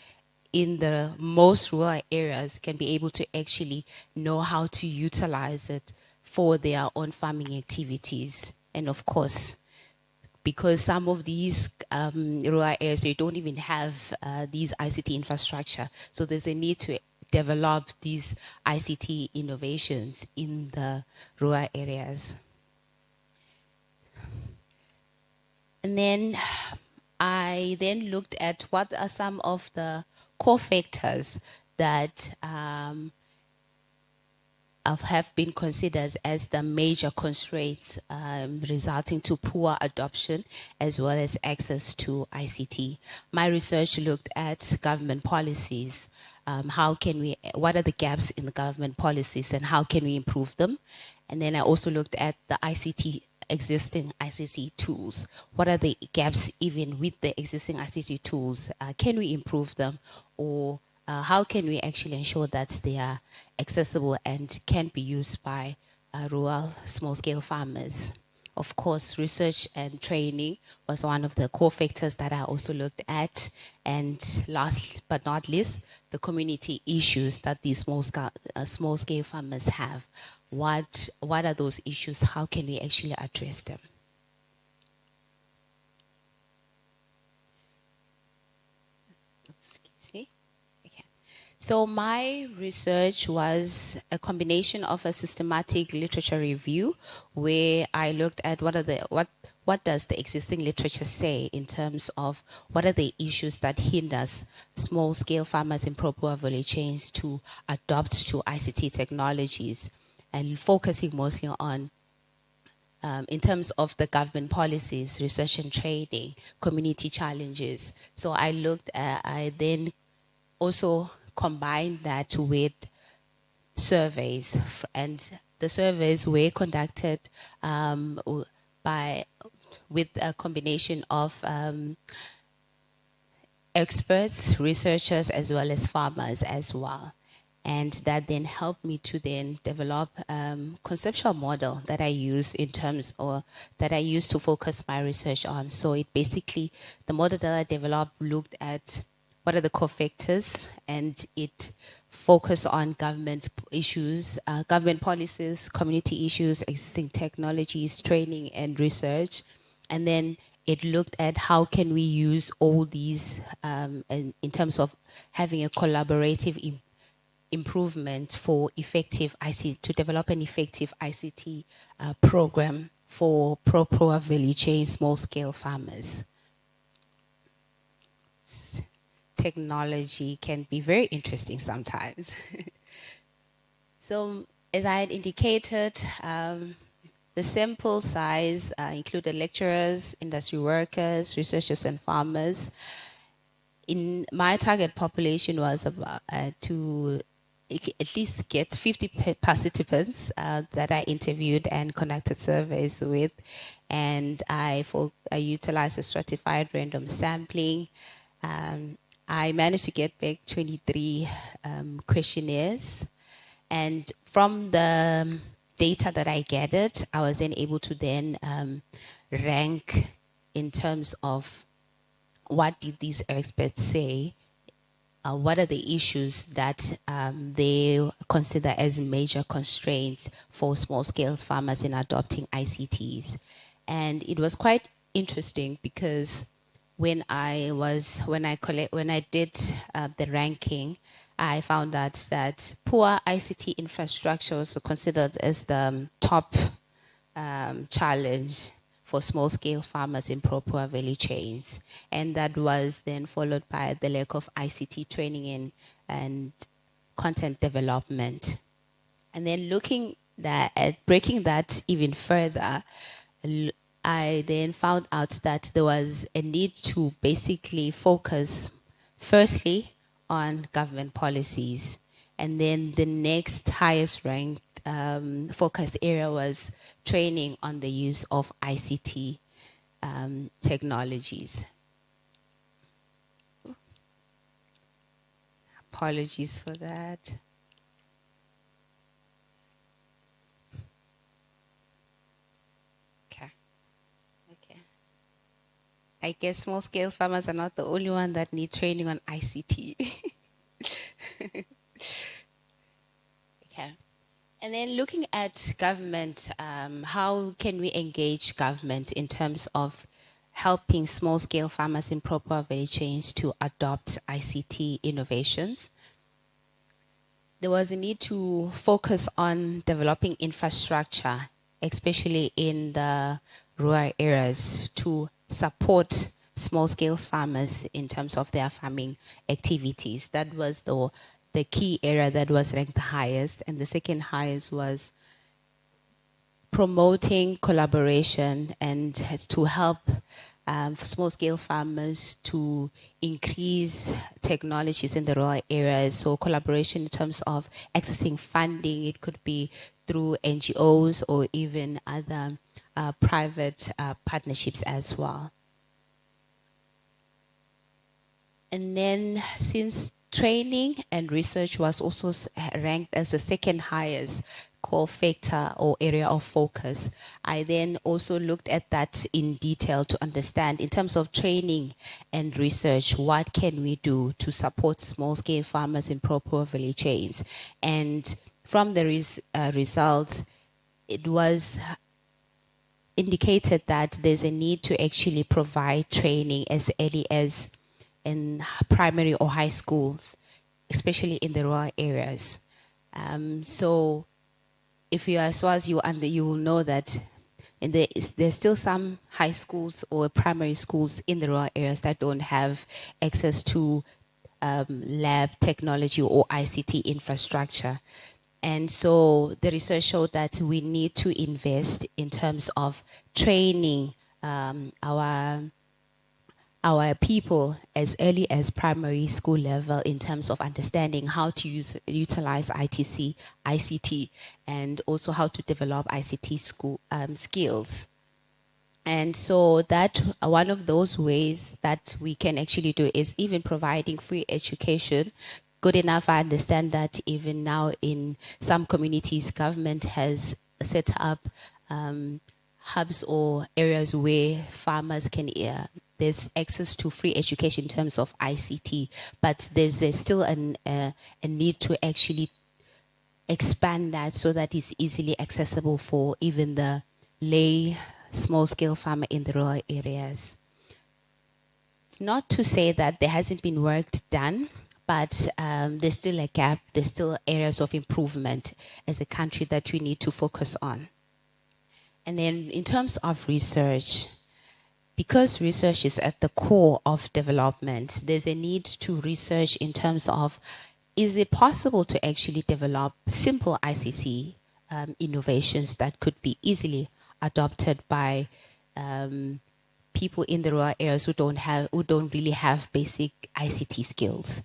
in the most rural areas can be able to actually know how to utilize it for their own farming activities. And of course, because some of these rural areas, they don't even have these ICT infrastructure. So there's a need to develop these ICT innovations in the rural areas. And then I then looked at what are some of the core factors that have been considered as the major constraints resulting to poor adoption as well as access to ICT. My research looked at government policies. What are the gaps in the government policies and how can we improve them? And then I also looked at the existing ICT tools. What are the gaps even with the existing ICT tools? Can we improve them, or how can we actually ensure that they are accessible and can be used by rural small-scale farmers? Of course, research and training was one of the core factors that I also looked at. And last but not least, the community issues that these small-scale farmers have. What are those issues? How can we actually address them? Excuse me. Okay. So my research was a combination of a systematic literature review, where I looked at what does the existing literature say in terms of what are the issues that hinders small-scale farmers in pro-poor value chains to adopt to ICT technologies, and focusing mostly on, in terms of the government policies, research and training, community challenges. So I then also combined that with surveys, and the surveys were conducted with a combination of experts, researchers, as well as farmers as well. And that then helped me to then develop conceptual model that I use that I use to focus my research on. So it basically, the model that I developed looked at what are the core factors, and it focused on government issues, government policies, community issues, existing technologies, training and research. And then it looked at how can we use all these in terms of having a collaborative improvement for effective ICT, to develop an effective ICT program for pro-poor value chain small-scale farmers. Technology can be very interesting sometimes. So, as I had indicated, the sample size included lecturers, industry workers, researchers, and farmers. In my target population was about to at least get 50 participants that I interviewed and conducted surveys with, and I utilized a stratified random sampling. I managed to get back 23 questionnaires, and from the data that I gathered, I was then able to then rank in terms of what did these experts say, what are the issues that they consider as major constraints for small-scale farmers in adopting ICTs. And it was quite interesting because when I did the ranking, I found out that poor ICT infrastructure was considered as the top challenge for small-scale farmers in pro-poor value chains. And that was then followed by the lack of ICT training and content development. And then looking at breaking that even further, I then found out that there was a need to basically focus firstly on government policies. And then the next highest ranked focus area was training on the use of ICT technologies. Apologies for that. I guess small-scale farmers are not the only one that need training on ICT. Okay. And then looking at government, how can we engage government in terms of helping small-scale farmers in proper value chains to adopt ICT innovations? There was a need to focus on developing infrastructure, especially in the rural areas, to support small-scale farmers in terms of their farming activities. That was the key area that was ranked the highest, and the second highest was promoting collaboration and to help small-scale farmers to increase technologies in the rural areas. So collaboration in terms of accessing funding, it could be through NGOs or even other private partnerships as well. And then since training and research was also ranked as the second highest core factor or area of focus, I then also looked at that in detail to understand in terms of training and research, what can we do to support small-scale farmers in proper value chains. And from the results, it was indicated that there's a need to actually provide training as early as in primary or high schools, especially in the rural areas. So if you are SWAS, you will know that there's still some high schools or primary schools in the rural areas that don't have access to lab technology or ICT infrastructure. And so the research showed that we need to invest in terms of training our people as early as primary school level in terms of understanding how to utilize ICT, and also how to develop ICT skills. And so that one of those ways that we can actually do is even providing free education. Good enough, I understand that even now in some communities, government has set up hubs or areas where farmers can there's access to free education in terms of ICT, but there's still a need to actually expand that so that it's easily accessible for even the lay small-scale farmer in the rural areas. It's not to say that there hasn't been work done, but there's still a gap, there's still areas of improvement as a country that we need to focus on. And then in terms of research, because research is at the core of development, there's a need to research in terms of, is it possible to actually develop simple ICT innovations that could be easily adopted by people in the rural areas who don't really have basic ICT skills?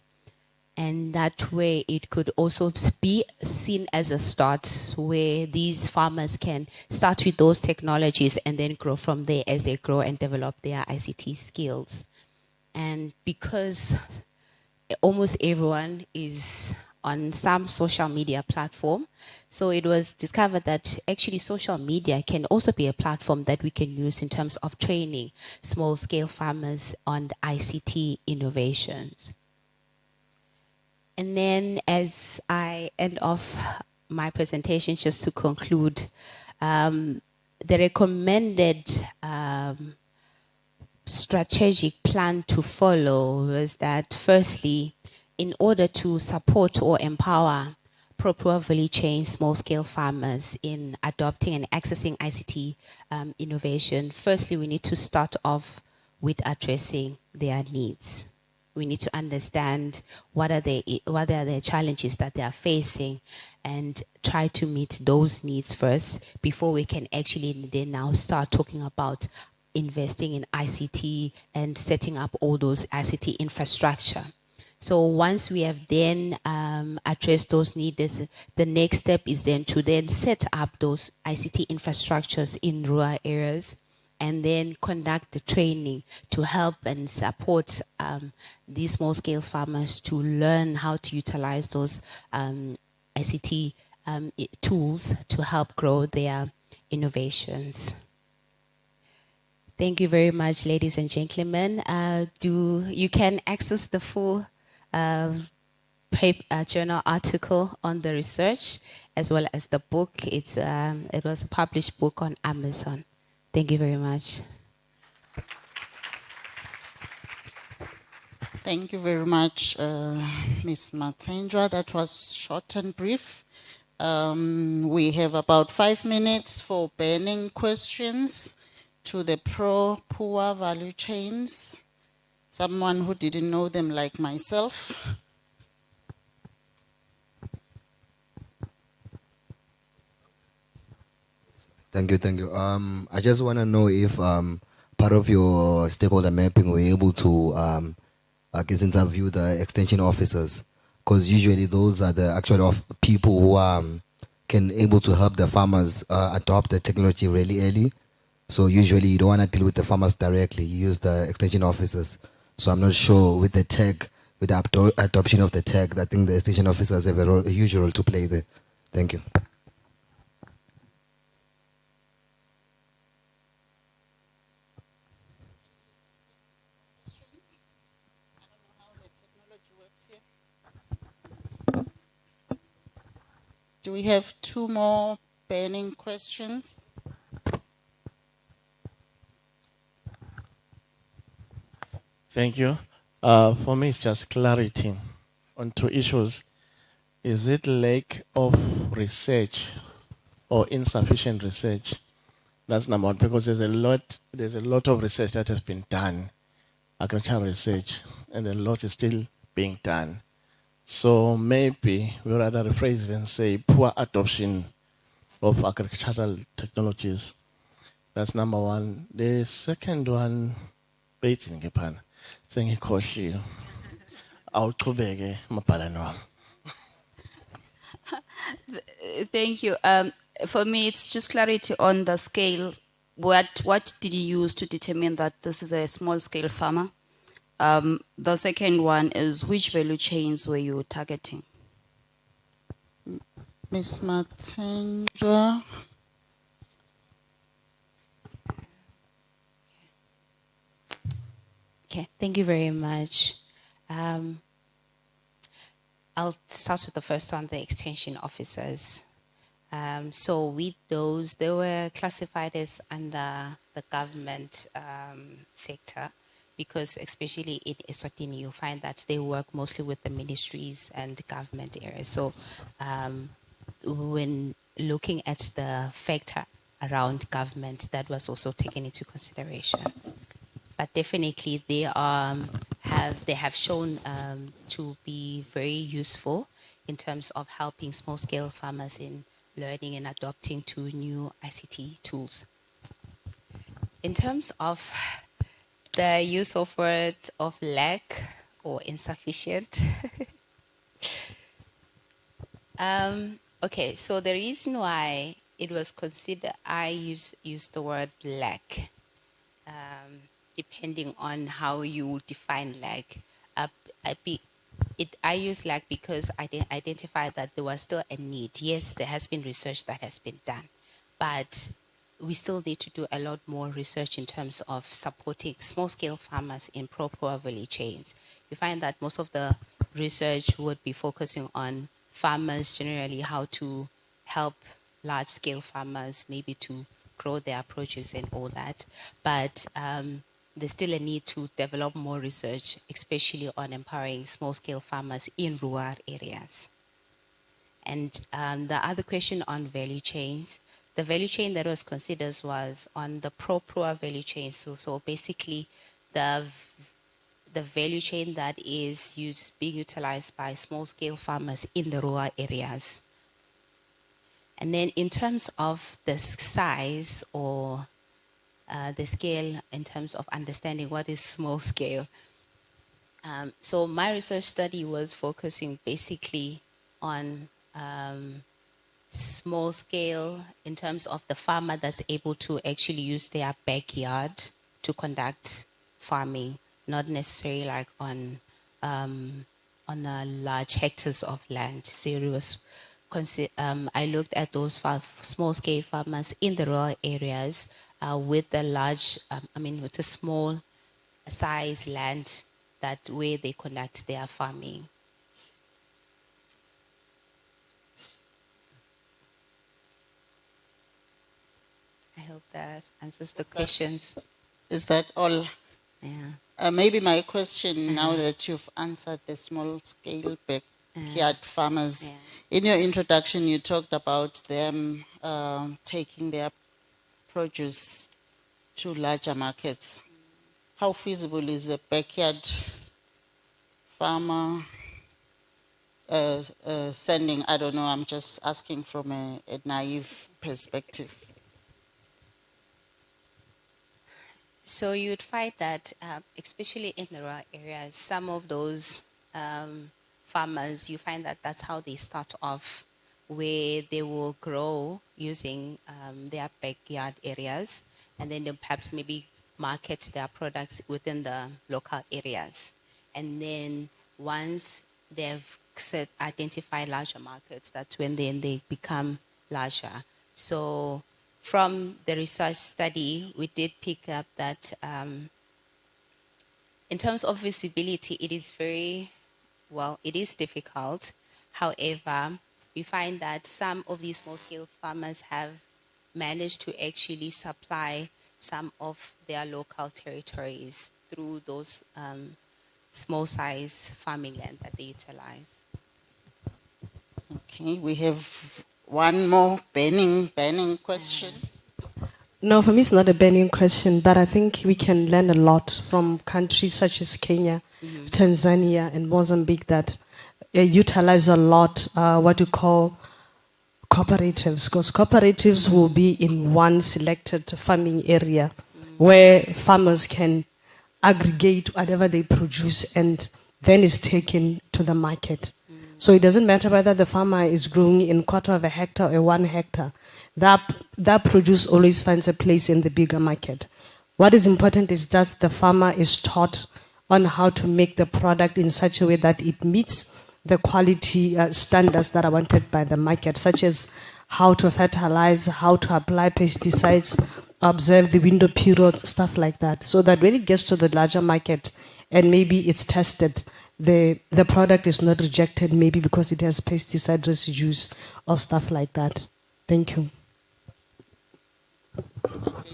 And that way it could also be seen as a start where these farmers can start with those technologies and then grow from there as they grow and develop their ICT skills. And because almost everyone is on some social media platform, so it was discovered that actually social media can also be a platform that we can use in terms of training small-scale farmers on ICT innovations. And then as I end off my presentation, just to conclude, the recommended strategic plan to follow was that firstly, in order to support or empower proper value chain small-scale farmers in adopting and accessing ICT innovation, firstly, we need to start off with addressing their needs. We need to understand what are the challenges that they are facing and try to meet those needs first before we can actually then now start talking about investing in ICT and setting up all those ICT infrastructure. So once we have then addressed those needs, the next step is then to then set up those ICT infrastructures in rural areas and then conduct the training to help and support these small-scale farmers to learn how to utilize those ICT tools to help grow their innovations. Thank you very much, ladies and gentlemen. You can access the full journal article on the research as well as the book. It was a published book on Amazon. Thank you very much. Thank you very much, Ms. Matsenjwa. That was short and brief. We have about 5 minutes for burning questions to the pro-poor value chains. Someone who didn't know them like myself. Thank you. I just want to know if part of your stakeholder mapping were able to interview the extension officers, because usually those are the actual people who can able to help the farmers adopt the technology really early. So usually you don't want to deal with the farmers directly. You use the extension officers. So I'm not sure with the tech, with the adoption of the tech, I think the extension officers have a huge role to play there. Thank you. Do we have 2 more burning questions? Thank you. For me, it's just clarity on 2 issues. Is it lack of research or insufficient research? That's number 1, because there's a lot of research that has been done, agricultural research, and a lot is still being done. So maybe we rather rephrase it and say poor adoption of agricultural technologies. That's number 1. The second one, waiting Japan. Saying awuqhubeke mabhalane wami. Thank you. For me, it's just clarity on the scale. What did you use to determine that this is a small-scale farmer? The second one is which value chains were you targeting? Ms. Matsenjwa. Okay, thank you very much. I'll start with the first one, the extension officers. So with those, they were classified as under the government sector, because especially in Eswatini, you find that they work mostly with the ministries and government areas. So when looking at the factor around government, that was also taken into consideration. But definitely they have shown to be very useful in terms of helping small-scale farmers in learning and adopting to new ICT tools. In terms of the use of word of lack or insufficient, okay, so the reason why it was considered, I use the word lack, depending on how you define lack. I use lack because I identified that there was still a need. Yes, there has been research that has been done, but we still need to do a lot more research in terms of supporting small-scale farmers in pro-poor value chains. You find that most of the research would be focusing on farmers generally, how to help large-scale farmers maybe to grow their produce and all that. But there's still a need to develop more research, especially on empowering small-scale farmers in rural areas. And the other question on value chains, the value chain that was considered was on the pro-poor value chain. So basically, the value chain that is being utilized by small-scale farmers in the rural areas. And then in terms of the size or the scale in terms of understanding what is small scale. So my research study was focusing basically on small scale in terms of the farmer that's able to actually use their backyard to conduct farming, not necessarily like on large hectares of land. So it was I looked at those small-scale farmers in the rural areas with a large, with a small size land that where they conduct their farming. I hope that answers the questions. Is that all? Yeah. Maybe my question, now that you've answered the small-scale backyard farmers, in your introduction you talked about them taking their produce to larger markets. How feasible is a backyard farmer sending, I don't know, I'm just asking from a naive perspective. So you'd find that, especially in the rural areas, some of those farmers, you find that that's how they start off, where they will grow using their backyard areas, and then they'll perhaps maybe market their products within the local areas. And then once they've identified larger markets, that's when they become larger. So from the research study, we did pick up that in terms of visibility, it is it is difficult. However, we find that some of these small-scale farmers have managed to actually supply some of their local territories through those small-size farming land that they utilize. Okay, we have one more burning question. No, for me it's not a burning question, but I think we can learn a lot from countries such as Kenya, Tanzania, and Mozambique that utilize a lot what you call cooperatives, because cooperatives will be in one selected farming area where farmers can aggregate whatever they produce and then is taken to the market. So it doesn't matter whether the farmer is growing in 1/4 of a hectare or 1 hectare. That produce always finds a place in the bigger market. What is important is that the farmer is taught on how to make the product in such a way that it meets the quality standards that are wanted by the market, such as how to fertilize, how to apply pesticides, observe the window period, stuff like that. So that when it gets to the larger market and maybe it's tested, the product is not rejected, maybe because it has pesticide residues or stuff like that. Thank you.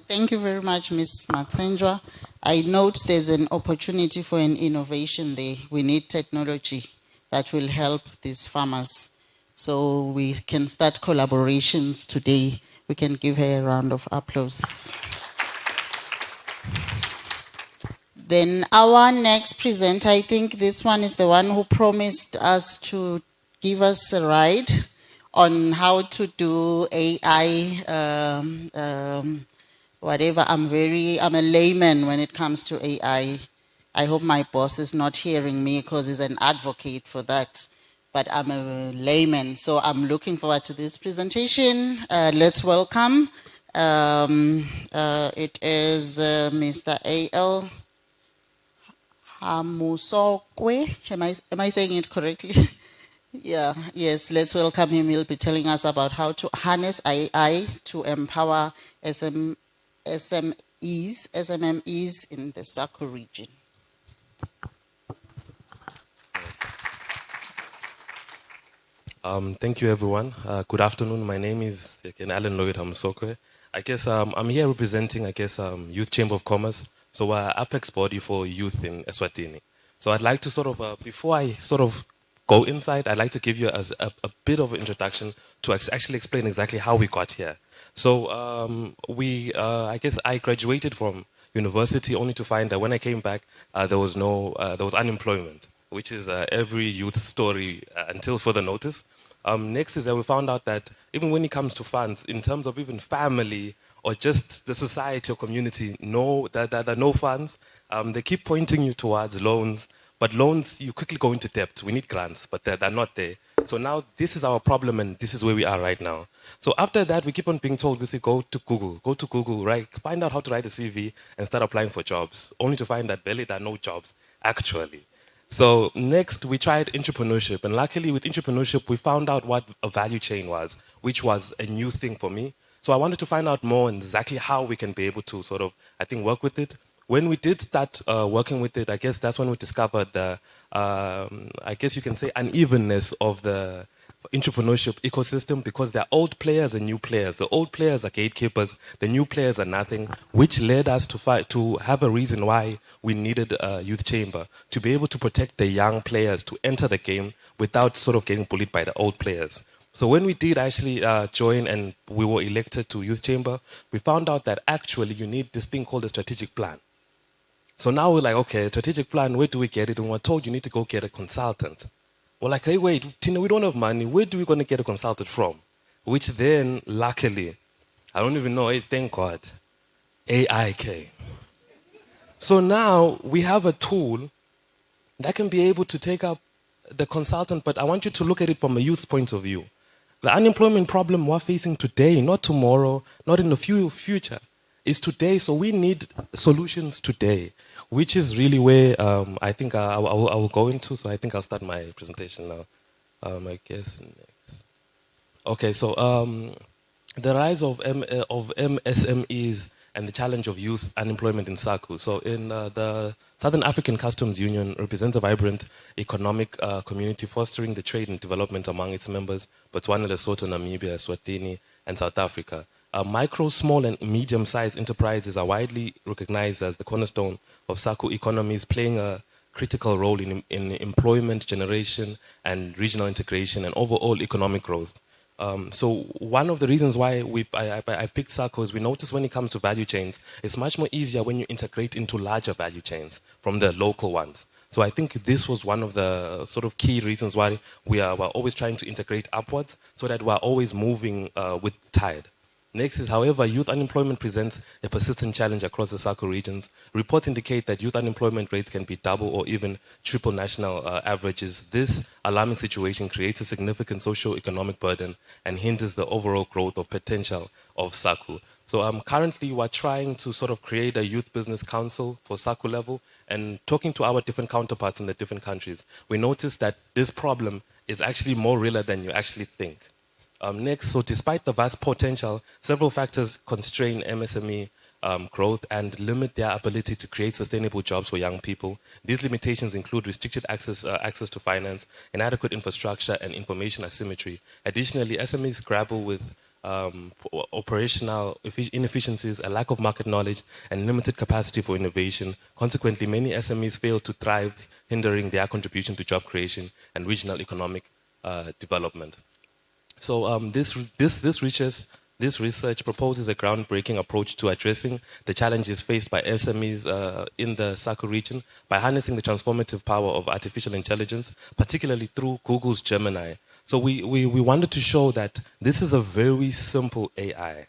Thank you very much, Ms. Matsenjwa. I note there's an opportunity for an innovation there. We need technology that will help these farmers. So we can start collaborations today. We can give her a round of applause. Then our next presenter, I think this one is the one who promised us to give us a ride on how to do AI, whatever. I'm a layman when it comes to AI. I hope my boss is not hearing me because he's an advocate for that. But I'm a layman, so I'm looking forward to this presentation. Let's welcome. It is Mr. A.L. Hamusokwe. Am I saying it correctly? Yeah, yes, let's welcome him. He'll be telling us about how to harness AI to empower SMMEs in the SACO region. Thank you, everyone. Good afternoon. My name is Alan Lloyd Hamusokwe. I guess I'm here representing, Youth Chamber of Commerce. So we're apex body for youth in Eswatini. So I'd like to before I go inside, I'd like to give you a bit of an introduction to actually explain exactly how we got here. So I graduated from university only to find that when I came back, there was unemployment, which is every youth story until further notice. Next is that we found out that even when it comes to funds, in terms of even family or just the society or community, there are no funds. They keep pointing you towards loans, but loans, you quickly go into debt. We need grants, but they're not there. So now this is our problem, and this is where we are right now. So after that, we keep on being told, we say, go to Google, right? Find out how to write a CV and start applying for jobs, only to find that barely there are no jobs, actually. So next, we tried entrepreneurship. And luckily, with entrepreneurship, we found out what a value chain was, which was a new thing for me. So I wanted to find out more on exactly how we can be able to sort of, I think, work with it. When we did start working with it, I guess that's when we discovered the, I guess you can say, unevenness of the entrepreneurship ecosystem, because there are old players and new players. The old players are gatekeepers, the new players are nothing, which led us to have a reason why we needed a youth chamber, to be able to protect the young players to enter the game without sort of getting bullied by the old players. So when we did actually join and we were elected to youth chamber, we found out that actually you need this thing called a strategic plan. So now we're like, okay, strategic plan, where do we get it? And we're told you need to go get a consultant. We're like, hey, wait, Tina, we don't have money. Where do we going to get a consultant from? Which then, luckily, I don't even know, thank God, AI came. So now we have a tool that can be able to take up the consultant, but I want you to look at it from a youth point of view. The unemployment problem we're facing today, not tomorrow, not in the future, is today. So we need solutions today, which is really where I think I will go into. So I think I'll start my presentation now. I guess next. Okay, so the rise of MSMEs and the challenge of youth unemployment in SACU. So in the Southern African Customs Union represents a vibrant economic community fostering the trade and development among its members, Botswana, Lesotho, Namibia, Eswatini, and South Africa. Micro, small, and medium-sized enterprises are widely recognized as the cornerstone of SACU economies, playing a critical role in employment generation and regional integration and overall economic growth. So one of the reasons why I picked SACU is we notice when it comes to value chains, it's much more easier when you integrate into larger value chains from the local ones. So I think this was one of the sort of key reasons why we're always trying to integrate upwards, so that we're always moving with tide. Next is, however, youth unemployment presents a persistent challenge across the SACU regions. Reports indicate that youth unemployment rates can be double or even triple national averages. This alarming situation creates a significant socio-economic burden and hinders the overall growth of potential of SACU. So currently we're trying to sort of create a youth business council for SACU level, and talking to our different counterparts in the different countries, we noticed that this problem is actually more realer than you actually think. Next, so despite the vast potential, several factors constrain MSME growth and limit their ability to create sustainable jobs for young people. These limitations include restricted access to finance, inadequate infrastructure, and information asymmetry. Additionally, SMEs grapple with operational inefficiencies, a lack of market knowledge, and limited capacity for innovation. Consequently, many SMEs fail to thrive, hindering their contribution to job creation and regional economic development. So this research proposes a groundbreaking approach to addressing the challenges faced by SMEs in the SACU region by harnessing the transformative power of artificial intelligence, particularly through Google's Gemini. So we wanted to show that this is a very simple AI.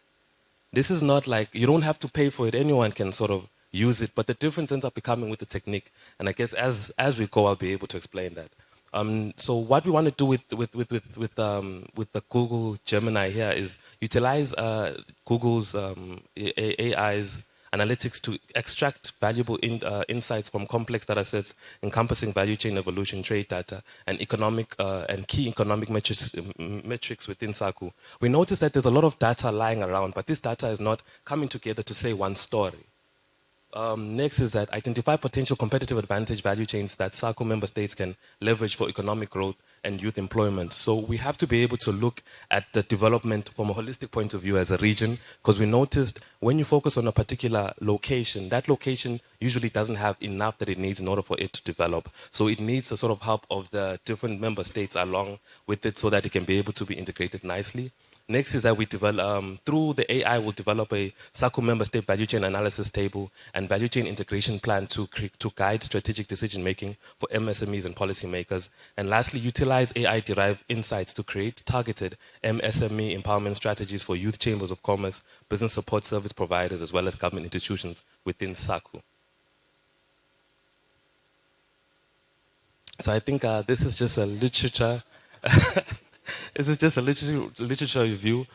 This is not like, you don't have to pay for it, anyone can sort of use it, but the difference ends up becoming with the technique. And I guess as we go, I'll be able to explain that. So what we want to do with the Google Gemini here is utilize Google's AI's analytics to extract valuable insights from complex data sets encompassing value chain evolution, trade data, and economic and key economic metrics within SACU. We notice that there's a lot of data lying around, but this data is not coming together to say one story. Next is that identify potential competitive advantage value chains that SACU member states can leverage for economic growth and youth employment. So we have to be able to look at the development from a holistic point of view as a region, because we noticed when you focus on a particular location, that location usually doesn't have enough that it needs in order for it to develop. So it needs the sort of help of the different member states along with it so that it can be able to be integrated nicely. Next is that we develop, through the AI, we'll develop a SACU member state value chain analysis table and value chain integration plan to guide strategic decision making for MSMEs and policymakers. And lastly, utilize AI-derived insights to create targeted MSME empowerment strategies for youth chambers of commerce, business support service providers, as well as government institutions within SACU. So I think this is just a literature. This is just a literature review.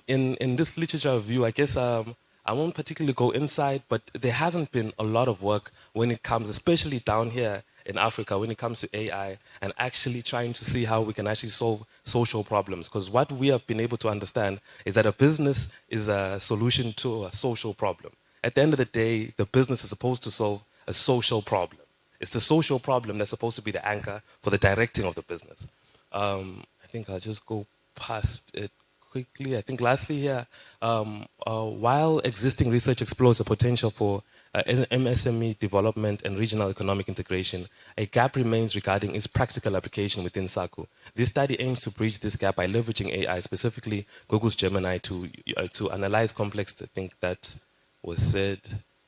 In this literature review, I guess I won't particularly go inside, but there hasn't been a lot of work when it comes, especially down here in Africa when it comes to AI and actually trying to see how we can actually solve social problems. Because what we have been able to understand is that a business is a solution to a social problem. At the end of the day, the business is supposed to solve a social problem. It's the social problem that's supposed to be the anchor for the directing of the business. I think I'll just go past it quickly. I think lastly here, while existing research explores the potential for MSME development and regional economic integration, a gap remains regarding its practical application within SACU. This study aims to bridge this gap by leveraging AI, specifically Google's Gemini, to analyze complex. I think that was said.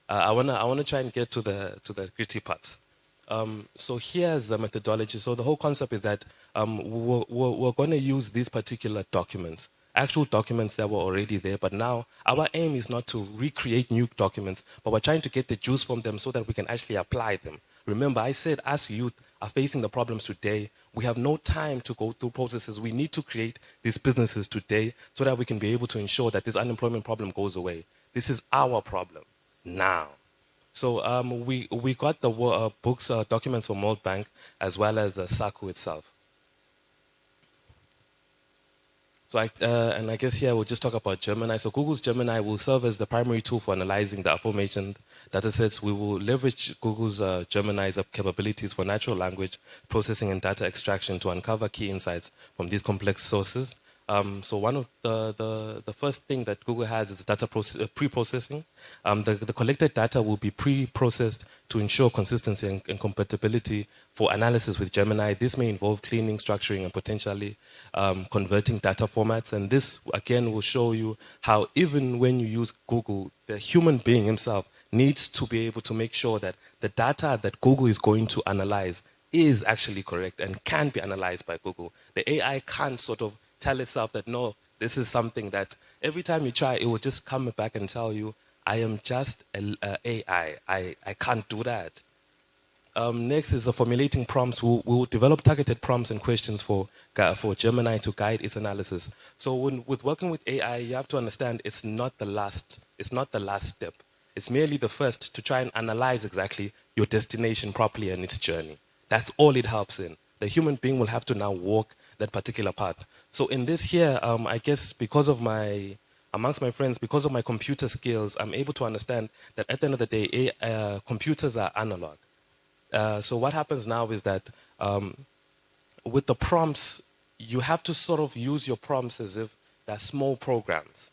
I wanna try and get to the gritty parts. So here's the methodology. So the whole concept is that we're going to use these particular documents, actual documents that were already there, but now our aim is not to recreate new documents, but we're trying to get the juice from them so that we can actually apply them. Remember, I said as youth are facing the problems today, we have no time to go through processes. We need to create these businesses today so that we can be able to ensure that this unemployment problem goes away. This is our problem now. So we got the books, documents from World Bank, as well as the SACU itself. So I guess here we'll just talk about Gemini. So Google's Gemini will serve as the primary tool for analyzing the aforementioned datasets. We will leverage Google's Gemini's capabilities for natural language processing and data extraction to uncover key insights from these complex sources. So one of the first thing that Google has is data pre-processing. The collected data will be pre-processed to ensure consistency and compatibility for analysis with Gemini. This may involve cleaning, structuring, and potentially converting data formats. And this, again, will show you how even when you use Google, the human being himself needs to be able to make sure that the data that Google is going to analyze is actually correct and can be analyzed by Google. The AI can't sort of tell itself that, no, this is something that every time you try, it will just come back and tell you, I am just an AI. I can't do that. Next is the formulating prompts. We'll develop targeted prompts and questions for Gemini to guide its analysis. So with working with AI, you have to understand it's not the last step. It's merely the first to try and analyze exactly your destination properly and its journey. That's all it helps in. The human being will have to now walk that particular path. So in this here, I guess amongst my friends, because of my computer skills, I'm able to understand that at the end of the day, computers are analog. So what happens now is that with the prompts, you have to sort of use your prompts as if they're small programs.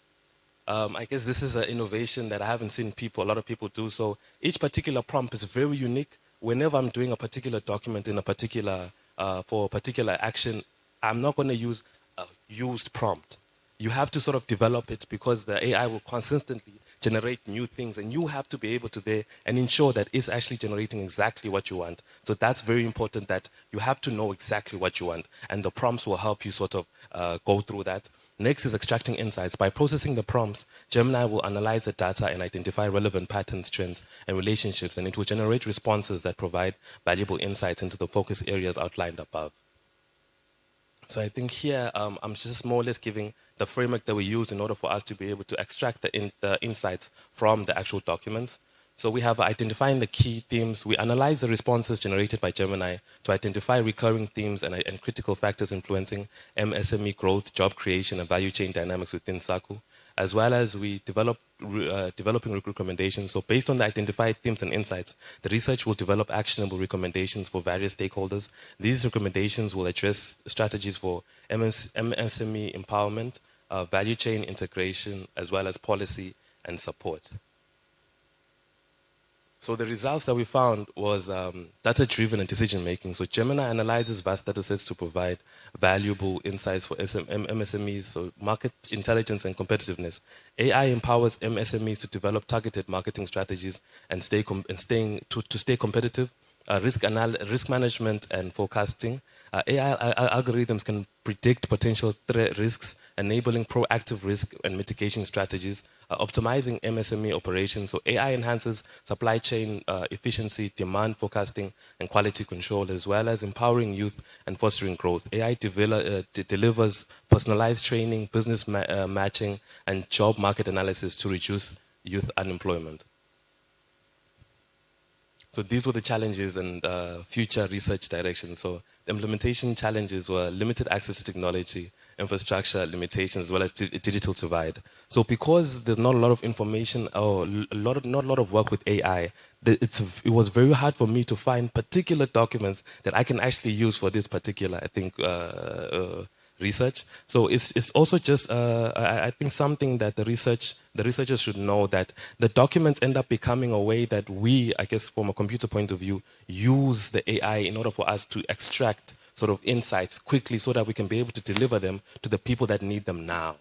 I guess this is an innovation that I haven't seen a lot of people do. So each particular prompt is very unique. Whenever I'm doing a particular document in for a particular action, I'm not going to use a used prompt. You have to sort of develop it because the AI will consistently generate new things, and you have to be able to there and ensure that it's actually generating exactly what you want. So that's very important, that you have to know exactly what you want, and the prompts will help you sort of go through that. Next is extracting insights. By processing the prompts, Gemini will analyze the data and identify relevant patterns, trends, and relationships, and it will generate responses that provide valuable insights into the focus areas outlined above. So I think here I'm just more or less giving the framework that we use in order for us to be able to extract the insights from the actual documents. So we have identifying the key themes. We analyze the responses generated by Gemini to identify recurring themes and critical factors influencing MSME growth, job creation, and value chain dynamics within SACU, as well as we developing recommendations. So based on the identified themes and insights, the research will develop actionable recommendations for various stakeholders. These recommendations will address strategies for MSME empowerment, value chain integration, as well as policy and support. So the results that we found was data-driven and decision-making. So Gemini analyzes vast datasets to provide valuable insights for MSMEs, so market intelligence and competitiveness. AI empowers MSMEs to develop targeted marketing strategies and stay competitive. Risk management and forecasting. AI algorithms can predict potential threat risks, enabling proactive risk and mitigation strategies, optimizing MSME operations. So AI enhances supply chain efficiency, demand forecasting, and quality control, as well as empowering youth and fostering growth. AI delivers personalized training, business matching, and job market analysis to reduce youth unemployment. So these were the challenges and future research directions. So the implementation challenges were limited access to technology, infrastructure limitations, as well as digital divide. So because there's not a lot of information or not a lot of work with AI, it was very hard for me to find particular documents that I can actually use for this particular, I think, research. So it's also just I think something that the researchers should know, that the documents end up becoming a way that we, I guess, from a computer point of view, use the AI in order for us to extract sort of insights quickly so that we can be able to deliver them to the people that need them now.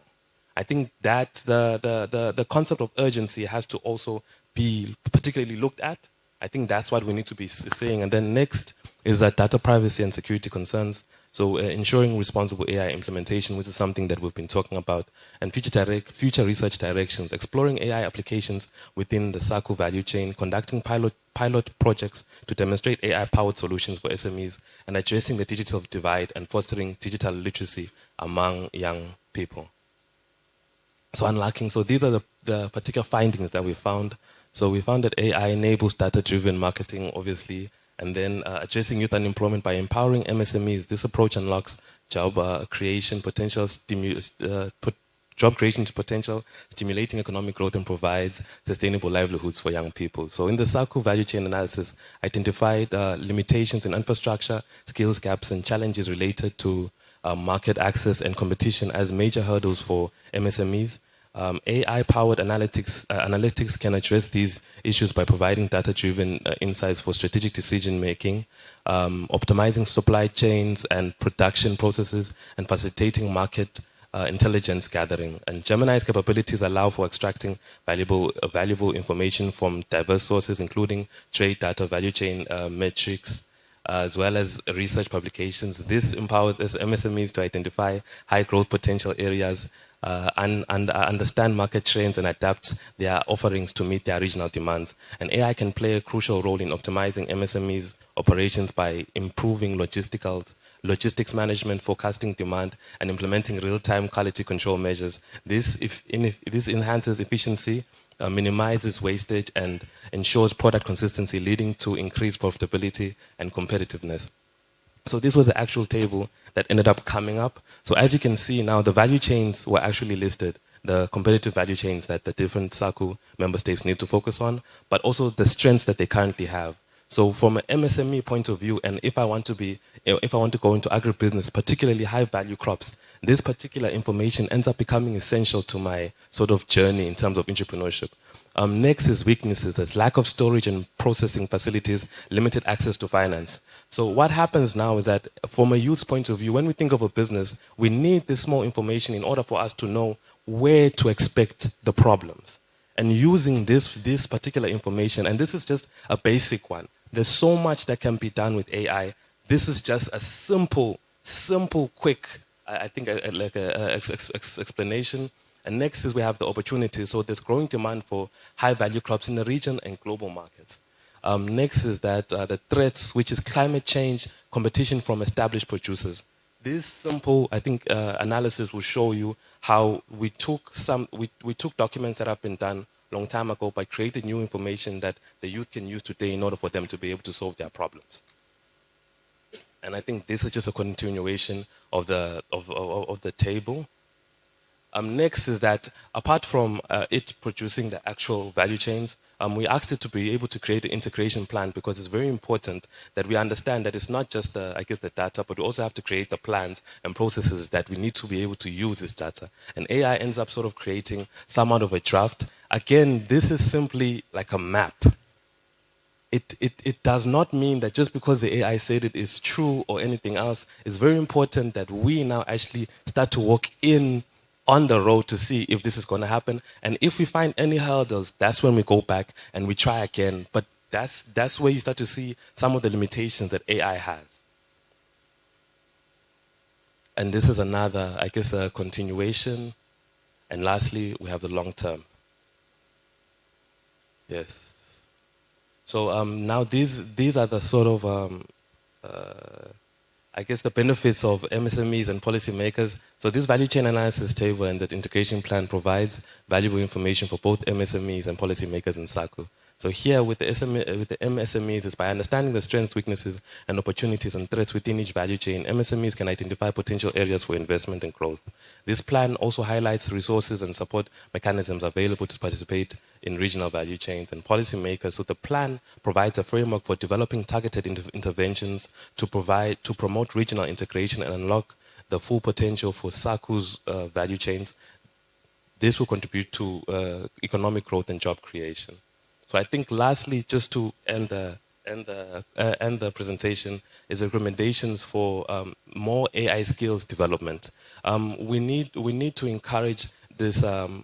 I think that the concept of urgency has to also be particularly looked at. I think that's what we need to be saying. And then next is that data privacy and security concerns. So ensuring responsible AI implementation, which is something that we've been talking about, and future research directions, exploring AI applications within the SACU value chain, conducting pilot projects to demonstrate AI-powered solutions for SMEs, and addressing the digital divide and fostering digital literacy among young people. So unlocking, so these are the particular findings that we found. So we found that AI enables data-driven marketing, obviously, and then addressing youth unemployment by empowering MSMEs. This approach unlocks job creation potential, job creation to potential, stimulating economic growth, and provides sustainable livelihoods for young people. So in the SACU value chain analysis, identified limitations in infrastructure, skills gaps, and challenges related to market access and competition as major hurdles for MSMEs. AI-powered analytics can address these issues by providing data-driven insights for strategic decision-making, optimizing supply chains and production processes, and facilitating market intelligence gathering. And Gemini's capabilities allow for extracting valuable information from diverse sources, including trade data, value chain metrics, as well as research publications. This empowers MSMEs to identify high growth potential areas, and understand market trends and adapt their offerings to meet their regional demands. And AI can play a crucial role in optimizing MSMEs operations by improving logistics management, forecasting demand, and implementing real-time quality control measures. This enhances efficiency, minimizes wastage, and ensures product consistency, leading to increased profitability and competitiveness. So this was the actual table that ended up coming up. So as you can see now, the value chains were actually listed, the competitive value chains that the different SACU member states need to focus on, but also the strengths that they currently have. So from an MSME point of view, and if I want to go into agribusiness, particularly high value crops, this particular information ends up becoming essential to my sort of journey in terms of entrepreneurship. Next is weaknesses. There's lack of storage and processing facilities, limited access to finance. So what happens now is that from a youth's point of view, when we think of a business, we need this small information in order for us to know where to expect the problems. And using this particular information, and this is just a basic one, there's so much that can be done with AI. This is just a simple, quick, I think, like explanation. And next is we have the opportunities. So there's growing demand for high-value crops in the region and global markets. Next is that the threats, which is climate change, competition from established producers. This simple, I think, analysis will show you how we took documents that have been done a long time ago, but created new information that the youth can use today in order for them to be able to solve their problems. And I think this is just a continuation of the table. Next is that apart from it producing the actual value chains, we asked it to be able to create an integration plan, because it's very important that we understand that it's not just the data, but we also have to create the plans and processes that we need to be able to use this data. And AI ends up sort of creating somewhat of a draft. Again, this is simply like a map. It does not mean that just because the AI said it is true or anything else. It's very important that we now actually start to walk in on the road to see if this is going to happen. And if we find any hurdles, that's when we go back and we try again. But that's where you start to see some of the limitations that AI has. And this is another, I guess, a continuation. And lastly, we have the long term. Yes. So now these are the sort of I guess the benefits of MSMEs and policymakers. So this value chain analysis table and that integration plan provides valuable information for both MSMEs and policymakers in SACU. So here with the MSMEs is by understanding the strengths, weaknesses, and opportunities and threats within each value chain, MSMEs can identify potential areas for investment and growth. This plan also highlights resources and support mechanisms available to participate in regional value chains and policymakers. So the plan provides a framework for developing targeted interventions to promote regional integration and unlock the full potential for SACCU's value chains. This will contribute to economic growth and job creation. So I think lastly, just to end the presentation, is recommendations for more AI skills development. We need to encourage this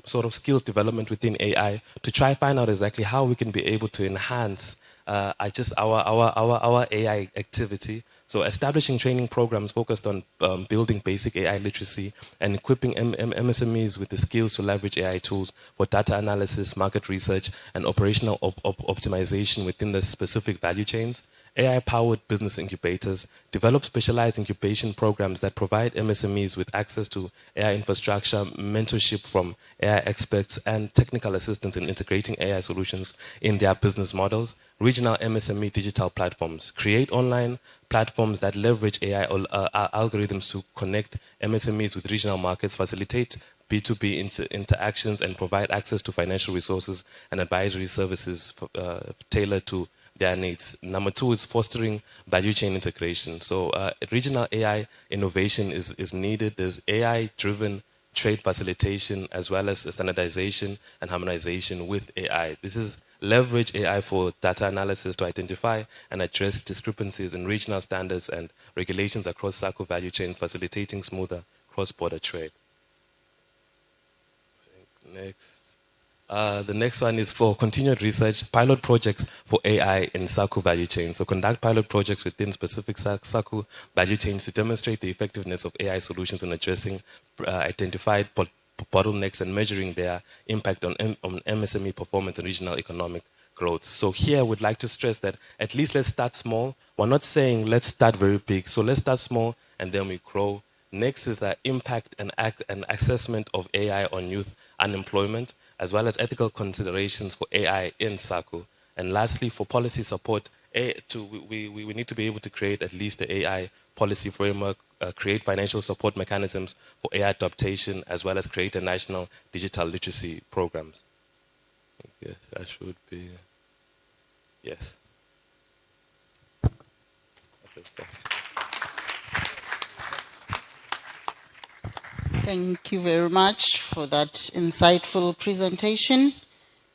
sort of skills development within AI to try find out exactly how we can be able to enhance our AI activity. So establishing training programs focused on building basic AI literacy and equipping MSMEs with the skills to leverage AI tools for data analysis, market research, and operational optimization within the specific value chains. AI-powered business incubators develop specialized incubation programs that provide MSMEs with access to AI infrastructure, mentorship from AI experts, and technical assistance in integrating AI solutions in their business models. Regional MSME digital platforms create online platforms that leverage AI algorithms to connect MSMEs with regional markets, facilitate B2B interactions, and provide access to financial resources and advisory services tailored to their needs. Number two is fostering value chain integration. So regional AI innovation is needed. There's AI-driven trade facilitation as well as standardization and harmonization with AI. This is leverage AI for data analysis to identify and address discrepancies in regional standards and regulations across SACCU value chains, facilitating smoother cross-border trade. Next. The next one is for continued research, pilot projects for AI in SACCU value chains. So conduct pilot projects within specific SACCU value chains to demonstrate the effectiveness of AI solutions in addressing identified bottlenecks and measuring their impact on MSME performance and regional economic growth. So here I would like to stress that at least let's start small. We're not saying let's start very big. So let's start small and then we grow. Next is the impact and assessment of AI on youth unemployment, as well as ethical considerations for AI in SACCU. And lastly, for policy support, we need to be able to create at least the AI policy framework, create financial support mechanisms for AI adaptation, as well as create a national digital literacy programs. Yes, that should be, yes. Thank you very much for that insightful presentation.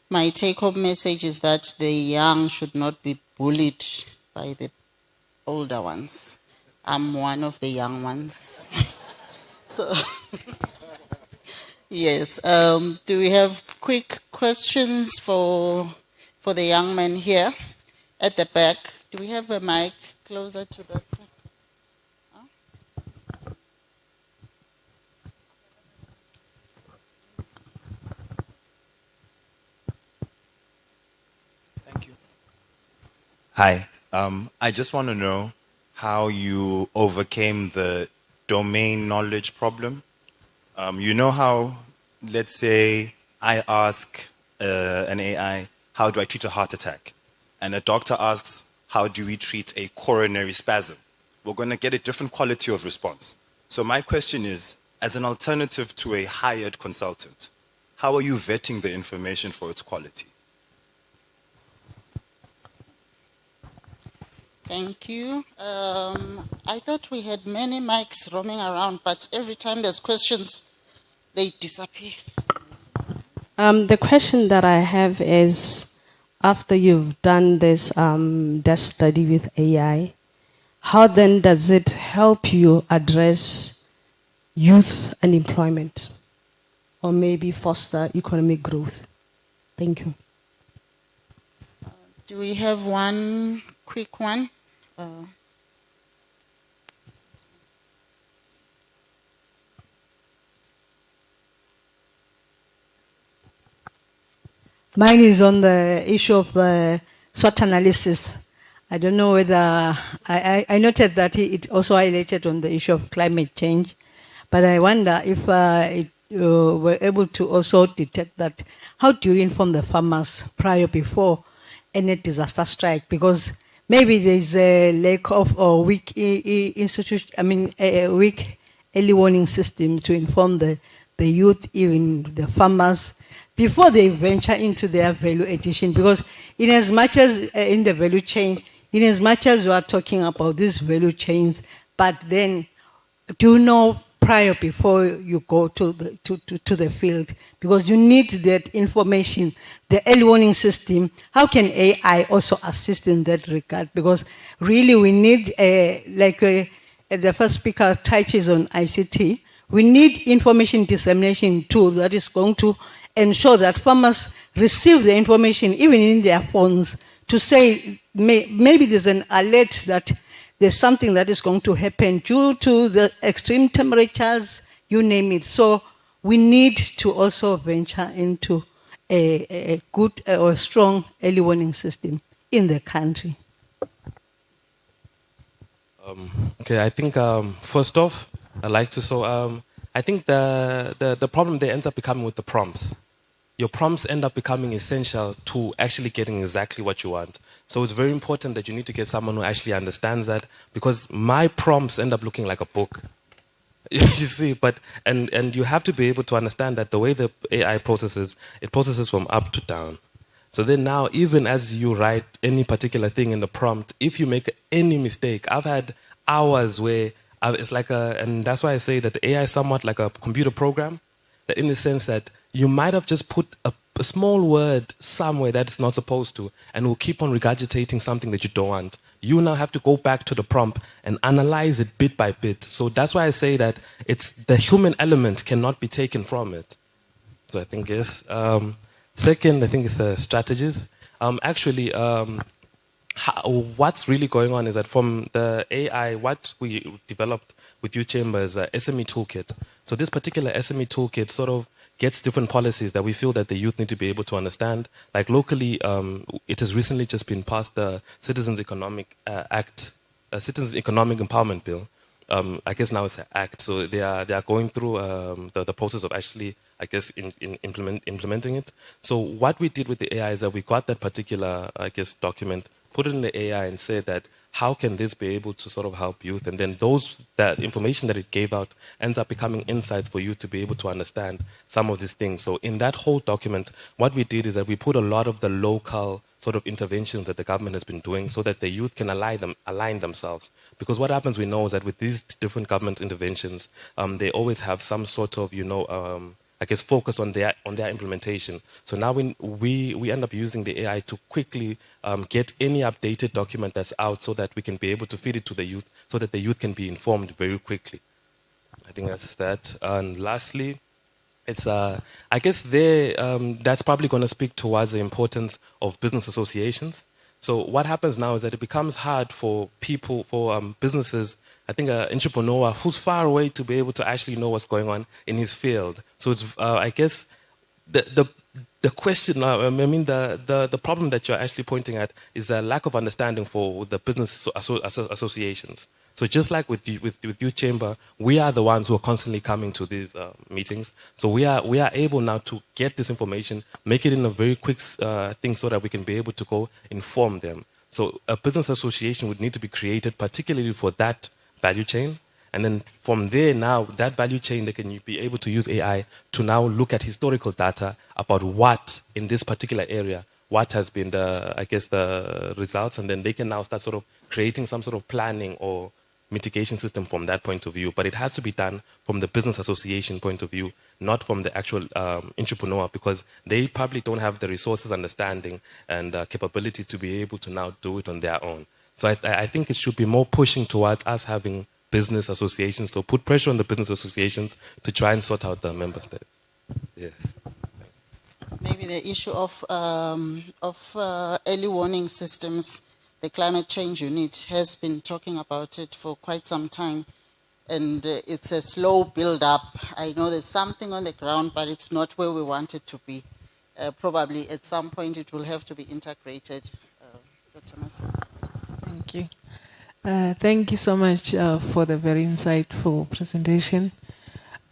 My take-home message is that the young should not be bullied by the older ones. I'm one of the young ones. So, yes. Do we have quick questions for the young men here at the back? Do we have a mic closer to that side? Hi, I just want to know how you overcame the domain knowledge problem. You know how, let's say, I ask an AI, how do I treat a heart attack? And a doctor asks, how do we treat a coronary spasm? We're going to get a different quality of response. So my question is, as an alternative to a hired consultant, how are you vetting the information for its quality? Thank you. I thought we had many mics roaming around, but every time there's questions, they disappear. The question that I have is, after you've done this desk study with AI, how then does it help you address youth unemployment or maybe foster economic growth? Thank you. Do we have one quick one? Mine is on the issue of SWOT analysis. I don't know whether I noted that it also highlighted on the issue of climate change, but I wonder if you were able to also detect that. How do you inform the farmers before any disaster strike, because maybe there's a lack of or weak institution. I mean, a weak early warning system to inform the youth, even the farmers, before they venture into their value addition. Because in as much as in the value chain, in as much as we are talking about these value chains, but then do you know prior before you go to the field, because you need that information, the early warning system. How can AI also assist in that regard? Because really we need, the first speaker touches on ICT, we need information dissemination tool that is going to ensure that farmers receive the information even in their phones to say, maybe there's an alert that there's something that is going to happen due to the extreme temperatures, you name it. So we need to also venture into a good or strong early warning system in the country. Okay, I think first off, I'd like to, I think the problem there ends up becoming with the prompts. Your prompts end up becoming essential to actually getting exactly what you want. So it's very important that you need to get someone who actually understands that, because my prompts end up looking like a book. You see, and you have to be able to understand that the way the AI processes, it processes from up to down. So then now, even as you write any particular thing in the prompt, if you make any mistake, I've had hours where it's like and that's why I say that the AI is somewhat like a computer program, that in the sense that you might have just put a small word somewhere that it's not supposed to, and will keep on regurgitating something that you don't want. You now have to go back to the prompt and analyze it bit by bit. So that's why I say that it's the human element cannot be taken from it. So I think yes. Second, I think it's strategies. What's really going on is that from the AI, what we developed with Youth Chamber is a SME toolkit. So this particular SME toolkit sort of gets different policies that we feel that the youth need to be able to understand. Like locally, it has recently just been passed the Citizens Economic Act, Citizens Economic Empowerment Bill. I guess now it's an act, so they are going through the process of actually, I guess, implementing it. So what we did with the AI is that we got that particular, I guess, document, put it in the AI, and said that how can this be able to sort of help youth? And then that information that it gave out ends up becoming insights for youth to be able to understand some of these things. So in that whole document, what we did is that we put a lot of the local sort of interventions that the government has been doing so that the youth can align themselves. Because what happens, we know, is that with these different government interventions, they always have some sort of, I guess, focus on their implementation. So now we end up using the AI to quickly get any updated document that's out so that we can be able to feed it to the youth so that the youth can be informed very quickly. I think that's that. And lastly, it's I guess that's probably going to speak towards the importance of business associations. So what happens now is that it becomes hard for people, for businesses, I think an entrepreneur who's far away to be able to actually know what's going on in his field. So it's, I guess the question now, I mean, the problem that you're actually pointing at is a lack of understanding for the business associations. So just like with Youth Chamber, we are the ones who are constantly coming to these meetings. So we are able now to get this information, make it in a very quick thing so that we can be able to go inform them. So a business association would need to be created particularly for that value chain. And then from there now, that value chain, they can be able to use AI to now look at historical data about what in this particular area, what has been the results, and then they can now start sort of creating some sort of planning or mitigation system from that point of view. But it has to be done from the business association point of view, not from the actual entrepreneur, because they probably don't have the resources, understanding, and capability to be able to now do it on their own. So I think it should be more pushing towards us having business associations, so put pressure on the business associations to try and sort out the member state. Yes. Maybe the issue of early warning systems, the climate change unit has been talking about it for quite some time, and it's a slow build-up. I know there's something on the ground, but it's not where we want it to be. Probably at some point it will have to be integrated. Dr. Massa. Thank you. Thank you so much for the very insightful presentation.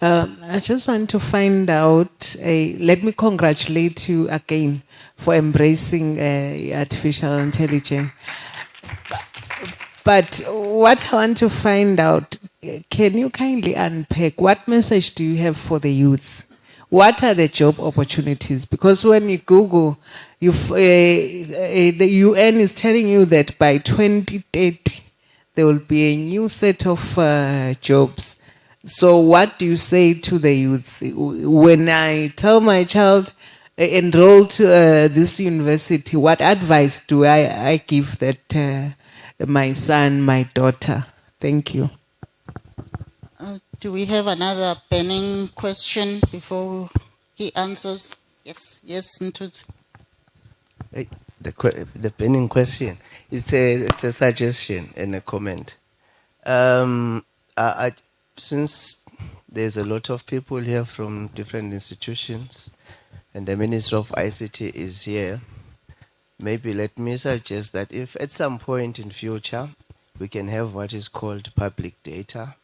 I just want to find out, let me congratulate you again for embracing artificial intelligence. But what I want to find out, can you kindly unpack what message do you have for the youth? What are the job opportunities? Because when you Google, the UN is telling you that by 2030, there will be a new set of jobs. So what do you say to the youth? When I tell my child, enroll to this university, what advice do I give that my son, my daughter? Thank you. Do we have another burning question before he answers? Yes, Mtutsi. The burning question. It's a suggestion and a comment. Since there's a lot of people here from different institutions, and the Minister of ICT is here, maybe let me suggest that if at some point in future we can have what is called public data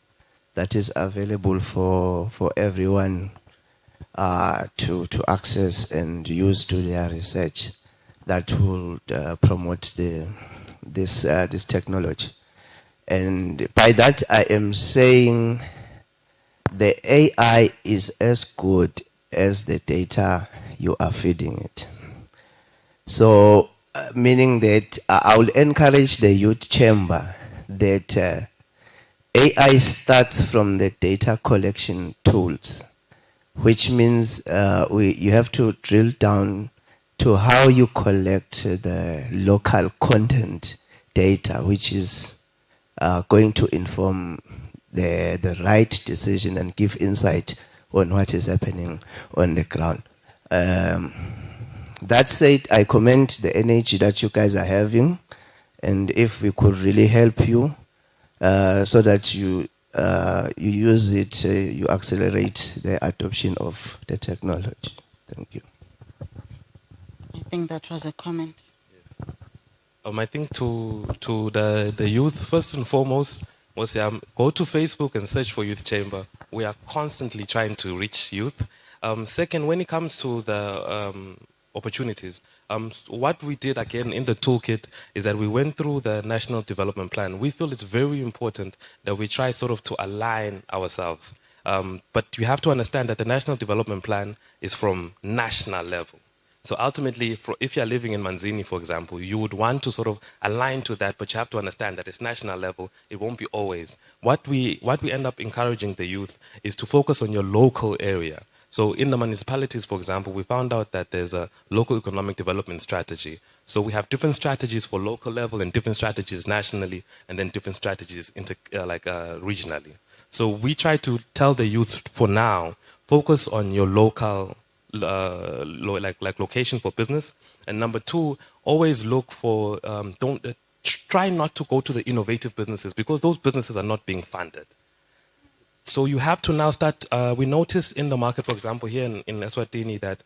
that is available for everyone to access and use to their research, that will promote this technology. And by that I am saying the AI is as good as the data you are feeding it. So, meaning that I will encourage the youth chamber that AI starts from the data collection tools, which means you have to drill down to how you collect the local content data, which is going to inform the right decision and give insight on what is happening on the ground. That said, I commend the energy that you guys are having, and if we could really help you so that you use it, you accelerate the adoption of the technology. Thank you. I think that was a comment. I think to the youth, first and foremost, go to Facebook and search for Youth Chamber. We are constantly trying to reach youth. Second, when it comes to the opportunities, what we did again in the toolkit is that we went through the National Development Plan. We feel it's very important that we try sort of to align ourselves. But you have to understand that the National Development Plan is from national level. So ultimately, if you're living in Manzini, for example, you would want to sort of align to that, but you have to understand that it's national level. It won't be always. What we end up encouraging the youth is to focus on your local area. So in the municipalities, for example, we found out that there's a local economic development strategy. So we have different strategies for local level and different strategies nationally, and then different strategies regionally. So we try to tell the youth for now, focus on your local location for business, and number two, always look for try not to go to the innovative businesses because those businesses are not being funded. So you have to now start. We noticed in the market, for example, here in Eswatini, that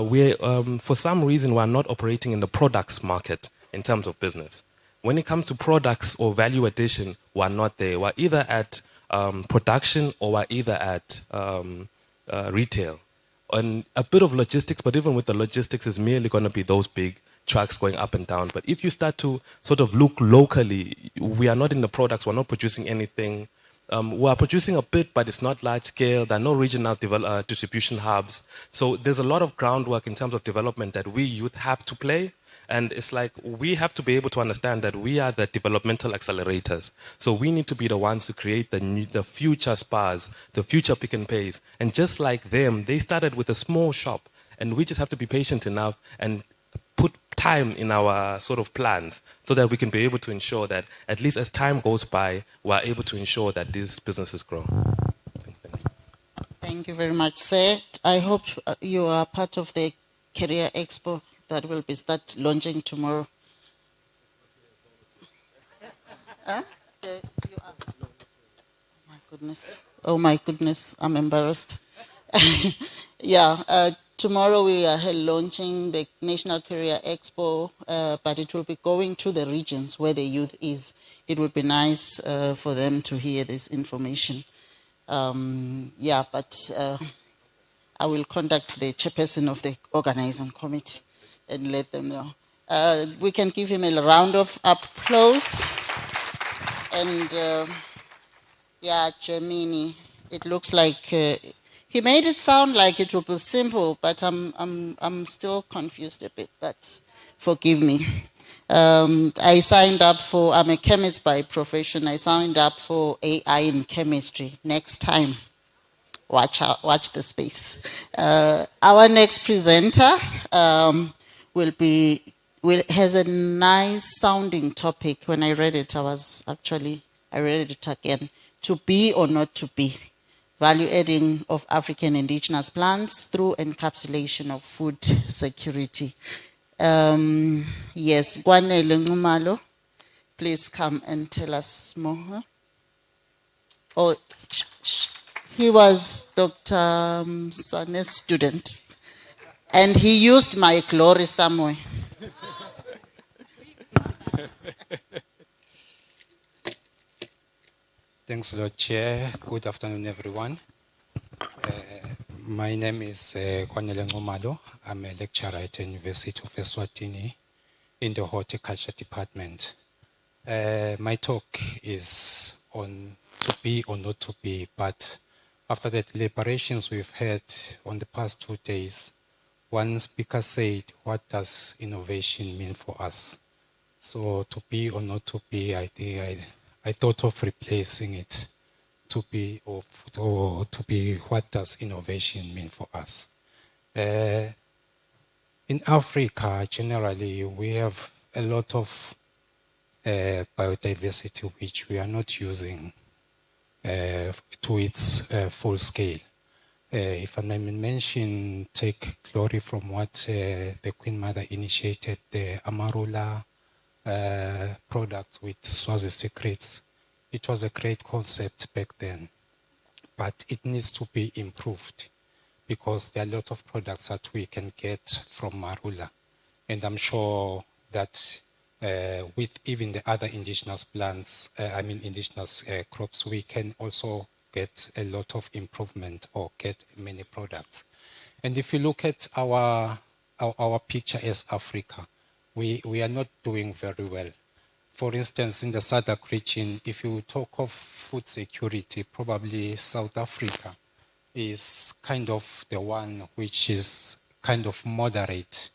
we for some reason we are not operating in the products market in terms of business. When it comes to products or value addition, we are not there. We're either at production or we're either at retail. And a bit of logistics, but even with the logistics, is merely going to be those big trucks going up and down. But if you start to sort of look locally, we are not in the products, we're not producing anything. We are producing a bit, but it's not large scale. There are no regional distribution hubs. So there's a lot of groundwork in terms of development that we youth have to play. And it's like we have to be able to understand that we are the developmental accelerators. So we need to be the ones to create the future SPAs, the future Pick and Pays. And just like them, they started with a small shop. And we just have to be patient enough and put time in our sort of plans so that we can be able to ensure that at least as time goes by, we're able to ensure that these businesses grow. Thank you very much, sir. I hope you are part of the Career Expo that will be start launching tomorrow. Huh? You are. Oh my goodness. Oh my goodness. I'm embarrassed. Yeah. Tomorrow we are launching the National Career Expo, but it will be going to the regions where the youth is. It would be nice for them to hear this information. Yeah, but I will contact the chairperson of the organizing committee and let them know. We can give him a round of applause. And yeah, Germany, it looks like he made it sound like it would be simple, but I'm still confused a bit, but forgive me. I signed up for, I'm a chemist by profession, I signed up for AI in chemistry. Next time, watch out, watch the space. Our next presenter has a nice sounding topic. When I read it, I read it again. To be or not to be. Value adding of African indigenous plants through encapsulation of food security. Yes, Kwanele Ngumalo, please come and tell us more. Huh? Oh, he was Dr. Sane's student, and he used my glory somewhere. Thanks a lot, Chair. Good afternoon, everyone. My name is Kwanele Ngumalo. I'm a lecturer at the University of Eswatini in the Horticulture Department. My talk is on to be or not to be, but after the deliberations we've had on the past 2 days, one speaker said, what does innovation mean for us? So to be or not to be, I thought of replacing it to be or to be, what does innovation mean for us? In Africa, generally, we have a lot of biodiversity which we are not using to its full scale. If I may mention, take glory from what the Queen Mother initiated, the Amarula product with Swazi Secrets. It was a great concept back then, but it needs to be improved because there are a lot of products that we can get from Marula. And I'm sure that with even the other indigenous plants, indigenous crops, we can also get a lot of improvement or get many products. And if you look at our picture as Africa, we are not doing very well. For instance, in the SADC region, if you talk of food security, probably South Africa is kind of the one which is kind of moderate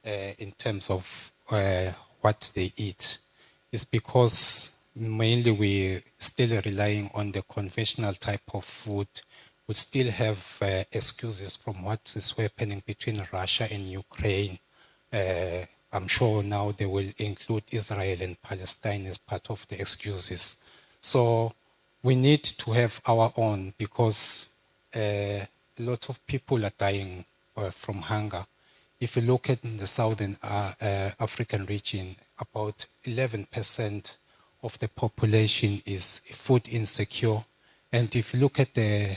in terms of what they eat. It's because mainly we're still relying on the conventional type of food. We still have excuses from what is happening between Russia and Ukraine. I'm sure now they will include Israel and Palestine as part of the excuses. So we need to have our own because a lot of people are dying from hunger. If you look at the southern African region, about 11% of the population is food insecure. And if you look at the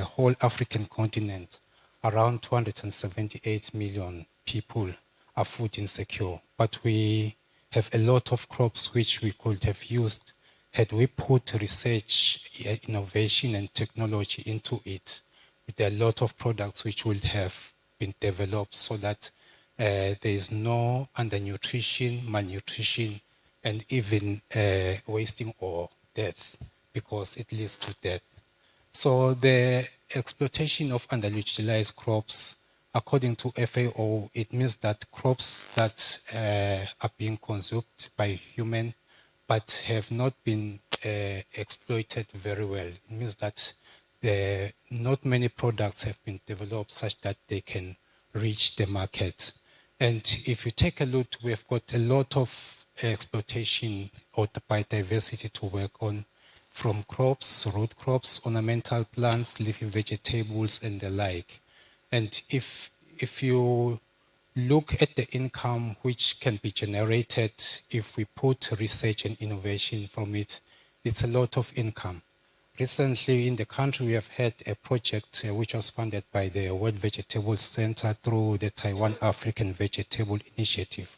whole African continent, around 278 million people are food insecure. But we have a lot of crops which we could have used had we put research, innovation and technology into it. There are a lot of products which would have been developed so that there is no undernutrition, malnutrition, and even wasting or death because it leads to death. So the exploitation of underutilized crops, according to FAO, it means that crops that are being consumed by human but have not been exploited very well. It means that not many products have been developed such that they can reach the market. And if you take a look, we've got a lot of exploitation or the biodiversity to work on, from crops, root crops, ornamental plants, leafy vegetables, and the like. And if you look at the income which can be generated if we put research and innovation from it, it's a lot of income. Recently in the country, we have had a project which was funded by the World Vegetable Center through the Taiwan African Vegetable Initiative.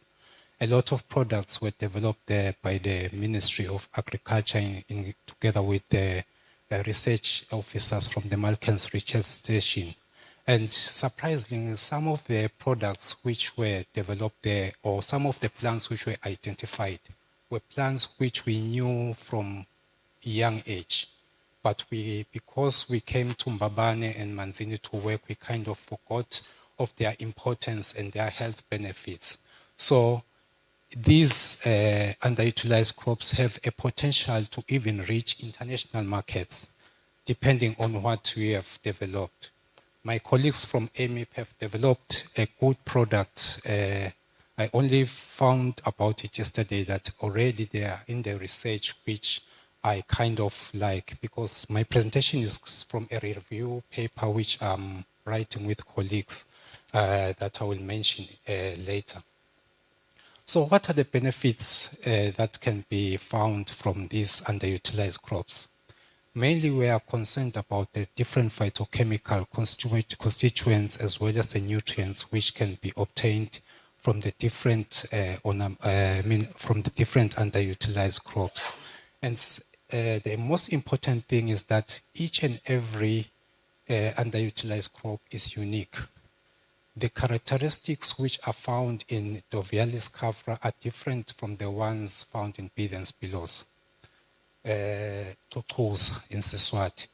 A lot of products were developed there by the Ministry of Agriculture together with the research officers from the Malkans Research Station. And surprisingly, some of the products which were developed there, or some of the plants which were identified, were plants which we knew from a young age. But because we came to Mbabane and Manzini to work, we kind of forgot of their importance and their health benefits. So these underutilized crops have a potential to even reach international markets, depending on what we have developed. My colleagues from AMIP have developed a good product. I only found about it yesterday that already they are in the research, which I kind of like, because my presentation is from a review paper which I'm writing with colleagues that I will mention later. So what are the benefits that can be found from these underutilized crops? Mainly we are concerned about the different phytochemical constituents as well as the nutrients which can be obtained from the different from the different underutilized crops. And the most important thing is that each and every underutilized crop is unique. The characteristics which are found in Dovialis cafra are different from the ones found in Bidens pilos. Totos in Siswati.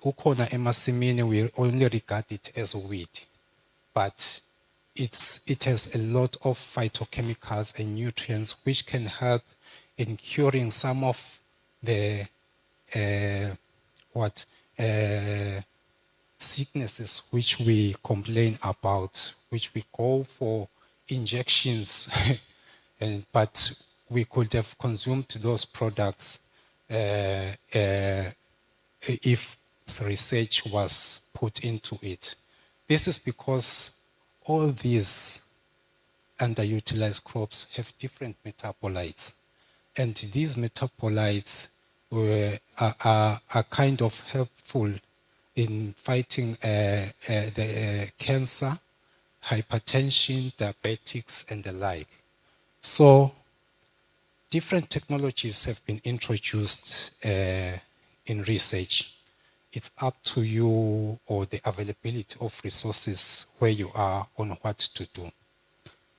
Ukona emasimini, we only regard it as a weed, but it has a lot of phytochemicals and nutrients which can help in curing some of the sicknesses which we complain about, which we go for injections, but we could have consumed those products if research was put into it. This is because all these underutilized crops have different metabolites, and these metabolites are kind of helpful in fighting the cancer, hypertension, diabetics, and the like. So different technologies have been introduced in research. It's up to you or the availability of resources where you are on what to do.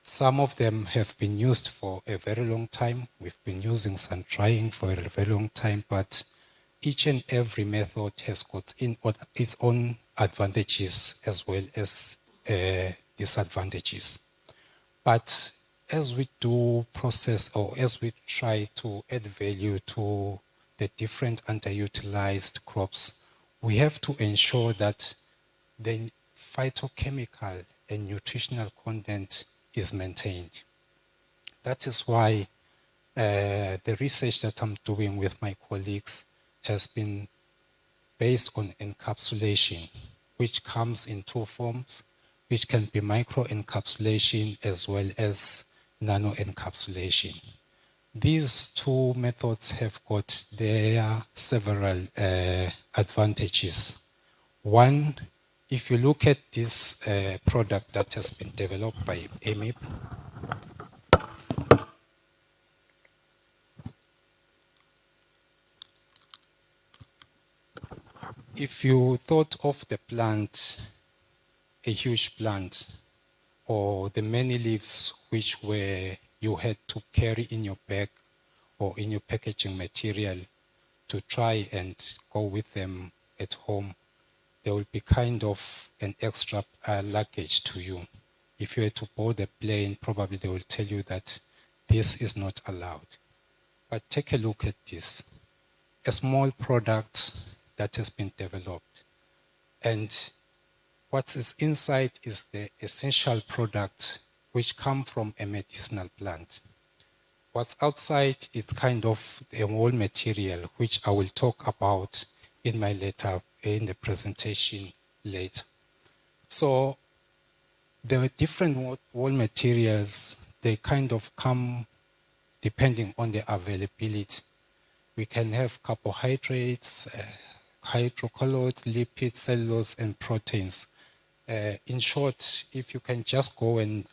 Some of them have been used for a very long time. We've been using sun drying for a very long time, but each and every method has got its own advantages as well as disadvantages. But as we do process, or as we try to add value to the different underutilized crops, we have to ensure that the phytochemical and nutritional content is maintained. That is why the research that I'm doing with my colleagues has been based on encapsulation, which comes in two forms, which can be microencapsulation as well as nanoencapsulation. These two methods have got their several advantages. One, if you look at this product that has been developed by AMIP, if you thought of the plant, a huge plant, or the many leaves which you had to carry in your bag or in your packaging material to try and go with them at home, there will be kind of an extra luggage to you. If you were to board a plane, probably they will tell you that this is not allowed. But take a look at this. A small product that has been developed. And what is inside is the essential product which come from a medicinal plant. What's outside is kind of a whole material, which I will talk about in the presentation later. So the different wall materials, they kind of come depending on the availability. We can have carbohydrates, hydrocolloids, lipids, cellulose, and proteins. In short, if you can just go and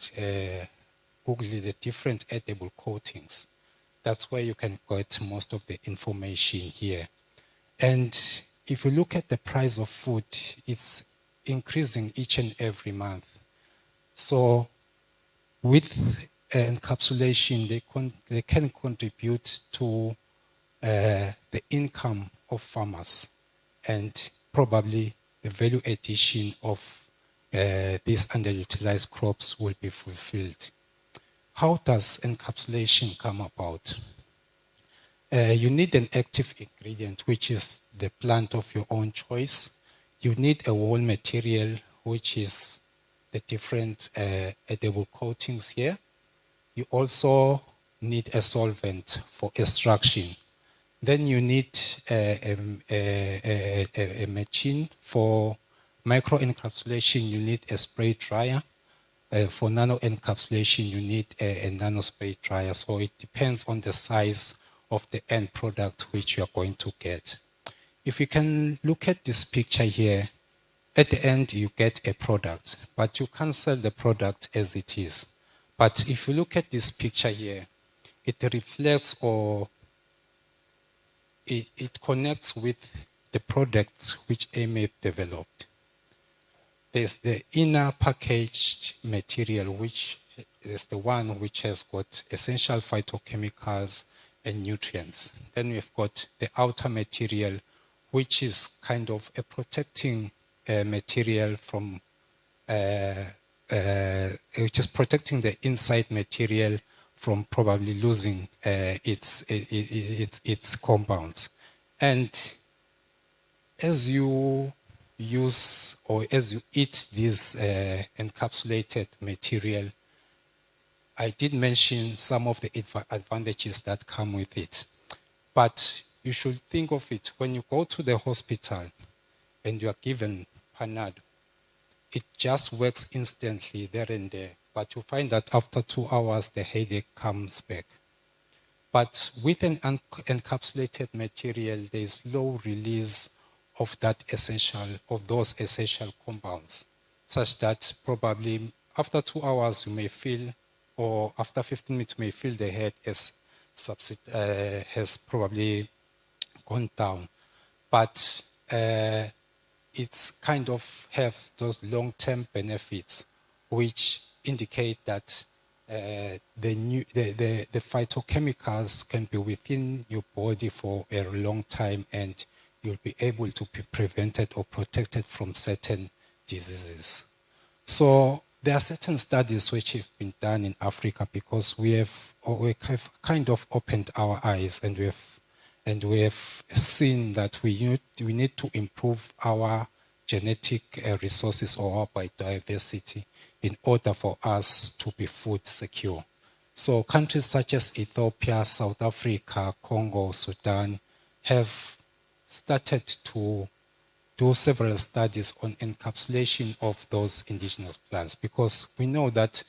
Google the different edible coatings, that's where you can get most of the information here. And if you look at the price of food, it's increasing each and every month. So with encapsulation, they can contribute to the income of farmers and probably the value addition of these underutilized crops will be fulfilled. How does encapsulation come about? You need an active ingredient, which is the plant of your own choice. You need a wall material, which is the different edible coatings here. You also need a solvent for extraction. Then you need a machine for micro encapsulation. You need a spray dryer. For nano encapsulation, you need a nano spray dryer. So it depends on the size of the end product which you are going to get. If you can look at this picture here, at the end you get a product, but you can't sell the product as it is. But if you look at this picture here, it reflects or it connects with the products which AMAP developed. There's the inner packaged material, which is the one which has got essential phytochemicals and nutrients. Then we've got the outer material, which is kind of a protecting material from, which is protecting the inside material from probably losing its compounds. And as you use or as you eat this encapsulated material, I did mention some of the advantages that come with it. But you should think of it when you go to the hospital and you are given Panado, it just works instantly there and there. But you find that after 2 hours, the headache comes back. But with an encapsulated material, there is low release of those essential compounds, such that probably after 2 hours you may feel, or after 15 minutes you may feel the head has probably gone down. But it's kind of have those long-term benefits, which indicate that the phytochemicals can be within your body for a long time, and you'll be able to be prevented or protected from certain diseases. So there are certain studies which have been done in Africa, because we have kind of opened our eyes, and we have seen that we need to improve our genetic resources or our biodiversity in order for us to be food secure. So countries such as Ethiopia, South Africa, Congo, Sudan have started to do several studies on encapsulation of those indigenous plants, because we know that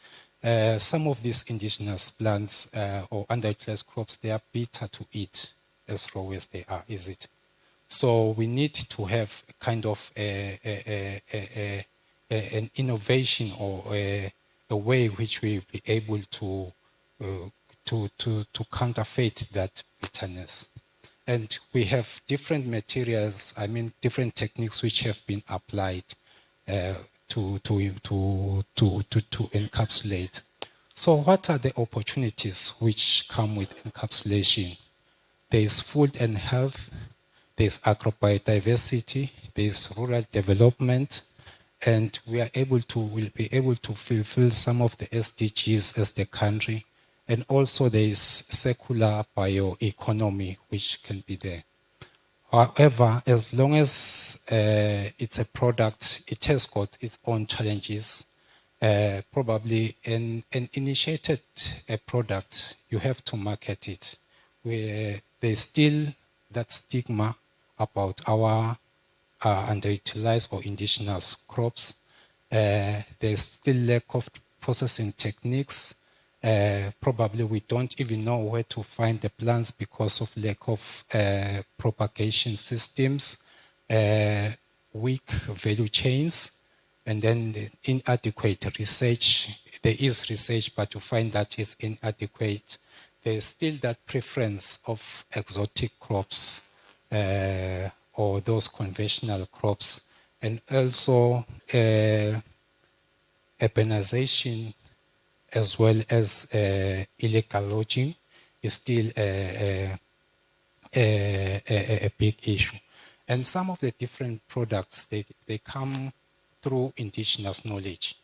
some of these indigenous plants or underutilized crops, they are bitter to eat as raw as they are, is it? So we need to have kind of an innovation or a way which we will be able to counterfeit that bitterness. And we have different materials, different techniques which have been applied to encapsulate. So what are the opportunities which come with encapsulation? There is food and health, there is agrobiodiversity, there is rural development, and will be able to fulfill some of the SDGs as the country. And also there is circular bioeconomy which can be there. However, as long as it's a product, it has got its own challenges. Probably an initiated product, you have to market it. There's still that stigma about our underutilized or indigenous crops. There's still lack of processing techniques. Probably we don't even know where to find the plants because of lack of propagation systems, weak value chains, and then inadequate research. There is research, but you find that it's inadequate. There's still that preference of exotic crops or those conventional crops, and also urbanization as well as illegal lodging is still a big issue. And some of the different products, they come through indigenous knowledge.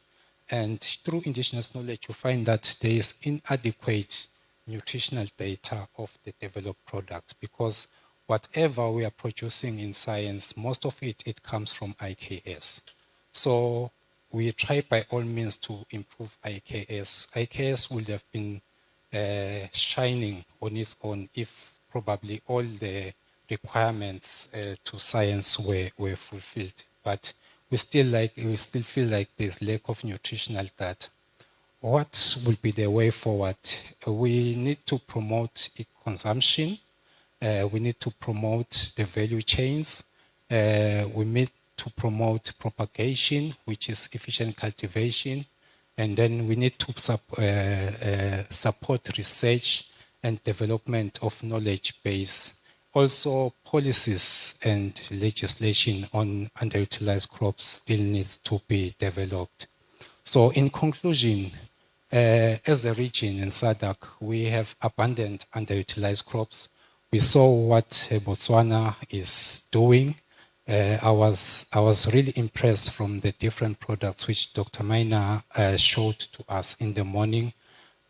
And through indigenous knowledge, you find that there is inadequate nutritional data of the developed products, because whatever we are producing in science, most of it comes from IKS. So we try by all means to improve IKS. IKS would have been shining on its own if probably all the requirements to science were fulfilled. But we still feel like there's lack of nutritional data. What will be the way forward? We need to promote consumption. We need to promote the value chains. We need to promote propagation, which is efficient cultivation. And then we need to support research and development of knowledge base. Also, policies and legislation on underutilized crops still needs to be developed. So in conclusion, as a region in SADC, we have abundant underutilized crops. We saw what Botswana is doing. I was really impressed from the different products which Dr. Maina showed to us in the morning.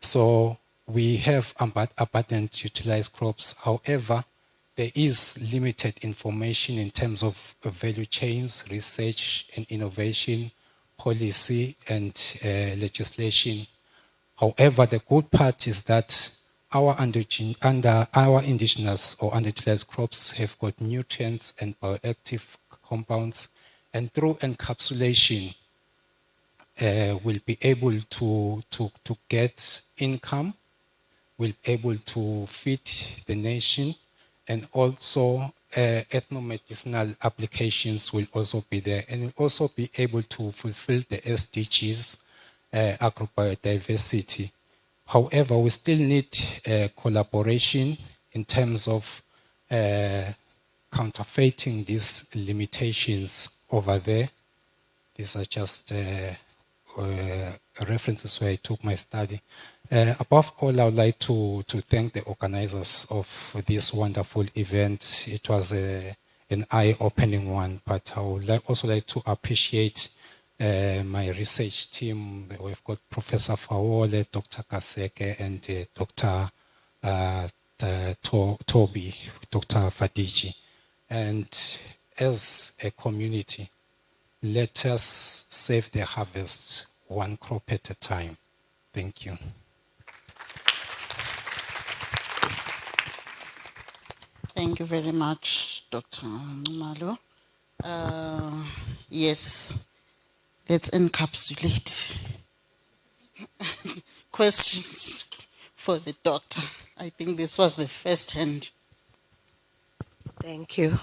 So we have abundant utilized crops. However, there is limited information in terms of value chains, research and innovation, policy and legislation. However, the good part is that our indigenous or underutilized crops have got nutrients and bioactive compounds, and through encapsulation, we'll be able to get income, we'll be able to feed the nation, and also ethnomedicinal applications will also be there, and we'll also be able to fulfill the SDGs, agrobiodiversity. However, we still need collaboration in terms of counterfeiting these limitations over there. These are just references where I took my study. Above all, I would like to thank the organizers of this wonderful event. It was an eye-opening one, but I would also like to appreciate my research team. We've got Professor Fawole, Dr. Kaseke, and Dr. Toby, Dr. Fadiji. And as a community, let us save the harvest one crop at a time. Thank you. Thank you very much, Dr. Nxumalo. Yes, let's encapsulate questions for the doctor. I think this was the first hand. Thank you.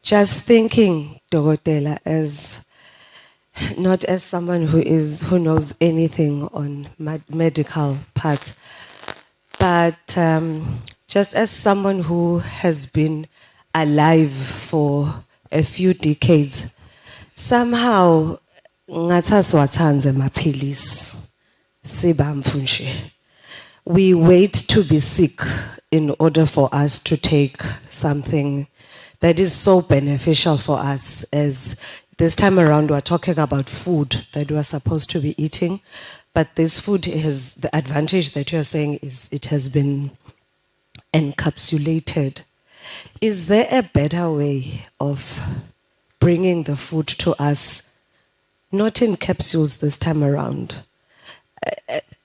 Just thinking, Dogotela, as not as someone who knows anything on medical parts, but just as someone who has been alive for a few decades, somehow ngataswatanze mapilis sibamfunje. We wait to be sick in order for us to take something that is so beneficial for us. As this time around we're talking about food that we're supposed to be eating, but this food has the advantage that you're saying is it has been encapsulated. Is there a better way of bringing the food to us, not in capsules this time around?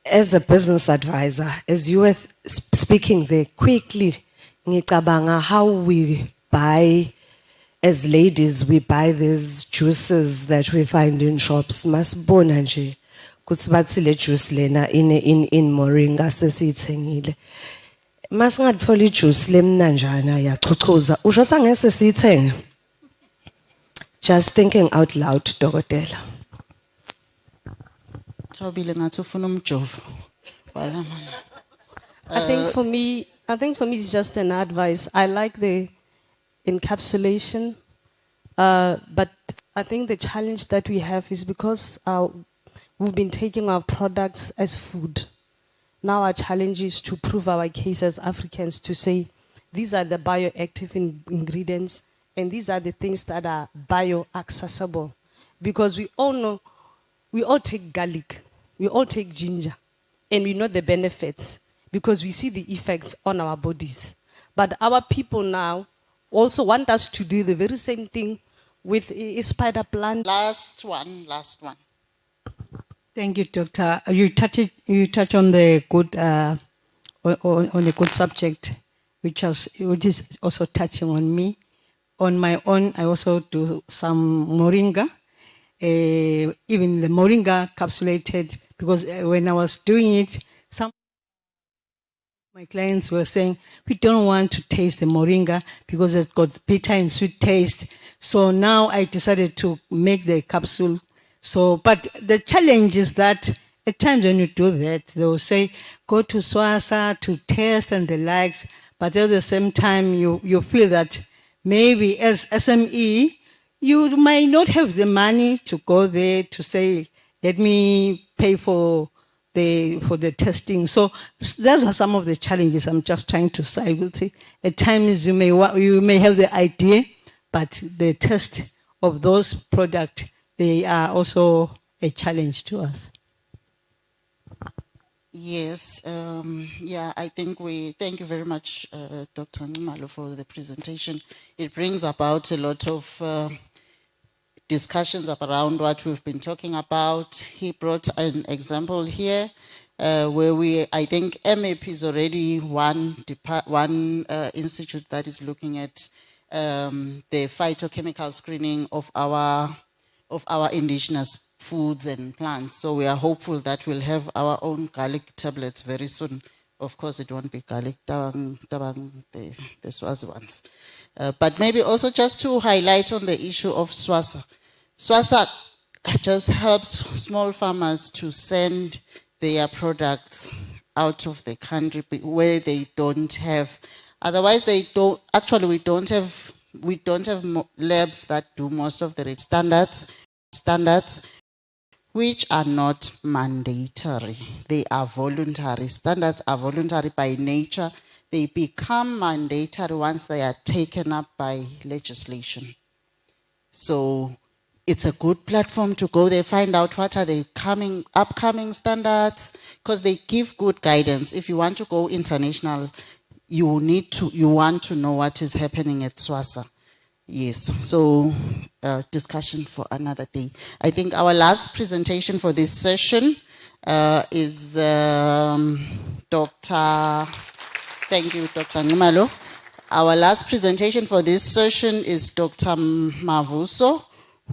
As a business advisor, as you were speaking there quickly, ngicabanga how we buy, as ladies, we buy these juices that we find in shops. Masibona nje kuthi bathi le juice lena in moringa sesiyithengile. Masingathola ijuice lemnanjana yachuchuza, usho sangese siyithenge. Just thinking out loud, Dokotela. Thobile ngathi ufuna umjovo. I think for me, I think for me it's just an advice. I like the encapsulation, but I think the challenge that we have is because we've been taking our products as food. Now our challenge is to prove our case as Africans to say, these are the bioactive ingredients and these are the things that are bioaccessible. Because we all know, we all take garlic, we all take ginger, and we know the benefits because we see the effects on our bodies. But our people now also want us to do the very same thing with a spider plant. Last one. Thank you, Doctor. You touch on the good on a good subject, which is also touching on me. On my own, I also do some moringa, even the moringa capsulated, because when I was doing it, some my clients were saying, we don't want to taste the moringa because it's got bitter and sweet taste. So now I decided to make the capsule. So, but the challenge is that at times when you do that, they will say, go to SWASA to test and the likes. But at the same time, you feel that maybe as SME, you might not have the money to go there to say, let me pay for the testing. So those are some of the challenges I'm just trying to say. I will say at times you may have the idea, but the test of those products, they are also a challenge to us. Yes, I think thank you very much, Dr. Ngumalo, for the presentation. It brings about a lot of discussions around what we've been talking about. He brought an example here where I think MAP is already one institute that is looking at the phytochemical screening of our indigenous foods and plants. So we are hopeful that we'll have our own garlic tablets very soon. Of course, it won't be garlic, the Swazi ones. But maybe also just to highlight on the issue of SWASA. SWASA just helps small farmers to send their products out of the country where they don't have. Otherwise, we don't have labs that do most of the standards, which are not mandatory. They are voluntary. Standards are voluntary by nature. They become mandatory once they are taken up by legislation. So it's a good platform to go there, find out what are the upcoming standards, because they give good guidance. If you want to go international, you want to know what is happening at SWASA. Yes, so discussion for another day. I think our last presentation for this session is thank you, Dr. Ngumalo. Our last presentation for this session is Dr. Mavuso,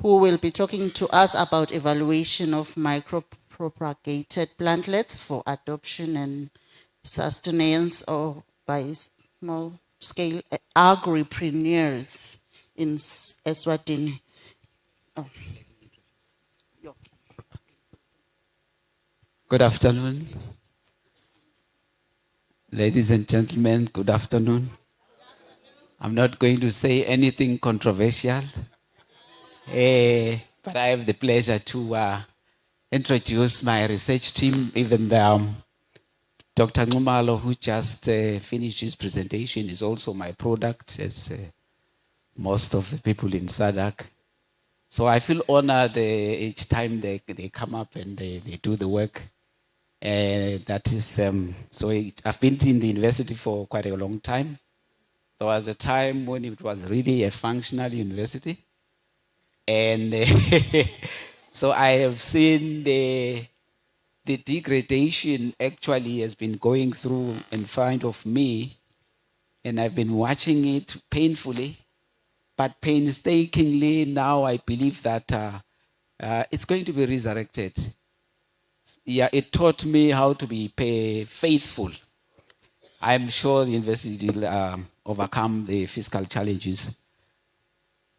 who will be talking to us about evaluation of micropropagated plantlets for adoption and sustenance or by small-scale agripreneurs in Eswatini. Oh. Good afternoon. Ladies and gentlemen, good afternoon. I'm not going to say anything controversial, but I have the pleasure to introduce my research team, even Dr. Ngumalo, who just finished his presentation, is also my product, as most of the people in SADC. So I feel honored each time they come up and they do the work. That is, so I've been in the university for quite a long time. There was a time when it was really a functional university. And so I have seen the degradation actually has been going through in front of me. And I've been watching it painfully. But painstakingly, now I believe that it's going to be resurrected. Yeah, it taught me how to be faithful. I'm sure the university will overcome the fiscal challenges.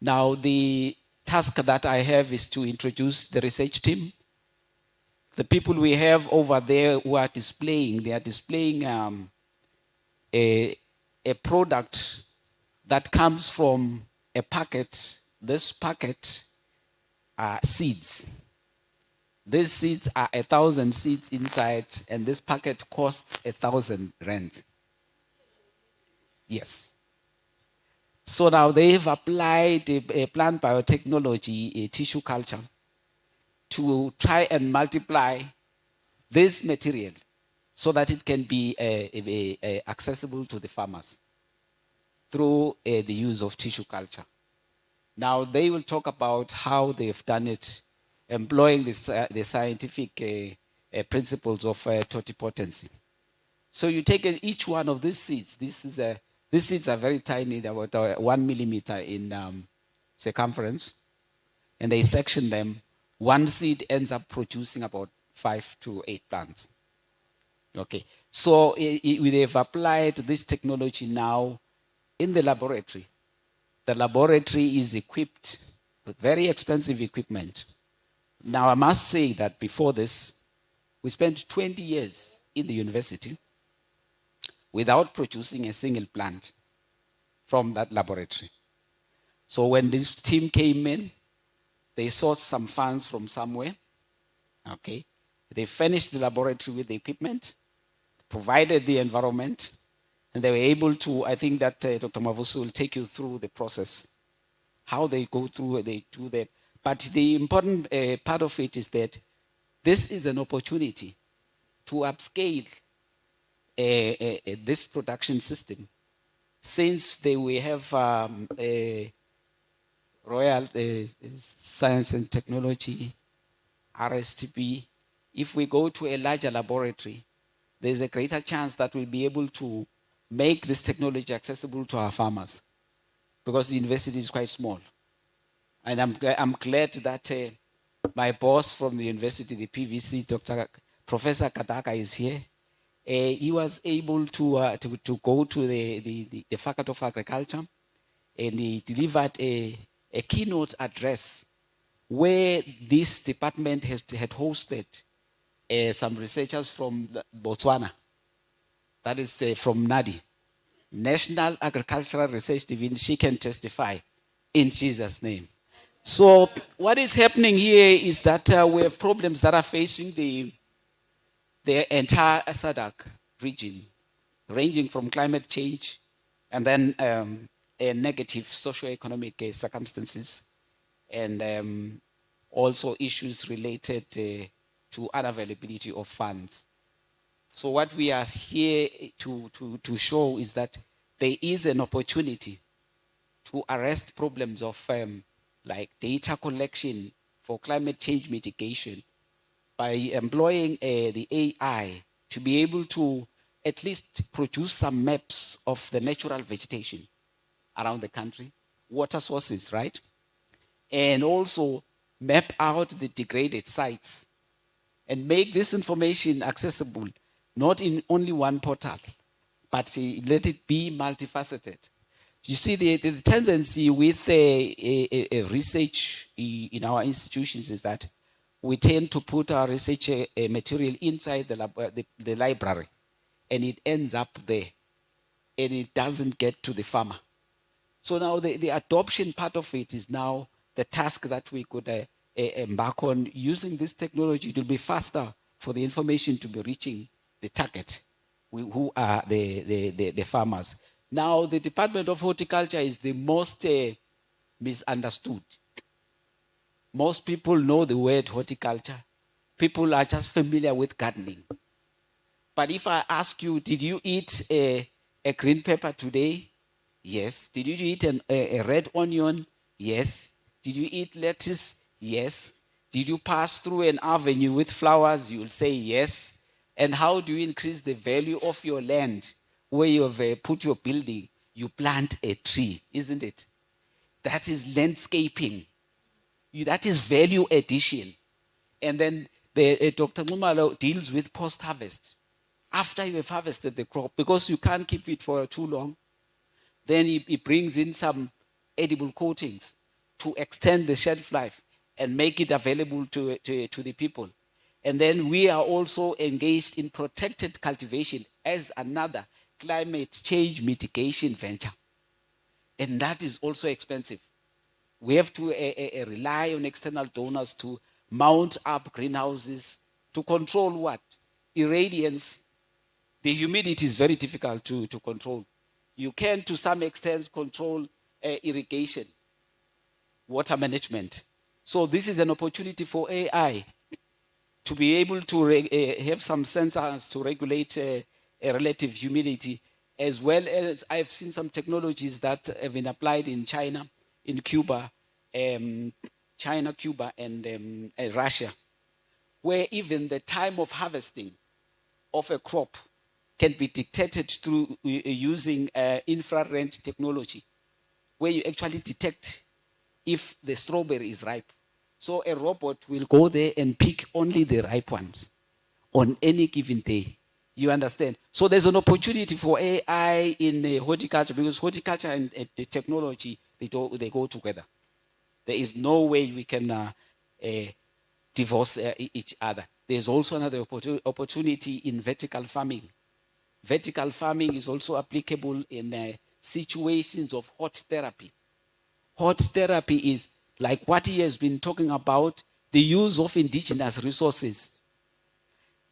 Now, the task that I have is to introduce the research team. The people we have over there who are displaying, they are displaying a product that comes from a packet. This packet are seeds. These seeds are 1,000 seeds inside, and this packet costs 1,000 rand. Yes. So now they've applied a plant biotechnology, a tissue culture, to try and multiply this material so that it can be accessible to the farmers through the use of tissue culture. Now they will talk about how they've done it, employing the scientific principles of totipotency. So you take each one of these seeds. These seeds are very tiny, they're about 1 millimeter in circumference, and they section them. One seed ends up producing about 5 to 8 plants. Okay, so they've applied this technology now in the laboratory. The laboratory is equipped with very expensive equipment. Now, I must say that before this, we spent 20 years in the university without producing a single plant from that laboratory. So when this team came in, they sought some funds from somewhere. Okay, they furnished the laboratory with the equipment, provided the environment, and they were able to, I think that Dr. Mavusu will take you through the process, how they go through, they do that. But the important part of it is that this is an opportunity to upscale this production system, since we have Royal Science and Technology, RSTP. If we go to a larger laboratory, there's a greater chance that we'll be able to make this technology accessible to our farmers, because the university is quite small. And I'm glad that my boss from the university, the PVC, Professor Kadaka, is here. He was able to go to the Faculty of Agriculture, and he delivered a keynote address where this department had hosted some researchers from Botswana. That is from NADI, National Agricultural Research Division. She can testify in Jesus' name. So what is happening here is that we have problems that are facing the entire SADC region, ranging from climate change and then negative socio-economic circumstances, and also issues related to unavailability of funds. So what we are here to show is that there is an opportunity to arrest problems of like data collection for climate change mitigation by employing the AI to be able to at least produce some maps of the natural vegetation around the country, water sources, right? And also map out the degraded sites and make this information accessible, not in only one portal, but let it be multifaceted. You see, the tendency with research in our institutions is that we tend to put our research material inside the library, and it ends up there, and it doesn't get to the farmer. So now the adoption part of it is now the task that we could embark on. Using this technology, it will be faster for the information to be reaching the target, who are the farmers. Now, the Department of Horticulture is the most misunderstood. Most people know the word horticulture. People are just familiar with gardening. But if I ask you, did you eat a green pepper today? Yes. Did you eat a red onion? Yes. Did you eat lettuce? Yes. Did you pass through an avenue with flowers? You'll say yes. And how do you increase the value of your land where you have put your building? You plant a tree, isn't it? That is landscaping. That is value addition. And then Dr. Ngumalo deals with post-harvest. After you have harvested the crop, because you can't keep it for too long, then he brings in some edible coatings to extend the shelf life and make it available to the people. And then we are also engaged in protected cultivation as another climate change mitigation venture. And that is also expensive. We have to rely on external donors to mount up greenhouses to control what? Irradiance. The humidity is very difficult to control. You can, to some extent, control irrigation, water management. So this is an opportunity for AI to be able to have some sensors to regulate a relative humidity, as well as I've seen some technologies that have been applied in China, in Cuba, China, Cuba, and Russia, where even the time of harvesting of a crop can be dictated through using infrared technology, where you actually detect if the strawberry is ripe. So a robot will go there and pick only the ripe ones on any given day. You understand? So there's an opportunity for AI in horticulture, because horticulture and the technology, they go together. There is no way we can divorce each other. There's also another opportunity in vertical farming. Vertical farming is also applicable in situations of hot therapy. Hot therapy is like what he has been talking about, the use of indigenous resources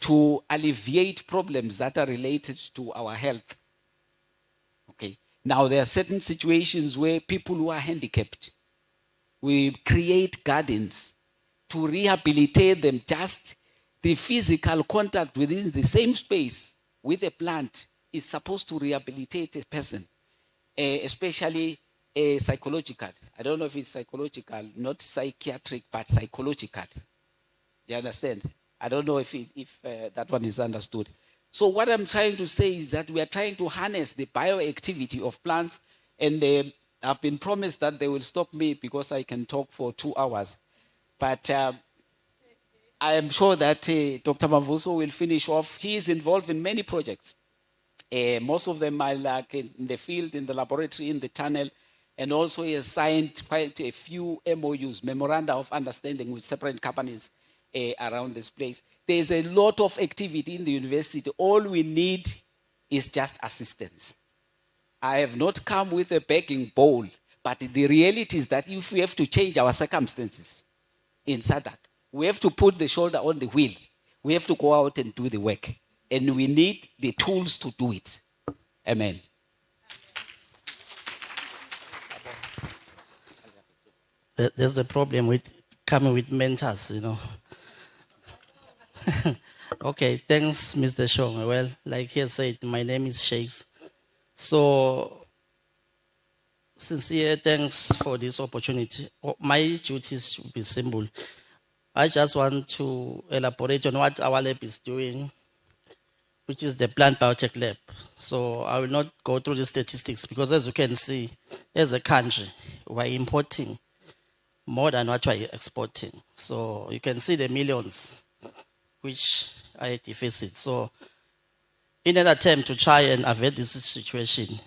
to alleviate problems that are related to our health. Okay. Now, there are certain situations where people who are handicapped, we create gardens to rehabilitate them. Just the physical contact within the same space with a plant is supposed to rehabilitate a person, especially psychological. I don't know if it's psychological, not psychiatric, but psychological. You understand? I don't know if that one is understood. So what I'm trying to say is that we are trying to harness the bioactivity of plants, and I've been promised that they will stop me because I can talk for 2 hours. But I am sure that Dr. Mavuso will finish off. He is involved in many projects. Most of them are like in the field, in the laboratory, in the tunnel, and also he has signed quite a few MOUs, memoranda of understanding with separate companies around this place. There's a lot of activity in the university. All we need is just assistance. I have not come with a begging bowl, but the reality is that if we have to change our circumstances in SADC, we have to put the shoulder on the wheel. We have to go out and do the work. And we need the tools to do it. Amen. There's the problem with coming with mentors, you know. Okay, thanks, Mr. Shong. Well, like he said, my name is Shakes. So, sincere thanks for this opportunity. My duties should be simple. I just want to elaborate on what our lab is doing, which is the plant biotech lab. So I will not go through the statistics because, as you can see, as a country, we're importing more than what we're exporting. So you can see the millions which are at deficit. So in an attempt to try and avert this situation,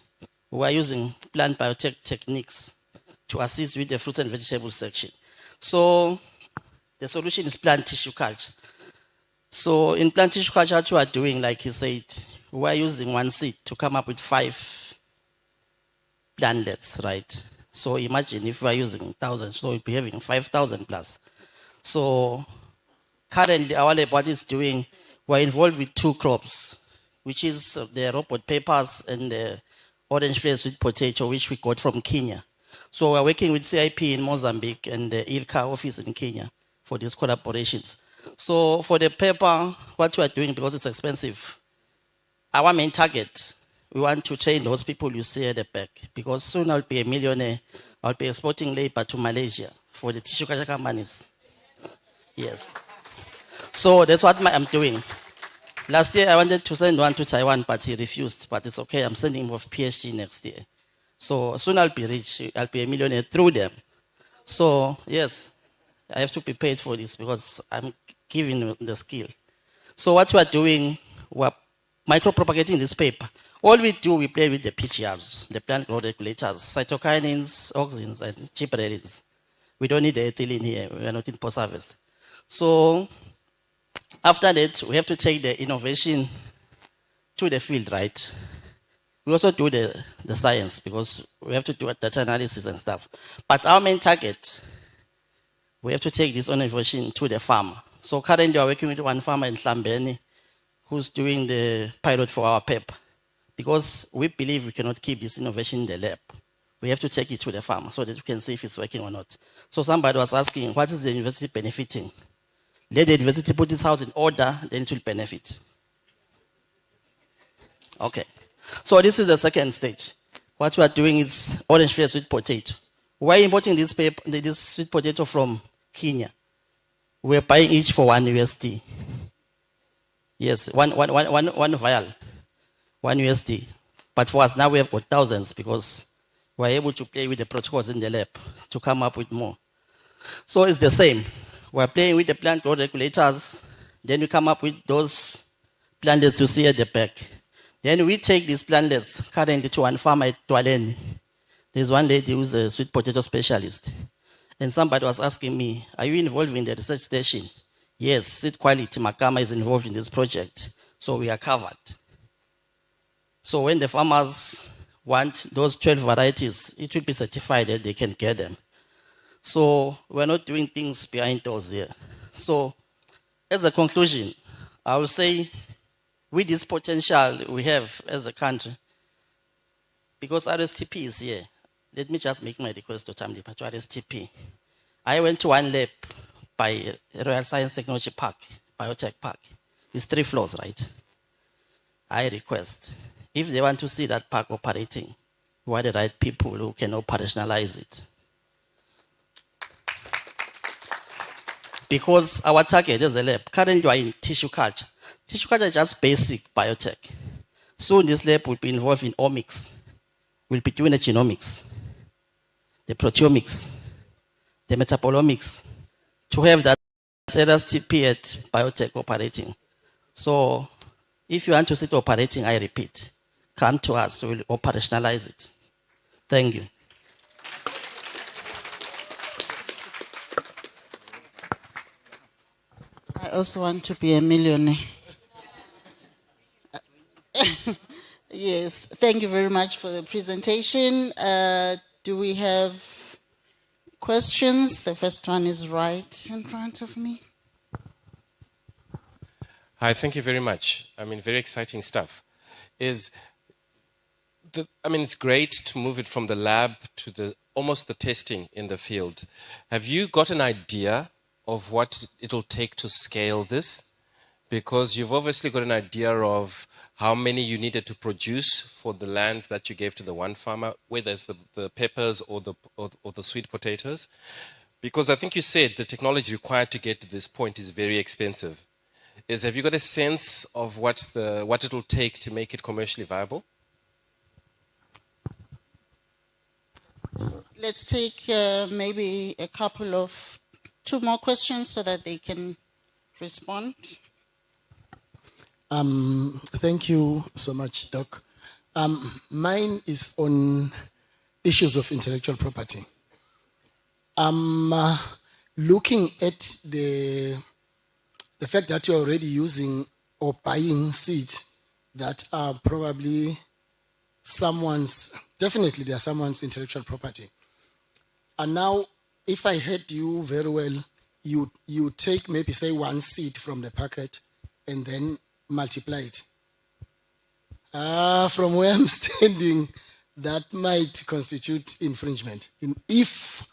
we are using plant biotech techniques to assist with the fruit and vegetable section. So the solution is plant tissue culture. So in plant tissue culture, what we are doing, like he said, we are using one seed to come up with 5 plantlets, right? So imagine if we are using 1,000, so we'll be having 5,000 plus. So currently our lab, what is doing, we're involved with 2 crops, which is the robot peppers and the orange flare sweet potato, which we got from Kenya. So we're working with CIP in Mozambique and the ILCA office in Kenya for these collaborations. So for the pepper, what we are doing, because it's expensive, our main target, we want to train those people you see at the back, because soon I'll be a millionaire. I'll be exporting labor to Malaysia for the tissue culture companies. Yes. So that's what I'm doing. Last year I wanted to send one to Taiwan, but he refused. But it's okay, I'm sending him off PhD next year. So soon I'll be rich. I'll be a millionaire through them. So yes, I have to be paid for this because I'm giving the skill. So what we are doing, we're micropropagating this paper. All we do, we play with the PGRs, the plant growth regulators, cytokinins, auxins, and gibberellins. We don't need the ethylene here. We are not in post-harvest. So after that, we have to take the innovation to the field, right? We also do the science because we have to do data analysis and stuff. But our main target, we have to take this innovation to the farmer. So currently we are working with one farmer in Hlambeni who's doing the pilot for our PEP because we believe we cannot keep this innovation in the lab. We have to take it to the farmer so that we can see if it's working or not. So somebody was asking, what is the university benefiting? Let the university put its house in order, then it will benefit. Okay. So this is the second stage. What we are doing is orange flavored sweet potato. We're importing this sweet potato from Kenya. We're buying each for $1. Yes, one vial, $1. But for us now we have got thousands because we're able to play with the protocols in the lab to come up with more. So it's the same. We're playing with the plant growth regulators. Then we come up with those plantlets you see at the back. Then we take these plantlets currently to one farmer at Dwaleni. There's one lady who's a sweet potato specialist. And somebody was asking me, are you involved in the research station? Yes, Seed Quality Makama is involved in this project. So we are covered. So when the farmers want those 12 varieties, it will be certified that they can get them. So we're not doing things behind doors here. So as a conclusion, I will say with this potential we have as a country, because RSTP is here, let me just make my request to Tamlipa, to RSTP. I went to one lab by Royal Science Technology Park, Biotech Park. It's 3 floors, right? I request, if they want to see that park operating, who are the right people who can operationalize it? Because our target is a lab. Currently, we are in tissue culture. Tissue culture is just basic biotech. Soon, this lab will be involved in omics. We'll be doing the genomics, the proteomics, the metabolomics, to have that RSTP at biotech operating. So, if you want to see it operating, I repeat, come to us, we'll operationalize it. Thank you. I also want to be a millionaire. Yes, thank you very much for the presentation. Do we have questions? The first one is right in front of me. Hi, thank you very much. I mean, very exciting stuff. It's great to move it from the lab to almost the testing in the field. Have you got an idea of what it'll take to scale this? Because you've obviously got an idea of how many you needed to produce for the land that you gave to the one farmer, whether it's the peppers or the sweet potatoes. Because I think you said the technology required to get to this point is very expensive. Have you got a sense of what it'll take to make it commercially viable? Let's take maybe a couple of 2 more questions so that they can respond. Thank you so much, Doc. Mine is on issues of intellectual property. Looking at the fact that you're already using or buying seeds that are probably definitely they are someone's intellectual property. And now, if I heard you very well, you take maybe say 1 seed from the packet and then multiply it. From where I'm standing, that might constitute infringement if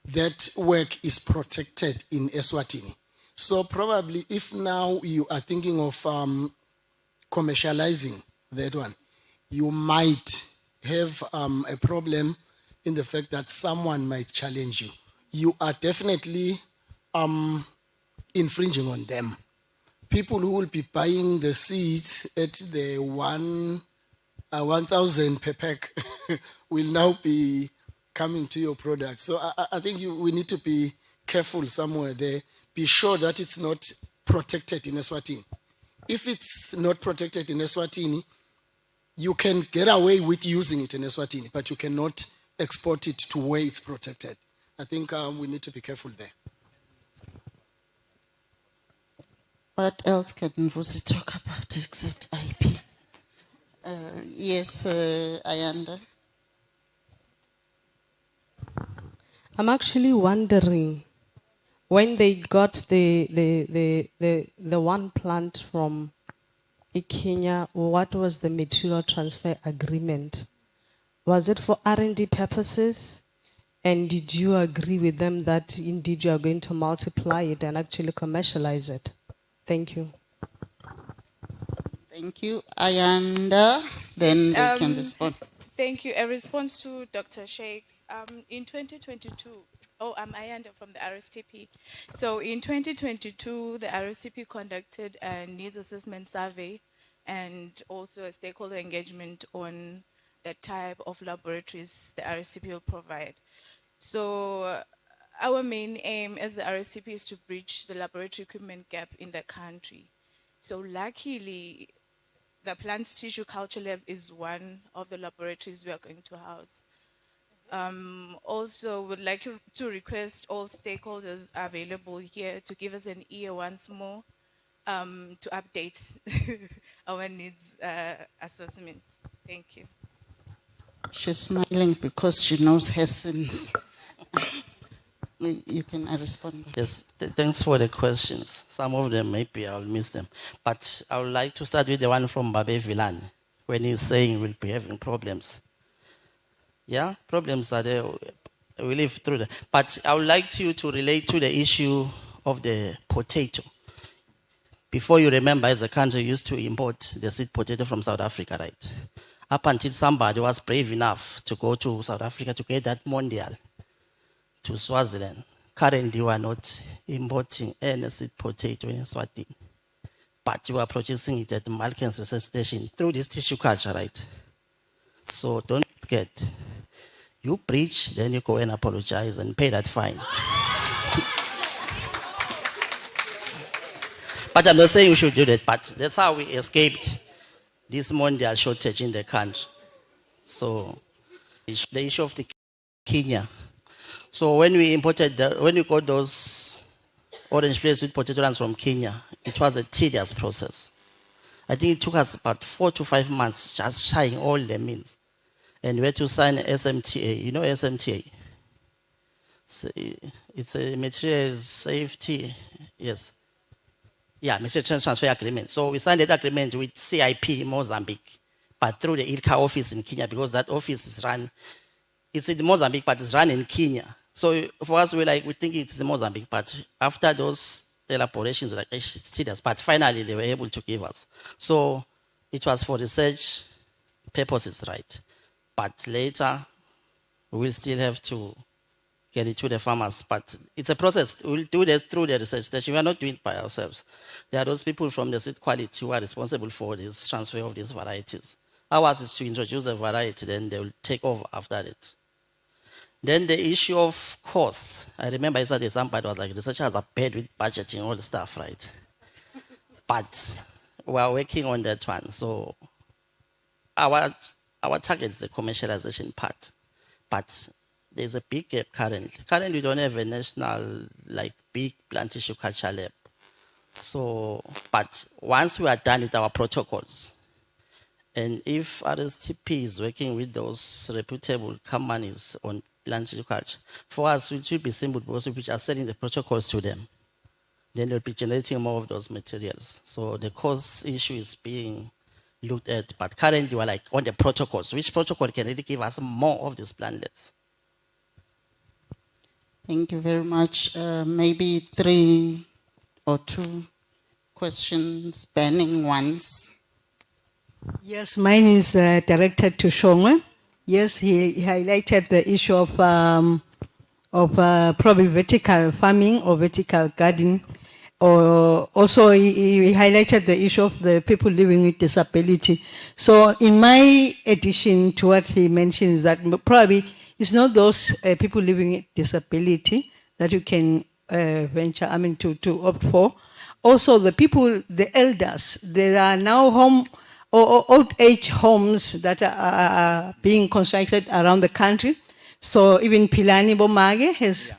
that work is protected in Eswatini. So probably if now you are thinking of commercializing that one, you might have a problem in the fact that someone might challenge you. You are definitely infringing on them. People who will be buying the seeds at the 1,000 per pack will now be coming to your product. So I think we need to be careful somewhere there. Be sure that it's not protected in Eswatini. If it's not protected in Eswatini, you can get away with using it in Eswatini, but you cannot export it to where it's protected. I think we need to be careful there. What else can Mvusi talk about except IP? Yes, Ayanda. I'm actually wondering when they got the one plant from Kenya, what was the material transfer agreement? Was it for R&D purposes? And did you agree with them that indeed you are going to multiply it and actually commercialize it? Thank you. Thank you. Ayanda, then they can respond. Thank you. A response to Dr. Sheikh's. In 2022, I'm Ayanda from the RSTP. So in 2022, the RSTP conducted a needs assessment survey and also a stakeholder engagement on the type of laboratories the RSTP will provide. So our main aim as the RSTP is to bridge the laboratory equipment gap in the country. So luckily, the plant tissue culture lab is one of the laboratories we are going to house. Also, would like to request all stakeholders available here to give us an ear once more to update our needs assessment. Thank you. She's smiling because she knows her sins. You can respond. Yes, thanks for the questions. Some of them, maybe I'll miss them. But I would like to start with the one from Babe Villan, when he's saying we'll be having problems. Yeah, problems are there. We live through them. But I would like you to relate to the issue of the potato. Before you remember, as a country, used to import the sweet potato from South Africa, right? Up until somebody was brave enough to go to South Africa to get that mondial to Swaziland. Currently, we are not importing any sweet potato in Eswatini, but you are purchasing it at the Malkens Research Station through this tissue culture, right? So don't get. You preach, then you go and apologize and pay that fine. But I'm not saying we should do that, but that's how we escaped this mondial shortage in the country. So the issue of the Kenya. So when we imported, when we got those orange flakes with potato lands from Kenya, it was a tedious process. I think it took us about 4 to 5 months just trying all the means. And we had to sign SMTA. You know SMTA? It's a materials safety, yes. Yeah, material transfer agreement. So we signed that agreement with CIP in Mozambique, but through the ILCA office in Kenya, because that office is run, it's in Mozambique, but it's run in Kenya. So for us, we think it's in Mozambique, but after those elaborations, we're like, it's serious. But finally, they were able to give us. So it was for research purposes, right? But later, we will still have to get it to the farmers. But it's a process. We'll do that through the research station. We are not doing it by ourselves. There are those people from the seed quality who are responsible for this transfer of these varieties. Ours is to introduce a variety, then they will take over after it. Then the issue of costs. I remember I said somebody was like, researchers are paid with budgeting, all the stuff, right? But we are working on that one. So our target is the commercialization part. But there's a big gap currently. Currently, we don't have a national, big plant tissue culture lab. So, but once we are done with our protocols, and if RSTP is working with those reputable companies on plant tissue culture, for us, it should be simple because we are selling the protocols to them. Then they'll be generating more of those materials. So the cost issue is being looked at, but currently we're on the protocols. Which protocol can really give us more of these plantlets? Thank you very much. Maybe 3 or 2 questions, burning ones. Yes, mine is directed to Shongwe. Yes, he highlighted the issue of probably vertical farming or vertical gardening. Or also he highlighted the issue of the people living with disability. So in my addition to what he mentioned is that probably it's not those people living with disability that you can venture, to opt for. Also the people, the elders, there are now old age homes that are being constructed around the country. So even Pilani Bomage has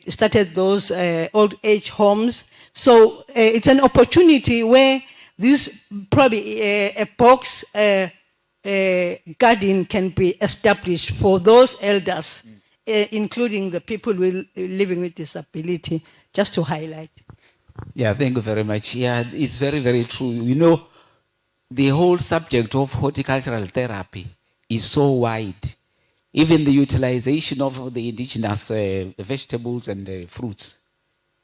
started those old age homes. So it's an opportunity where this probably a box garden can be established for those elders, including the people living with disability, just to highlight. Yeah, thank you very much. Yeah, it's very, very true. You know, the whole subject of horticultural therapy is so wide. Even the utilization of the indigenous vegetables and fruits,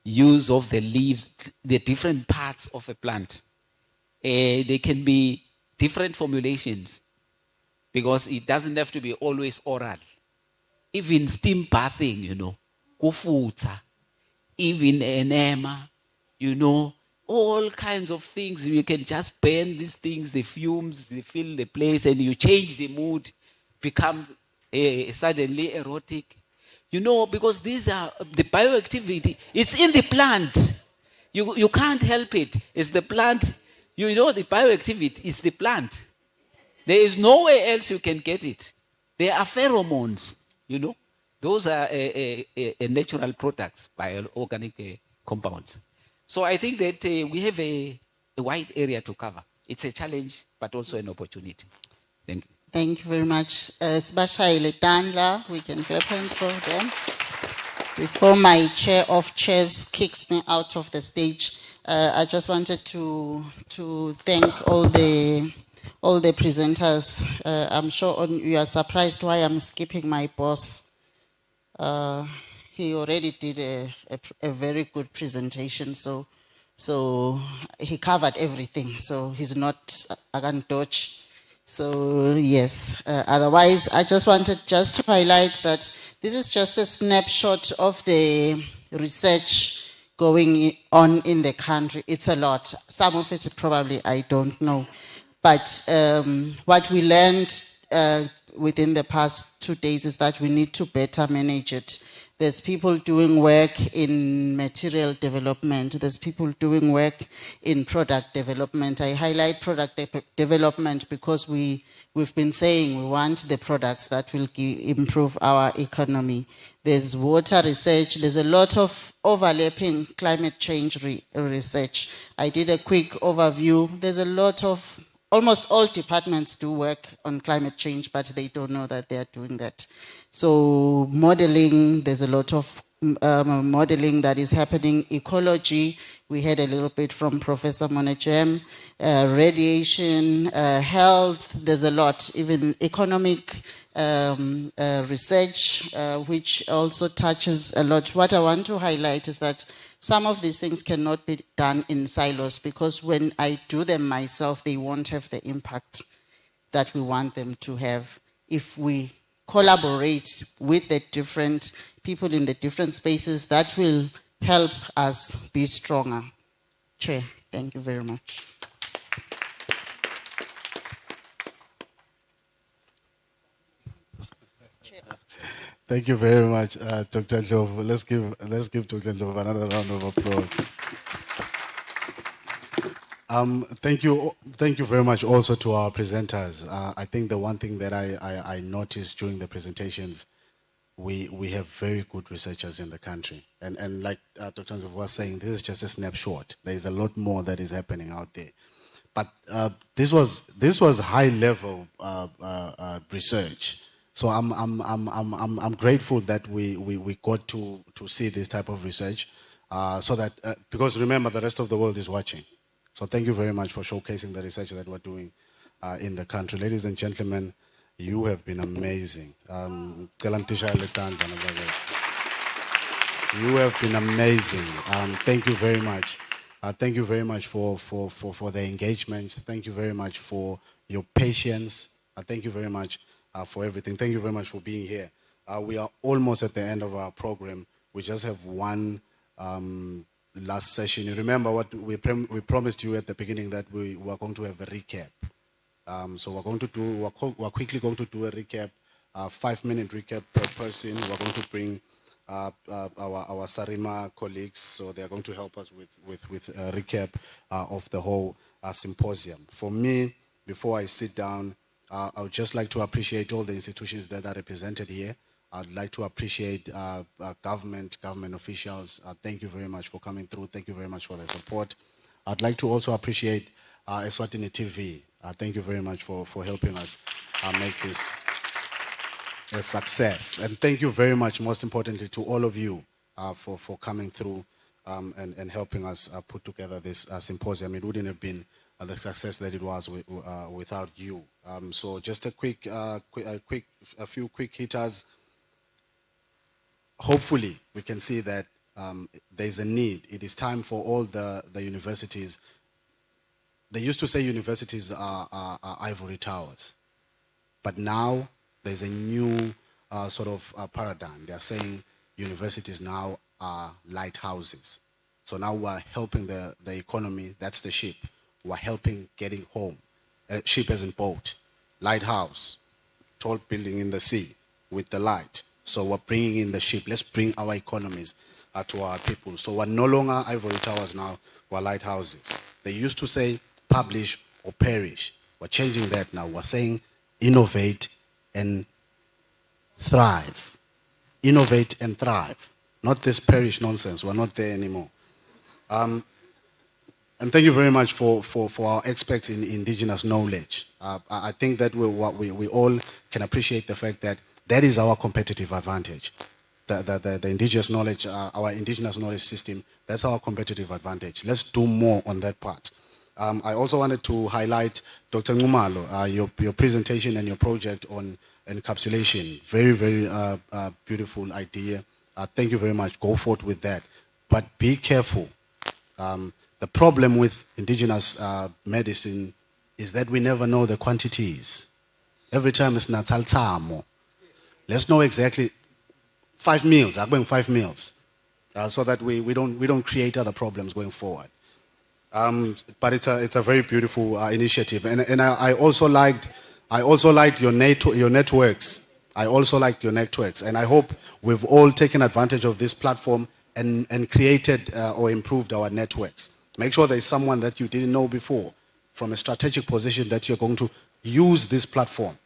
use of the leaves, the different parts of a plant. They can be different formulations because it doesn't have to be always oral. Even steam bathing, you know, kufuta, even enema, you know, all kinds of things. You can just burn these things, the fumes, they fill the place, and you change the mood, become suddenly erotic. You know, because these are the bioactivity, it's in the plant. You can't help it. It's the plant. You know, the bioactivity is the plant. There is nowhere else you can get it. There are pheromones, you know. Those are natural products, organic compounds. So I think that we have a wide area to cover. It's a challenge, but also an opportunity. Thank you. Thank you very much. Sibashayile Tandla, we can clap hands for them. Before my chair of chairs kicks me out of the stage, I just wanted to thank all the presenters. I'm sure you are surprised why I'm skipping my boss. He already did a very good presentation, so he covered everything. So he's not I can't dodge. So yes, otherwise I just wanted to highlight that this is just a snapshot of the research going on in the country. It's a lot. Some of it probably I don't know. But what we learned within the past 2 days is that we need to better manage it. There's people doing work in material development. There's people doing work in product development. I highlight product development because we've been saying we want the products that will improve our economy. There's water research. There's a lot of overlapping climate change research. I did a quick overview. There's a lot of almost all departments do work on climate change, but they don't know that they are doing that. So modeling, there's a lot of modeling that is happening. Ecology, we had a little bit from Professor Monejem. Radiation, health, there's a lot. Even economic research, which also touches a lot. What I want to highlight is that some of these things cannot be done in silos because when I do them myself, they won't have the impact that we want them to have. If we collaborate with the different people in the different spaces, that will help us be stronger. Chair, thank you very much. Thank you very much, Dr. Ndlovu. Let's give Dr. Ndlovu another round of applause. Thank you very much also to our presenters. I think the one thing that I noticed during the presentations, we have very good researchers in the country. And like Dr. Ndlovu was saying, this is just a snapshot. There is a lot more that is happening out there. But this was high level research. So I'm grateful that we got to see this type of research, so that because remember the rest of the world is watching. So thank you very much for showcasing the research that we're doing in the country, ladies and gentlemen. You have been amazing. You have been amazing. Thank you very much. Thank you very much for the engagement. Thank you very much for your patience. Thank you very much for everything. Thank you very much for being here. We are almost at the end of our program. We just have one last session. You remember what we promised you at the beginning, that we were going to have a recap. So we're quickly going to do a recap, 5-minute recap per person. We're going to bring our Sarima colleagues, so they're going to help us with a recap of the whole symposium. For me, before I sit down, I would just like to appreciate all the institutions that are represented here. I'd like to appreciate government officials. Thank you very much for coming through. Thank you very much for the support. I'd like to also appreciate Eswatini TV. Thank you very much for helping us make this a success. And thank you very much, most importantly, to all of you for coming through and helping us put together this symposium. It wouldn't have been the success that it was without you. So just a few quick hitters. Hopefully, we can see that there's a need. It is time for all the universities. They used to say universities are ivory towers. But now there's a new sort of paradigm. They are saying universities now are lighthouses. So now we're helping the economy. That's the ship. We're helping getting home. Ship as in boat. Lighthouse. Tall building in the sea with the light. So we're bringing in the ship. Let's bring our economies to our people. So we're no longer ivory towers now. We're lighthouses. They used to say publish or perish. We're changing that now. We're saying innovate and thrive. Innovate and thrive. Not this perish nonsense. We're not there anymore. And thank you very much for our experts in indigenous knowledge. I think that we all can appreciate the fact that that is our competitive advantage. The indigenous knowledge, our indigenous knowledge system, that's our competitive advantage. Let's do more on that part. I also wanted to highlight Dr. Ngumalo, your presentation and your project on encapsulation. Very, very beautiful idea. Thank you very much. Go forth with that. But be careful. The problem with indigenous medicine is that we never know the quantities. Every time it's natal tamo. Let's know exactly 5 meals. I'm going 5 meals, so that we don't create other problems going forward. But it's a very beautiful initiative, and I also liked your networks. I also liked your networks, and I hope we've all taken advantage of this platform and created or improved our networks. Make sure there's someone that you didn't know before from a strategic position that you're going to use this platform.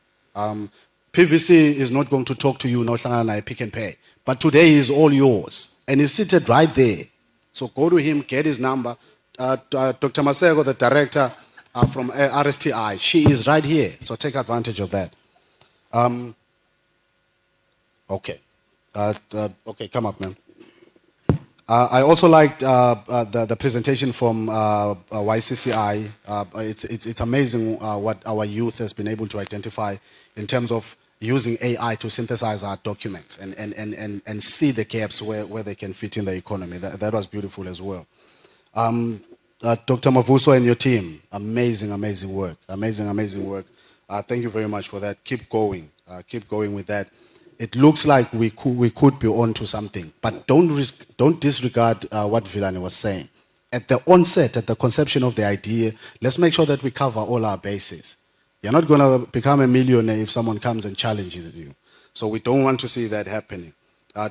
PVC is not going to talk to you, no Pick and Pay, but today is all yours, and he's seated right there. So go to him, get his number. Dr. Masego, the director from RSTI, she is right here, so take advantage of that. Okay. Okay, come up, man. I also liked the presentation from YCCI. It's amazing what our youth has been able to identify in terms of using AI to synthesize our documents and see the gaps where they can fit in the economy. That was beautiful as well. Dr. Mavuso and your team, amazing work. Amazing work. Thank you very much for that. Keep going with that. It looks like we could be on to something, but don't disregard what Villani was saying. At the onset, at the conception of the idea, let's make sure that we cover all our bases. You're not going to become a millionaire if someone comes and challenges you. So we don't want to see that happening.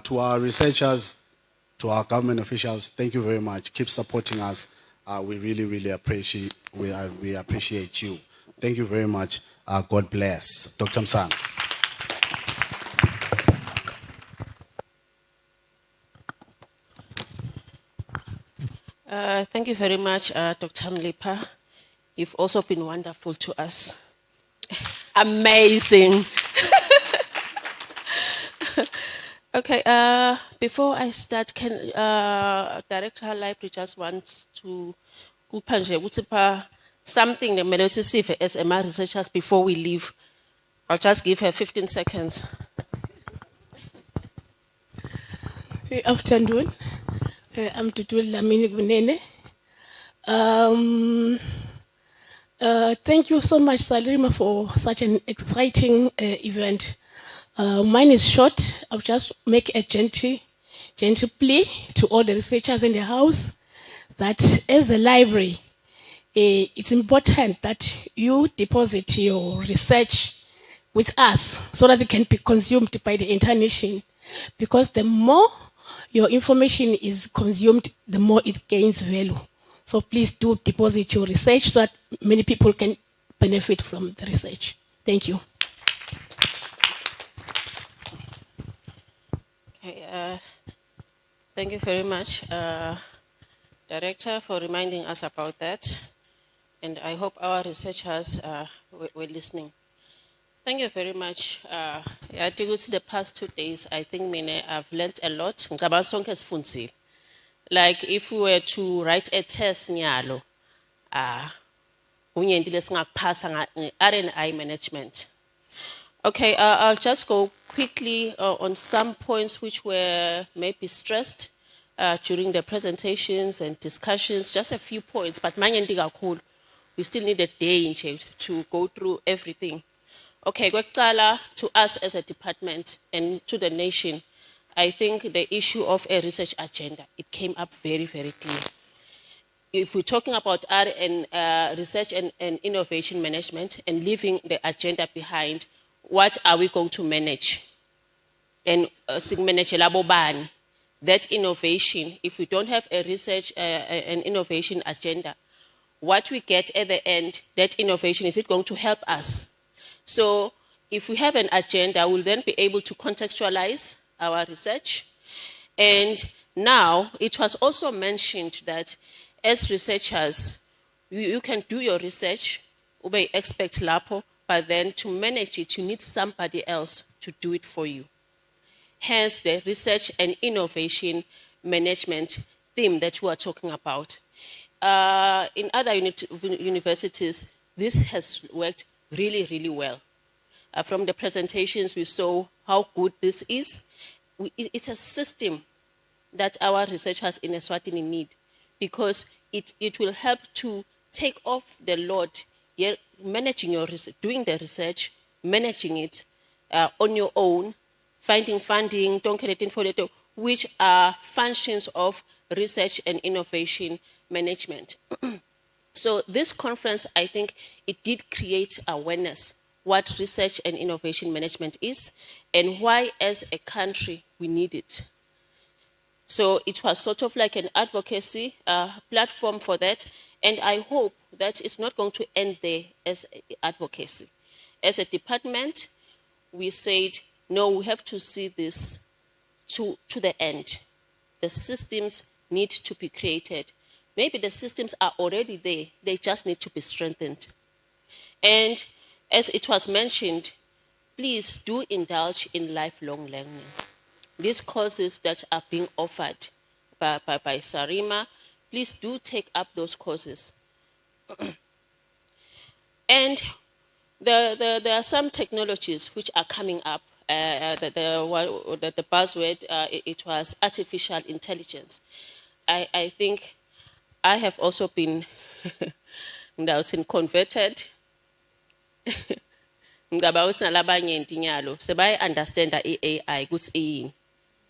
To our researchers, to our government officials, thank you very much. Keep supporting us. We really appreciate we appreciate you. Thank you very much. God bless. Dr. Msang. Thank you very much, Dr. Mlipa. You've also been wonderful to us. Amazing. Okay, before I start, can Director Library just wants to something that may see as MR researchers before we leave. I'll just give her 15 seconds. Good afternoon. I'm Tutul Lamini Gunene. Thank you so much, Salima, for such an exciting event. Mine is short. I'll just make a gentle plea to all the researchers in the house that as a library, it's important that you deposit your research with us so that it can be consumed by the entire nation. Because the more your information is consumed, the more it gains value. So please do deposit your research so that many people can benefit from the research. Thank you. Okay, thank you very much, Director, for reminding us about that. and I hope our researchers were listening. Thank you very much. I think it's the past 2 days, I think I've learned a lot. Ngicabanga sonke sifundile. Like if we were to write a test nyalo, unyenti lesingakuphasa nge-R&I management. Okay, I'll just go quickly on some points which were maybe stressed during the presentations and discussions. Just a few points, but we still need a day to go through everything. Okay, kwekuqala, to us as a department and to the nation, I think the issue of a research agenda, it came up very, very clear. If we're talking about research and innovation management and leaving the agenda behind, what are we going to manage? And manage that innovation, if we don't have a research and innovation agenda, what we get at the end, that innovation, is it going to help us? So if we have an agenda, we'll then be able to contextualize our research. And now it was also mentioned that as researchers, you can do your research, ube expect lapo, but then to manage it, you need somebody else to do it for you. Hence the research and innovation management theme that we are talking about. In other universities, this has worked really, really well. From the presentations, we saw how good this is. It's a system that our researchers in Eswatini need, because it will help to take off the load, managing your research, doing the research, managing it on your own, finding funding, which are functions of research and innovation management. So this conference, I think, it did create awareness what research and innovation management is and why as a country we need it. So it was sort of like an advocacy platform for that, and I hope that it's not going to end there as advocacy. As a department, we said, no, we have to see this to the end. The systems need to be created. Maybe the systems are already there, they just need to be strengthened. And as it was mentioned, please do indulge in lifelong learning. These courses that are being offered by Sarima, please do take up those courses. And there are some technologies which are coming up. The buzzword, it was artificial intelligence. I think I have also been converted. I understand that AI,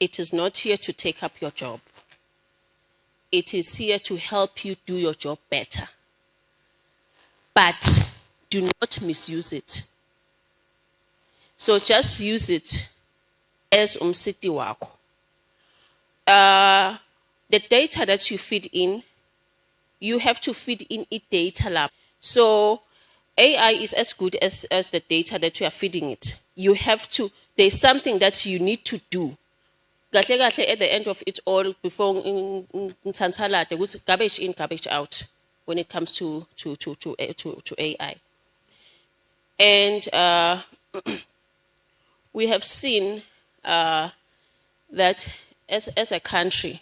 it is not here to take up your job. It is here to help you do your job better. But do not misuse it. So just use it as umsiti wako. The data that you feed in, you have to feed in it data lab. So AI is as good as the data that you are feeding it. You have to, there's something that you need to do. At the end of it all, before garbage in, garbage out when it comes to AI. And we have seen that as a country,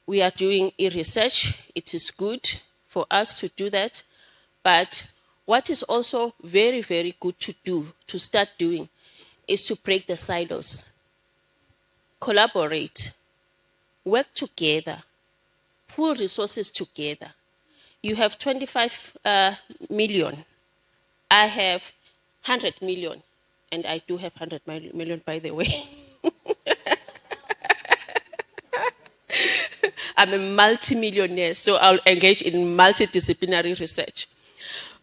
we are doing research. It is good for us to do that. But what is also very, very good to do, to start doing, is to break the silos. Collaborate, work together, pool resources together. You have 25 million. I have 100 million. And I do have 100 million, by the way. I'm a multi-millionaire, so I'll engage in multidisciplinary research.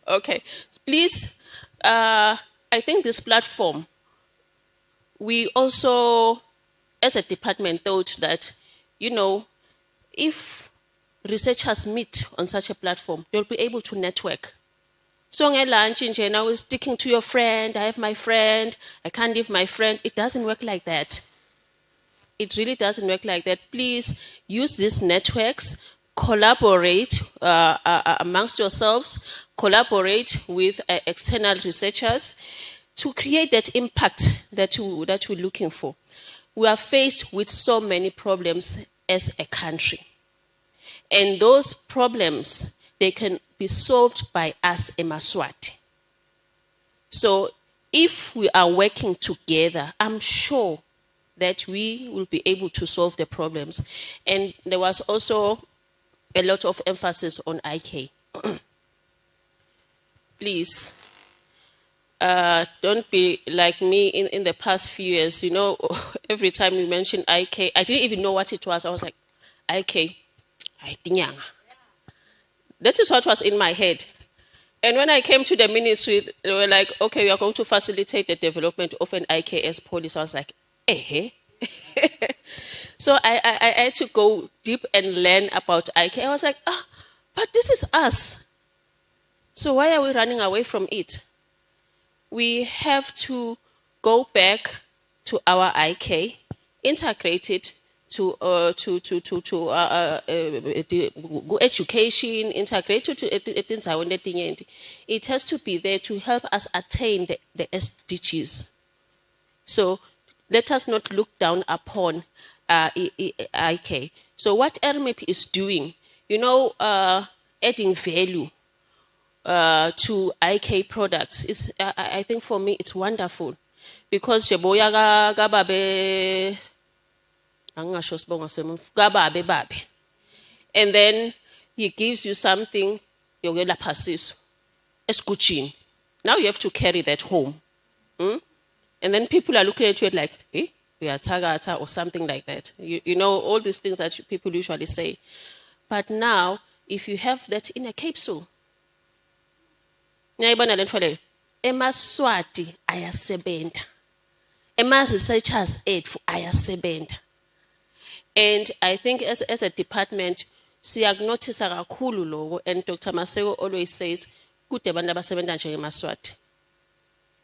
Okay, please, I think this platform, we also, as a department, thought that, you know, if researchers meet on such a platform, they'll be able to network. So lunch in now is sticking to your friend, I have my friend, I can't leave my friend. It doesn't work like that. It really doesn't work like that. Please use these networks, collaborate amongst yourselves, collaborate with external researchers to create that impact that we're looking for. We are faced with so many problems as a country. And those problems, they can be solved by us in Eswatini. So if we are working together, I'm sure that we will be able to solve the problems. And there was also a lot of emphasis on IK. Please, don't be like me in the past few years. You know, every time you mention IK, I didn't even know what it was. I was like, IK, that is what was in my head. And when I came to the ministry, they were like, okay, we are going to facilitate the development of an IKS policy. I was like, eh? So I had to go deep and learn about IK. I was like, but this is us. So why are we running away from it? We have to go back to our IK, integrate it to education, integrate it to it has to be there to help us attain the SDGs. So let us not look down upon IK. So what RMIP is doing, you know, adding value to IK products is, I think for me, it's wonderful, because and then he gives you something, now you have to carry that home. And then people are looking at you like, we are tagata or something like that. You know, all these things that people usually say. But now, if you have that in a capsule, Eswatini ayasebenta. Researchers aid for ayasebenta. And I think as a department, notice kakhulu logo, and Dr. Masego always says, kude abantu abasebenza njengeMaswati.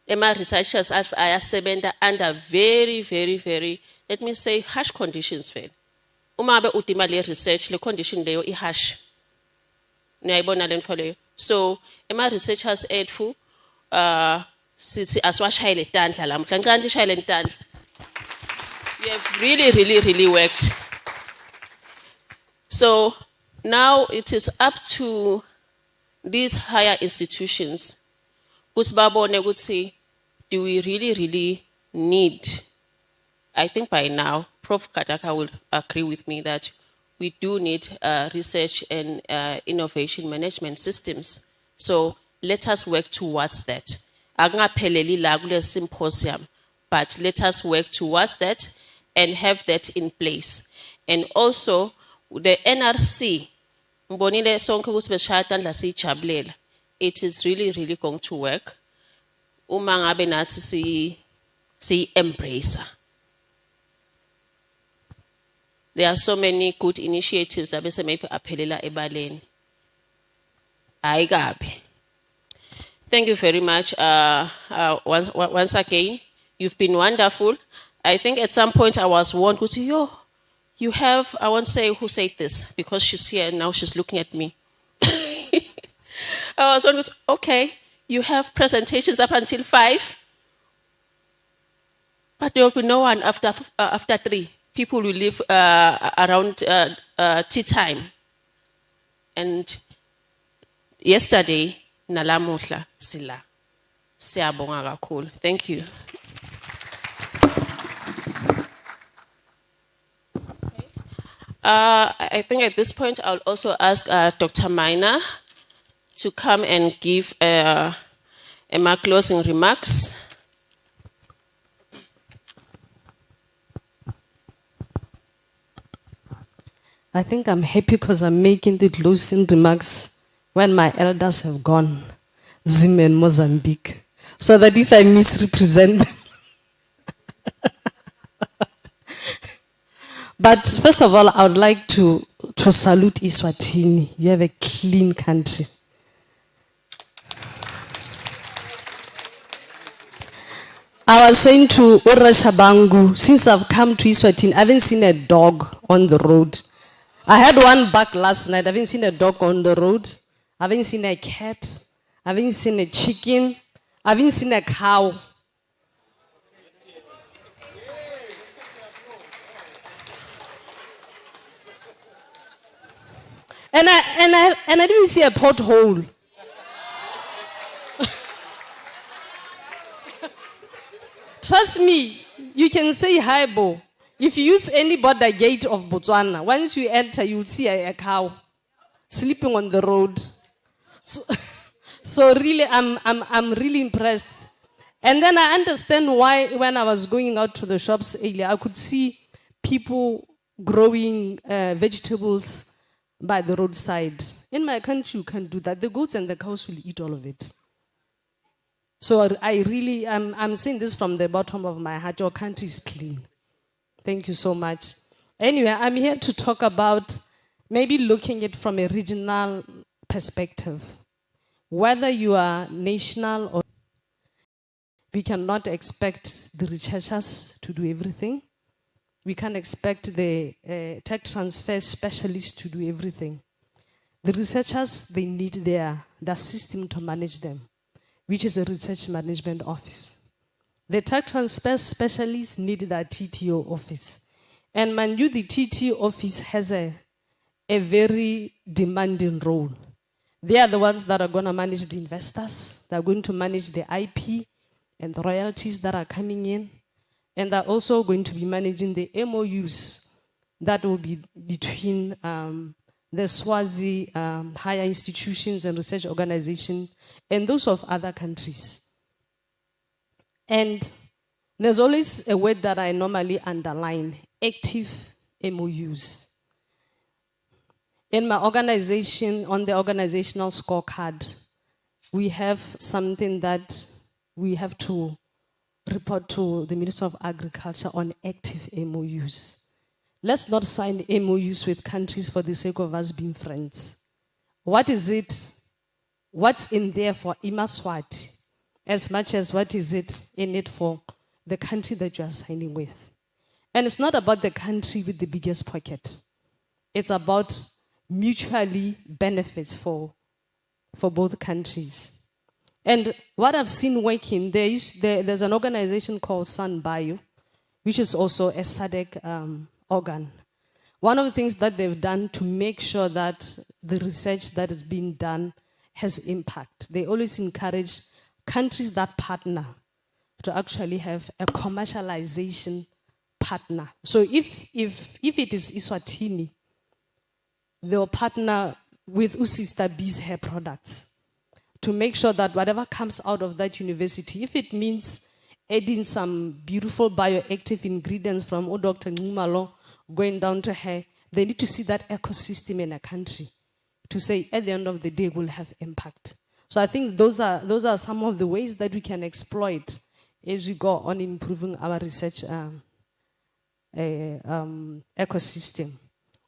Researchers ayasebenta under very, very, very, let me say, harsh conditions. Uma abe udima le research, le condition leyo i-harsh. Niyayibona le nto leyo. So, researchers aid for sithi aswashayele tandla la mhla nkanti shayele tandla. We have really, really, really worked. So now it is up to these higher institutions. Do we really, really need? I think by now, Prof. Kataka will agree with me that we do need research and innovation management systems. So let us work towards that. Angapheleli la kule symposium, but let us work towards that and have that in place. And also, the NRC, it is really, really going to work. Embrace. There are so many good initiatives that maybe aphelela ebaleni. Thank you very much. Once again, you've been wonderful. I think at some point I was warned, you have, I won't say who said this, because she's here and now she's looking at me. I was warned, okay, you have presentations up until 5, but there will be no one after 3. People will leave around tea time. And yesterday, nalamuhla sila. Siyabonga kakhulu. Thank you. I think at this point, I'll also ask Dr. Minor to come and give my closing remarks. I think I'm happy because I'm making the closing remarks when my elders have gone, Zim and Mozambique, so that if I misrepresent them. But first of all, I would like to salute Eswatini. You have a clean country. I was saying to Ora Shabangu, since I've come to Eswatini, I haven't seen a dog on the road. I had one bug last night. I haven't seen a dog on the road. I haven't seen a cat. I haven't seen a chicken. I haven't seen a cow. And I didn't see a pothole. Trust me, you can say hi, Bo. If you use any border gate of Botswana, once you enter, you'll see a cow sleeping on the road. So, so really, I'm really impressed. And then I understand why when I was going out to the shops earlier, I could see people growing vegetables by the roadside. In my country, you can't do that. The goats and the cows will eat all of it. So I really, I'm saying this from the bottom of my heart. Your country is clean. Thank you so much. Anyway, I'm here to talk about maybe looking at it from a regional perspective. Whether you are national or we cannot expect the researchers to do everything. We can't expect the tech transfer specialists to do everything. The researchers, they need their system to manage them, which is a research management office. The tech transfer specialists need their TTO office. And mind you, the TTO office has a very demanding role. They are the ones that are going to manage the investors. They're going to manage the IP and the royalties that are coming in. And they're also going to be managing the MOUs that will be between the Swazi higher institutions and research organizations and those of other countries. And there's always a word that I normally underline, active MOUs. In my organization, on the organizational scorecard, we have something that we have to report to the Minister of Agriculture on active MOUs. Let's not sign MOUs with countries for the sake of us being friends. What is it? What's in there for Eswatini, as much as what is it in it for the country that you are signing with? And it's not about the country with the biggest pocket. It's about mutually benefits for both countries. And what I've seen working, there's an organization called SunBio, which is also a SADC organ. One of the things that they've done to make sure that the research that is being done has impact, they always encourage countries that partner to actually have a commercialization partner. So if it is Eswatini, they'll partner with Usista B's hair products to make sure that whatever comes out of that university, if it means adding some beautiful bioactive ingredients from Dr. Ngumalo going down to hair, they need to see that ecosystem in a country to say at the end of the day will have impact. So I think those are some of the ways that we can exploit as we go on improving our research ecosystem.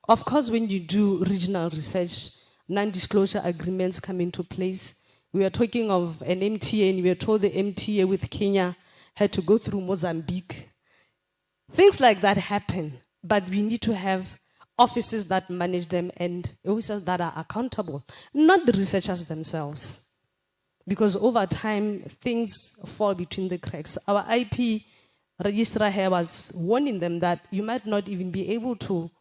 Of course, when you do regional research, non-disclosure agreements come into place. We are talking of an MTA, and we were told the MTA with Kenya had to go through Mozambique. Things like that happen, but we need to have offices that manage them and officers that are accountable, not the researchers themselves. Because over time, things fall between the cracks. Our IP registrar here was warning them that you might not even be able to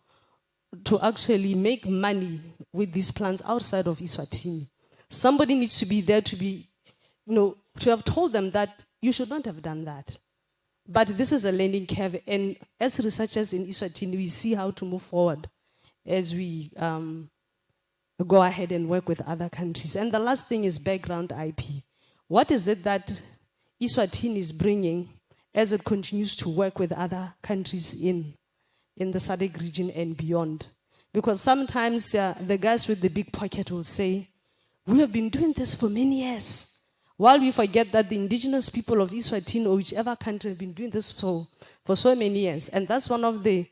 actually make money with these plants outside of Eswatini. Somebody needs to be there to be, to have told them that you should not have done that. But this is a learning curve, and as researchers in Eswatini, we see how to move forward as we go ahead and work with other countries. And the last thing is background IP. What is it that Eswatini is bringing as it continues to work with other countries in the SADC region and beyond? Because sometimes the guys with the big pocket will say, we have been doing this for many years, while we forget that the indigenous people of Eswatini or whichever country have been doing this for so many years. And that's one of the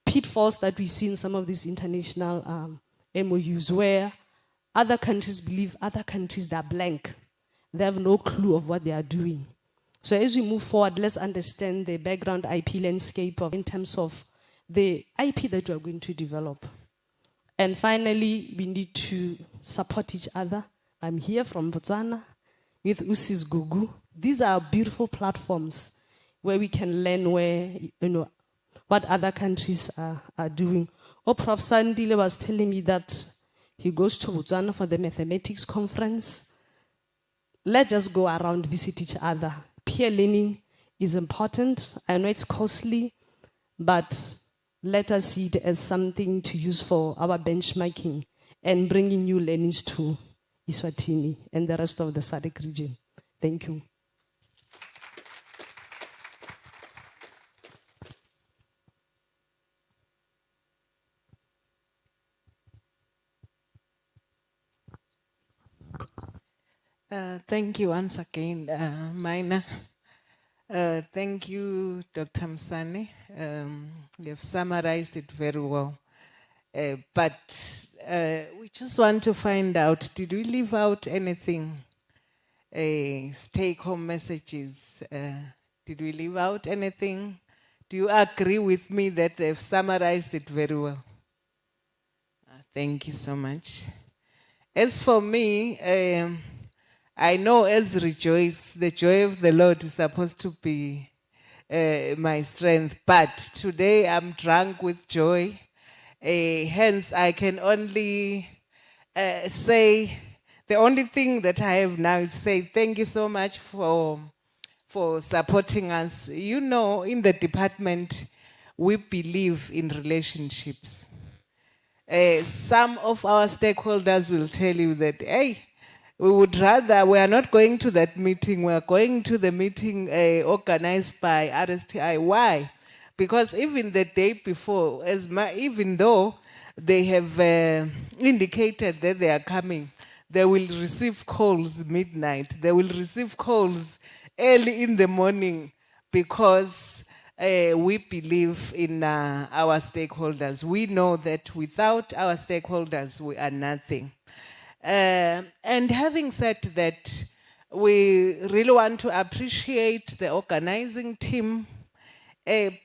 pitfalls that we see in some of these international MOUs, where other countries believe other countries, they are blank. They have no clue of what they are doing. So as we move forward, let's understand the background IP landscape in terms of the IP that you are going to develop. And finally, we need to support each other. I'm here from Botswana with Usis Gugu. These are beautiful platforms where we can learn what other countries are doing. Prof. Sandile was telling me that he goes to Botswana for the mathematics conference. Let's just go around, visit each other. Peer learning is important. I know it's costly, but let us see it as something to use for our benchmarking and bringing new learnings to Eswatini and the rest of the SADC region. Thank you. Thank you once again, Mina. Thank you, Dr. Msane. You have summarized it very well. But we just want to find out, did we leave out anything? Take-home messages. Did we leave out anything? Do you agree with me that they've summarized it very well? Thank you so much. As for me, I know as rejoice, the joy of the Lord is supposed to be my strength, but today I'm drunk with joy. Hence, I can only say, the only thing that I have now is say thank you so much for supporting us. You know, in the department, we believe in relationships. Some of our stakeholders will tell you that, hey, we would rather, we are not going to that meeting, we are going to the meeting organized by RSTI. Why? Because even the day before, even though they have indicated that they are coming, they will receive calls midnight, they will receive calls early in the morning because we believe in our stakeholders. We know that without our stakeholders, we are nothing. And having said that, we really want to appreciate the organizing team.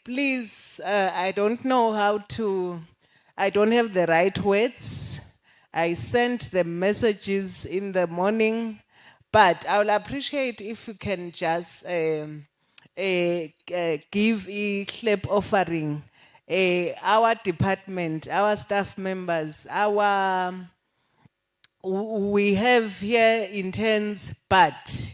Please, I don't know how to, I don't have the right words. I sent the messages in the morning, but I will appreciate if you can just give a clap offering. Our department, our staff members, we have here interns, but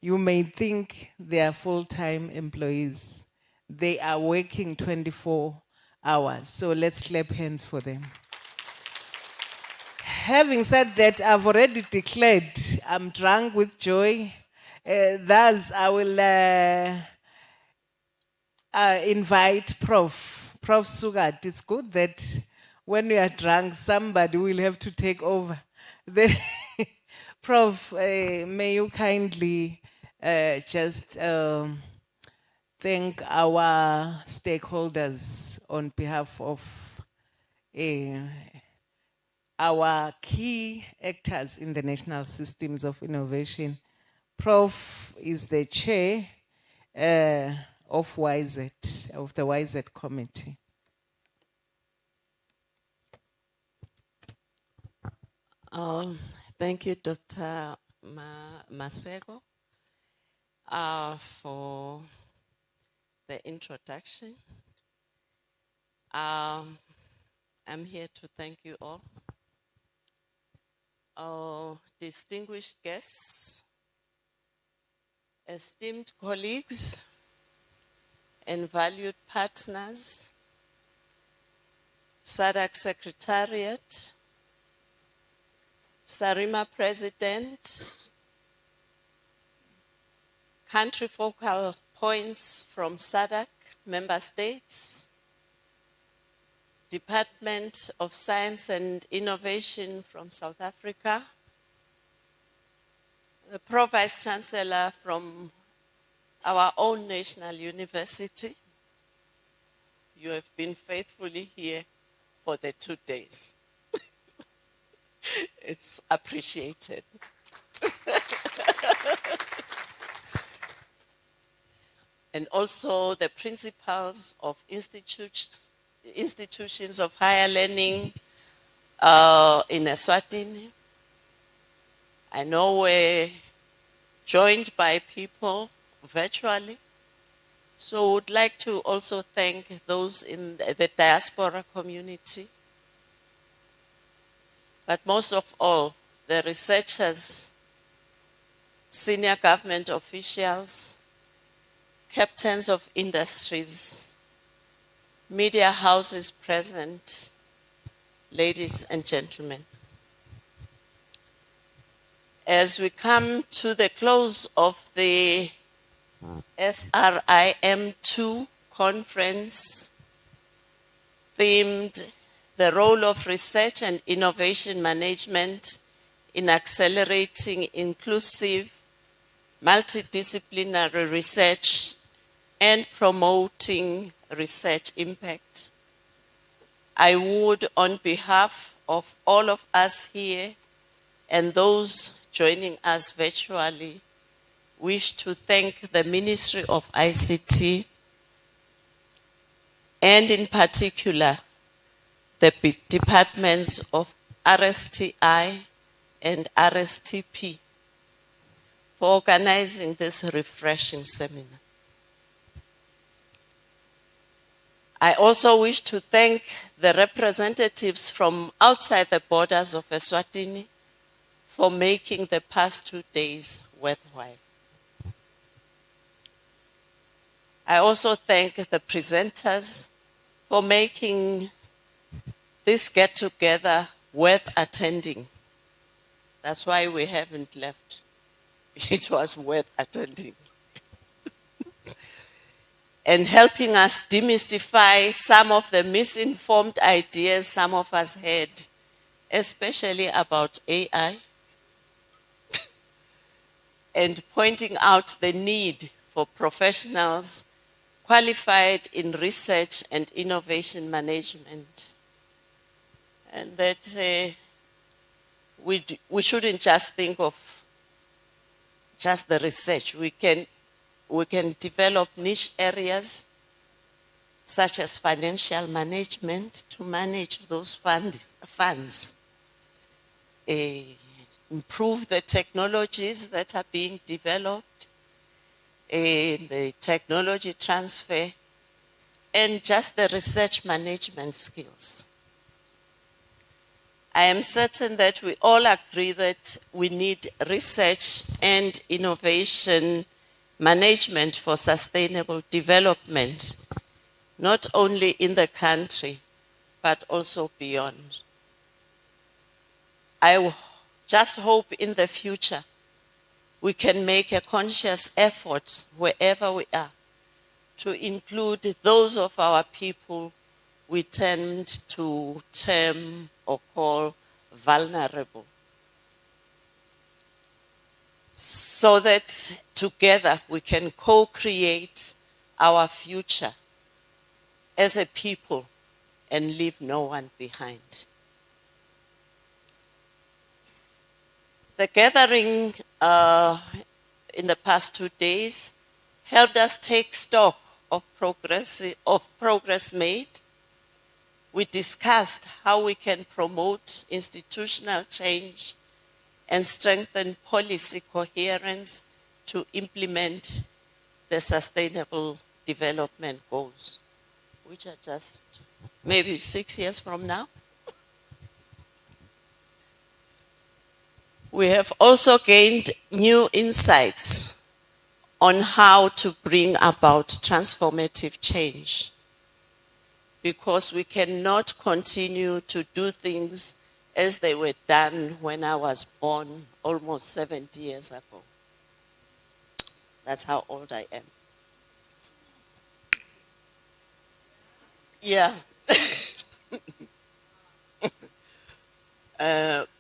you may think they are full-time employees. They are working 24 hours. So let's clap hands for them. Having said that, I've already declared I'm drunk with joy. Thus, I will invite Prof Sugat. It's good that when we are drunk, somebody will have to take over. Prof, may you kindly just thank our stakeholders on behalf of our key actors in the national systems of innovation. Prof is the chair of YZ, of the YZ committee. Thank you, Dr. Masego, for the introduction. I'm here to thank you all. Distinguished guests, esteemed colleagues, and valued partners, SADC Secretariat, Sarima President, country focal points from SADC member states, Department of Science and Innovation from South Africa, the Pro-Vice Chancellor from our own national university. You have been faithfully here for the 2 days. It's appreciated. And also the principals of institutions of higher learning in Eswatini. I know we're joined by people virtually. So would like to also thank those in the diaspora community. But most of all, the researchers, senior government officials, captains of industries, media houses present, ladies and gentlemen. As we come to the close of the SRIM2 conference themed the role of research and innovation management in accelerating inclusive, multidisciplinary research and promoting research impact. I would, on behalf of all of us here and those joining us virtually, wish to thank the Ministry of ICT and in particular the departments of RSTI and RSTP for organizing this refreshing seminar. I also wish to thank the representatives from outside the borders of Eswatini for making the past 2 days worthwhile. I also thank the presenters for making this get-together worth attending. That's why we haven't left. It was worth attending. And helping us demystify some of the misinformed ideas some of us had, especially about AI, and pointing out the need for professionals qualified in research and innovation management. And that we shouldn't just think of just the research. We can develop niche areas such as financial management to manage those funds. Improve the technologies that are being developed, the technology transfer, and just the research management skills. I am certain that we all agree that we need research and innovation management for sustainable development, not only in the country, but also beyond. I just hope in the future we can make a conscious effort wherever we are to include those of our people we tend to term or call vulnerable, so that together we can co-create our future as a people and leave no one behind. The gathering in the past 2 days helped us take stock of progress made. We discussed how we can promote institutional change and strengthen policy coherence to implement the Sustainable Development Goals, which are just maybe 6 years from now. We have also gained new insights on how to bring about transformative change, because we cannot continue to do things as they were done when I was born almost 70 years ago. That's how old I am. Yeah.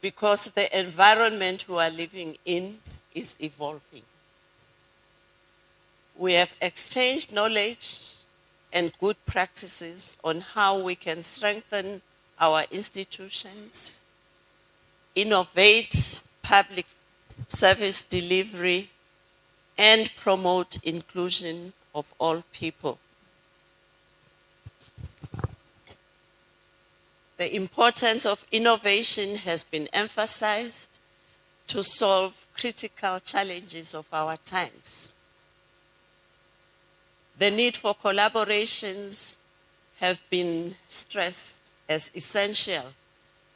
Because the environment we are living in is evolving. We have exchanged knowledge and good practices on how we can strengthen our institutions, innovate public service delivery, and promote inclusion of all people. The importance of innovation has been emphasized to solve critical challenges of our times. The need for collaborations have been stressed as essential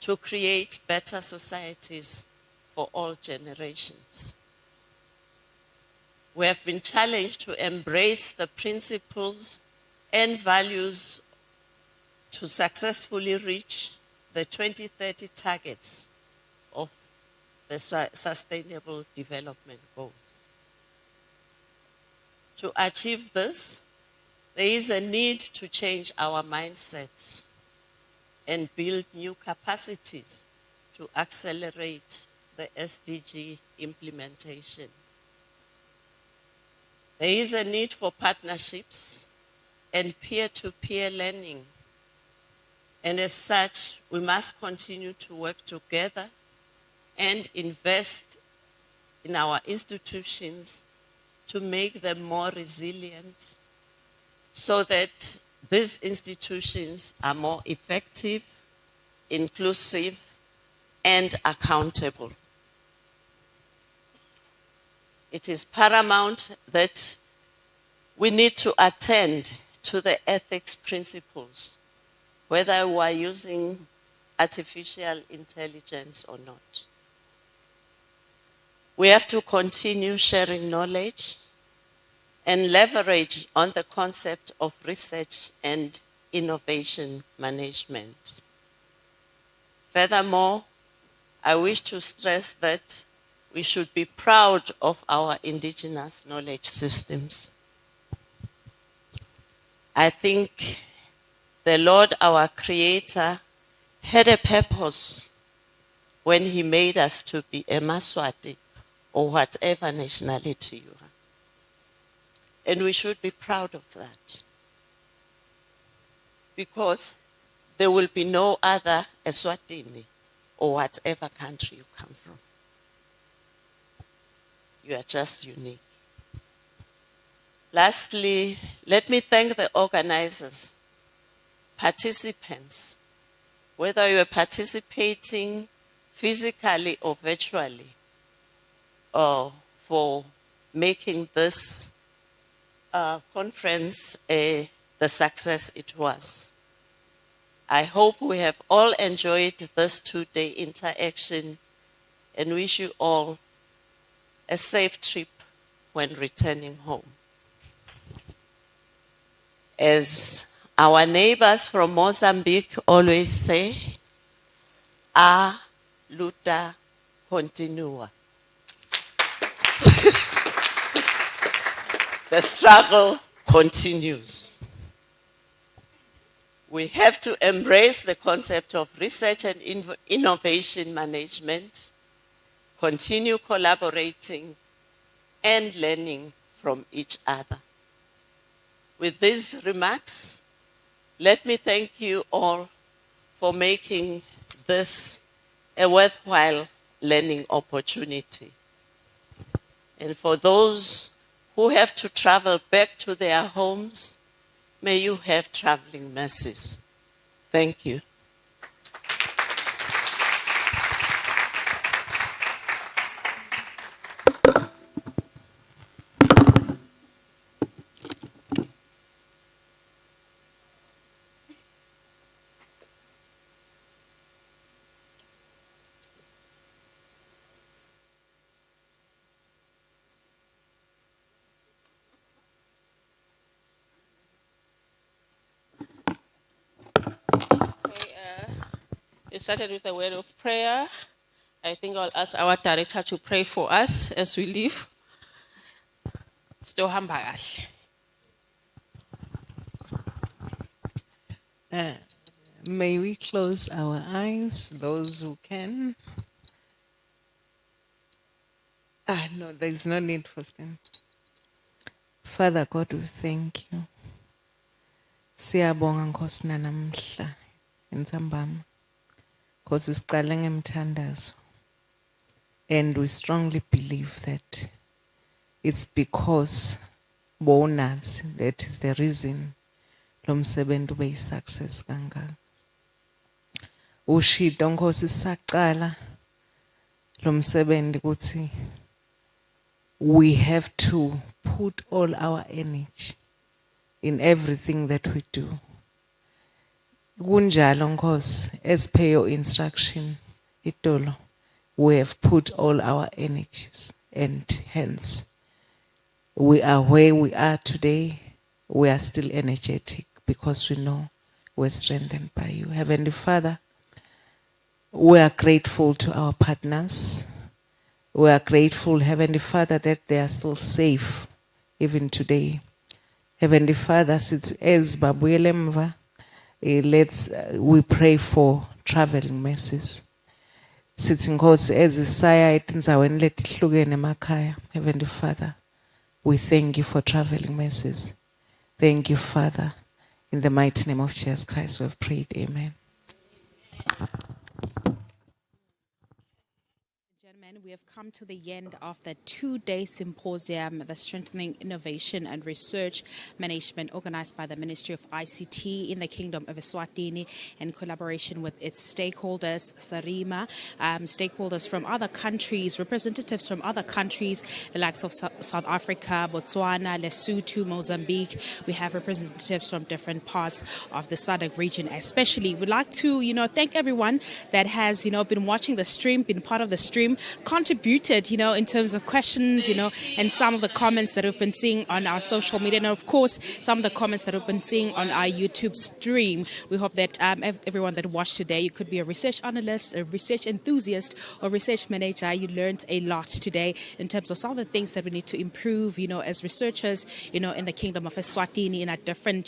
to create better societies for all generations. We have been challenged to embrace the principles and values to successfully reach the 2030 targets of the Sustainable Development Goals. To achieve this, there is a need to change our mindsets and build new capacities to accelerate the SDG implementation. There is a need for partnerships and peer-to-peer learning. And as such, we must continue to work together and invest in our institutions to make them more resilient so that these institutions are more effective, inclusive, and accountable. It is paramount that we need to attend to the ethics principles, whether we are using artificial intelligence or not. We have to continue sharing knowledge and leverage on the concept of research and innovation management. Furthermore, I wish to stress that we should be proud of our indigenous knowledge systems. I think the Lord, our Creator, had a purpose when He made us to be a Maswati or whatever nationality you are. And we should be proud of that. Because there will be no other Eswatini or whatever country you come from. You are just unique. Lastly, let me thank the organizers, participants, whether you are participating physically or virtually, for making this conference the success it was. I hope we have all enjoyed this two-day interaction and wish you all a safe trip when returning home. As our neighbors from Mozambique always say, a luta continua. The struggle continues. We have to embrace the concept of research and innovation management, continue collaborating and learning from each other. With these remarks, let me thank you all for making this a worthwhile learning opportunity. And for those who have to travel back to their homes, may you have traveling mercies. Thank you. We started with a word of prayer. I think I'll ask our director to pray for us as we leave. Stohamba kahle. May we close our eyes, those who can. No, there's no need for stand. Father God, we thank you. Siyabonga Nkosi namhla entsambama. Because it's ngemthandazo. And we strongly believe that it's because bonus that is the reason lo msebenzi ube success kangaka. ushito Nkosi saqala lo msebenzi ukuthi we have to put all our energy in everything that we do. Kunjalo Nkosi, as per your instruction, Itolo, we have put all our energies and hence we are where we are today. We are still energetic because we know we're strengthened by you. Heavenly Father, we are grateful to our partners. We are grateful, Heavenly Father, that they are still safe even today. Heavenly Father, since as Babuelemva, we pray for traveling mercies. Sithi Nkosi as Isaya etinzaweni letihlukene emakhaya. Heavenly Father, we thank you for traveling mercies. Thank you, Father. In the mighty name of Jesus Christ, we have prayed. Amen. Gentlemen, we have come to the end of the 2-day symposium, the Strengthening Innovation and Research Management, organized by the Ministry of ICT in the Kingdom of Eswatini in collaboration with its stakeholders, Sarima, stakeholders from other countries, representatives from other countries, the likes of South Africa, Botswana, Lesotho, Mozambique. We have representatives from different parts of the SADC region especially. We'd like to, thank everyone that has, been watching the stream, been part of the stream, contributed, in terms of questions, and some of the comments that we've been seeing on our social media, and of course, some of the comments that we've been seeing on our YouTube stream. We hope that everyone that watched today, you could be a research analyst, a research enthusiast, or research manager. You learned a lot today in terms of some of the things that we need to improve, as researchers, in the Kingdom of Eswatini, in our different,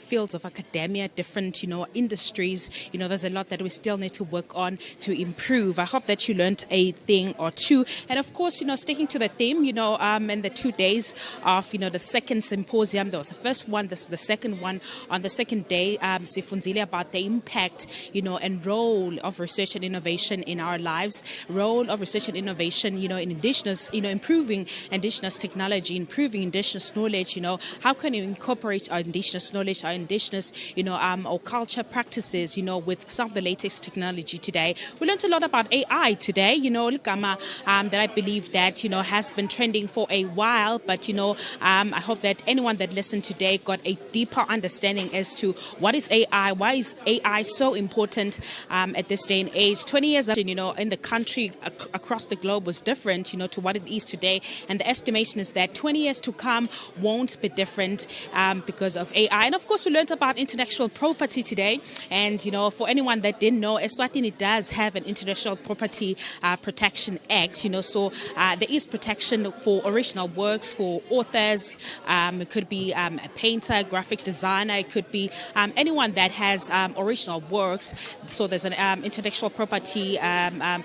fields of academia, different, industries. There's a lot that we still need to work on to improve. I hope that you learned a thing or two. And of course, sticking to the theme, in the 2 days of, the second symposium, there was the first one, this is the second one. On the second day, Sifunzile about the impact, and role of research and innovation in our lives, role of research and innovation, in indigenous, improving indigenous technology, improving indigenous knowledge, how can you incorporate our indigenous knowledge, our indigenous, our culture practices, with some of the latest technology today. We learned a lot about AI today, that I believe that, has been trending for a while, but, I hope that anyone that listened today got a deeper understanding as to what is AI, why is AI so important at this day and age. 20 years, in the country, across the globe was different, to what it is today. And the estimation is that 20 years to come won't be different because of AI. And of course, we learned about intellectual property today. And, for anyone that didn't know, Eswatini does have an Intellectual Property Protection Act, so there is protection for original works, for authors. It could be a painter, graphic designer. It could be anyone that has original works. So there's an Intellectual Property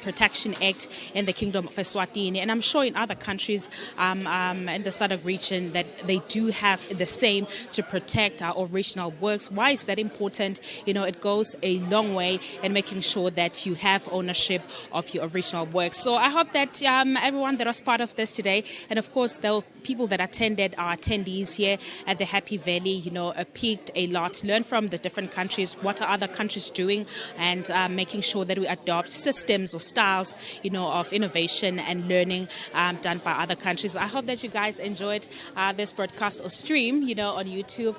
Protection Act in the Kingdom of Eswatini. And I'm sure in other countries in the SADC region that they do have the same to protect our original works. Why is that important? It goes a long way in making sure that you have ownership of your original works. So I hope that everyone that was part of this today, and of course the people that attended, our attendees here at the Happy Valley, peaked a lot, learned from the different countries, what are other countries doing, and making sure that we adopt systems or styles, of innovation and learning done by other countries. I hope that you guys enjoyed this broadcast or stream, on YouTube.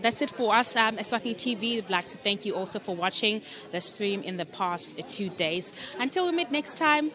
That's it for us, Eswatini TV. We'd like to thank you also for watching the stream in the past 2 days. Until we meet next time,